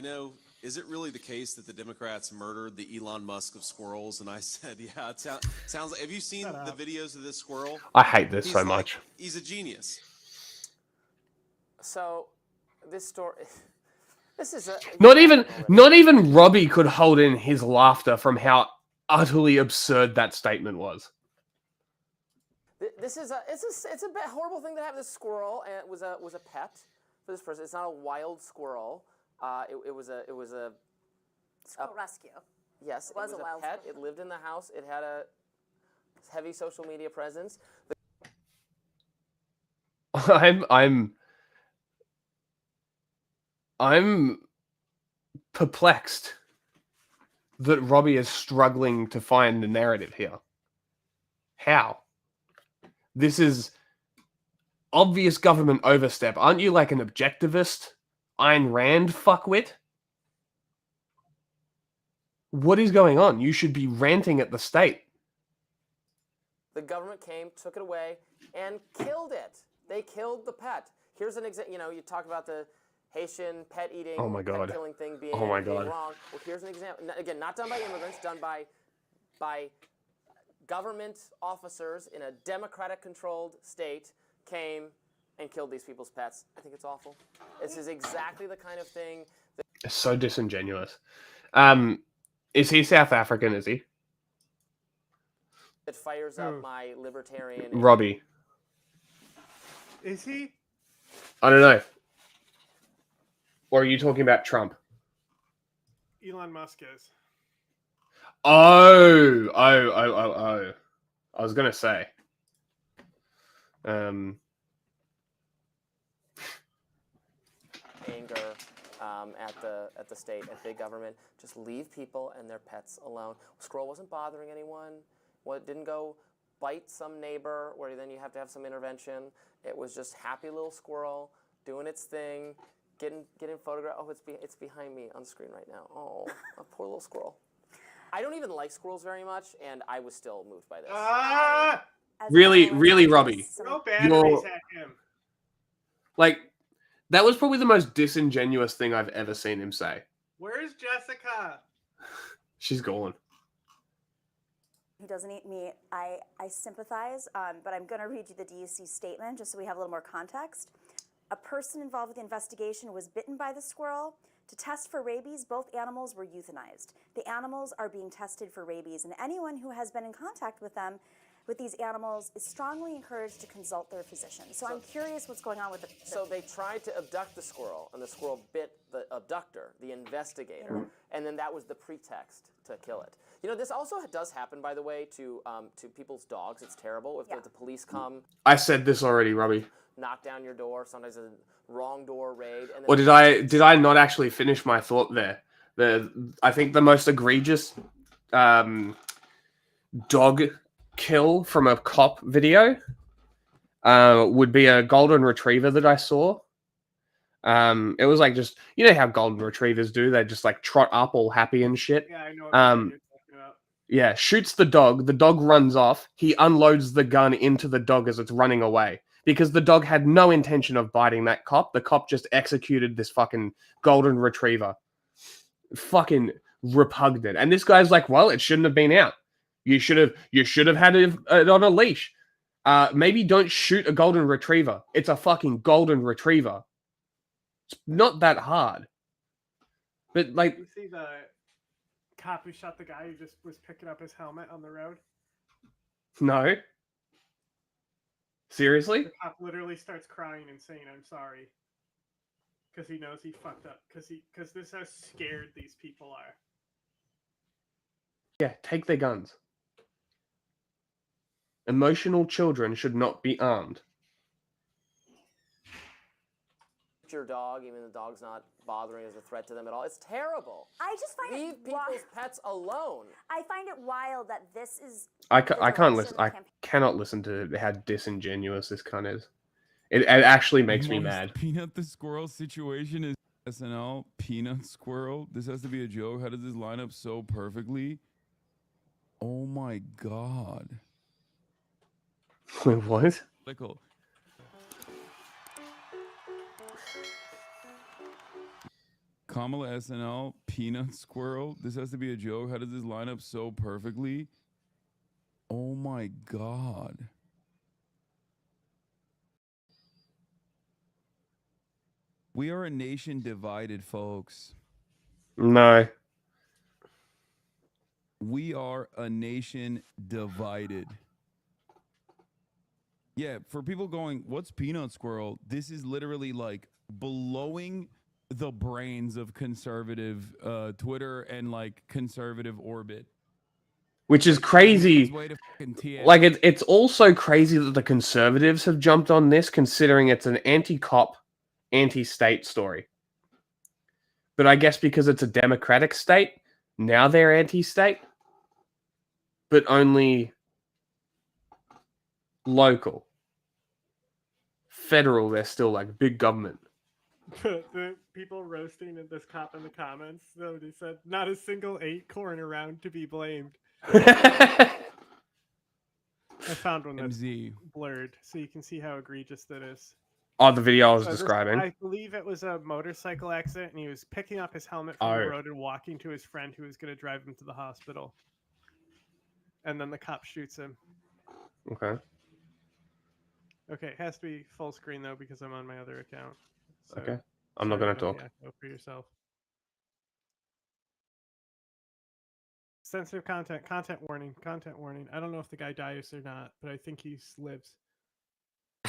is it really the case that the Democrats murdered the Elon Musk of squirrels? And I said, yeah, it sounds like. Have you seen the videos of this squirrel? I hate this so much. He's a genius. So, this story. This is a. Not even Robbie could hold in his laughter from how utterly absurd that statement was. This is it's a horrible thing to have this squirrel, and it was a pet for this person. It's not a wild squirrel. It was a Squirrel rescue. Yes, it was a wild pet. It lived in the house. It had a heavy social media presence. I'm perplexed that Robbie is struggling to find the narrative here. How? This is obvious government overstep. Aren't you like an objectivist? Ayn Rand fuckwit? What is going on? You should be ranting at the state. The government came, took it away, and killed it. They killed the pet. Here's an example. You talk about the Haitian pet eating, pet killing thing being, being wrong. Well, here's an example. Again, not done by immigrants, done by government officers in a Democratic-controlled state came and killed these people's pets. I think it's awful. This is exactly the kind of thing that... It's so disingenuous. Is he South African, is he? That fires up my libertarian... Robbie. Is he? I don't know. Or are you talking about Trump? Elon Musk is. Oh. I was going to say. Anger at the state, at big government. Just leave people and their pets alone. Squirrel wasn't bothering anyone. Didn't go bite some neighbor where then you have to have some intervention. It was just happy little squirrel doing its thing, getting photographed. Oh, it's behind me on screen right now. Oh, a poor little squirrel. I don't even like squirrels very much, and I was still moved by this. Really, Robbie. Throw batteries at him. Like, that was probably the most disingenuous thing I've ever seen him say. Where's Jessica? She's gone. He doesn't eat meat. I sympathize, but I'm going to read you the DUC statement just so we have a little more context. A person involved with the investigation was bitten by the squirrel. To test for rabies, both animals were euthanized. The animals are being tested for rabies, and anyone who has been in contact with them, with these animals, is strongly encouraged to consult their physician. So I'm curious what's going on with the... So they tried to abduct the squirrel, and the squirrel bit the abductor, the investigator, and then that was the pretext to kill it. You know, this also does happen, by the way, to people's dogs. It's terrible if the police come. I said this already, Robbie. Knock down your door. Sometimes a wrong door raid. And then Or did I not actually finish my thought there? I think the most egregious dog kill from a cop video would be a golden retriever that I saw. It was like just, you know how golden retrievers do? They just like trot up all happy and shit. Yeah, I know what you're talking about. Yeah, shoots the dog runs off, he unloads the gun into the dog as it's running away. Because the dog had no intention of biting that cop. The cop just executed this fucking golden retriever. Fucking repugnant. And this guy's like, well, it shouldn't have been out. You should have had it on a leash. Maybe don't shoot a golden retriever. It's a fucking golden retriever. It's not that hard. But like, You see the cop who shot the guy who just was picking up his helmet on the road? no. Seriously? The cop literally starts crying and saying, "I'm sorry," because he knows he fucked up. Because this is how scared these people are. Yeah, take their guns. Emotional children should not be armed. your dog, even the dog's not bothering as a threat to them at all. It's terrible. I just find Leave people's pets alone. I find it wild that this is. I can't listen. I cannot listen to how disingenuous this cunt is. It actually makes me mad. Peanut the Squirrel situation is SNL. Peanut Squirrel. This has to be a joke. How does this line up so perfectly? Oh my god. Wait, what? Kamala SNL, Peanut Squirrel. This has to be a joke. How does this line up so perfectly? Oh my god. We are a nation divided, folks. No. We are a nation divided. Yeah, for people going, what's Peanut Squirrel? This is literally like blowing the brains of conservative Twitter and like conservative orbit. Which is crazy. Like, it's also crazy that the conservatives have jumped on this, considering it's an anti-cop, anti-state story. But I guess because it's a democratic state, now they're anti-state. But only local. Federal, they're still like big government. The people roasting at this cop in the comments, though, they said, not a single acorn around to be blamed. I found one that's blurred, so you can see how egregious that is. Oh, the video I was describing. I believe it was a motorcycle accident, and he was picking up his helmet from the road and walking to his friend who was going to drive him to the hospital. And then the cop shoots him. Okay. Okay, it has to be full screen, though, because I'm on my other account. So, Okay. I'm not going to talk. Go for yourself. Sensitive content. Content warning. Content warning. I don't know if the guy dies or not, but I think he lives.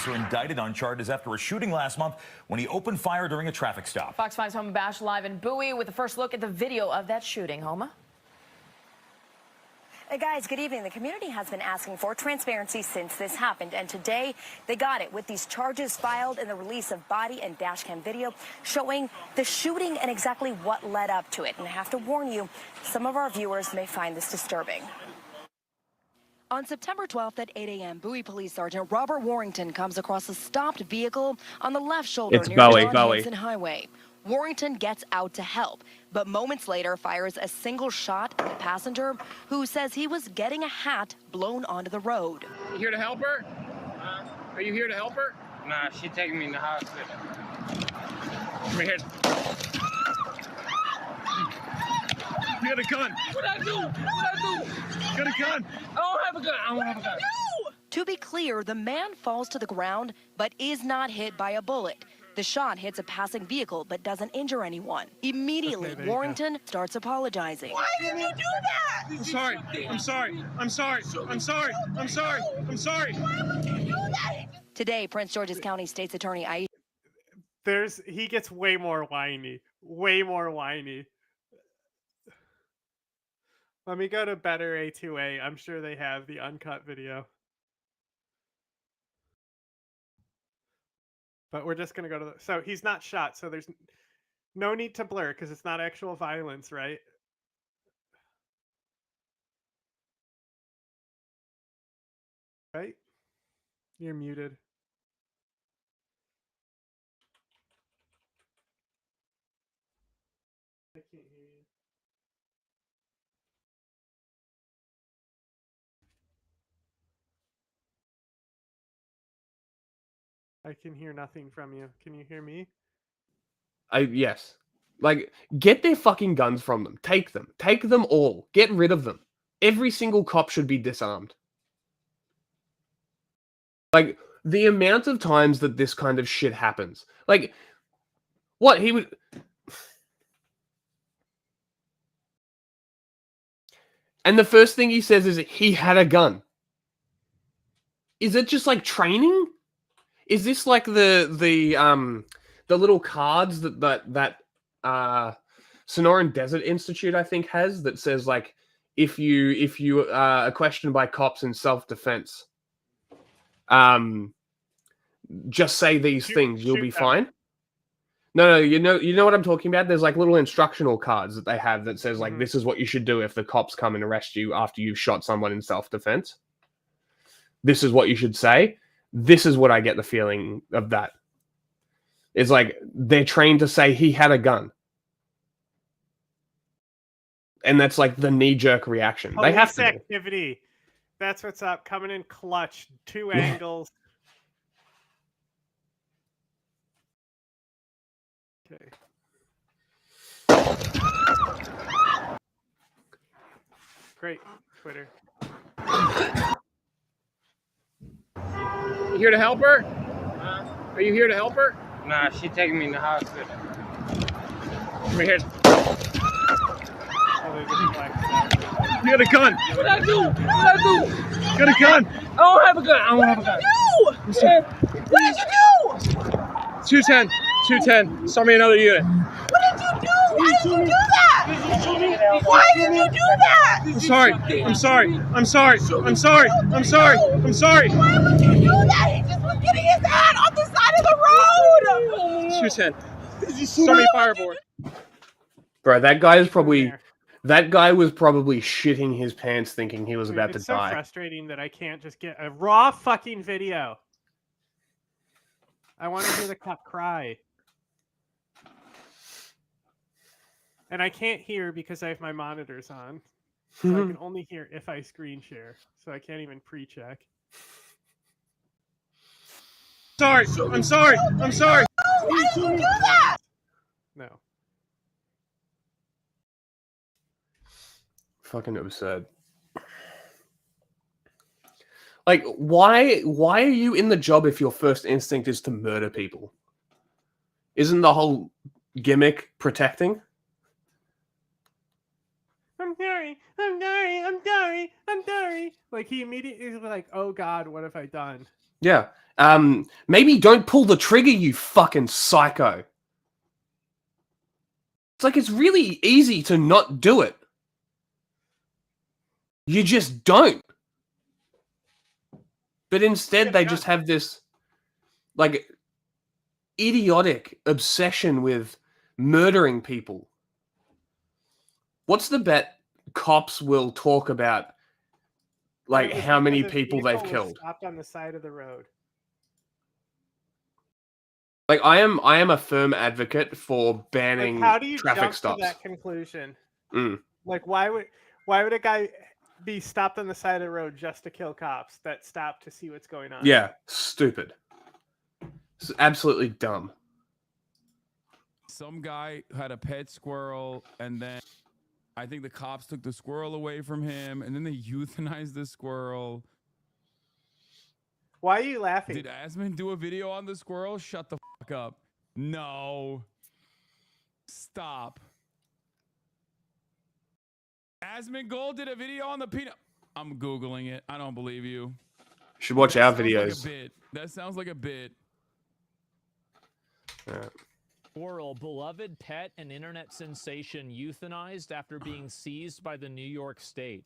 Are indicted on charges after a shooting last month when he opened fire during a traffic stop. Fox 5's Homa Bash live in Bowie with the first look at the video of that shooting. Homa? Hey guys, good evening. The community has been asking for transparency since this happened, and today they got it with these charges filed and the release of body and dashcam video showing the shooting and exactly what led up to it. And I have to warn you, some of our viewers may find this disturbing. On September 12th at 8 a.m., Bowie Police Sergeant Robert Warrington comes across a stopped vehicle on the left shoulder It's near Bowie, John Bowie. Hanson Highway. Warrington gets out to help, but moments later fires a single shot at the passenger, who says he was getting a hat blown onto the road. You here to help her? Are you here to help her? Nah, she taking me in the hospital. Come here. You got a gun. What I do? What I do? Got a gun. I don't have a gun. I don't have a gun. No! To be clear, the man falls to the ground, but is not hit by a bullet. The shot hits a passing vehicle, but doesn't injure anyone. Immediately, Warrington starts apologizing. Why did you do that? I'm sorry. I'm sorry. I'm sorry. I'm sorry. I'm sorry. I'm sorry. Why would you do that? Today, Prince George's County State's Attorney Aisha. He gets way more whiny. Way more whiny. Let me go to Better A2A. I'm sure they have the uncut video. But we're just going to go to the... So he's not shot, so there's no need to blur because it's not actual violence, right? Right? You're muted. I can't hear you. I can hear nothing from you. Can you hear me? Yes. Like, get their fucking guns from them. Take them. Take them all. Get rid of them. Every single cop should be disarmed. Like, the amount of times that this kind of shit happens. Like, what? He would... And the first thing he says is he had a gun. Is it just like training? Is this like the little cards that Sonoran Desert Institute, I think, has, that says like if you are questioned by cops in self-defense, just say these things, you'll be fine. No, you know what I'm talking about? There's like little instructional cards that they have that says like this is what you should do if the cops come and arrest you after you've shot someone in self-defense. This is what you should say. This is what I get the feeling of that. It's like they're trained to say he had a gun. And that's like the knee-jerk reaction. Police they have to activity. That's what's up. Coming in clutch. Two angles. Okay. Great. Twitter. You here to help her? Are you here to help her? Nah, she taking me in the hospital. Come here. You got a gun. What I do? What I do? Got a gun. I don't have a gun. I don't have a gun. No! What did you do? 210. 210. Saw me another unit. What did you do? Why did you do that? Why did you do that? I'm sorry. I'm sorry. I'm sorry. I'm sorry. I'm sorry. I'm sorry. Why would you do that? He just was getting his hat on the side of the road. 210. Saw me fireboard. Bro, that guy is probably... That guy was probably shitting his pants thinking he was about to so die. It's frustrating that I can't just get a raw fucking video. I want to hear the cop cry. And I can't hear because I have my monitors on. So I can only hear if I screen share. So I can't even pre-check. Sorry. I'm sorry. I'm sorry. Why did you do that? No. Fucking absurd. Like, why are you in the job if your first instinct is to murder people? Isn't the whole gimmick protecting? I'm sorry. I'm sorry. I'm sorry. I'm sorry. Like, he immediately is like, oh God, what have I done? Yeah. Maybe don't pull the trigger, you fucking psycho. It's like, it's really easy to not do it. You just don't. But instead, they just have this, like, idiotic obsession with murdering people. What's the bet cops will talk about like It was how many because his people they've vehicle was killed. stopped on the side of the road. Like I am a firm advocate for banning Like, how do you traffic jump stops. to that conclusion? Mm. Like, why would a guy be stopped on the side of the road just to kill cops that stop to see what's going on? Yeah, stupid. It's absolutely dumb. Some guy had a pet squirrel, and then I think the cops took the squirrel away from him, and then they euthanized the squirrel. Why are you laughing? Did Asmund do a video on the squirrel? Shut the fuck up. No. Stop. Asmund Gold did a video on the peanut. I'm Googling it. I don't believe you. You should watch our videos. Like a bit. That sounds like a bit. Squirrel, beloved pet and internet sensation, euthanized after being seized by the New York State.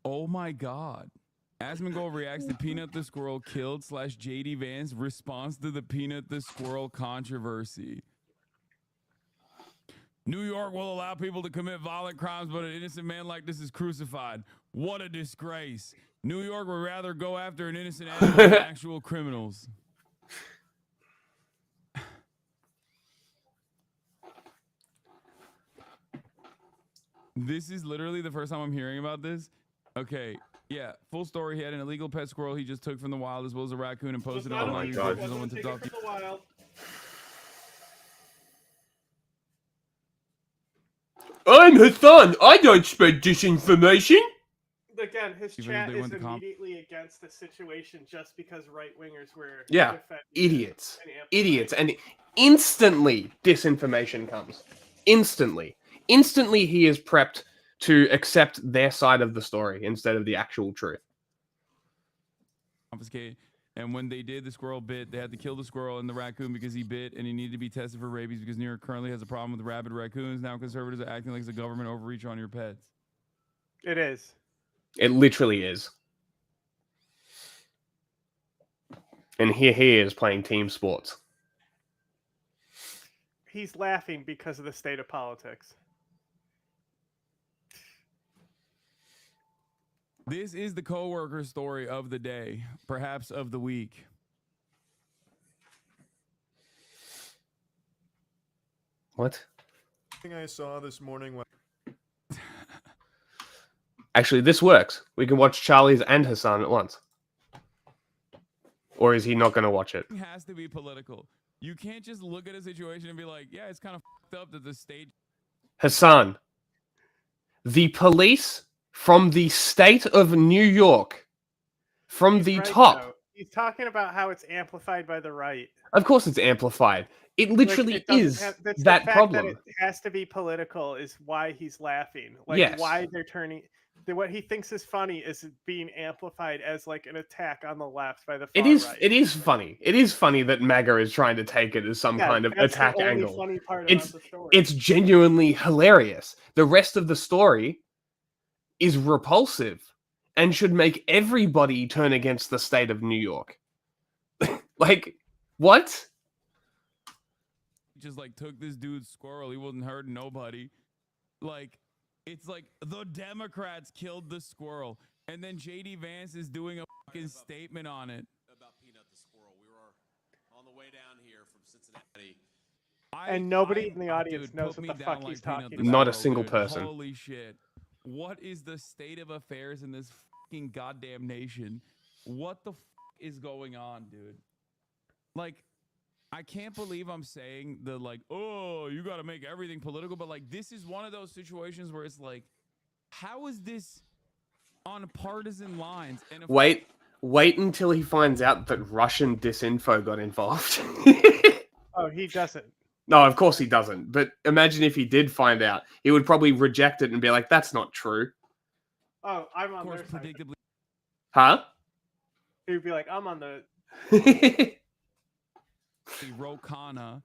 Oh my God. Asmongold reacts to Peanut the Squirrel killed / JD Vance response to the Peanut the Squirrel controversy. New York will allow people to commit violent crimes, but an innocent man like this is crucified. What a disgrace. New York would rather go after an innocent animal than actual criminals. This is literally the first time I'm hearing about this. Okay, yeah, full story. He had an illegal pet squirrel he just took from the wild, as well as a raccoon, and posted it online. God. I'm Hassan. I don't spread disinformation. Again, his Even if chat they is went to immediately against the situation just because right wingers were Yeah, defending idiots. and amplifying. Idiots. And instantly disinformation comes. Instantly. Instantly he is prepped to accept their side of the story instead of the actual truth. Confiscated. And when they did, the squirrel bit. They had to kill the squirrel and the raccoon because he bit, and he needed to be tested for rabies because New York currently has a problem with rabid raccoons. Now conservatives are acting like it's a government overreach on your pets. It is. It literally is. And here he is playing team sports. He's laughing because of the state of politics. This is the coworker story of the day, perhaps of the week. What? Thing I saw this morning when Actually, this works. We can watch Charlie's and Hassan at once. Or is he not going to watch it? It has to be political. You can't just look at a situation and be like, yeah, it's kind of fucked up that the state... Hassan, the police from the state of New York, from He's the right, top. though. He's talking about how it's amplified by the right. Of course it's amplified. It literally Like, it doesn't is that's that the fact problem. That it has to be political is why he's laughing. Like Yes. why they're turning what he thinks is funny is being amplified as like an attack on the left by the far It is right. it is funny. It is funny that MAGA is trying to take it as some Yeah, kind of that's the attack only angle. funny part It's about the story. it's genuinely hilarious. The rest of the story is repulsive and should make everybody turn against the state of New York. Like, what? Just like took this dude's squirrel. He wasn't hurting nobody. Like, it's like the Democrats killed the squirrel. And then JD Vance is doing a fucking statement on it. About Peanut the squirrel. We were on the way down here from Cincinnati. And nobody in the audience Dude, knows put what me the down fuck like he's Peanut talking the about. Not a Squirrel, single dude. person. Holy shit. What is the state of affairs in this fucking goddamn nation? What the fuck is going on, dude? Like, I can't believe I'm saying the like, oh, you got to make everything political. But like, this is one of those situations where it's like, how is this on partisan lines? And if Wait until he finds out that Russian disinfo got involved. Oh, he doesn't. No, of course he doesn't. But imagine if he did find out. He would probably reject it and be like, that's not true. Oh, I'm on of course, their side. predictably, Huh? He would be like, I'm on the Rokana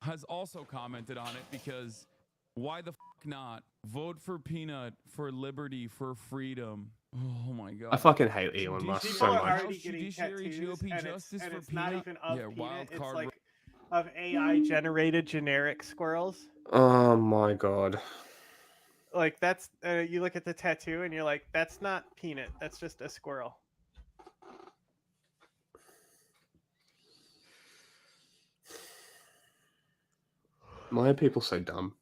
has also commented on it because Why the fuck not? Vote for Peanut, for liberty, for freedom. Oh my god. I fucking hate Elon Musk People so are much. already getting tattoos, GOP and justice it's for not Peanut? even of Yeah, Peanut. wild It's card. like of AI generated generic squirrels. Oh my god. Like that's you look at the tattoo and you're like, that's not Peanut. That's just a squirrel. Why are people so dumb?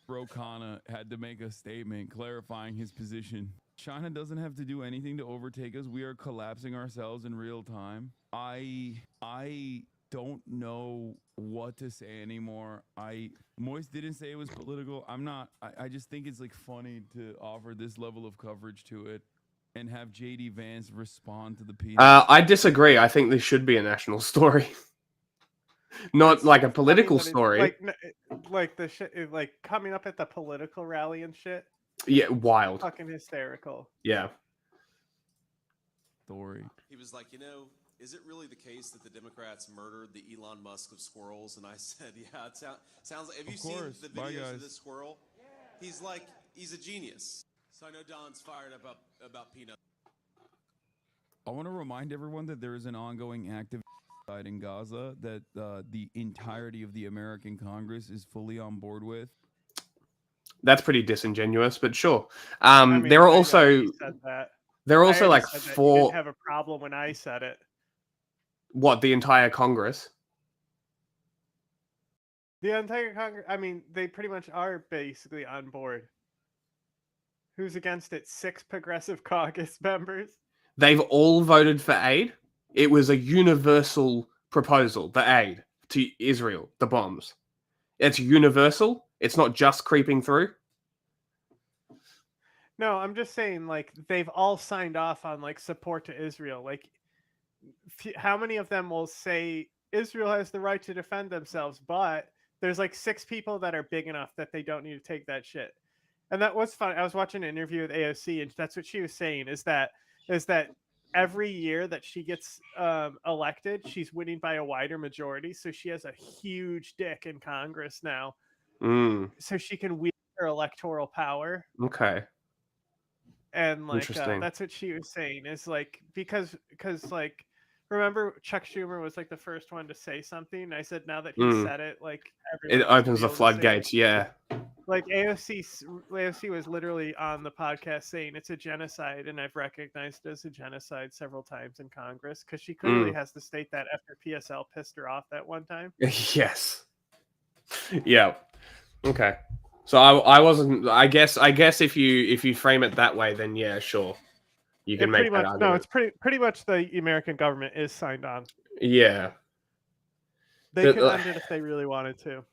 Rokana had to make a statement clarifying his position. China doesn't have to do anything to overtake us. We are collapsing ourselves in real time. I don't know what to say anymore. Moist didn't say it was political. I just think it's like funny to offer this level of coverage to it and have JD Vance respond to the piece. I disagree. I think this should be a national story. Not like a political story. Like the shit, like coming up at the political rally and shit. Yeah, wild. Fucking hysterical. Yeah. Story. He was like, is it really the case that the Democrats murdered the Elon Musk of squirrels? And I said, yeah, it sounds like. Have you seen the videos of this squirrel? He's like, he's a genius. So I know Don's fired up about Peanut. I want to remind everyone that there is an ongoing active genocide in Gaza that the entirety of the American Congress is fully on board with. That's pretty disingenuous, but sure. There are also like four. You didn't have a problem when I said it. What, the entire Congress? The entire Congress. I mean, they pretty much are basically on board. Who's against it? 6 progressive caucus members. They've all voted for aid. It was a universal proposal, the aid to Israel, the bombs. It's universal. It's not just creeping through. No, I'm just saying, like, they've all signed off on, like, support to Israel. Like, how many of them will say Israel has the right to defend themselves, but there's, like, 6 people that are big enough that they don't need to take that shit. And that was fun. I was watching an interview with AOC, and that's what she was saying, is that every year that she gets elected, she's winning by a wider majority, so she has a huge dick in Congress now. So she can wield her electoral power. Okay. And like that's what she was saying, is like because like, remember Chuck Schumer was like the first one to say something. I said now that he said it, like it opens the floodgates. Yeah. Like AOC was literally on the podcast saying it's a genocide, and I've recognized it as a genocide several times in Congress, because she clearly has to state that after PSL pissed her off that one time. Yes. Yeah. Okay. So I wasn't. I guess if you frame it that way, then yeah, sure, you can make that argument. No, it's pretty much the American government is signed on. Yeah. They could end it if they really wanted to.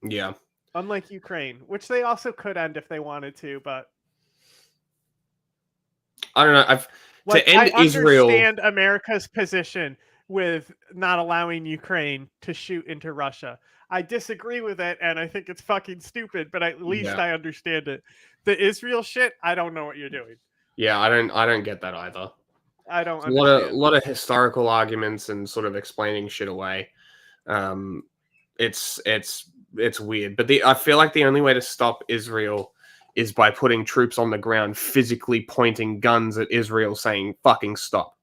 Yeah. Unlike Ukraine, which they also could end if they wanted to, but I don't know. I understand America's position with not allowing Ukraine to shoot into Russia. I disagree with it, and I think it's fucking stupid, but at least I understand it. The Israel shit, I don't know what you're doing. Yeah, I don't get that either. I don't understand. A lot of historical arguments and sort of explaining shit away. It's weird, but I feel like the only way to stop Israel is by putting troops on the ground, physically pointing guns at Israel, saying "fucking stop."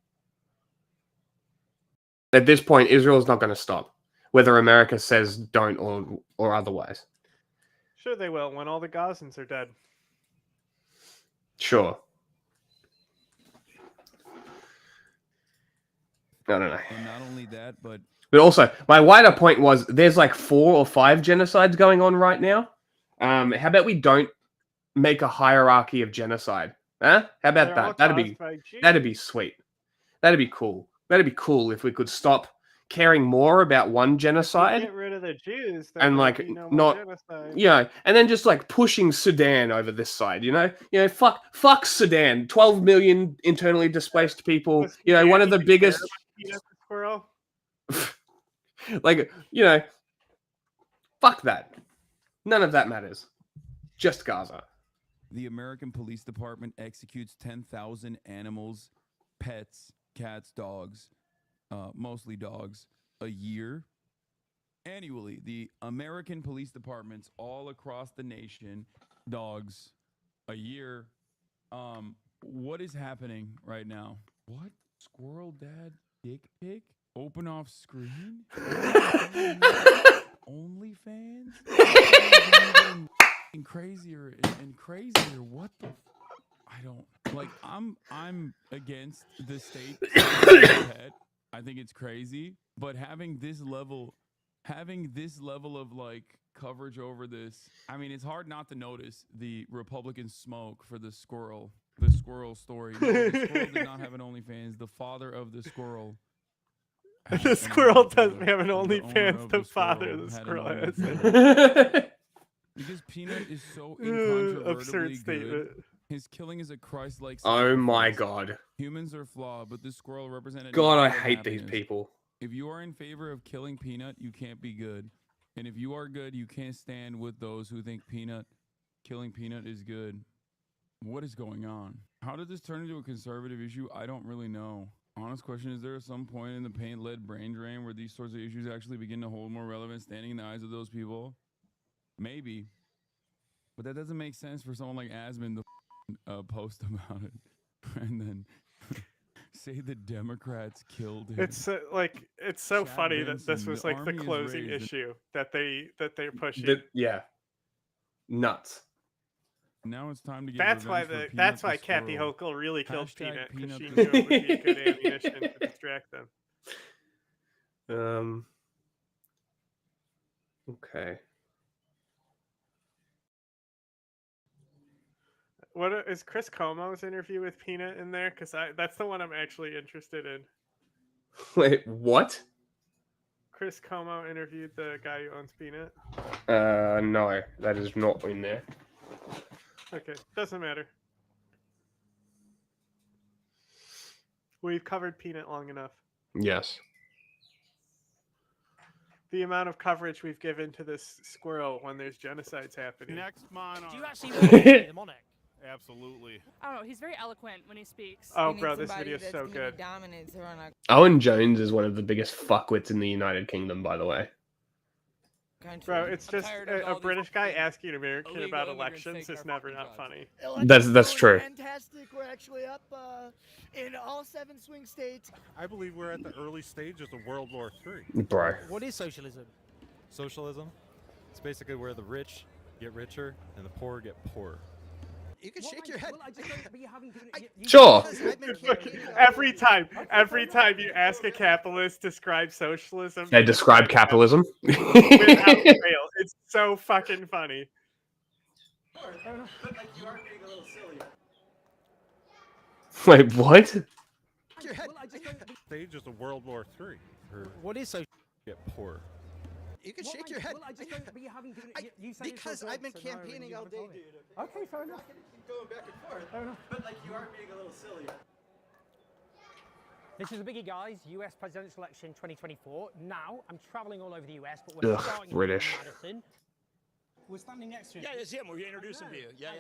At this point, Israel's not going to stop, whether America says don't or otherwise. Sure, they will when all the Gazans are dead. Sure. I don't know. And not only that, but also, my wider point was there's like 4 or 5 genocides going on right now. How about we don't make a hierarchy of genocide? Huh? How about that? That'd be sweet. That'd be cool. That'd be cool if we could stop caring more about one genocide. Get rid of the Jews, and like genocide. Yeah, and then just like pushing Sudan over this side, fuck Sudan, 12 million internally displaced people, one of the biggest. Squirrel. Like, fuck that. None of that matters. Just Gaza. The American Police Department executes 10,000 animals, pets, cats, dogs, mostly dogs, a year. Annually, the American police departments all across the nation, dogs, a year. What is happening right now? What? Squirrel dad dick pic? Open off screen? OnlyFans? And crazier and crazier. What the? I don't like. I'm against the state. Pet. I think it's crazy, but having this level of like coverage over this, I mean, it's hard not to notice the Republican smoke for the squirrel story. No, the squirrel did not have an OnlyFans. The father of the squirrel. The squirrel doesn't have an OnlyFans. The father of the squirrel has it. Because Peanut is so incontrovertibly Absurd statement. good. His killing is a Christ-like Oh my sacrifice. god. Humans are flawed, but this squirrel represented. God, I nothing but hate these happiness. people. If you are in favor of killing Peanut, you can't be good. And if you are good, you can't stand with those who think killing Peanut is good. What is going on? How did this turn into a conservative issue? I don't really know. Honest question, is there some point in the paint-led brain drain where these sorts of issues actually begin to hold more relevant standing in the eyes of those people? Maybe. But that doesn't make sense for someone like Asman to post about it and then say the Democrats killed him. It's it's so Chad funny Benson, that this was the like the army is closing raised. issue that they're pushing. Yeah. Nuts. Now it's time to get That's why revenge for that's Peanut why the Kathy squirrel. Hochul really killed Hashtag Peanut, because she Peanut knew the- it would be good ammunition to distract them. Okay. What is Chris Cuomo's interview with Peanut in there? Because that's the one I'm actually interested in. Wait, what? Chris Cuomo interviewed the guy who owns Peanut. No, that is not in there. Okay, doesn't matter. We've covered Peanut long enough. Yes. The amount of coverage we've given to this squirrel when there's genocides happening. Next monarch. Do you actually want to be the monarch? Absolutely. I don't know. He's very eloquent when he speaks. Oh, bro, this video is so good. Owen Jones is one of the biggest fuckwits in the United Kingdom, by the way. Bro, it's just a British guy asking an American about elections is never not funny. That's true. Fantastic. We're actually up in all 7 swing states. I believe we're at the early stages of World War III. Bro. What is socialism? Socialism? It's basically where the rich get richer and the poor get poorer. You can shake your head. Sure. Every time you ask a capitalist describe socialism, They describe capitalism. without fail. It's so fucking funny. Wait, what? Stages of World War III. What is socialism? Get poorer. You can shake your head. Because I've been campaigning all day, dude. Okay, fair enough. Going back and forth. Fair enough. But you are being a little silly. This is the biggie, guys. US presidential election 2024. Now, I'm traveling all over the US, but we're starting British. in Madison. We're standing next to him. Yeah, it's him. We're introducing to you. Yeah.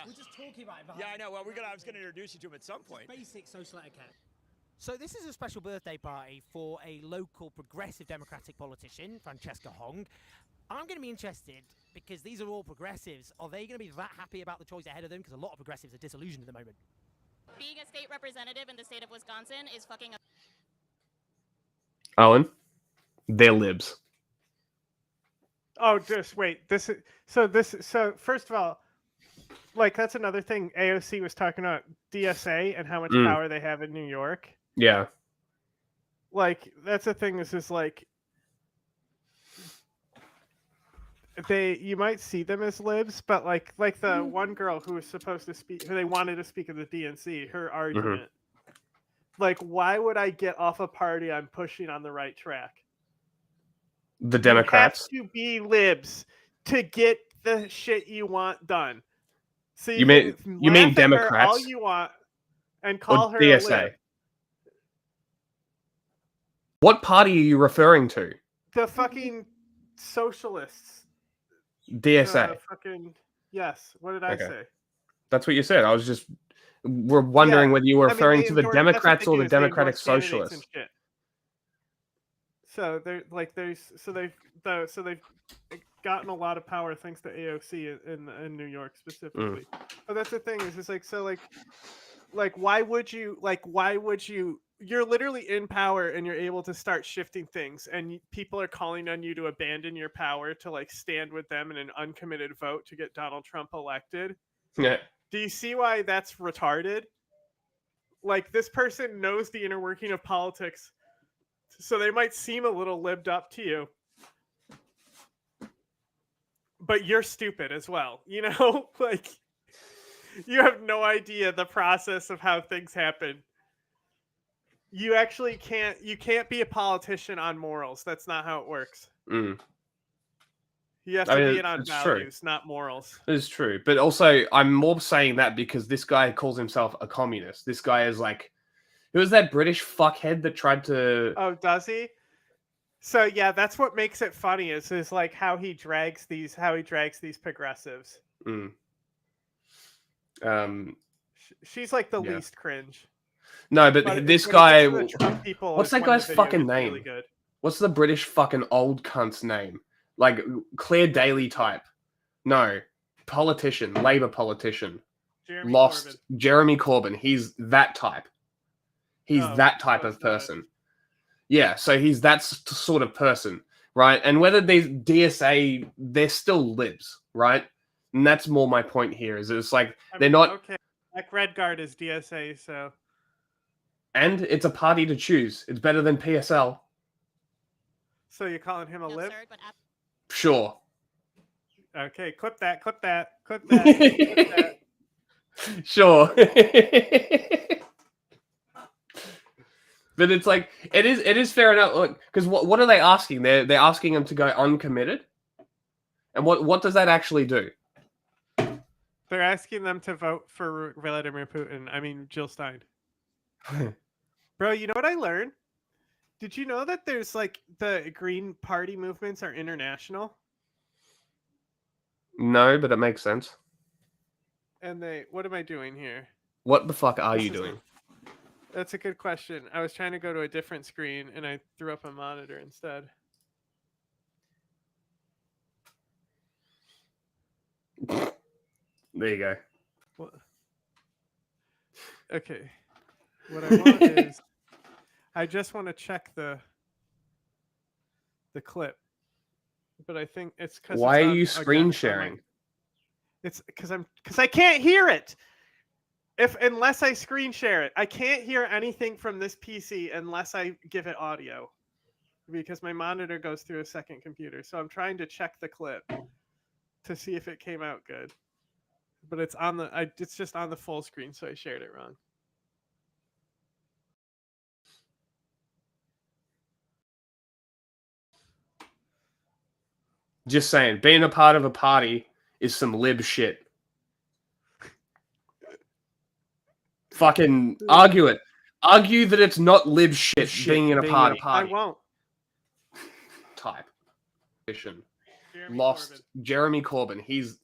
We're just talking about it. Yeah, I know. Well, I was gonna introduce you to him at some point. Basic social etiquette. So this is a special birthday party for a local progressive Democratic politician, Francesca Hong. I'm going to be interested because these are all progressives. Are they going to be that happy about the choice ahead of them? Because a lot of progressives are disillusioned at the moment. Being a state representative in the state of Wisconsin is fucking. Owen, they're libs. Oh, just wait. So first of all, like that's another thing. AOC was talking about DSA and how much power they have in New York. Yeah. Like that's the thing. This is like you might see them as libs, but like the one girl who was supposed to speak, who they wanted to speak at the DNC, her argument, like, why would I get off a party I'm pushing on the right track? The Democrats. You have to be libs to get the shit you want done. So You mean Democrats? all you want and call Or her DSA? a lib. What party are you referring to? The fucking socialists. DSA. Fucking yes. What did I Okay. say? That's what you said. I was just we're wondering whether you were referring to the endorse- Democrats that's the or thing the is they Democratic endorse candidates Socialists. and shit. So they're like they've gotten a lot of power thanks to AOC in New York specifically. But that's the thing is it's like so like why would you you're literally in power and you're able to start shifting things and people are calling on you to abandon your power to like stand with them in an uncommitted vote to get Donald Trump elected. Yeah. Do you see why that's retarded? Like this person knows the inner working of politics, so they might seem a little lived up to you. But you're stupid as well, you know? Like you have no idea the process of how things happen. You actually can't be a politician on morals. That's not how it works. You have to be it on values, not morals. It's true. But also, I'm more saying that because this guy calls himself a communist. This guy is like, who was that British fuckhead that tried to... Oh, does he? So yeah, that's what makes it funny is like how he drags these progressives. She's like the least cringe. No, but this guy... People what's that guy's fucking name? Really What's the British fucking old cunt's name? Like Claire Daly type. No. Politician. Labour politician. Jeremy Corbyn. He's that type. He's that type of person. Yeah, so he's that sort of person, right? And whether these DSA, they're still libs, right? And that's more my point here, is it's like, they're not... Okay, like Redguard is DSA, so... And it's a party to choose. It's better than PSL. So you're calling him a lib? Sure. Okay, clip that. Clip that. Sure. But it's like it is fair enough. Look, because what are they asking? They're asking him to go uncommitted. And what does that actually do? They're asking them to vote for Vladimir Putin. I mean Jill Stein. Bro, you know what I learned? Did you know that there's like the Green Party movements are international? No, but it makes sense. And what am I doing here? What the fuck are you doing? That's a good question. I was trying to go to a different screen and I threw up a monitor instead. There you go. What? Okay. What I want is I just want to check the clip. But I think it's because why are you screen sharing? It's because I can't hear it. Unless I screen share it, I can't hear anything from this PC unless I give it audio, because my monitor goes through a second computer. So I'm trying to check the clip to see if it came out good, but it's it's just on the full screen, so I shared it wrong. Just saying, being a part of a party is some lib shit. Fucking argue it. Argue that it's not lib shit being in a party. I won't. Type. Lost. Jeremy Corbyn. He's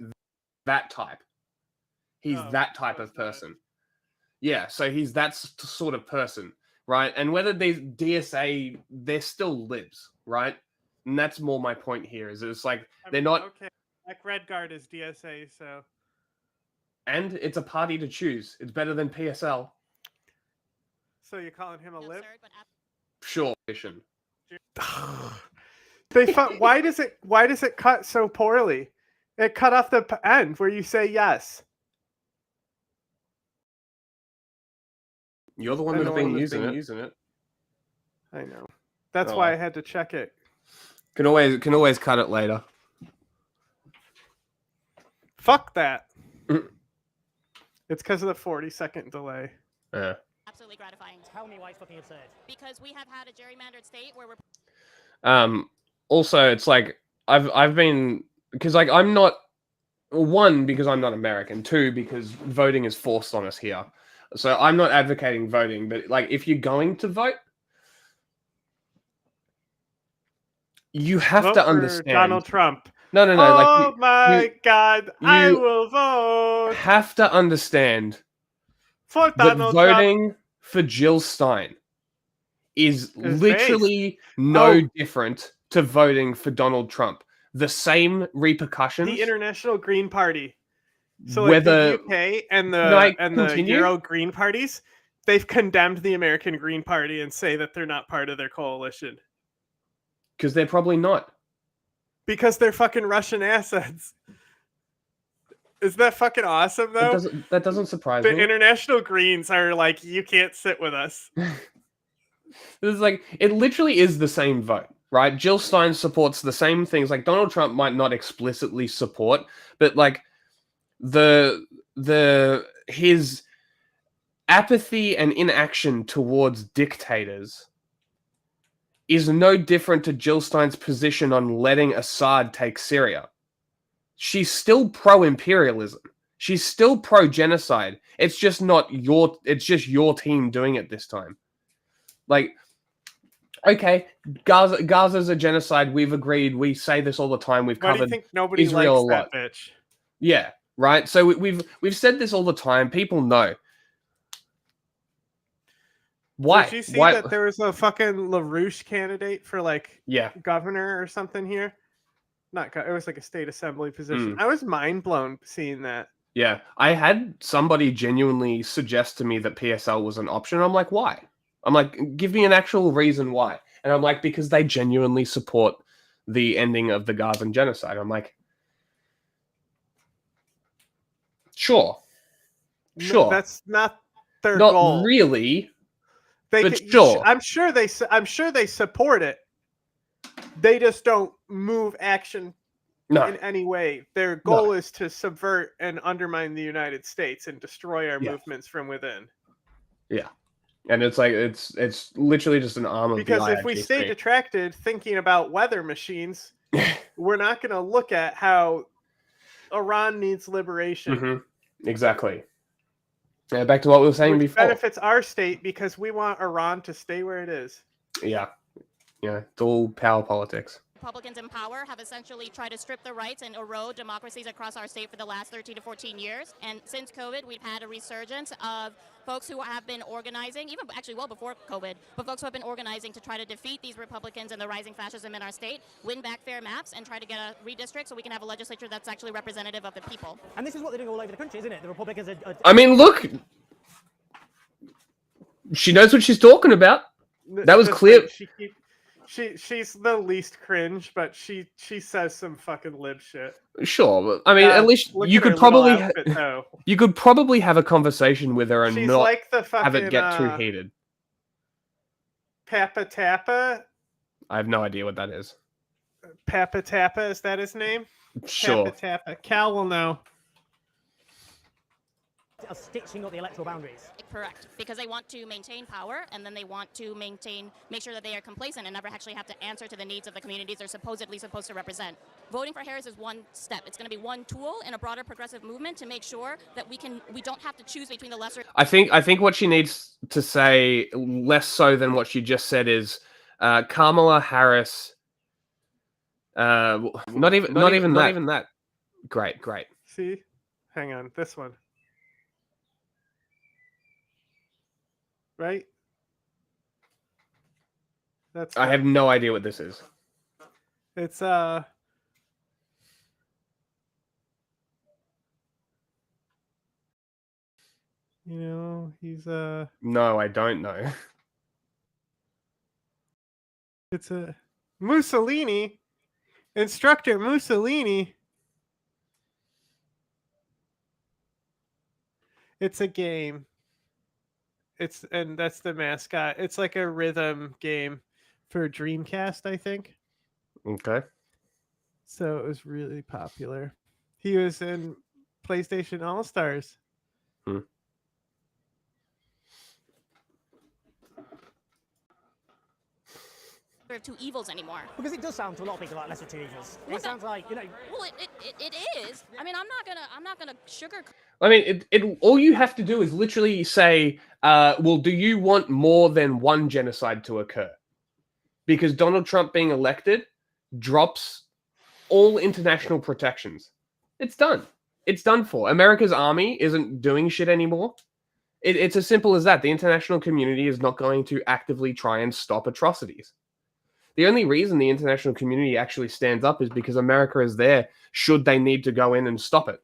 that type. He's that type of person. Yeah, so he's that sort of person, right? And whether these DSA, they're still libs, right? And that's more my point here, is it's like, they're not... Okay, like Redguard is DSA, so... And it's a party to choose. It's better than PSL. So you're calling him a lib? Sure. Why does it cut so poorly? It cut off the end where you say yes. You're the one that's been using it. I know. That's why I had to check it. Can always cut it later. Fuck that. It's because of the 40-second delay. Yeah. Absolutely gratifying. Tell me why it's fucking absurd. Because we have had a gerrymandered state where we're... Also, it's like I've been, because like I'm not, one, because I'm not American, two, because voting is forced on us here. So I'm not advocating voting, but like if you're going to vote, you have to understand Donald Trump. No. Oh my God! I will vote. Have to understand for that Donald voting Trump. for Jill Stein is His literally face. no different to voting for Donald Trump. The same repercussions. The International Green Party. So like Whether the UK and Can I the continue? Euro Green parties, they've condemned the American Green Party and say that they're not part of their coalition because they're probably not. because they're fucking Russian assets. Is that fucking awesome though? That doesn't surprise The me. International Greens are like, you can't sit with us. It's like it literally is the same vote, right? Jill Stein supports the same things. Like Donald Trump might not explicitly support, but like his apathy and inaction towards dictators is no different to Jill Stein's position on letting Assad take Syria. She's still pro-imperialism. She's still pro-genocide. It's just your team doing it this time. Like, okay, Gaza's a genocide. We've agreed. We say this all the time. We've Why do you covered think nobody Israel likes a lot. that bitch? Yeah, right. So we've said this all the time. People know. Why? Did you see that there was a fucking LaRouche candidate for like governor or something here? It was like a state assembly position. I was mind blown seeing that. Yeah, I had somebody genuinely suggest to me that PSL was an option. I'm like, why? I'm like, give me an actual reason why. And I'm like, because they genuinely support the ending of the Gazan genocide. I'm like, sure. No, that's not their Not goal. really. But Can- sure. I'm sure they support it. They just don't move action No. in any way. Their goal is to subvert and undermine the United States and destroy our movements from within. Yeah. And it's like it's literally just an arm of Because the if we IRGC. stay detracted thinking about weather machines, we're not going to look at how Iran needs liberation. Mm-hmm. Exactly. Yeah, back to what we were saying Which before. benefits our state because we want Iran to stay where it is. Yeah. Yeah, it's all power politics. Republicans in power have essentially tried to strip the rights and erode democracies across our state for the last 13 to 14 years. And since COVID, we've had a resurgence of folks who have been organizing, even actually well before COVID, but folks who have been organizing to try to defeat these Republicans and the rising fascism in our state, win back fair maps, and try to get a redistrict so we can have a legislature that's actually representative of the people. And this is what they're doing all over the country, isn't it? The Republicans are... I mean, look. She knows what she's talking about. That was clear. She's the least cringe, but she says some fucking lib shit. Sure, but I mean, at least you could probably have a conversation with her and She's not like the have it get too fucking, heated. Papa Tappa. I have no idea what that is. Papa Tappa, is that his name? Sure. Papa Tappa. Cal will know. Are stitching up the electoral boundaries. Correct, because they want to maintain power, and then they want to make sure that they are complacent and never actually have to answer to the needs of the communities they're supposedly supposed to represent. Voting for Harris is one step. It's going to be one tool in a broader progressive movement to make sure that we don't have to choose between the lesser. I think what she needs to say, less so than what she just said, is Kamala Harris. Not even that. Great. See, hang on, this one. Right? I have no idea what this is. It's he's No, I don't know. It's a Mussolini. Instructor Mussolini. It's a game. And that's the mascot. It's like a rhythm game for Dreamcast, I think. Okay. So it was really popular. He was in PlayStation All-Stars. Of two evils anymore. Because it does sound to a lot of people like lesser two evils. It sounds like, Well, it is. I mean, I'm not gonna sugar. I mean, all you have to do is literally say, well, do you want more than one genocide to occur? Because Donald Trump being elected drops all international protections. It's done. It's done for. America's army isn't doing shit anymore. It's as simple as that. The international community is not going to actively try and stop atrocities. The only reason the international community actually stands up is because America is there should they need to go in and stop it.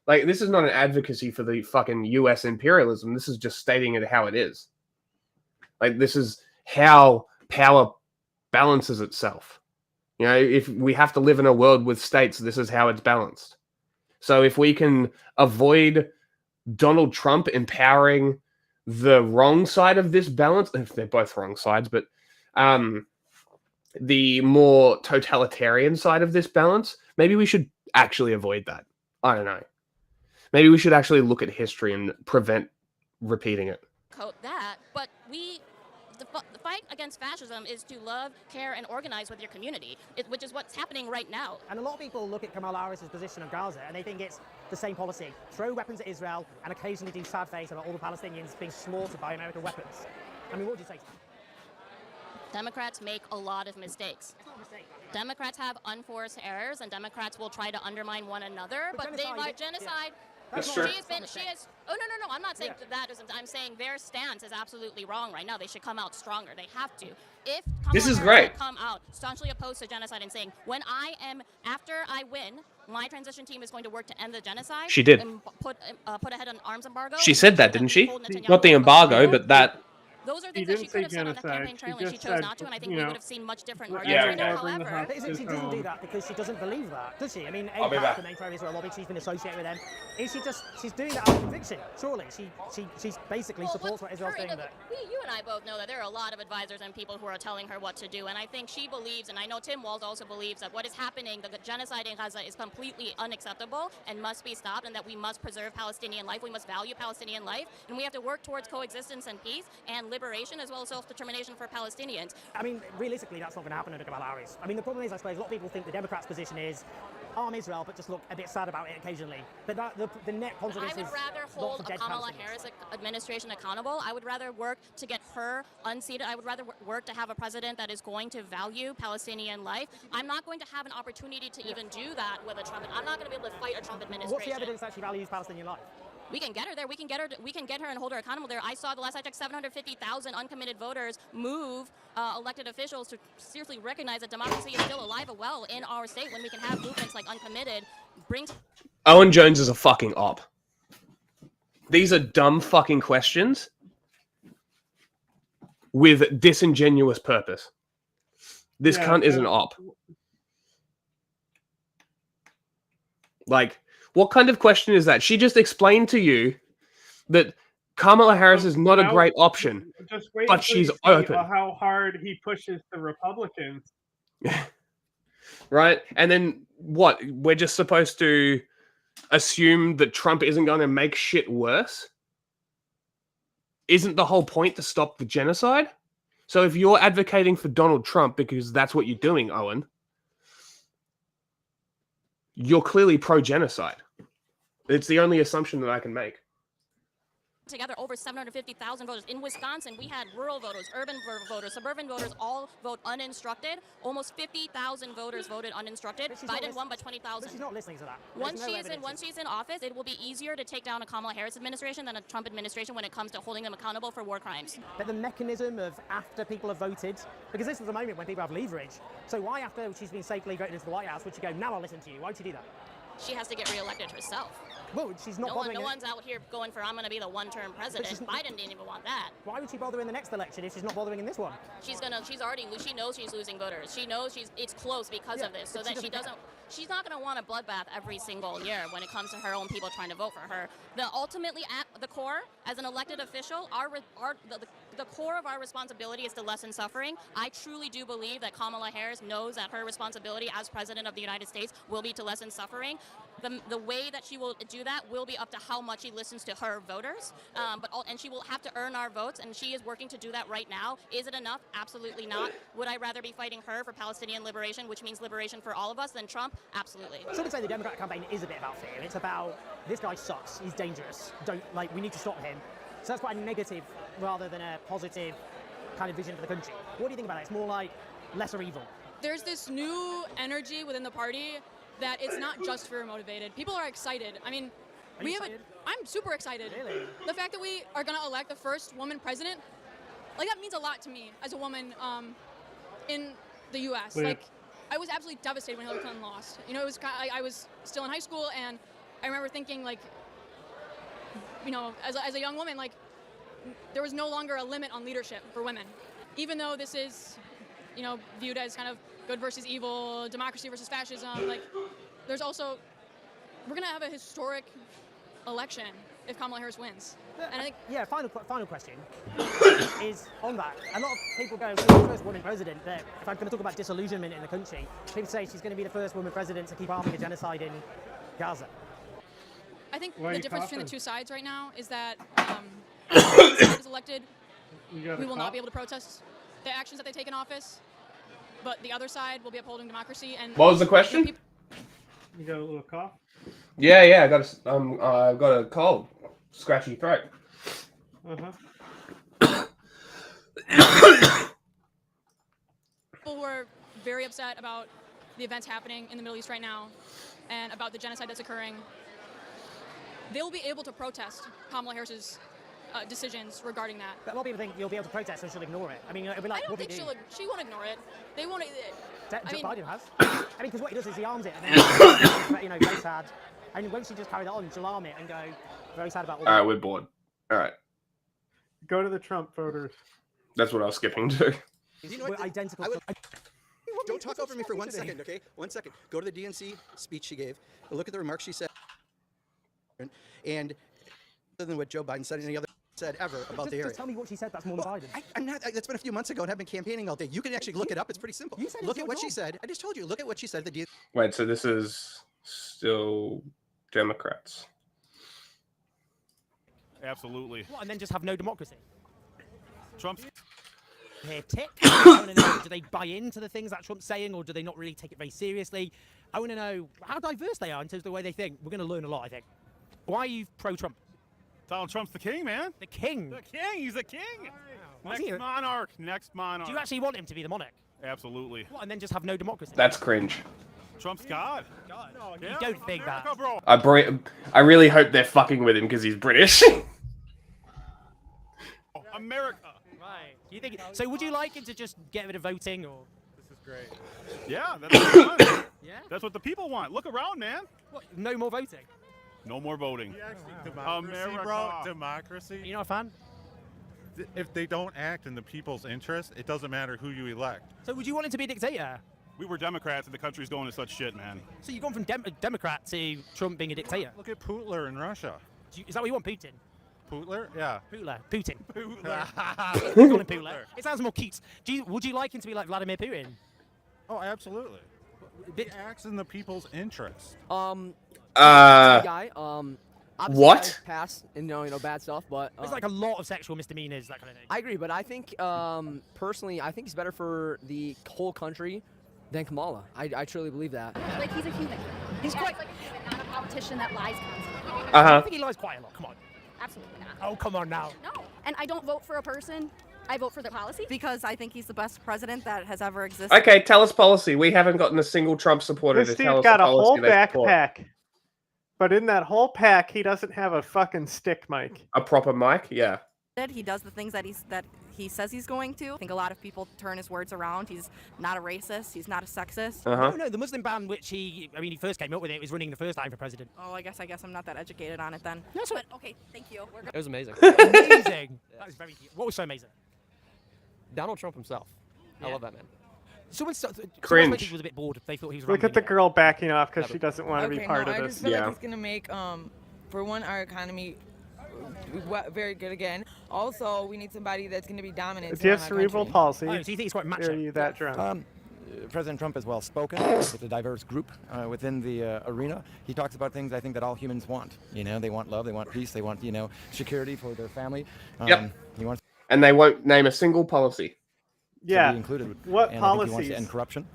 Like, this is not an advocacy for the fucking US imperialism. This is just stating it how it is. Like, this is how power balances itself. You know, if we have to live in a world with states, this is how it's balanced. So if we can avoid Donald Trump empowering the wrong side of this balance, if they're both wrong sides, but the more totalitarian side of this balance, maybe we should actually avoid that. I don't know. Maybe we should actually look at history and prevent repeating it. Coat that, but the fight against fascism is to love, care, and organize with your community, which is what's happening right now. And a lot of people look at Kamala Harris's position on Gaza and they think it's the same policy. Throw weapons at Israel and occasionally do sad face about all the Palestinians being slaughtered by American weapons. I mean, what would you say to that? Democrats make a lot of mistakes. Democrats have unforced errors, and Democrats will try to undermine one another, but they are genocide. Yeah. That's true. Oh, no, I'm not saying that isn't. I'm saying their stance is absolutely wrong right now. They should come out stronger. They have to. If this is Kamala Harris great. Come out staunchly opposed to genocide and saying, after I win, my transition team is going to work to end the genocide. She did. And put ahead an arms embargo. She said that, didn't she? Not the embargo, but that. Those are things that she could have said on the campaign trail, and she chose not to, and I think we would have seen much different Yeah. arguments right now. However, she doesn't do that because she doesn't believe that, does she? I mean, I'll be back. the main pro-Israel lobby, she's been associated with them. She's doing that out of conviction, surely. She basically supports what Israel's doing there. You and I both know that there are a lot of advisors and people who are telling her what to do, and I think she believes, and I know Tim Walz also believes, that what is happening, the genocide in Gaza, is completely unacceptable and must be stopped, and that we must preserve Palestinian life, we must value Palestinian life, and we have to work towards coexistence and peace and liberation, as well as self-determination for Palestinians. I mean, realistically, that's not going to happen under Kamala Harris. I mean, the problem is, I suppose, a lot of people think the Democrats' position is arm Israel, but just look a bit sad about it occasionally. But the net consequences. I would rather hold a Kamala Harris administration accountable. I would rather work to get her unseated. I would rather work to have a president that is going to value Palestinian life. I'm not going to have an opportunity to even do that with a Trump. I'm not going to be able to fight a Trump administration. What's the evidence that she values Palestinian life? We can get her there. We can get her and hold her accountable there. I saw the last I checked, 750,000 uncommitted voters move elected officials to seriously recognize that democracy is still alive and well in our state when we can have movements like uncommitted. Owen Jones is a fucking op. These are dumb fucking questions with disingenuous purpose. This cunt is an op. Like, what kind of question is that? She just explained to you that Kamala Harris is not a great option, but she's open. How hard he pushes the Republicans. Right? And then what? We're just supposed to assume that Trump isn't going to make shit worse? Isn't the whole point to stop the genocide? So if you're advocating for Donald Trump because that's what you're doing, Owen, you're clearly pro-genocide. It's the only assumption that I can make. Together over 750,000 voters. In Wisconsin, we had rural voters, urban voters, suburban voters all vote uninstructed. Almost 50,000 voters voted uninstructed. Biden won by 20,000. She's not listening to that. Once she's in office, it will be easier to take down a Kamala Harris administration than a Trump administration when it comes to holding them accountable for war crimes. But the mechanism of after people have voted, because this is the moment when people have leverage. So why after she's been safely voted into the White House would she go, now I'll listen to you? Why would she do that? She has to get reelected herself. Well, she's not bothering. No one's out here going for I'm going to be the one-term president. Biden didn't even want that. Why would she bother in the next election if she's not bothering in this one? She knows she's losing voters. She knows it's close because of this, so that she's not going to want a bloodbath every single year when it comes to her own people trying to vote for her. Ultimately, at the core, as an elected official, the core of our responsibility is to lessen suffering. I truly do believe that Kamala Harris knows that her responsibility as president of the United States will be to lessen suffering. The way that she will do that will be up to how much she listens to her voters, and she will have to earn our votes, and she is working to do that right now. Is it enough? Absolutely not. Would I rather be fighting her for Palestinian liberation, which means liberation for all of us, than Trump? Absolutely. Some would say the Democratic campaign is a bit about fear. It's about, this guy sucks, he's dangerous, we need to stop him. So that's quite a negative rather than a positive kind of vision for the country. What do you think about it? It's more like lesser evil. There's this new energy within the party that it's not just fear motivated. People are excited. I mean, I'm super excited. Really? The fact that we are going to elect the first woman president, like that means a lot to me as a woman in the U.S. Wait. Like, I was absolutely devastated when Hillary Clinton lost. You know, it was I was still in high school, and I remember thinking, like, you know, as a young woman, like, there was no longer a limit on leadership for women. Even though this is, you know, viewed as kind of good versus evil, democracy versus fascism, like, there's also, we're going to have a historic election if Kamala Harris wins. And I think Yeah, final question is on that. A lot of people go, she's the first woman president. That if I'm going to talk about disillusionment in the country, people say she's going to be the first woman president to keep arming a genocide in Gaza. I think Why are the you difference between the coughing? two sides right now is that if the side is elected, got we a will cough? not be able to protest the actions that they take in office, but the other side will be upholding democracy. And What was the question? You got a little cough? Yeah, I got I've got a cold, scratchy throat. People who are very upset about the events happening in the Middle East right now and about the genocide that's occurring, they'll be able to protest Kamala Harris's decisions regarding that. But a lot of people think you'll be able to protest and she'll ignore it. I mean, it'll be like, I don't what do think you do? she won't ignore it. They won't. I mean, Biden has. I mean, because what he does is he arms it, and then, you know, very sad. And won't she just carry that on, she'll arm it and go, very sad about all All right, that. we're bored. All right, Go to the Trump voters. that's what I was skipping to. You know what? We're identical. Don't talk over me for 1 second, okay? 1 second. Go to the DNC speech she gave. Look at the remarks she said. And other than what Joe Biden said, any other said ever about the area. Just tell me what she said. That's more than Biden. I'm not. That's been a few months ago, and I've been campaigning all day. You can actually look it up. It's pretty simple. You said Look it's at what your she job. said. I just told you. Look at what she said. The DNC. Wait, so this is still Democrats? Absolutely. What, and then just have no democracy? Trump's. Their tick. I want to know, do they buy into the things that Trump's saying, or do they not really take it very seriously? I want to know how diverse they are in terms of the way they think. We're going to learn a lot, I think. Why are you pro-Trump? Donald Trump's the king, man. The king? The king. He's the king. Why is Next he- monarch. Next monarch. Do you actually want him to be the monarch? Absolutely. What, and then just have no democracy? That's cringe. Trump's God. No, Yeah, you don't think that. bro. I really hope they're fucking with him because he's British. America. Right. You think? So would you like him to just get rid of voting, or? This is great. Yeah, that's what they want. Yeah. That's what the people want. Look around, man. What, no more voting? No more voting. Democracy, bro. Democracy. You're not a fan? If they don't act in the people's interest, it doesn't matter who you elect. So would you want him to be a dictator? We were Democrats, and the country's going to such shit, man. So you've gone from Democrat to Trump being a dictator? Look at Putler in Russia. Is that what you want, Putin? Putler? Yeah. Putin. Putin. Putler. Call him Putler. It sounds more cute. Would you like him to be like Vladimir Putin? Oh, absolutely. He acts in the people's interest. Guy. Obviously What? guys pass and you know bad stuff, but There's like a lot of sexual misdemeanors, that kind of thing. I agree, but I think personally, I think he's better for the whole country than Kamala. I truly believe that. Like, he's a human. He's quite like a human, not a politician that lies constantly. I think he lies quite a lot. Come on. Absolutely not. Oh, come on now. No. And I don't vote for a person. I vote for the policy. Because I think he's the best president that has ever existed. Okay, tell us policy. We haven't gotten a single Trump supporter This to tell dude's us got the a policy whole they support. backpack. But in that whole pack, he doesn't have a fucking stick mic. A proper mic? Yeah. He does the things that he says he's going to. I think a lot of people turn his words around. He's not a racist. He's not a sexist. No, the Muslim ban, which he first came up with it, was running the first time for president. Oh, I guess I'm not that educated on it then. That's but okay, thank you. We're It was amazing. Amazing. That is very cute. What was so amazing? Donald Trump himself. I love that man. Someone Cringe. was a bit bored. They thought he was Look at the girl backing off because she doesn't want to be Okay, part no, of I this. just feel like he's gonna make, for one, our economy very good again. Also, we need somebody that's gonna be dominant. Do you have cerebral palsy? Oh, so you think he's quite macho? Are you that drunk? President Trump is well spoken with a diverse group within the arena. He talks about things I think that all humans want. You know, they want love, they want peace, they want security for their family. Yep. He wants And they won't name a single policy. Yeah. to be included. What and I think he wants policies? to end corruption.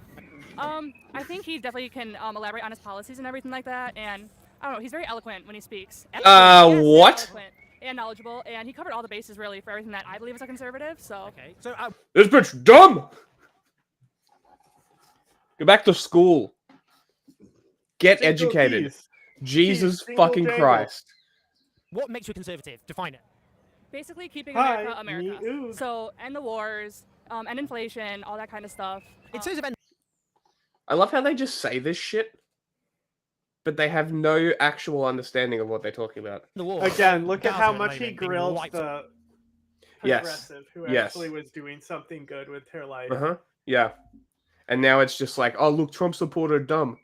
I think he definitely can elaborate on his policies and everything like that. And I don't know, he's very eloquent when he speaks. What? Eloquent and knowledgeable, and he covered all the bases really for everything that I believe is a conservative. So okay, so This bitch dumb! Go back to school. Get Single educated. D's. Jesus Jingle fucking jangle. Christ. What makes you a conservative? Define it. Basically keeping Hi, America America. me ooh. So end the wars, end inflation, all that kind of stuff. In terms of I love how they just say this shit, but they have no actual understanding of what they're talking about. the war. Again, look at Gaza how the much he moment being grilled wiped the Yes. progressive who Yes. actually was doing something good with her life. Uh-huh. Yeah. And now it's just like, oh, look, Trump supporter dumb.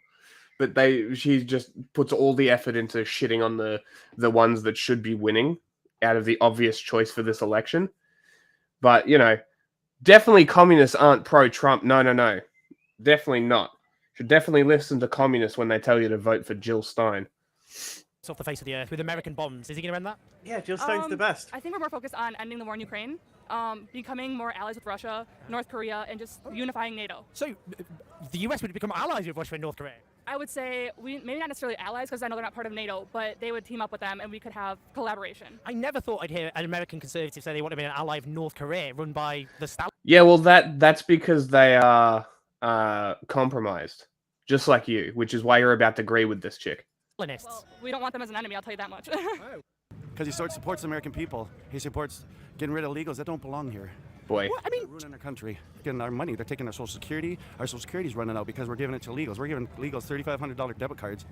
But she just puts all the effort into shitting on the ones that should be winning out of the obvious choice for this election. But, definitely communists aren't pro-Trump. No. Definitely not. Should definitely listen to communists when they tell you to vote for Jill Stein. off the face of the earth with American bombs. Is he going to end that? Yeah, Jill Stein's the best. I think we're more focused on ending the war in Ukraine, becoming more allies with Russia, North Korea, and just unifying NATO. So the US would become allies with Russia and North Korea? I would say maybe not necessarily allies because I know they're not part of NATO, but they would team up with them and we could have collaboration. I never thought I'd hear an American conservative say they want to be an ally of North Korea run by the Stalin. Yeah, well, that's because they are compromised, just like you, which is why you're about to agree with this chick. Well, we don't want them as an enemy, I'll tell you that much. Because he supports the American people. He supports getting rid of illegals that don't belong here. Boy. I mean, ruining our country, getting our money. They're taking our Social Security. Our Social Security's running out because we're giving it to illegals. We're giving illegals $3,500 debit cards.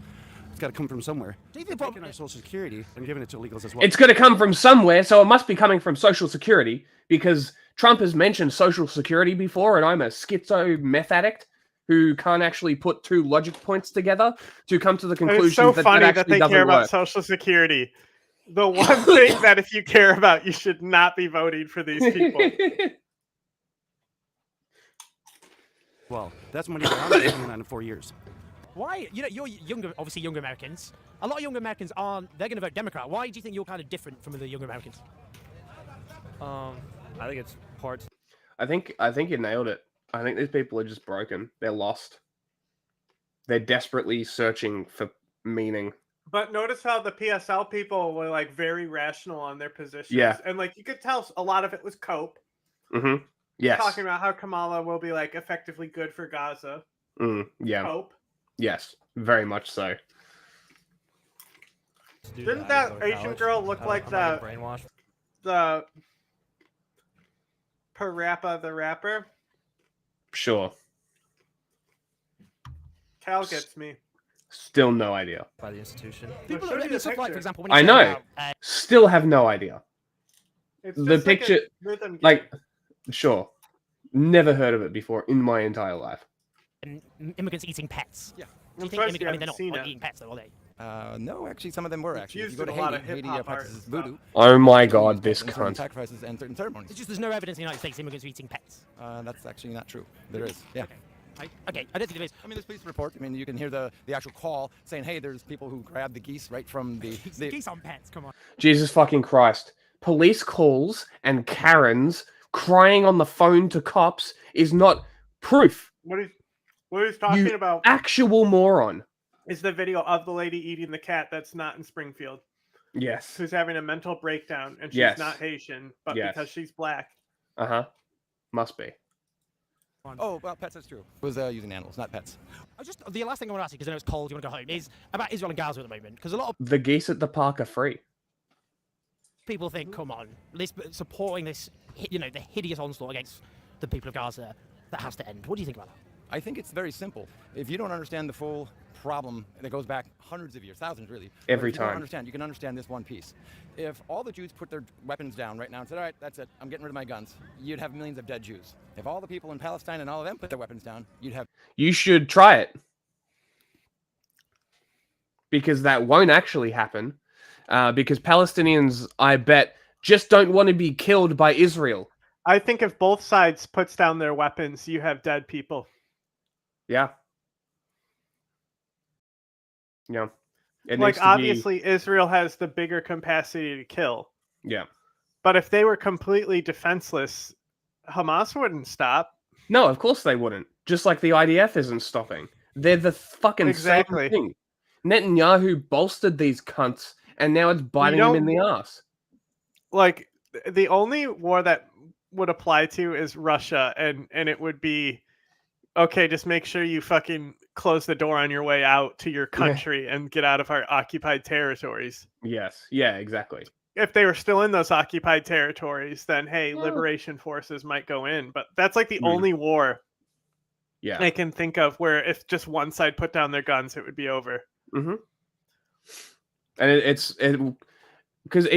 It's got to come from somewhere. They're taking our Social Security and giving it to illegals as well. It's going to come from somewhere, so it must be coming from Social Security, because Trump has mentioned Social Security before, and I'm a schizo meth addict who can't actually put two logic points together to come to the conclusion it's so that funny that that actually they doesn't care about work. Social Security. The one thing that if you care about, you should not be voting for these people. Well, that's money that I'm spending on in 4 years. Why? You know, you're younger, obviously younger Americans. A lot of younger Americans they're going to vote Democrat. Why do you think you're kind of different from the younger Americans? I think it's parts. I think you nailed it. I think these people are just broken. They're lost. They're desperately searching for meaning. But notice how the PSL people were like very rational on their positions. Yeah. And like you could tell a lot of it was cope. Mm-hmm. Yes. Talking about how Kamala will be like effectively good for Gaza. Yeah. Cope. Yes. Very much so. Didn't that Asian girl look like the Parappa the rapper? Sure. Cal gets me. Still no idea. By the institution. People are looking at stuff like, for example, when I you know. talk about, Still have no idea. It's The just like a picture, rhythm game. like, sure. Never heard of it before in my entire life. immigrants eating pets. Yeah. Do you I'm think surprised you they're not haven't seen it. eating pets, though, are they? No, actually, some of them were actually. If you used go to in a lot Haiti, of Haiti hip-hop art practices and stuff. voodoo. Oh my They god, use this pets in certain cunt. sacrifices and certain ceremonies. It's just there's no evidence in the United States immigrants are eating pets. That's actually not true. There is, yeah. Okay, I don't think there is. I mean, there's police report. I mean, you can hear the actual call saying, "Hey, there's people who grabbed the geese right from the Geese on pets, come on. Jesus fucking Christ. Police calls and Karens crying on the phone to cops is not proof. What he's talking You about actual moron. is the video of the lady eating the cat that's not in Springfield. Yes. Who's having a mental breakdown, and she's Yes. not Haitian, but Yes. because she's black. Uh-huh. Must be. Oh, well, pets, that's true. It was using animals, not pets. The last thing I want to ask you, because I know it's cold, you want to go home, is about Israel and Gaza at the moment. Because a lot of The geese at the park are free. people think, come on, supporting this, the hideous onslaught against the people of Gaza, that has to end. What do you think about that? I think it's very simple. If you don't understand the full problem that goes back hundreds of years, thousands really. but Every if you don't time. understand, you can understand this one piece. If all the Jews put their weapons down right now and said, all right, that's it, I'm getting rid of my guns, you'd have millions of dead Jews. If all the people in Palestine and all of them put their weapons down, you'd have... You should try it. Because that won't actually happen. Because Palestinians, I bet, just don't want to be killed by Israel. I think if both sides puts down their weapons, you have dead people. Yeah. Yeah. It Like needs to be- obviously Israel has the bigger capacity to kill. Yeah. But if they were completely defenseless, Hamas wouldn't stop. No, of course they wouldn't. Just like the IDF isn't stopping. They're the fucking Exactly. same thing. Netanyahu bolstered these cunts, and now it's biting him in the ass. Like the only war that would apply to is Russia, and it would be okay, just make sure you fucking close the door on your way out to your country and get out of our occupied territories. Yes. Yeah, exactly. If they were still in those occupied territories, then hey, Well- liberation forces might go in. But that's like the Hmm. only war Yeah. I can think of where if just one side put down their guns, it would be over. Mm-hmm. And it's because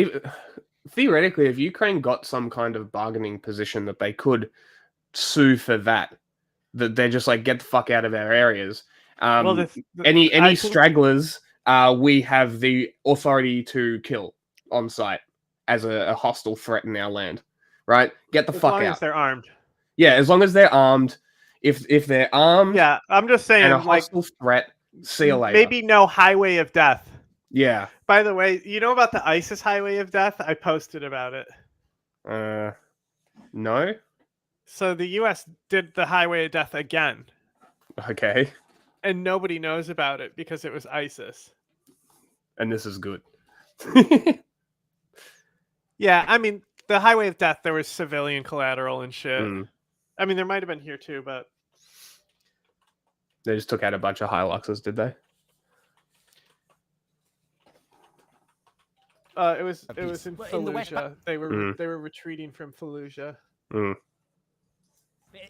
theoretically, if Ukraine got some kind of bargaining position that they could sue for that they're just like, get the fuck out of our areas. Any I think- stragglers, we have the authority to kill on site as a hostile threat in our land. Right? Get the As fuck long out. as they're armed. Yeah, as long as they're armed. If they're armed, Yeah, I'm just saying, and a like, hostile threat, see you later. maybe no highway of death. Yeah. By the way, you know about the ISIS highway of death? I posted about it. No. So the U.S. did the highway of death again, Okay. and nobody knows about it because it was ISIS. And this is good. Yeah, I mean, the highway of death, there was civilian collateral and shit. Mm. I mean, there might have been here too, but They just took out a bunch of Hiluxes, did they? it was in Well, in the West Fallujah. Bank- They were retreating from Fallujah. Mm.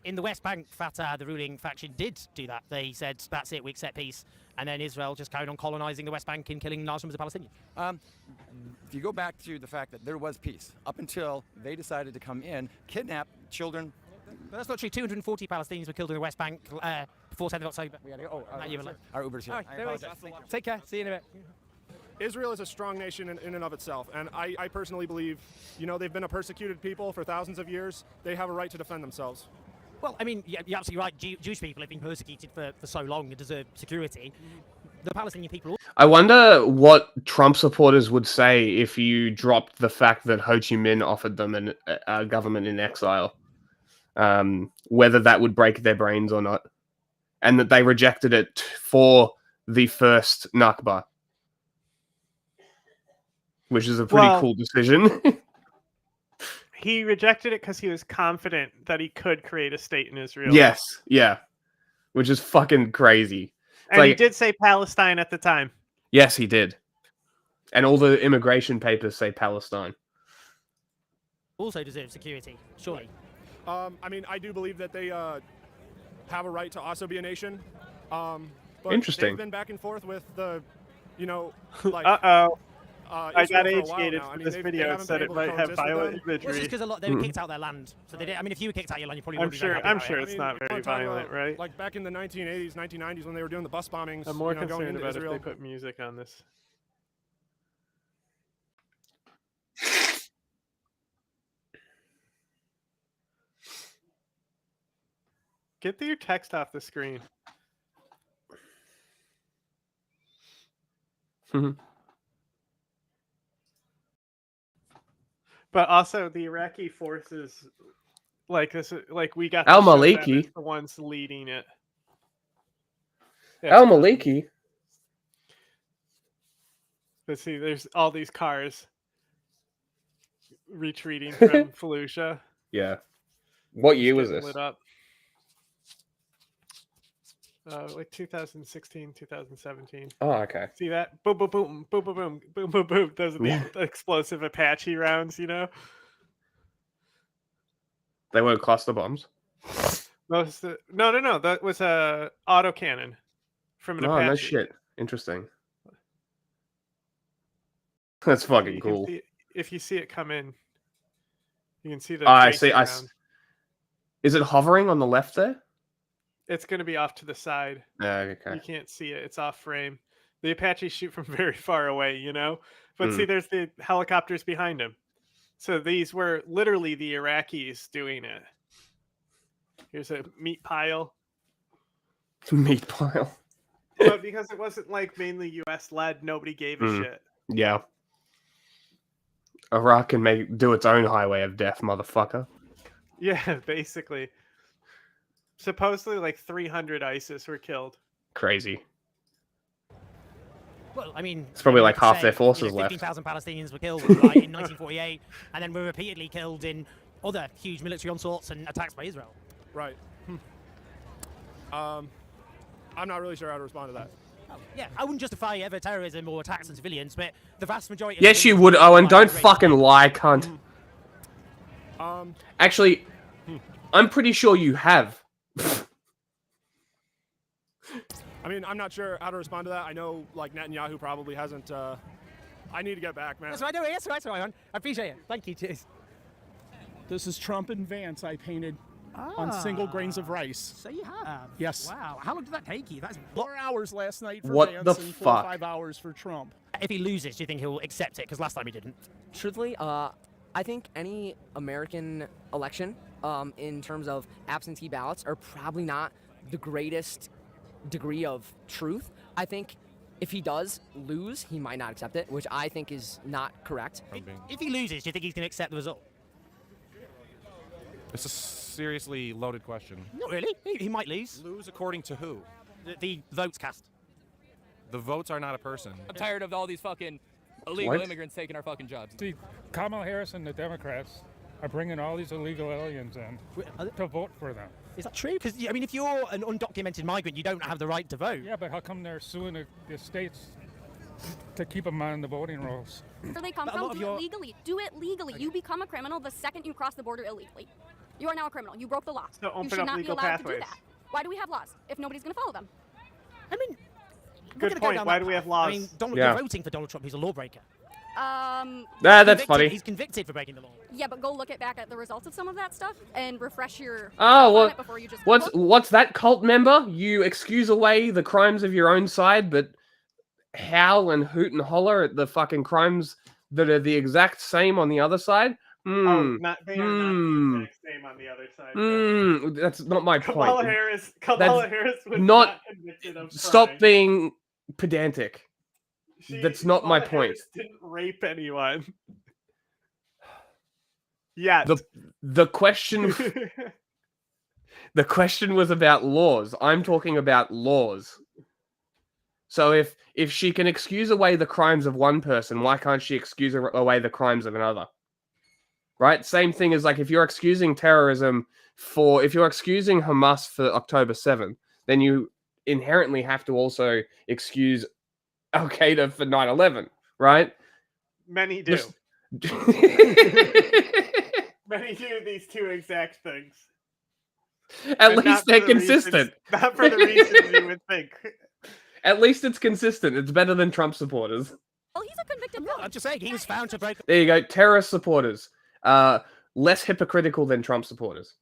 In the West Bank, Fatah, the ruling faction, did do that. They said, that's it, we accept peace. And then Israel just carried on colonizing the West Bank and killing large numbers of Palestinians. If you go back to the fact that there was peace up until they decided to come in, kidnap children. But that's not true. 240 Palestinians were killed in the West Bank before 10th of October. Our Uber's here. All right, I no worries. apologize. Take care. See you in a bit. Israel is a strong nation in and of itself, and I personally believe, they've been a persecuted people for thousands of years. They have a right to defend themselves. Well, I mean, you're absolutely right. Jewish people have been persecuted for so long and deserve security. The Palestinian people... I wonder what Trump supporters would say if you dropped the fact that Ho Chi Minh offered them a government in exile. Whether that would break their brains or not. And that they rejected it for the first Nakba. Which is a pretty cool decision. He rejected it because he was confident that he could create a state in Israel. Yes, yeah. Which is fucking crazy. And he did say Palestine at the time. Yes, he did. And all the immigration papers say Palestine. Also deserve security, surely. I mean, I do believe that they have a right to also be a nation. But Interesting. They've been back and forth with the, like... Uh-oh. I got Israel for a while age-gated now. I for mean, this they video. It haven't said been it able to might have coexist with violent them. imagery. Well, it's just because they were kicked out of their land. So they did. I mean, if you were kicked out of your land, you probably I'm wouldn't be very happy I'm about sure it. it's not very violent, right? Like back in the 1980s, 1990s, when they were doing the bus bombings, I'm more going concerned into about Israel. if they put music on this. Get your text off the screen. But also the Iraqi forces, like this, like we got to show them Al-Maliki. as the ones leading it. Al-Maliki. But see, there's all these cars retreating from Fallujah. Yeah. What year was Getting this? lit up. Like 2016, 2017. Oh, okay. See that? Boom, boom, boom, boom, boom, boom, boom, boom, boom. Those are the explosive Apache rounds, you know? They weren't cluster bombs. No. That was a autocannon from an Oh, Apache. no shit. Interesting. That's fucking You can cool. see- if you see it come in, you can see the. I see. tracing round. Is it hovering on the left there? It's going to be off to the side. Okay. You can't see it. It's off frame. The Apaches shoot from very far away, you know? But see, there's the helicopters behind them. So these were literally the Iraqis doing it. Here's a meat pile. Meat pile. But because it wasn't like mainly US led, nobody gave a shit. Yeah. Iraq can do its own highway of death, motherfucker. Yeah, basically. Supposedly like 300 ISIS were killed. Crazy. Well, I mean, It's probably you like could half say, their forces left. 15,000 Palestinians were killed like, in 1948, and then were repeatedly killed in other huge military onslaughts and attacks by Israel. Right. I'm not really sure how to respond to that. Yeah, I wouldn't justify ever terrorism or attacks on civilians, but the vast majority. Yes, you would, Owen. Don't fucking lie, cunt. Actually, I'm pretty sure you have. I mean, I'm not sure how to respond to that. I know, like, Netanyahu probably hasn't. I need to get back, man. That's what I do. Yes, right, I appreciate it. Thank you. Cheers. This is Trump and Vance I painted on single grains of rice. So you have? Yes. Wow. How long did that take you? That's 4 hours last night for What Vance the and 4 or fuck? 5 hours for Trump. If he loses, do you think he'll accept it? Because last time he didn't. Truthfully, I think any American election, in terms of absentee ballots, are probably not the greatest degree of truth. I think if he does lose, he might not accept it, which I think is not correct. If he loses, do you think he's going to accept the result? It's a seriously loaded question. Not really. He might lose. Lose according to who? The votes cast. The votes are not a person. I'm tired of all these fucking illegal What? immigrants taking our fucking jobs. See, Kamala Harris and the Democrats are bringing all these illegal aliens in to vote for them. Is that true? Because, I mean, if you're an undocumented migrant, you don't have the right to vote. Yeah, but how come they're suing the states to keep them on the voting rolls? Where they come But a lot from, of do your- it legally. Do it legally. You become a criminal the second you cross the border illegally. You are now a criminal. You broke the law. So open you should up not be legal allowed to pathways. do that. Why do we have laws if nobody's going to follow them? I mean, Good point. Why do we have laws? I mean, Yeah. you're voting for Donald Trump, who's a lawbreaker. That's funny. He's convicted for breaking the law. Yeah, but go look back at the results of some of that stuff and refresh your Oh, on well, it before you just what's that cult member? You excuse away the crimes of your own side, but howl and hoot and holler at the fucking crimes that are the exact same on the other side? Oh, they are not the exact same on the other side. That's not my point. Kamala Harris was not convicted of Stop crime. being pedantic. That's not my Kamala point. Harris didn't rape anyone. Yeah. The question the question was about laws. I'm talking about laws. So if she can excuse away the crimes of one person, why can't she excuse away the crimes of another? Right? Same thing as like if you're excusing terrorism if you're excusing Hamas for October 7th, then you inherently have to also excuse Al Qaeda for 9/11, right? Many do. Many do these two exact things. At And not least for they're the reasons- consistent. not for the reasons you would think. At least it's consistent. It's better than Trump supporters. Well, he's a convicted felon. I'm just saying, he was found to break. There you go. Terrorist supporters. Less hypocritical than Trump supporters.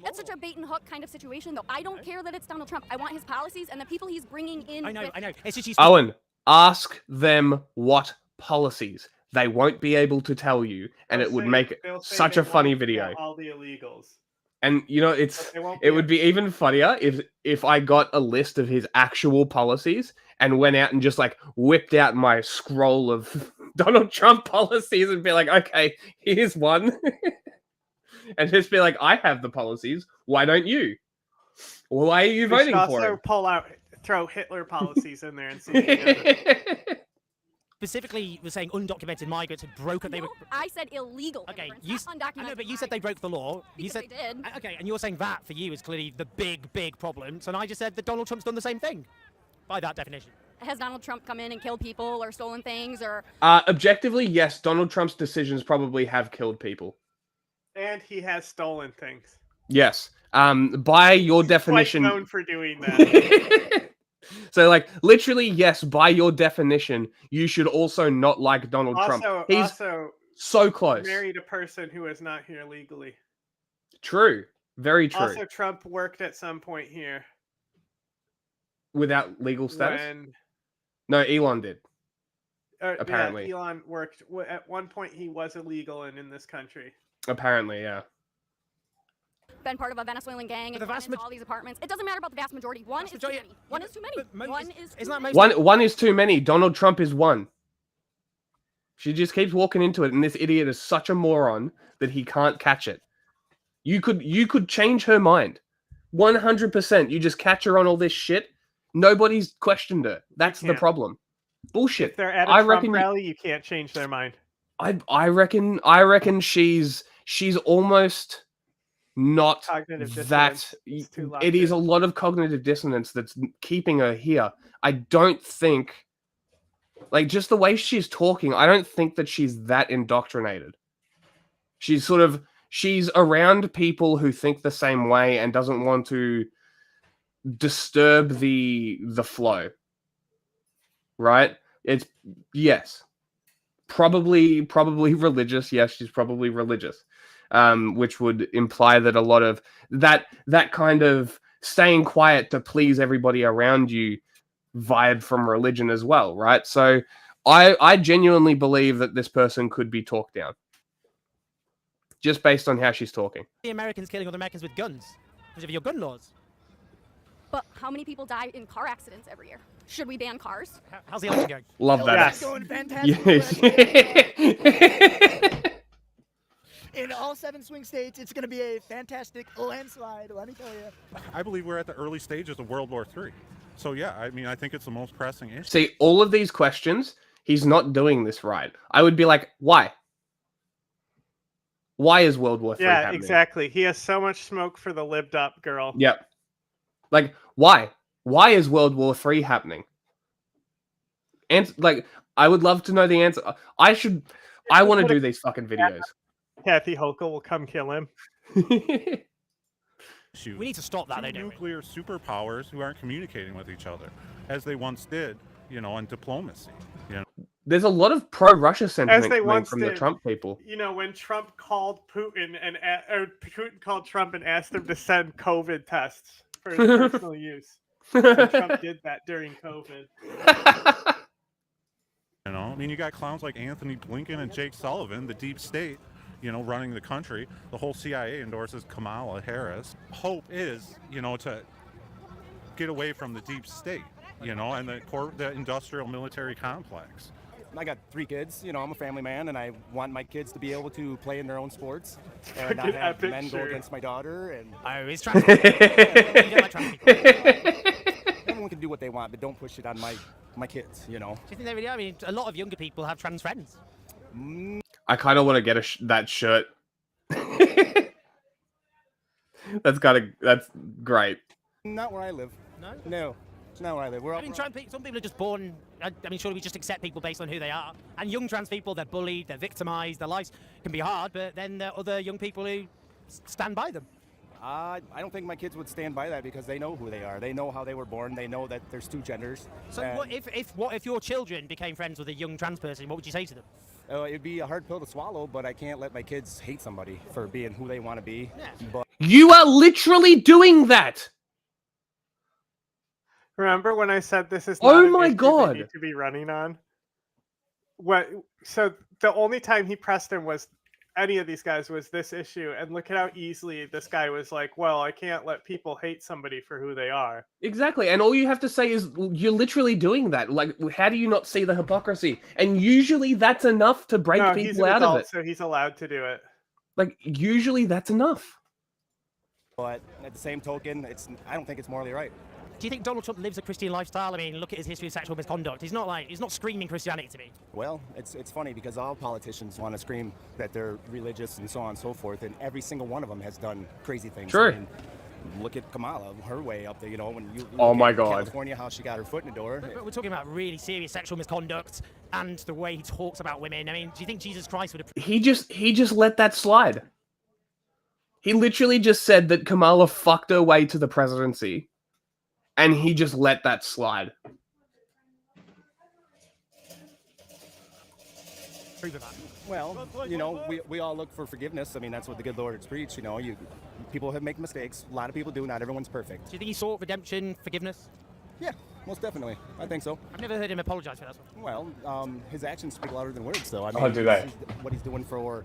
That's such a bait and hook kind of situation, though. I don't care that it's Donald Trump. I want his policies and the people he's bringing in. I know. It's just Owen, ask them what policies. They won't be able to tell you, and it would make They'll say such they a funny want video. all the illegals. And you know, it would be even funnier if I got a list of his actual policies and went out and just like whipped out my scroll of Donald Trump policies and be like, okay, here's one. And just be like, I have the policies. Why don't you? Why are you We should voting for also him? throw Hitler policies in there and see. If he does it. Specifically, was saying undocumented migrants had broken. They were. I said illegal. Okay, immigrants, not I know, undocumented. but you said they broke the law. You Because said they did. Okay, and you're saying that for you is clearly the big problem. So I just said that Donald Trump's done the same thing, by that definition. Has Donald Trump come in and killed people or stolen things or? Objectively, yes, Donald Trump's decisions probably have killed people. And he has stolen things. Yes. By your definition. Quite known for doing that. So, like, literally, yes, by your definition, you should also not like Donald Trump. He's also so close. married a person who is not here legally. True. Very true. Also, Trump worked at some point here. Without legal status? When, No, Elon did. Apparently. Yeah, Elon worked. At one point, he was illegal and in this country. Apparently, yeah. Been part of a Venezuelan gang and gone into all these apartments. It doesn't matter about the vast majority. One is too many. One is too many. One is too many. One is too many. Donald Trump is one. She just keeps walking into it, and this idiot is such a moron that he can't catch it. You could change her mind. 100%. You just catch her on all this shit. Nobody's questioned her. That's the problem. Bullshit. If they're at a I Trump reckon rally, you can't change their mind. I reckon she's almost not Cognitive that. dissonance. It's too locked It is in. a lot of cognitive dissonance that's keeping her here. I don't think, like, just the way she's talking, I don't think that she's that indoctrinated. She's around people who think the same way and doesn't want to disturb the flow. Right? It's yes. Probably religious. Yes, she's probably religious. Which would imply that a lot of that kind of staying quiet to please everybody around you vibe from religion as well, right? So I genuinely believe that this person could be talked down. Just based on how she's talking. The Americans killing other Americans with guns because of your gun laws. But how many people die in car accidents every year? Should we ban cars? How's the election going? Love that. Yes. Going fantastic. Yes. In all 7 swing states, it's going to be a fantastic landslide, let me tell you. I believe we're at the early stages of World War III. So yeah, I mean, I think it's the most pressing issue. See, all of these questions, he's not doing this right. I would be like, why? Why is World War III happening? Exactly. He has so much smoke for the libbed up girl. Yep. Like, why? Why is World War III happening? And like, I would love to know the answer. I want to do these fucking videos. Kathy Hochul will come kill him. We need to stop that. Two nuclear superpowers who aren't communicating with each other as they once did, you know, in diplomacy. You know, there's a lot of pro-Russia sentiment As they coming once from did. the Trump people. You know, when Trump called Putin Putin called Trump and asked him to send COVID tests for his personal use. And Trump did that during COVID. You know, I mean, you got clowns like Anthony Blinken and Jake Sullivan, the deep state, you know, running the country. The whole CIA endorses Kamala Harris. Hope is, you know, to get away from the deep state, you know, and the industrial military complex. I got 3 kids. You know, I'm a family man, and I want my kids to be able to play in their own sports and not have men go against my daughter. And he's trying everyone can do what they want, but don't push it on my kids. You know. Do you think they really are? I mean, a lot of younger people have trans friends. I kind of want to get that shirt. That's great. Not where I live. No. It's not where I live. I mean, some people are just born. I mean, surely we just accept people based on who they are. And young trans people, they're bullied, they're victimized, their lives can be hard. But then there are other young people who stand by them. I don't think my kids would stand by that because they know who they are. They know how they were born. They know that there's 2 genders. So what if your children became friends with a young trans person? What would you say to them? It'd be a hard pill to swallow, but I can't let my kids hate somebody for being who they want to be. Yeah. But you are literally doing that. Remember when I said this is Oh not my an issue God. they need to be running on? So the only time he pressed him was any of these guys was this issue, and look at how easily this guy was like, well, I can't let people hate somebody for who they are. Exactly, and all you have to say is you're literally doing that. Like, how do you not see the hypocrisy? And usually that's enough to break No, people he's an out adult, of it. so he's allowed to do it. Like, usually that's enough. But at the same token, I don't think it's morally right. Do you think Donald Trump lives a Christian lifestyle? I mean, look at his history of sexual misconduct. He's not screaming Christianity to me. Well, it's funny because all politicians want to scream that they're religious and so on and so forth, and every single one of them has done crazy things. Sure. I mean, look at Kamala, her way up there, you know, when you Oh look my at God. California, how she got her foot in the door. But we're talking about really serious sexual misconduct and the way he talks about women. I mean, do you think Jesus Christ would have... He just let that slide. He literally just said that Kamala fucked her way to the presidency, and he just let that slide. Well, you know, we all look for forgiveness. I mean, that's what the good Lord has preached. You know, people have make mistakes. A lot of people do. Not everyone's perfect. Do you think he sought redemption, forgiveness? Yeah, most definitely. I think so. I've never heard him apologize for that. Well, his actions speak louder than words, though. I mean, Oh, do they? What he's doing for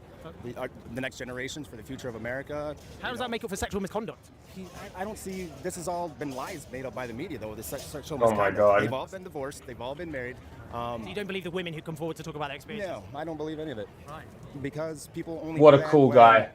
the next generations, for the future of America. How does that make up for sexual misconduct? I don't see. This has all been lies made up by the media, though. This sexual Oh my misconduct. God. They've all been divorced. They've all been married. So you don't believe the women who come forward to talk about their experience? No, I don't believe any of it. Right. Because people only. What do a that cool when guy.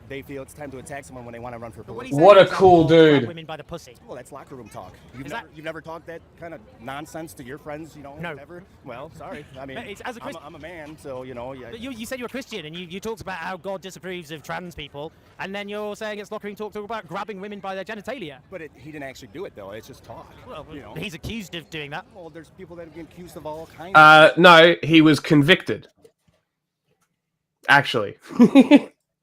they feel it's time to attack someone when they want to run for But what political. he What said, a for cool example, grab dude. Women by the pussy. Well, that's locker room talk. Is You've never talked that kind of nonsense to your friends, you know? No. Ever? Well, sorry. I mean, But it's, as a Christian, I'm a man, so you know. Yeah. but you said you're a Christian, and you talked about how God disapproves of trans people, and then you're saying it's locker room talk about grabbing women by their genitalia. But he didn't actually do it though. It's just talk. Well, you know. he's accused of doing that. Well, there's people that have been accused of all kinds. Of No, he was convicted. Actually.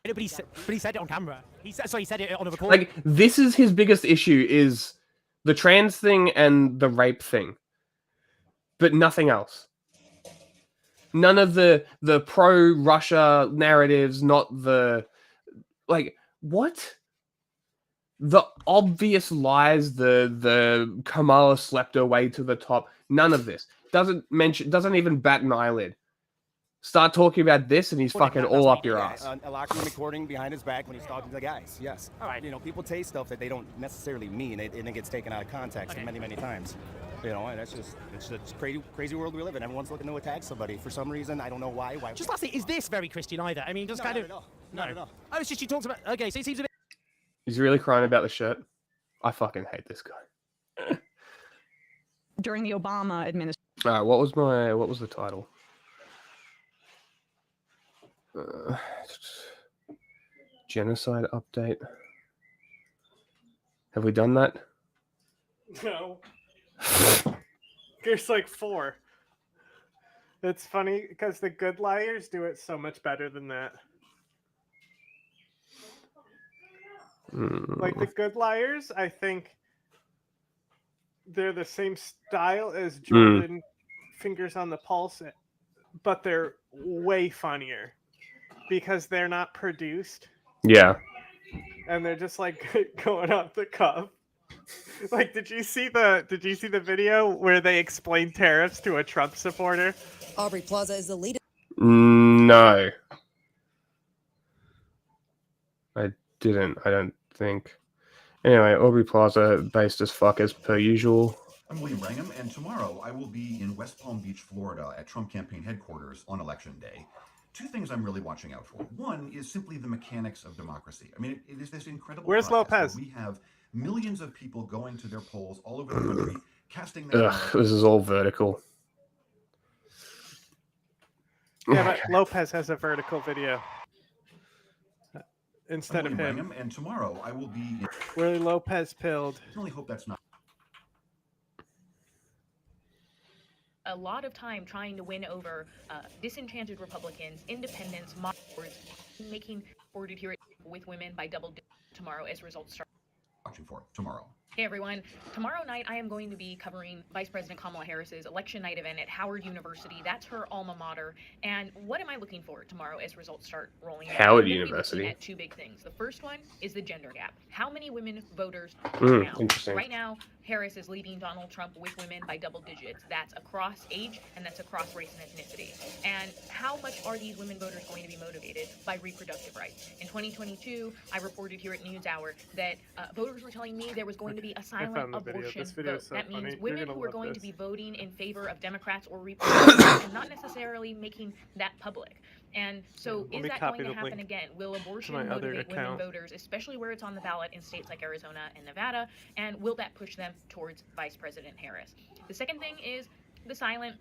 But he said it on camera. He said it on a recording. Like, this is his biggest issue, is the trans thing and the rape thing. But nothing else. None of the pro-Russia narratives, not the... Like, what? The obvious lies, the Kamala slept her way to the top. None of this. Doesn't even bat an eyelid. Start talking about this and he's fucking all up your ass. A locker room recording behind his back when he's talking to the guys. Yes. All right. You know, people say stuff that they don't necessarily mean, and it gets taken out of context many times. You know, and it's a crazy world we live in. Everyone's looking to attack somebody for some reason. I don't know why. Just lastly, is this very Christian either? I mean, just kind of. Not at all. Oh, it's just you talked about. Okay, so it seems a bit. He's really crying about the shirt. I fucking hate this guy. During the Obama administration. Alright, what was the title? Genocide update. Have we done that? No. There's like 4. It's funny because the Good Liars do it so much better than that. Like the Good Liars, I think they're the same style as Jordan Fingers on the Pulse, but they're way funnier because they're not produced. Yeah. And they're just like going off the cuff. Like, did you see the video where they explained tariffs to a Trump supporter? Aubrey Plaza is the leader. No. I didn't, I don't think. Anyway, Aubrey Plaza, based as fuck as per usual. I'm William Wrangham, and tomorrow I will be in West Palm Beach, Florida at Trump campaign headquarters on Election Day. 2 things I'm really watching out for. One is simply the mechanics of democracy. I mean, it is this incredible Where's process Lopez? where we have millions of people going to their polls all over the country, casting their Ugh, this is all vertical. Yeah, but Lopez has a vertical video instead I'm of William him. Wrangham, and tomorrow I will be in... Willie Lopez pilled. I really hope that's not... A lot of time trying to win over disenchanted Republicans, independents, moderates, making forwarded here with women by double digits tomorrow as results start. Watching for tomorrow. Hey everyone, tomorrow night I am going to be covering Vice President Kamala Harris's election night event at Howard University. That's her alma mater. And what am I looking for tomorrow as results start rolling out? Howard I'm gonna be University. looking at 2 big things. The first one is the gender gap. How many women voters now? Interesting. Right now, Harris is leading Donald Trump with women by double digits. That's across age and that's across race and ethnicity. And how much are these women voters going to be motivated by reproductive rights? In 2022, I reported here at NewsHour that voters were telling me there was going to be a silent found the video. abortion This video vote. is so That means funny. You're women gonna who are love going this. to be voting in favor of Democrats or Republicans and not necessarily making that public. And so Let is me that copy going to the happen link again? Will abortion my other motivate women account. voters, especially where it's on the ballot in states like Arizona and Nevada? And will that push them towards Vice President Harris? The second thing is the silent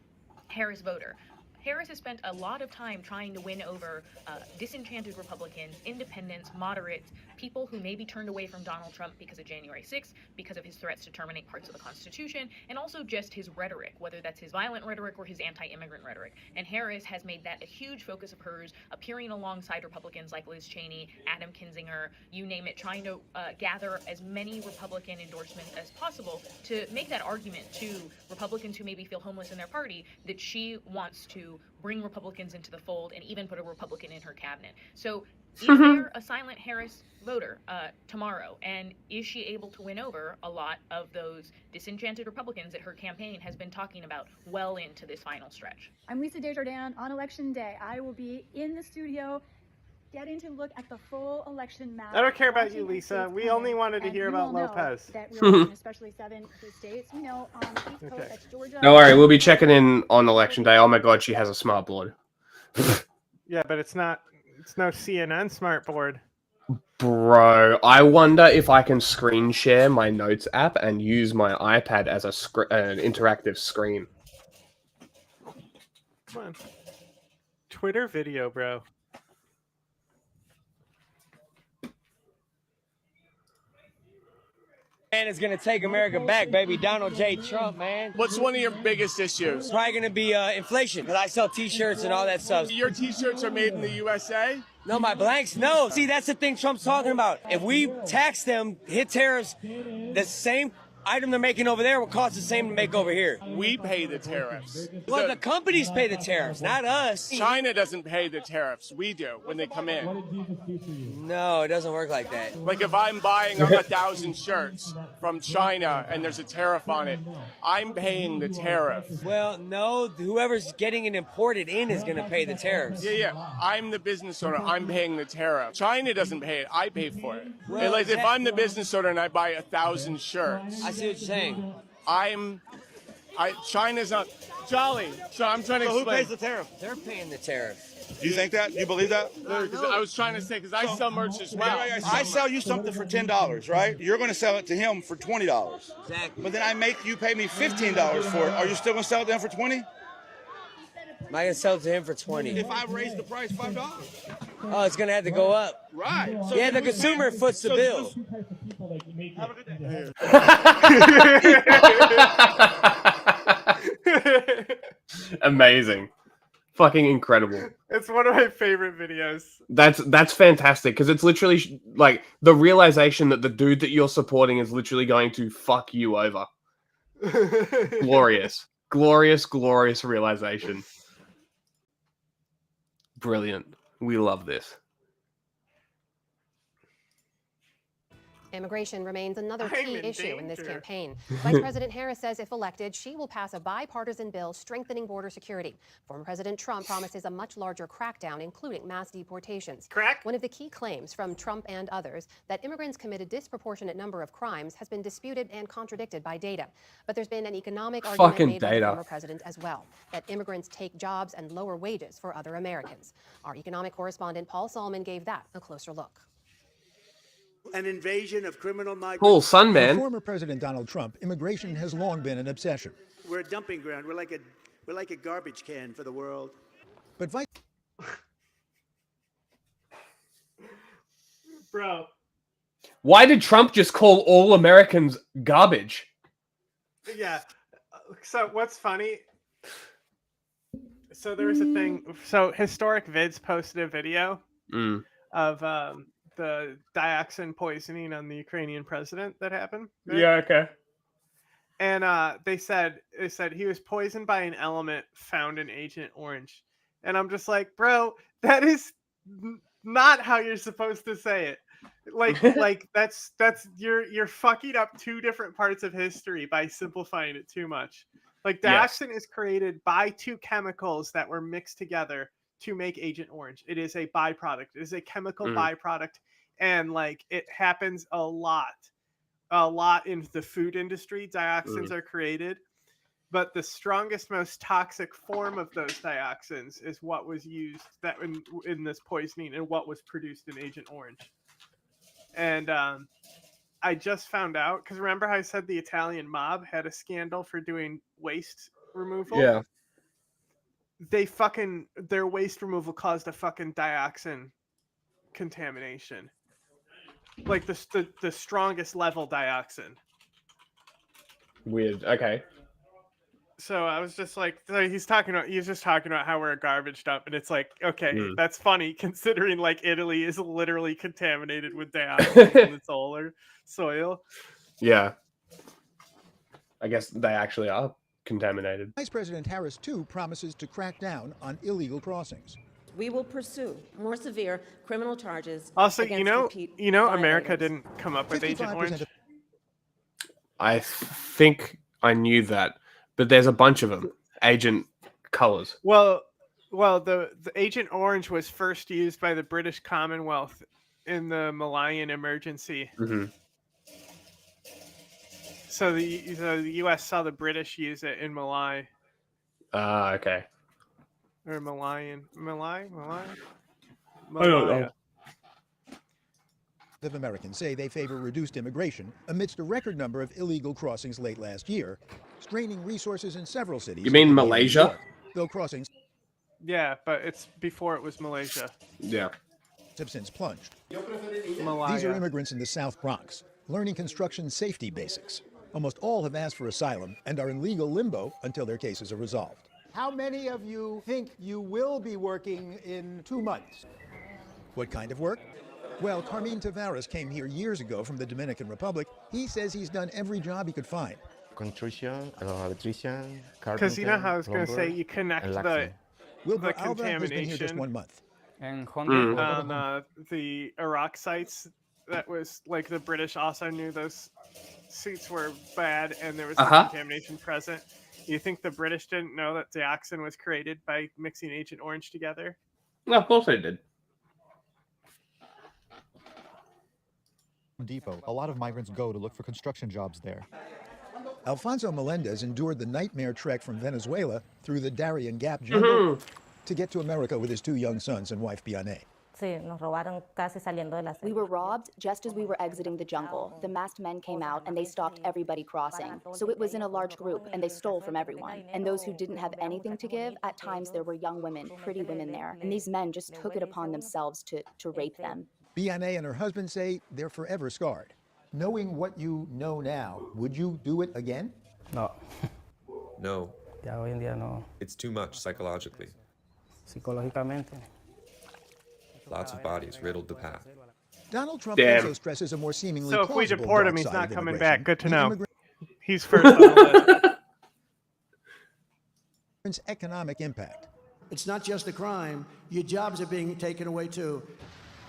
Harris voter. Harris has spent a lot of time trying to win over disenchanted Republicans, independents, moderates, people who maybe turned away from Donald Trump because of January 6th, because of his threats to terminate parts of the Constitution, and also just his rhetoric, whether that's his violent rhetoric or his anti-immigrant rhetoric. And Harris has made that a huge focus of hers, appearing alongside Republicans like Liz Cheney, Adam Kinzinger, you name it, trying to gather as many Republican endorsements as possible to make that argument to Republicans who maybe feel homeless in their party that she wants to bring Republicans into the fold and even put a Republican in her cabinet. So is there a silent Harris voter tomorrow? And is she able to win over a lot of those disenchanted Republicans that her campaign has been talking about well into this final stretch? I'm Lisa Desjardins. On Election Day, I will be in the studio getting to look at the full election map. I don't care about you, Lisa. We only wanted to hear about Lopez. That we're in, especially 7 key states. You know, on the East Coast, that's Georgia. Don't worry, we'll be checking in on election day. Oh my god, she has a smart board. Yeah, but it's no CNN smart board. Bro, I wonder if I can screen share my notes app and use my iPad as an interactive screen. Come on. Twitter video, bro. Man is going to take America back, baby. Donald J. Trump, man. What's one of your biggest issues? It's probably going to be inflation, because I sell T-shirts and all that stuff. Your T-shirts are made in the USA? No, my blanks, no. See, that's the thing Trump's talking about. If we tax them, hit tariffs, the same item they're making over there will cost the same to make over here. We pay the tariffs. Well, the companies pay the tariffs, not us. China doesn't pay the tariffs. We do when they come in. No, it doesn't work like that. Like if I'm buying 1,000 shirts from China and there's a tariff on it, I'm paying the tariff. Well, no, whoever's getting it imported in is going to pay the tariffs. Yeah. I'm the business owner. I'm paying the tariff. China doesn't pay it. I pay for it. Well, like if I'm the business owner and I buy 1,000 shirts, I see what you're saying. China's not Jolly. So I'm trying to explain. Who pays the tariff? They're paying the tariff. You think that? You believe that? I was trying to say, because I sell merch as well. I sell you something for $10, right? You're going to sell it to him for $20. Exactly. But then I make you pay me $15 for it. Are you still going to sell it to him for $20? Am I going to sell it to him for $20? If I raise the price $5. Oh, it's going to have to go up. Right. So yeah, the consumer foots the bill. Have a good day. Amazing. Fucking incredible. It's one of my favorite videos. That's fantastic, because it's literally like the realization that the dude that you're supporting is literally going to fuck you over. Glorious. Glorious realization. Brilliant. We love this. Immigration remains another I'm key in issue in this danger. campaign. Vice President Harris says if elected, she will pass a bipartisan bill strengthening border security. Former President Trump promises a much larger crackdown, including mass deportations. One of the key claims from Trump and others that immigrants commit a disproportionate number of crimes has been disputed and contradicted by data. But there's been an economic argument made by the former president as well, that immigrants take jobs and lower wages for other Americans. Our economic correspondent Paul Solomon gave that a closer look. An invasion of criminal migrants. Cool, son, man. For former President Donald Trump, immigration has long been an obsession. We're a dumping ground. We're like a garbage can for the world. But Bro. Why did Trump just call all Americans garbage? Yeah. So what's funny? So there was a thing. So Historic Vids posted a video of the dioxin poisoning on the Ukrainian president that happened. Right? Yeah. Okay. And they said he was poisoned by an element found in Agent Orange. And I'm just like, bro, that is not how you're supposed to say it. Like that's you're fucking up two different parts of history by simplifying it too much. Like dioxin is created by two chemicals that were mixed together to make Agent Orange. It is a byproduct. It is a chemical byproduct, and like it happens a lot in the food industry. Dioxins are created, but the strongest, most toxic form of those dioxins is what was used that in this poisoning and what was produced in Agent Orange. And I just found out, because remember how I said the Italian mob had a scandal for doing waste removal? Yeah. Their waste removal caused a fucking dioxin contamination. Like the strongest level dioxin. Weird. Okay. So I was just like, he's just talking about how we're a garbage dump, and it's like, okay, that's funny considering like Italy is literally contaminated with dioxin in its soil. Yeah. I guess they actually are contaminated. Vice President Harris, too, promises to crack down on illegal crossings. We will pursue more severe criminal charges. Also, against America didn't come up with Agent Orange. I think I knew that, but there's a bunch of them. Agent colors. Well, the Agent Orange was first used by the British Commonwealth in the Malayan emergency. Mm-hmm. So the U.S. saw the British use it in Malay. Okay. Or Malayan. Malay? I don't know. Of Americans say they favor reduced immigration amidst a record number of illegal crossings late last year, straining resources in several cities. You mean including New Malaysia? York, though crossings Yeah, but it's before it was Malaysia. Yeah. Have since plunged. Malaya. These are immigrants in the South Bronx, learning construction safety basics. Almost all have asked for asylum and are in legal limbo until their cases are resolved. How many of you think you will be working in 2 months? What kind of work? Well, Carmine Tavares came here years ago from the Dominican Republic. He says he's done every job he could find. Construction, electrician, carpenter, Because you know how I was going to say you connect the Wilbur Alva has been here just contamination 1 month. And on the Iraq sites. That was like the British also knew those suits were bad and there was contamination present. You think the British didn't know that dioxin was created by mixing Agent Orange together? No, of course they did. Depot. A lot of migrants go to look for construction jobs there. Alfonso Melendez endured the nightmare trek from Venezuela through the Darien Gap jungle to get to America with his 2 young sons and wife Biane. We were robbed just as we were exiting the jungle. The masked men came out and they stopped everybody crossing. So it was in a large group and they stole from everyone. And those who didn't have anything to give, at times there were young women, pretty women there. And these men just took it upon themselves to rape them. Biane and her husband say they're forever scarred. Knowing what you know now, would you do it again? No. No. Ya hoy en día no. It's too much psychologically. Psicológicamente. Lots of bodies riddled the path. Donald Trump also stresses a more seemingly So if we plausible deport him, dark he's side not of coming immigration. back. Good to The know. immigrant- He's first on the list. Economic impact. It's not just a crime. Your jobs are being taken away too.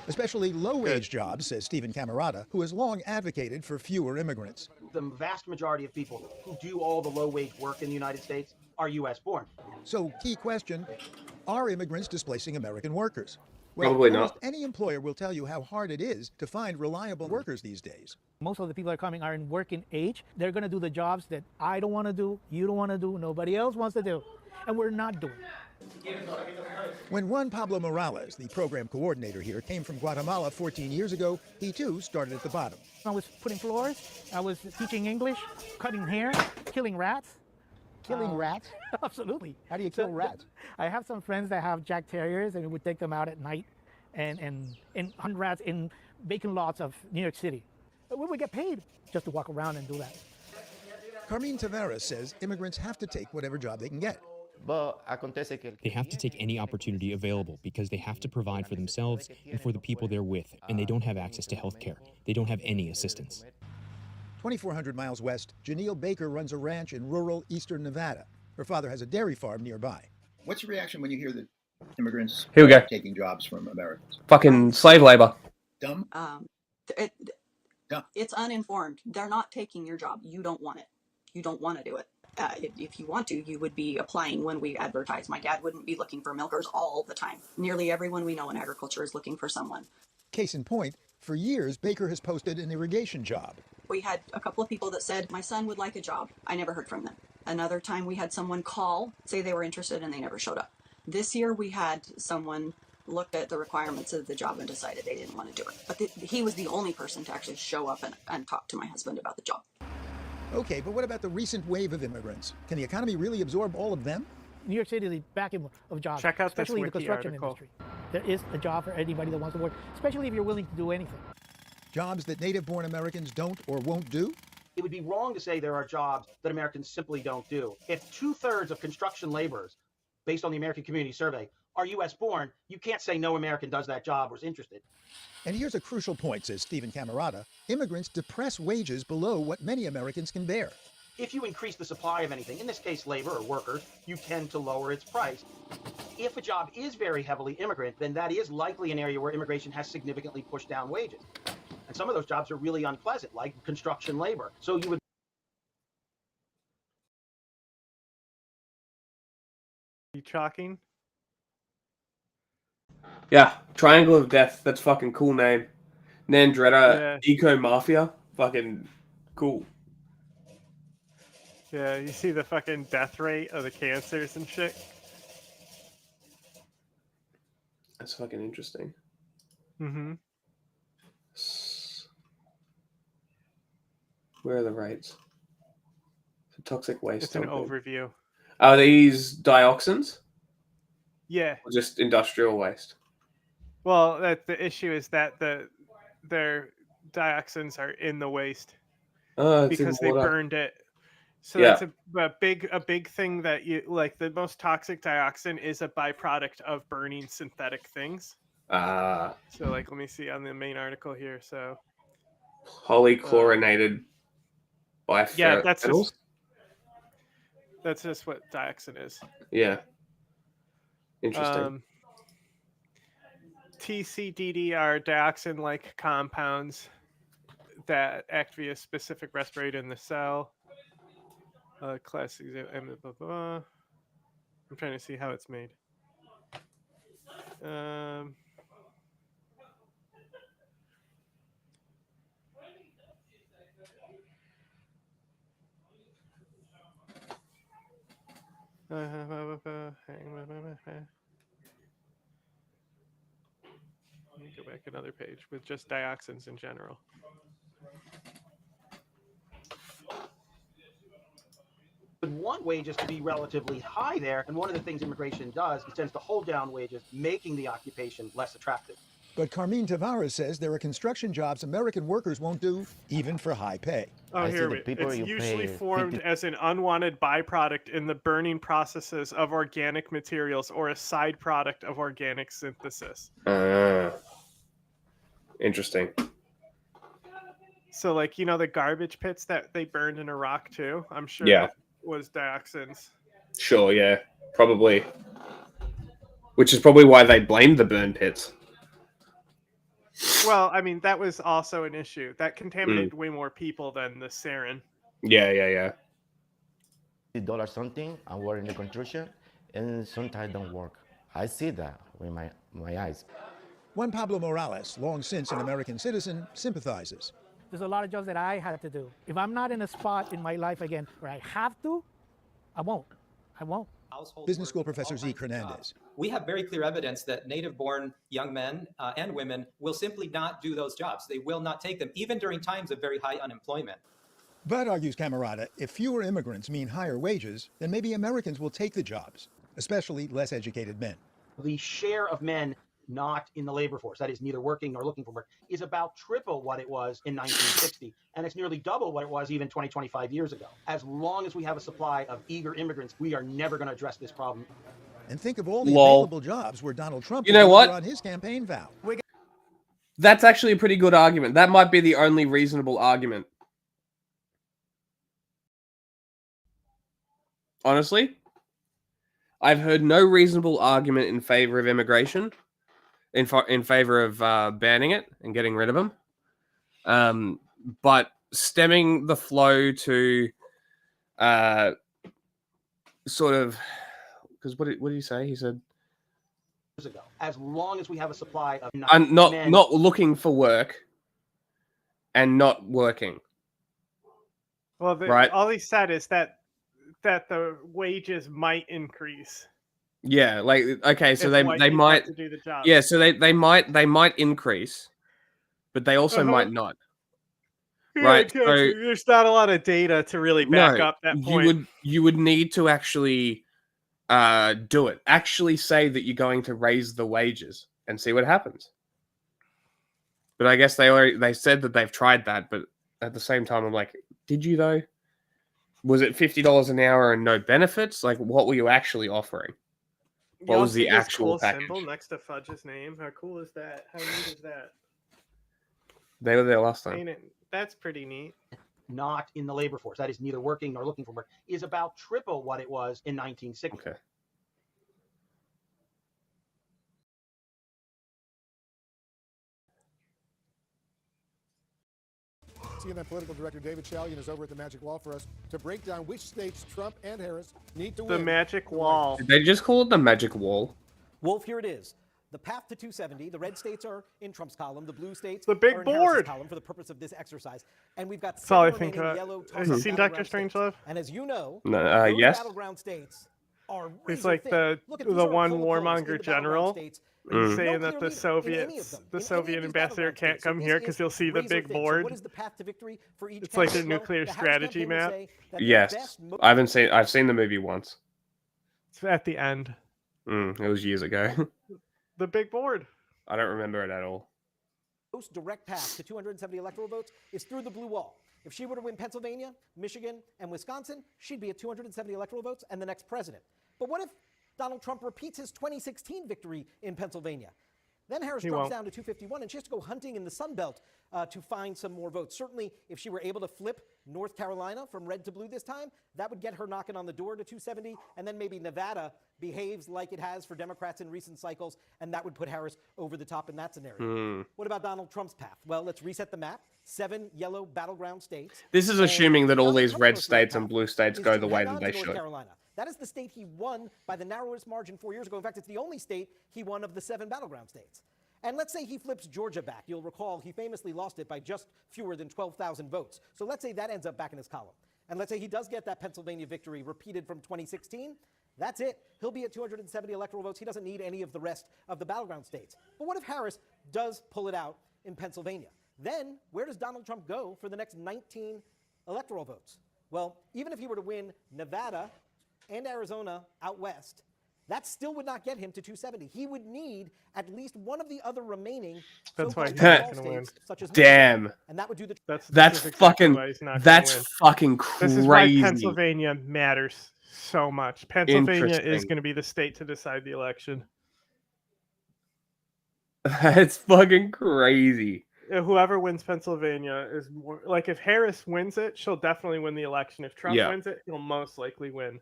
Especially low-wage jobs, says Stephen Camarata, who has long advocated for fewer immigrants. The vast majority of people who do all the low-wage work in the United States are U.S. born. So, key question, are immigrants displacing American workers? Well, Probably almost not. any employer will tell you how hard it is to find reliable workers these days. Most of the people that are coming are in working age. They're going to do the jobs that I don't want to do, you don't want to do, nobody else wants to do, and we're not doing it. When Juan Pablo Morales, the program coordinator here, came from Guatemala 14 years ago, he too started at the bottom. I was putting floors, I was teaching English, cutting hair, killing rats. Killing rats? Absolutely. How do you kill rats? I have some friends that have Jack Terriers, and we would take them out at night and hunt rats in vacant lots of New York City. We would get paid just to walk around and do that. Carmine Tavares says immigrants have to take whatever job they can get. They have to take any opportunity available because they have to provide for themselves and for the people they're with, and they don't have access to health care. They don't have any assistance. 2,400 miles west, Janelle Baker runs a ranch in rural eastern Nevada. Her father has a dairy farm nearby. What's your reaction when you hear that immigrants Here we go. are taking jobs from Americans? Fucking slave labor. Dumb? It's uninformed. They're not taking your job. You don't want it. You don't want to do it. If you want to, you would be applying when we advertise. My dad wouldn't be looking for milkers all the time. Nearly everyone we know in agriculture is looking for someone. Case in point, for years, Baker has posted an irrigation job. We had a couple of people that said, my son would like a job. I never heard from them. Another time we had someone call, say they were interested, and they never showed up. This year we had someone looked at the requirements of the job and decided they didn't want to do it. But he was the only person to actually show up and talk to my husband about the job. Okay, but what about the recent wave of immigrants? Can the economy really absorb all of them? New York City is the vacuum of jobs, Check out this especially in the wiki construction article. industry. There is a job for anybody that wants to work, especially if you're willing to do anything. Jobs that native-born Americans don't or won't do? It would be wrong to say there are jobs that Americans simply don't do. If 2/3 of construction laborers, based on the American Community Survey, are U.S. born, you can't say no American does that job or is interested. And here's a crucial point, says Stephen Camarata. Immigrants depress wages below what many Americans can bear. If you increase the supply of anything, in this case labor or workers, you tend to lower its price. If a job is very heavily immigrant, then that is likely an area where immigration has significantly pushed down wages. And some of those jobs are really unpleasant, like construction labor. So you would You chalking? Yeah, Triangle of Death. That's fucking cool name. Nandretta Eco Mafia. Fucking cool. Yeah, you see the fucking death rate of the cancers and shit. That's fucking interesting. Mm-hmm. Where are the rates? For toxic waste. It's an dumping. overview. Are these dioxins? Yeah. Or just industrial waste? Well, the issue is that their dioxins are in the waste It's because in they water. burned it. So Yeah. that's a big thing that you like. The most toxic dioxin is a byproduct of burning synthetic things. Ah. So like, let me see on the main article here. So Polychlorinated biphenyls. yeah, that's just what dioxin is. Yeah. Interesting. TCDD are dioxin-like compounds that act via specific respirator in the cell. Classic example. Blah, blah. I'm trying to see how it's made. Let me go back another page with just dioxins in general. Would want wages to be relatively high there, and one of the things immigration does is tends to hold down wages, making the occupation less attractive. But Carmine Tavares says there are construction jobs American workers won't do, even for high pay. Oh, here it's usually formed as an unwanted byproduct in the burning processes of organic materials or a side product of organic synthesis. Interesting. So, like, you know, the garbage pits that they burned in Iraq too? I'm sure that was dioxins. Sure, yeah. Probably. Which is probably why they blamed the burn pits. Well, I mean, that was also an issue. That contaminated way more people than the sarin. Yeah. $50 something, I work in the construction, and sometimes don't work. I see that with my eyes. Juan Pablo Morales, long since an American citizen, sympathizes. There's a lot of jobs that I had to do. If I'm not in a spot in my life again where I have to, I won't. Business school professor Zeke Hernandez. We have very clear evidence that native-born young men and women will simply not do those jobs. They will not take them, even during times of very high unemployment. But, argues Camarada, if fewer immigrants mean higher wages, then maybe Americans will take the jobs, especially less educated men. The share of men not in the labor force, that is neither working nor looking for work, is about triple what it was in 1960. And it's nearly double what it was even 20, 25 years ago. As long as we have a supply of eager immigrants, we are never going to address this problem. And think of all the available jobs where Donald Trump on his campaign vow. That's actually a pretty good argument. That might be the only reasonable argument. Honestly, I've heard no reasonable argument in favor of immigration, in favor of banning it and getting rid of them. But stemming the flow to sort of, because what did he say? He said, ago, as long as we have a supply of not looking for work and not working. Well, right? All he said is that the wages might increase. Yeah, like, okay, so they might to do the job. Yeah, so they might increase, but they also might not. Yeah, Right? So, So there's not a lot of data to really back up that point. You would need to actually do it. Actually say that you're going to raise the wages and see what happens. But I guess they said that they've tried that, but at the same time I'm like, did you though? Was it $50 an hour and no benefits? Like, what were you actually offering? What was the actual package? Symbol next to Fudge's name. How cool is that? How neat is that? They were there last time. Ain't it? That's pretty neat. Not in the labor force, that is neither working nor looking for work, is about triple what it was in 1960. Okay. CNN political director David Chalian is over at the Magic Wall for us to break down which states Trump and Harris need to win. The Magic Wall. Did they just call it the Magic Wall? Wolf, here it is. The path to 270. The red states are in Trump's column. The blue states the big are in board Harris's column for the purpose of this exercise. And we've got that's all I seven think remaining about. yellow Have you seen Dr. Strangelove? And as you know, No, yes. battleground states are he's like the one warmonger general He's Mm. saying No that clear the leader in any of Soviets, them, the in any Soviet of these ambassador battleground can't states. So come this here is because he'll see the razor big thin. So board. what is the path to victory for each It's like candidate? their nuclear the Harris strategy campaign will map. say that their Yes, best I've seen the movie once. It's at the end. It was years ago. The big board. I don't remember it at all. most direct path to 270 electoral votes is through the blue wall. If she were to win Pennsylvania, Michigan, and Wisconsin, she'd be at 270 electoral votes and the next president. But what if Donald Trump repeats his 2016 victory in Pennsylvania? Then Harris drops down to 251, and she has to go hunting in the Sun Belt to find some more votes. Certainly, if she were able to flip North Carolina from red to blue this time, that would get her knocking on the door to 270, and then maybe Nevada behaves like it has for Democrats in recent cycles, and that would put Harris over the top in that scenario. What about Donald Trump's path? Well, let's reset the map. 7 yellow battleground states. This is assuming that all these red states and blue states go the way that they North should. Carolina. That is the state he won by the narrowest margin 4 years ago. In fact, it's the only state he won of the 7 battleground states. And let's say he flips Georgia back. You'll recall he famously lost it by just fewer than 12,000 votes. So let's say that ends up back in his column. And let's say he does get that Pennsylvania victory repeated from 2016. That's it. He'll be at 270 electoral votes. He doesn't need any of the rest of the battleground states. But what if Harris does pull it out in Pennsylvania? Then where does Donald Trump go for the next 19 electoral votes? Well, even if he were to win Nevada and Arizona out west, that still would not get him to 270. He would need at least one of the other remaining so-called small states, such as Damn. Michigan, and that would do the That's fucking crazy. This is why Pennsylvania matters so much. Pennsylvania is going to be the state to decide the election. That's fucking crazy. Whoever wins Pennsylvania is more like if Harris wins it, she'll definitely win the election. If Trump wins it, he'll most likely win.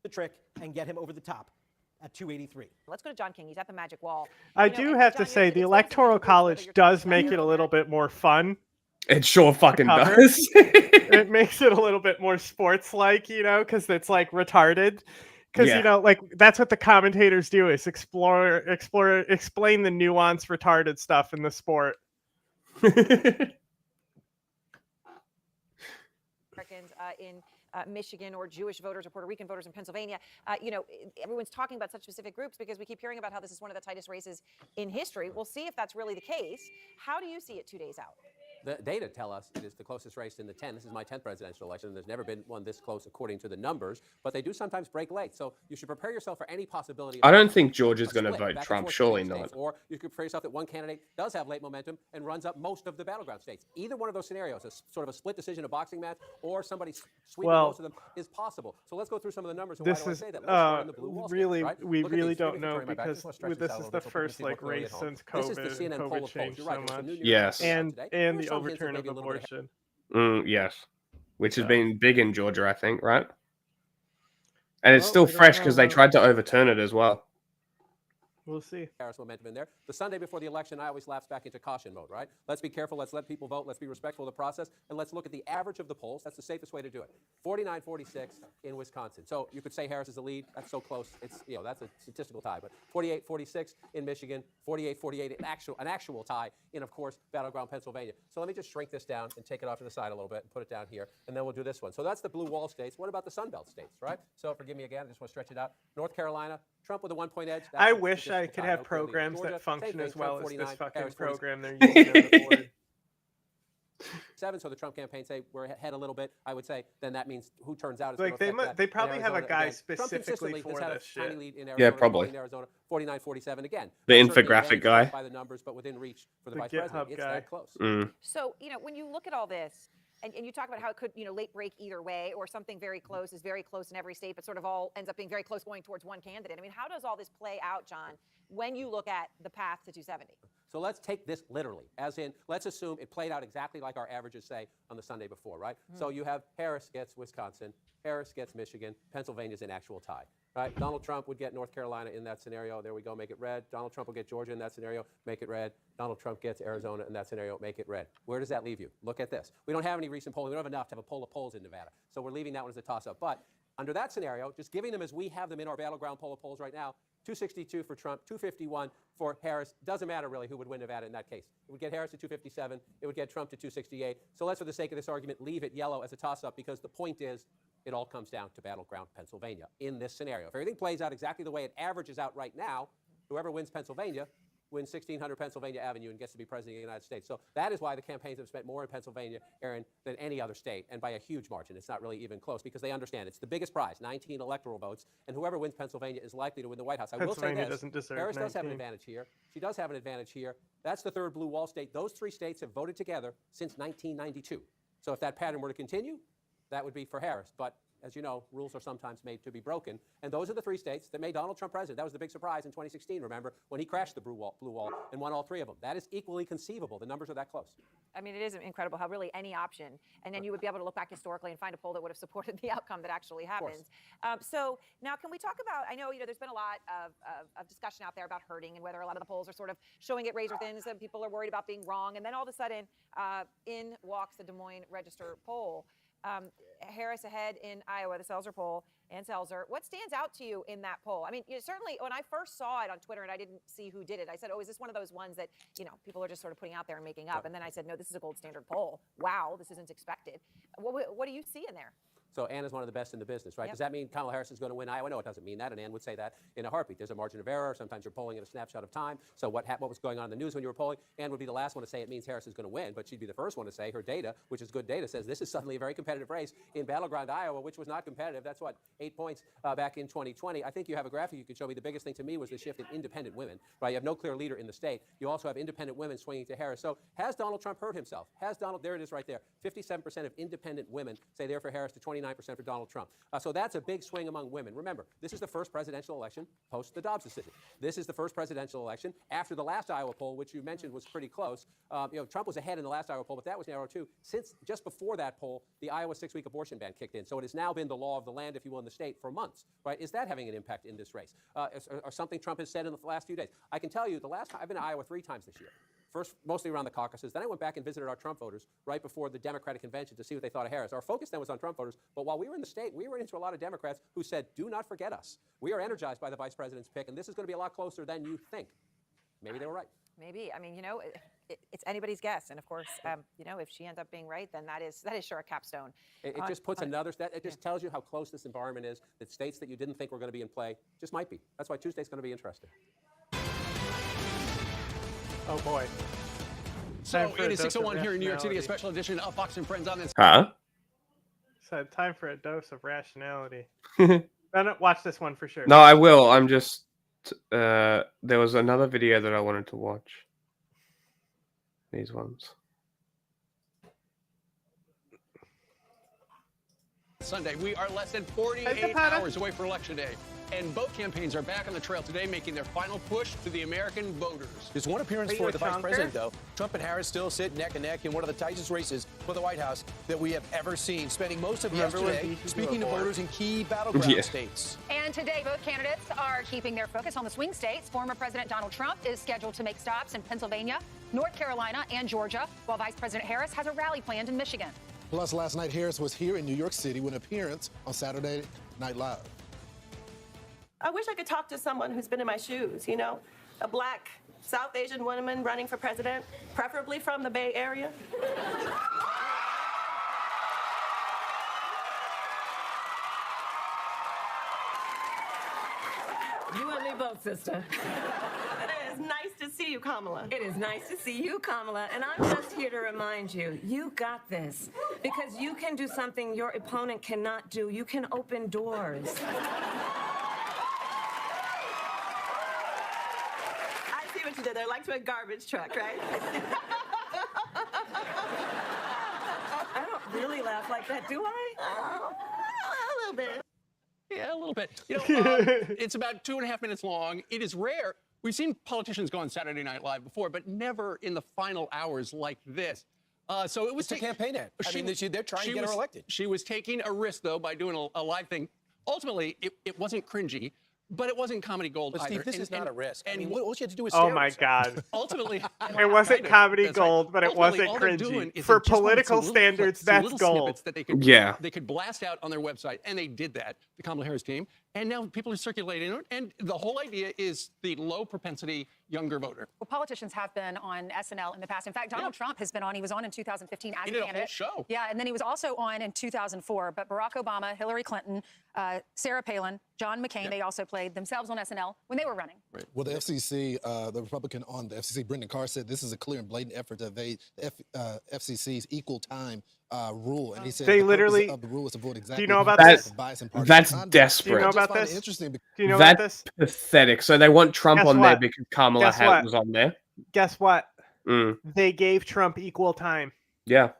the trick and get him over the top at 283. Let's go to John King. He's at the Magic Wall. I do have to say the Electoral College does make it a little bit more fun. It sure fucking does. It makes it a little bit more sports-like, you know, because it's like retarded. Because you know, like that's what the commentators do is explain the nuanced, retarded stuff in the sport. Americans in Michigan or Jewish voters or Puerto Rican voters in Pennsylvania. You know, everyone's talking about such specific groups because we keep hearing about how this is one of the tightest races in history. We'll see if that's really the case. How do you see it 2 days out? The data tell us it is the closest race in the 10. This is my 10th presidential election. There's never been one this close according to the numbers, but they do sometimes break late. So you should prepare yourself for any possibility. I don't think Georgia's going to vote Trump. Surely not. Or you could prepare yourself that one candidate does have late momentum and runs up most of the battleground states. Either one of those scenarios, a sort of a split decision, a boxing match, or somebody sweeping most of them is possible. So let's go through some of the numbers. And why do I say that? Let's start on the blue wall really, states, right? we Look at really these. don't know because this is the first like race since COVID. This is the CNN and poll COVID of polls. changed You're right. so much. Yes. And the overturn of abortion. Yes, which has been big in Georgia, I think, right? And it's still fresh because they tried to overturn it as well. We'll see. Harris momentum in there. The Sunday before the election, I always lapse back into caution mode, right? Let's be careful. Let's let people vote. Let's be respectful of the process. And let's look at the average of the polls. That's the safest way to do it. 49-46 in Wisconsin. So you could say Harris is the lead. That's so close. It's, you know, that's a statistical tie. But 48-46 in Michigan, 48-48 an actual tie in, of course, battleground Pennsylvania. So let me just shrink this down and take it off to the side a little bit and put it down here. And then we'll do this one. So that's the blue wall states. What about the Sun Belt states, right? So forgive me again. I just want to stretch it out. North Carolina, Trump with a 1-point edge. I wish I could have programs that function as well as this fucking program they're using on the board. 7, so the Trump campaign say we're ahead a little bit. I would say then that means who turns out is like they probably have a guy specifically for this shit. Yeah, probably. Arizona, 49-47 again. The infographic guy. By the numbers, but within reach for the vice president. It's that close. So you know when you look at all this. And you talk about how it could, you know, late break either way, or something very close is very close in every state, but sort of all ends up being very close going towards one candidate. I mean, how does all this play out, John, when you look at the path to 270? So let's take this literally, as in, let's assume it played out exactly like our averages say on the Sunday before, right? So you have Harris gets Wisconsin, Harris gets Michigan, Pennsylvania's an actual tie. Right? Donald Trump would get North Carolina in that scenario. There we go, make it red. Donald Trump will get Georgia in that scenario, make it red. Donald Trump gets Arizona in that scenario, make it red. Where does that leave you? Look at this. We don't have any recent polling. We don't have enough to have a poll of polls in Nevada. So we're leaving that one as a toss-up. But under that scenario, just giving them as we have them in our battleground poll of polls right now, 262 for Trump, 251 for Harris. Doesn't matter really who would win Nevada in that case. It would get Harris to 257. It would get Trump to 268. So let's, for the sake of this argument, leave it yellow as a toss-up because the point is it all comes down to battleground Pennsylvania in this scenario. If everything plays out exactly the way it averages out right now, whoever wins Pennsylvania wins 1600 Pennsylvania Avenue and gets to be president of the United States. So that is why the campaigns have spent more in Pennsylvania, Aaron, than any other state, and by a huge margin. It's not really even close because they understand it's the biggest prize, 19 electoral votes, and whoever wins Pennsylvania is likely to win the White House. I will say Pennsylvania this, doesn't deserve Harris does have an 19. advantage here. She does have an advantage here. That's the third blue wall state. Those three states have voted together since 1992. So if that pattern were to continue, that would be for Harris. But as you know, rules are sometimes made to be broken. And those are the three states that made Donald Trump president. That was the big surprise in 2016, remember, when he crashed the blue wall and won all three of them. That is equally conceivable. The numbers are that close. I mean, it is incredible how really any option, and then you would be able to look back historically and find a poll that would have supported the outcome that actually happens. So now can we talk about, I know, there's been a lot of discussion out there about hurting and whether a lot of the polls are sort of showing it razor thin, so people are worried about being wrong. And then all of a sudden, in walks the Des Moines Register poll. Harris ahead in Iowa, the Seltzer poll, and Seltzer. What stands out to you in that poll? I mean, certainly when I first saw it on Twitter and I didn't see who did it, I said, oh, is this one of those ones that, people are just sort of putting out there and making up? And then I said, no, this is a gold standard poll. Wow, this isn't expected. What do you see in there? So Ann is one of the best in the business, right? Yep. Does that mean Kamala Harris is going to win Iowa? No, it doesn't mean that, and Ann would say that in a heartbeat. There's a margin of error. Sometimes you're polling at a snapshot of time. So what was going on in the news when you were polling? Ann would be the last one to say it means Harris is going to win, but she'd be the first one to say her data, which is good data, says this is suddenly a very competitive race in battleground Iowa, which was not competitive. That's 8 points back in 2020. I think you have a graphic you could show me. The biggest thing to me was the shift in independent women, right? You have no clear leader in the state. You also have independent women swinging to Harris. So has Donald Trump hurt himself? There it is right there. 57% of independent women say they're for Harris to 29% for Donald Trump. So that's a big swing among women. Remember, this is the first presidential election post the Dobbs decision. This is the first presidential election after the last Iowa poll, which you mentioned was pretty close. Trump was ahead in the last Iowa poll, but that was narrow too. Since just before that poll, the Iowa 6-week abortion ban kicked in. So it has now been the law of the land, if you will, in the state for months, right? Is that having an impact in this race? Or something Trump has said in the last few days? I can tell you, the last time I've been to Iowa 3 times this year. First, mostly around the caucuses. Then I went back and visited our Trump voters right before the Democratic convention to see what they thought of Harris. Our focus then was on Trump voters, but while we were in the state, we ran into a lot of Democrats who said, do not forget us. We are energized by the vice president's pick, and this is going to be a lot closer than you think. Maybe they were right. Maybe. I mean, it's anybody's guess. And of course, if she ends up being right, then that is sure a capstone. It just puts another step. It just tells you how close this environment is, that states that you didn't think were going to be in play just might be. That's why Tuesday's going to be interesting. Oh, boy. So it is 6:01 here in New York City, a special edition of Fox and Friends on this. Huh? So time for a dose of rationality. Watch this one for sure. No, I will. I'm just... there was another video that I wanted to watch. These ones. Sunday, we are less than 48 hours away from Election Day. And both campaigns are back on the trail today, making their final push to the American voters. There's one appearance for the vice president, though. Trump and Harris still sit neck and neck in one of the tightest races for the White House that we have ever seen, spending most of yesterday speaking to voters in key battleground states. And today, both candidates are keeping their focus on the swing states. Former President Donald Trump is scheduled to make stops in Pennsylvania, North Carolina, and Georgia, while Vice President Harris has a rally planned in Michigan. Plus, last night, Harris was here in New York City with an appearance on Saturday Night Live. I wish I could talk to someone who's been in my shoes, a black South Asian woman running for president, preferably from the Bay Area. You and me both, sister. It is nice to see you, Kamala. It is nice to see you, Kamala. And I'm just here to remind you, you got this. Because you can do something your opponent cannot do. You can open doors. What you did there, like to a garbage truck, right? I don't really laugh like that, do I? A little bit. Yeah, a little bit. It's about 2.5 minutes long. It is rare. We've seen politicians go on Saturday Night Live before, but never in the final hours like this. So it was a campaign ad. They're trying to get her elected. She was taking a risk, though, by doing a live thing. Ultimately, it wasn't cringy. But it wasn't comedy gold but either. Steve, this is not a risk. And what you have to do is oh my God. Ultimately, it wasn't comedy gold, but it wasn't cringy. For political standards, that's gold. That they could blast out on their website, and they did that, the Kamala Harris team. And now people are circulating it. And the whole idea is the low propensity younger voter. Well, politicians have been on SNL in the past. In fact, Donald Trump has been on. He was on in 2015 as He a did a candidate. whole show. Yeah, and then he was also on in 2004. But Barack Obama, Hillary Clinton, Sarah Palin, John McCain, they also played themselves on SNL when they were running. Right. Well, the FCC, the Republican on the FCC, Brendan Carr, said this is a clear and blatant effort to evade the FCC's equal time rule, and he said They the literally. purpose of the rule is to avoid exactly. Do you know about that, this? bias and partisan That's conduct. desperate. Do you know I just about find it this? interesting. Do you know about this? That's pathetic. So they want Trump Guess on there what? because Kamala Guess Harris what? was on there. Guess what? Mm. They gave Trump equal time. Yeah.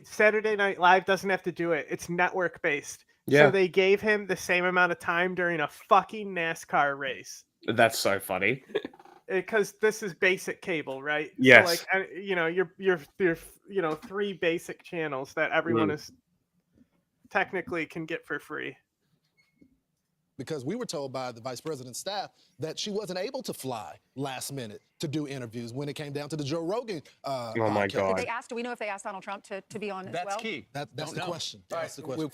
Saturday Night Live doesn't have to do it. It's network based. Yeah. So they gave him the same amount of time during a fucking NASCAR race. That's so funny. Because this is basic cable, right? Yes. So like, you know, you're 3 basic channels that everyone is technically can get for free. Because we were told by the vice president's staff that she wasn't able to fly last minute to do interviews when it came down to the Joe Rogan. Oh my God. Did they ask? Do we know if they asked Donald Trump to be on as well? That's key. That's the question. That's the question.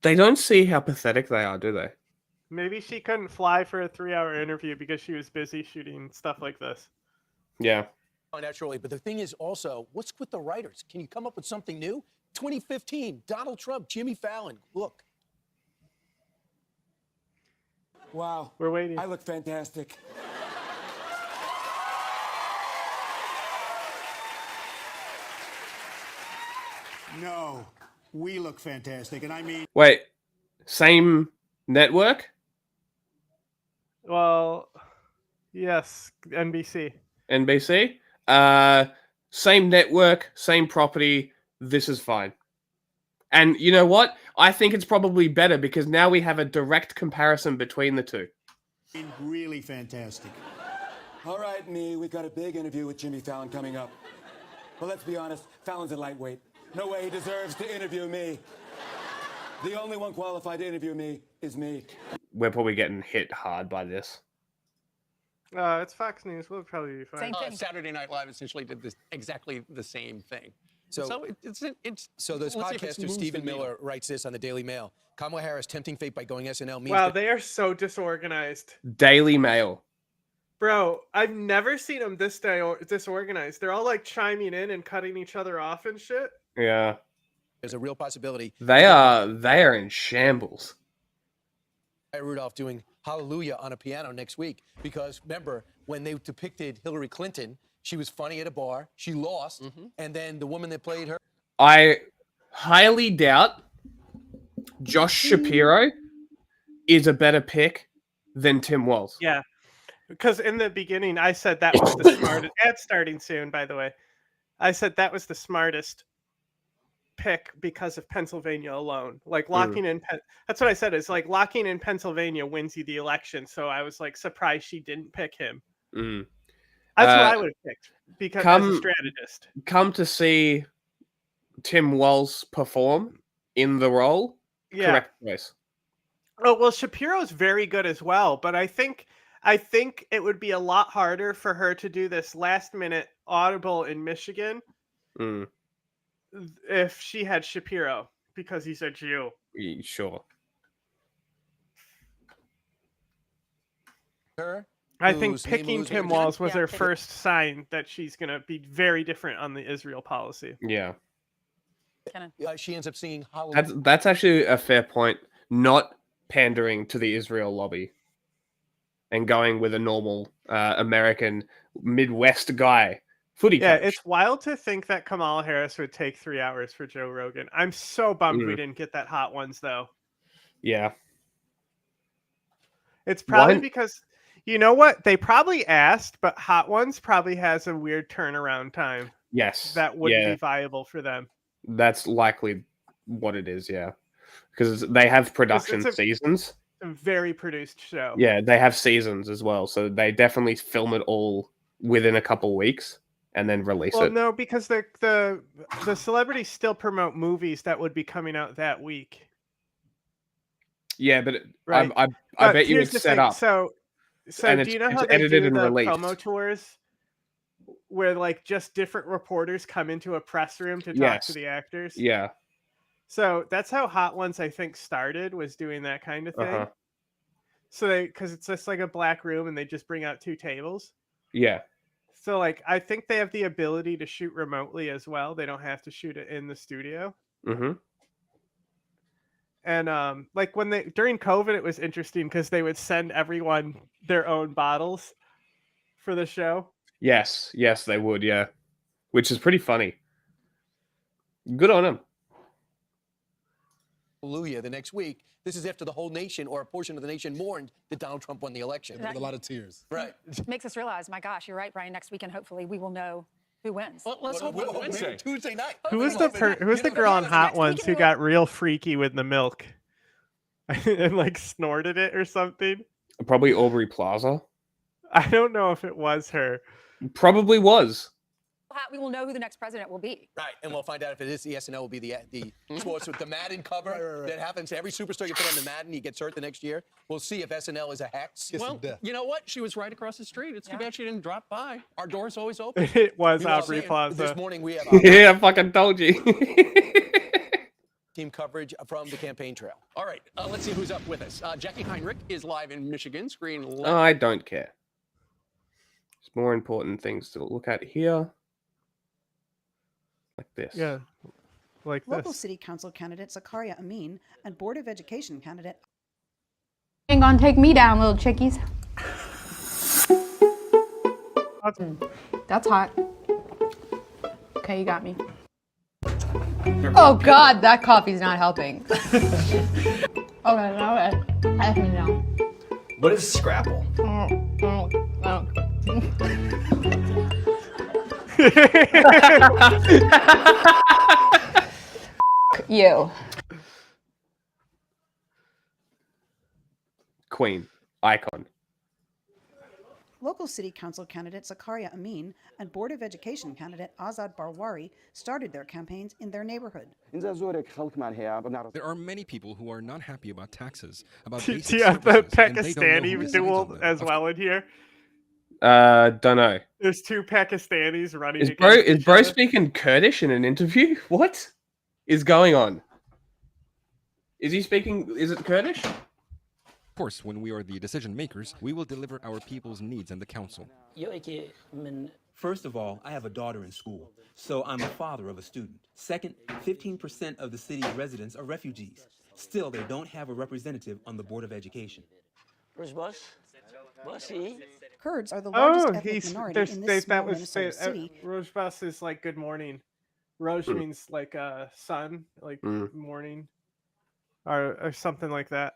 They don't see how pathetic they are, do they? Maybe she couldn't fly for a 3-hour interview because she was busy shooting stuff like this. Yeah. Find out shortly. But the thing is also, what's with the writers? Can you come up with something new? 2015, Donald Trump, Jimmy Fallon. Look. Wow. We're waiting. I look fantastic. No, we look fantastic. And I mean... Wait, same network? Well, yes, NBC. NBC? Same network, same property. This is fine. And you know what? I think it's probably better because now we have a direct comparison between the two. Really fantastic. All right, we got a big interview with Jimmy Fallon coming up. But let's be honest, Fallon's a lightweight. No way he deserves to interview me. The only one qualified to interview me is me. We're probably getting hit hard by this. It's Fox News. We'll probably be fine. Same thing. Saturday Night Live essentially did this exactly the same thing. So it's this let's see if it podcaster, moves Stephen the needle. Miller, writes this on the Daily Mail. Kamala Harris tempting fate by going SNL means Wow, they are so disorganized. Daily Mail. Bro, I've never seen them this disorganized. They're all like chiming in and cutting each other off and shit. Yeah. there's a real possibility. They are in shambles. Rudolph doing Hallelujah on a piano next week because remember when they depicted Hillary Clinton, she was funny at a bar, she lost, and then the woman that played her. I highly doubt Josh Shapiro is a better pick than Tim Walz. Yeah, because in the beginning I said that was the smartest. Ad's starting soon, by the way. I said that was the smartest pick because of Pennsylvania alone. Like locking in, that's what I said. Is like locking in Pennsylvania wins you the election. So I was like surprised she didn't pick him. That's what I would have picked because as a strategist. Come to see Tim Walz perform in the role. Yeah. Correct choice. Oh well, Shapiro's very good as well, but I think it would be a lot harder for her to do this last minute audible in Michigan if she had Shapiro because he's a Jew. Sure. I think picking Tim Walz was her first sign that she's going to be very different on the Israel policy. Yeah. She ends up singing Hallelujah. That's actually a fair point. Not pandering to the Israel lobby and going with a normal American Midwest guy. Footy coach. It's wild to think that Kamala Harris would take 3 hours for Joe Rogan. I'm so bummed we didn't get that Hot Ones, though. Yeah. It's probably because, you know what? They probably asked, but Hot Ones probably has a weird turnaround time. Yes. That wouldn't be viable for them. That's likely what it is, yeah. Because they have production seasons. A very produced show. Yeah, they have seasons as well. So they definitely film it all within a couple weeks and then release it. No, because the celebrities still promote movies that would be coming out that week. Yeah, but right. I bet you it's set up. So do you know how they do the promo tours where like just different reporters come into a press room to talk to the actors? Yeah. So that's how Hot Ones, I think, started, was doing that kind of thing. Uh-huh. So because it's just like a black room and they just bring out 2 tables. Yeah. So like I think they have the ability to shoot remotely as well. They don't have to shoot it in the studio. Mm-hmm. And like when they during COVID, it was interesting because they would send everyone their own bottles for the show. Yes, they would, yeah. Which is pretty funny. Good on them. Hallelujah. The next week, this is after the whole nation or a portion of the nation mourned that Donald Trump won the election. With a lot of tears. Right. Makes us realize, my gosh, you're right, Brian. Next weekend, hopefully, we will know who wins. Well, let's hope on Wednesday. Tuesday night. Who was the girl on Hot Ones who got real freaky with the milk and like snorted it or something? Probably Aubrey Plaza. I don't know if it was her. Probably was. We will know who the next president will be. Right, and we'll find out if it is the SNL will be the sports with the Madden cover that happens to every superstar you put on the Madden, he gets hurt the next year. We'll see if SNL is a hex. Well, you know what? She was right across the street. It's too bad she didn't drop by. Our door's always open. It was Meanwhile, Aubrey Plaza. This morning we have Yeah, I fucking told you. team coverage from the campaign trail. All right, let's see who's up with us. Jackie Heinrich is live in Michigan. Screen left. I don't care. There's more important things to look at here. Like this. Yeah, like Local this. City Council candidate Zakaria Amin and Board of Education candidate. Ain't gonna take me down, little chickies. That's hot. Okay, you got me. Oh God, that coffee's not helping. Okay, pass me down. What is Scrapple? You. Queen. Icon. Local City Council candidate Zakaria Amin and Board of Education candidate Azad Barwari started their campaigns in their neighborhood. There are many people who are not happy about taxes, about Do basic you have the services, and they don't know who Pakistani decides duel on them. as well in here? Don't know. There's 2 Pakistanis running. Is against bro each other. speaking Kurdish in an interview? What is going on? Is he speaking? Is it Kurdish? Of course, when we are the decision makers, we will deliver our people's needs in the council. First of all, I have a daughter in school, so I'm a father of a student. Second, 15% of the city's residents are refugees. Still, they don't have a representative on the Board of Education. Kurds are the largest ethnic he's minority there's in they, this small that was Minnesota city. Rojbus is like good morning. Roj means like sun, like morning, or something like that.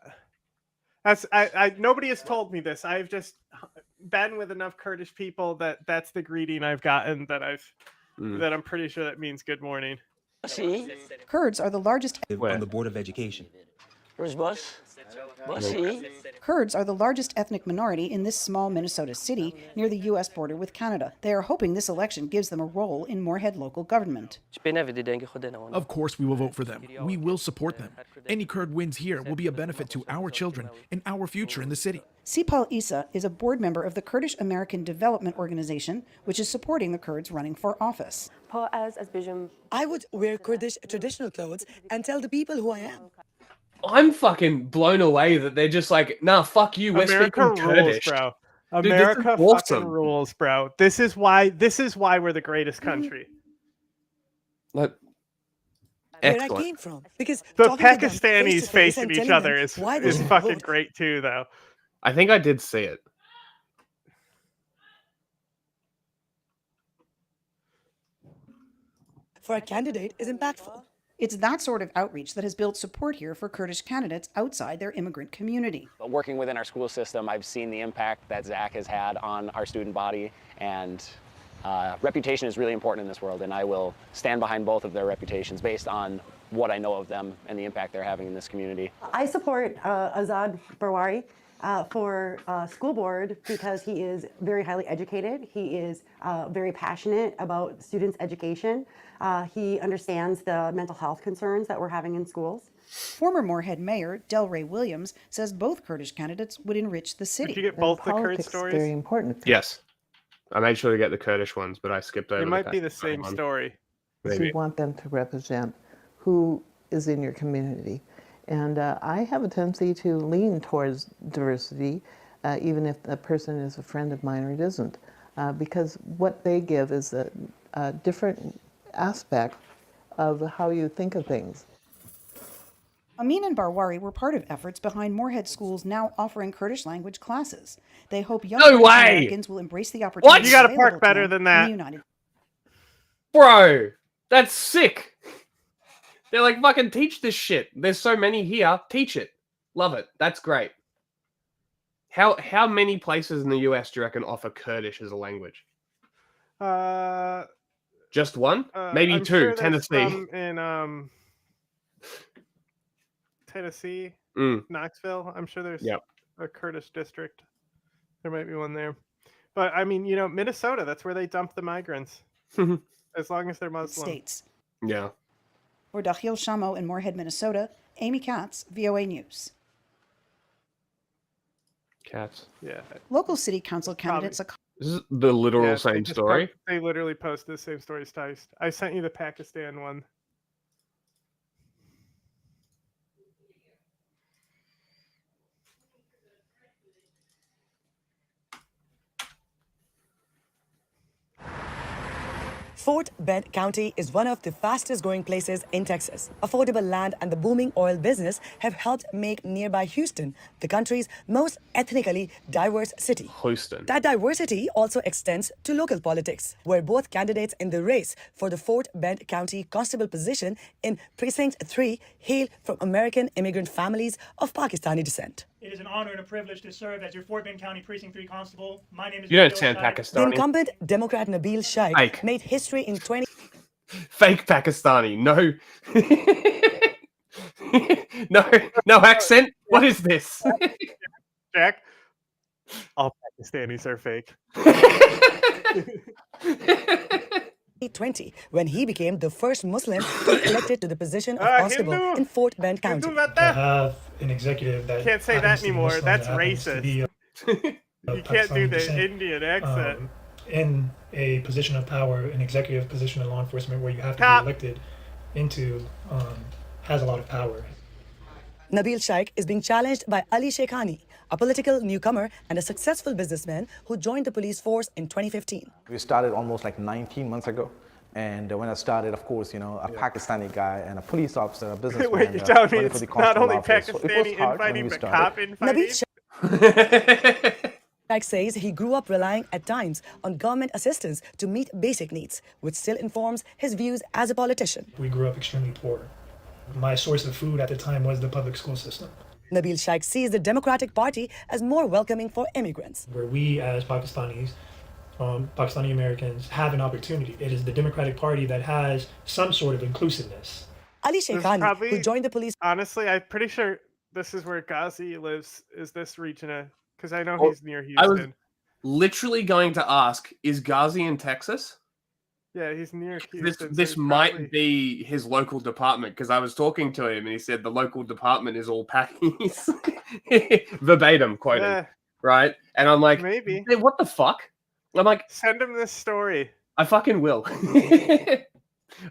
That's I nobody has told me this. I've just been with enough Kurdish people that's the greeting I've gotten that I'm pretty sure that means good morning. Kurds are the largest On the Board of Education. Kurds are the largest ethnic minority in this small Minnesota city near the U.S. border with Canada. They are hoping this election gives them a role in Moorhead local government. Of course we will vote for them. We will support them. Any Kurd wins here will be a benefit to our children and our future in the city. Sipal Isa is a board member of the Kurdish American Development Organization, which is supporting the Kurds running for office. I would wear Kurdish traditional clothes and tell the people who I am. I'm fucking blown away that they're just like, nah, fuck you. We're America speaking rules, Kurdish, bro. Dude, this is America awesome. fucking rules, bro. This is why we're the greatest country. Like, Where I came from, because The talking to them Pakistanis face-to-face facing and each telling other them is why they should fucking vote. great too, though. I think I did see it. For a candidate is impactful. It's that sort of outreach that has built support here for Kurdish candidates outside their immigrant community. Working within our school system, I've seen the impact that Zach has had on our student body, and reputation is really important in this world, and I will stand behind both of their reputations based on what I know of them and the impact they're having in this community. I support Azad Barwari for school board because he is very highly educated. He is very passionate about students' education. He understands the mental health concerns that we're having in schools. Former Moorhead Mayor Delray Williams says both Kurdish candidates would enrich the city. Did you get both the Kurd stories? Very important. Yes. I made sure to get the Kurdish ones, but I skipped over It might be the Pakistani same one. story. We Maybe. want them to represent who is in your community. And I have a tendency to lean towards diversity, even if a person is a friend of mine or it isn't, because what they give is a different aspect of how you think of things. Amin and Barwari were part of efforts behind Moorhead schools now offering Kurdish language classes. They hope young No Kurdish way! Americans will embrace the opportunity. You gotta available park to better them than in that. the United Bro, that's sick. They're like, fucking teach this shit. There's so many here. Teach it. Love it. That's great. How many places in the US do you reckon offer Kurdish as a language? Just one? Maybe I'm two. sure there's Tennessee. some in Tennessee, Knoxville. I'm sure there's a Kurdish district. There might be one there. But I mean, Minnesota, that's where they dump the migrants. As long as they're Muslim. States. Yeah. For Dakhil Shamo in Moorhead, Minnesota, Amy Katz, VOA News. Cats. Yeah. Local city council candidates. This is the literal same story. They literally posted the same stories twice. I sent you the Pakistan one. Fort Bend County is one of the fastest growing places in Texas. Affordable land and the booming oil business have helped make nearby Houston the country's most ethnically diverse city. Houston. That diversity also extends to local politics, where both candidates in the race for the Fort Bend County Constable position in Precinct 3 hail from American immigrant families of Pakistani descent. It is an honor and a privilege to serve as your Fort Bend County Precinct 3 Constable. My name is You don't sound The Pakistani. incumbent Democrat Nabil Shaikh Fake. made history in 20... Fake Pakistani. No. no accent. What is this? Jack, all Pakistanis are fake. 2020, when he became the first Muslim to be elected to the position of constable in Fort Bend County. To have an executive that Can't say that happens to be anymore. Muslim, That's that happens to racist. be You can't do Pakistani the descent, Indian accent. in a position of power, an executive position in law enforcement where you have to Cop. be elected into, has a lot of power. Nabil Shaikh is being challenged by Ali Sheikhani, a political newcomer and a successful businessman who joined the police force in 2015. We started almost like 19 months ago. And when I started, of course, a Pakistani guy and a police officer, a businessman. Wait, you're telling me running for it's the not only constable office. So it was Pakistani hard when infighting, we but started. cop infighting? Nabil Shaikh says he grew up relying at times on government assistance to meet basic needs, which still informs his views as a politician. We grew up extremely poor. My source of food at the time was the public school system. Nabil Shaikh sees the Democratic Party as more welcoming for immigrants. Where we as Pakistanis, Pakistani Americans, have an opportunity. It is the Democratic Party that has some sort of inclusiveness. Ali This is Sheikhani, who joined the police... Honestly, I'm pretty sure this is where Ghazi lives, is this region, because I know Well, he's near I was Houston. literally going to ask, is Ghazi in Texas? Yeah, he's near Houston. This so this he's might probably- be his local department, because I was talking to him and he said the local department is all Pakis. Verbatim quoting. Yeah. Right? And I'm like, Maybe. "Hey, what the fuck? I'm like, send him this story. I fucking will.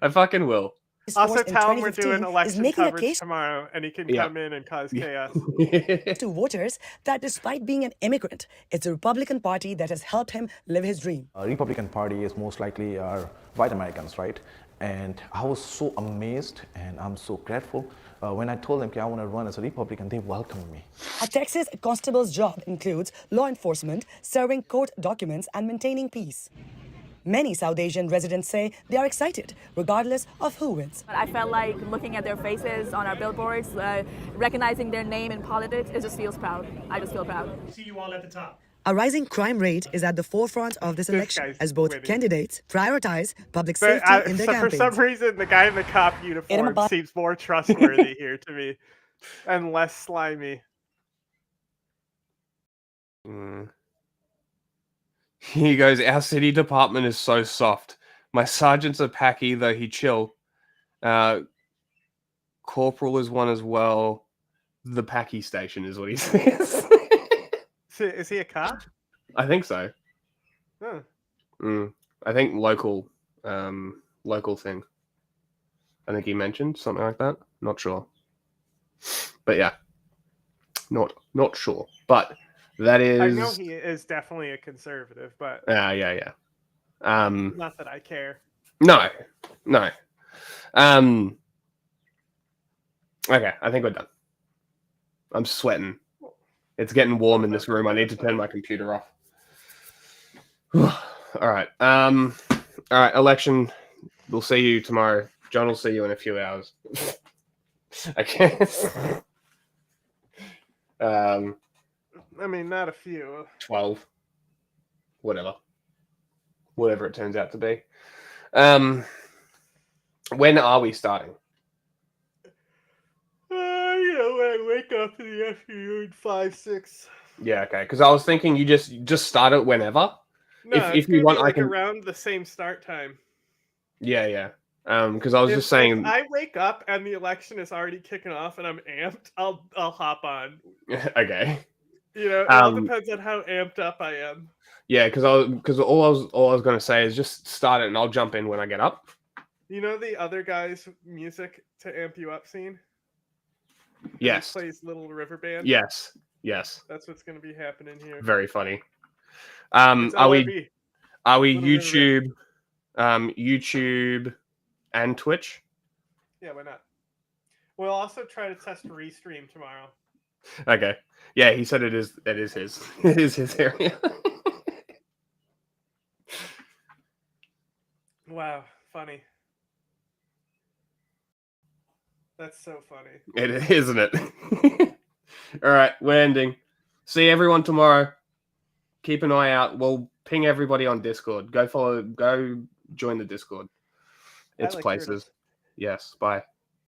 I fucking will. Also, in tell him we're 2015 doing is election making a coverage case tomorrow, and he can Yeah. come in and cause chaos. to voters that despite being an immigrant, it's the Republican Party that has helped him live his dream. Republican Party is most likely are white Americans, right? And I was so amazed and I'm so grateful. When I told them I want to run as a Republican, they welcomed me. A Texas constable's job includes law enforcement, serving court documents, and maintaining peace. Many South Asian residents say they are excited, regardless of who wins. I felt like looking at their faces on our billboards, recognizing their name in politics, it just feels proud. I just feel proud. See you all at the top. A rising crime rate is at the forefront of this election guy's as both winning. candidates prioritize public But safety in their for campaigns. some reason, the guy in the cop uniform about- seems more trustworthy here to me, and less slimy. He goes, our city department is so soft. My sergeant's a Paki, though he chill. Corporal is one as well. The Paki station is what he says. Is he a cop? I think so. Huh. I think local thing. I think he mentioned something like that. Not sure. But yeah, not sure. But that is. I know he is definitely a conservative, but yeah. not that I care. No. Okay, I think we're done. I'm sweating. It's getting warm in this room. I need to turn my computer off. All right. All right. Election. We'll see you tomorrow. John will see you in a few hours. Okay. I mean, not a few. 12. Whatever it turns out to be. When are we starting? When I wake up in the afternoon, 5, 6. Yeah, okay. Because I was thinking you just start it whenever. No, if you want, be like I can. Around the same start time. Yeah. Because I was just saying. If I wake up and the election is already kicking off and I'm amped, I'll hop on. Okay. It all depends on how amped up I am. Yeah, because all I was going to say is just start it and I'll jump in when I get up. You know the other guy's music to amp you up scene? Yes. He plays Little River Band. Yes. That's what's going to be happening here. Very funny. It's Are we Little YouTube and Twitch? Yeah, why not? We'll also try to test Restream tomorrow. Okay. Yeah, he said it is his it is his area. Wow, funny. That's so funny. It is, isn't it? All right, we're ending. See everyone tomorrow. Keep an eye out. We'll ping everybody on Discord. Go join the Discord. It's places. Yes, bye.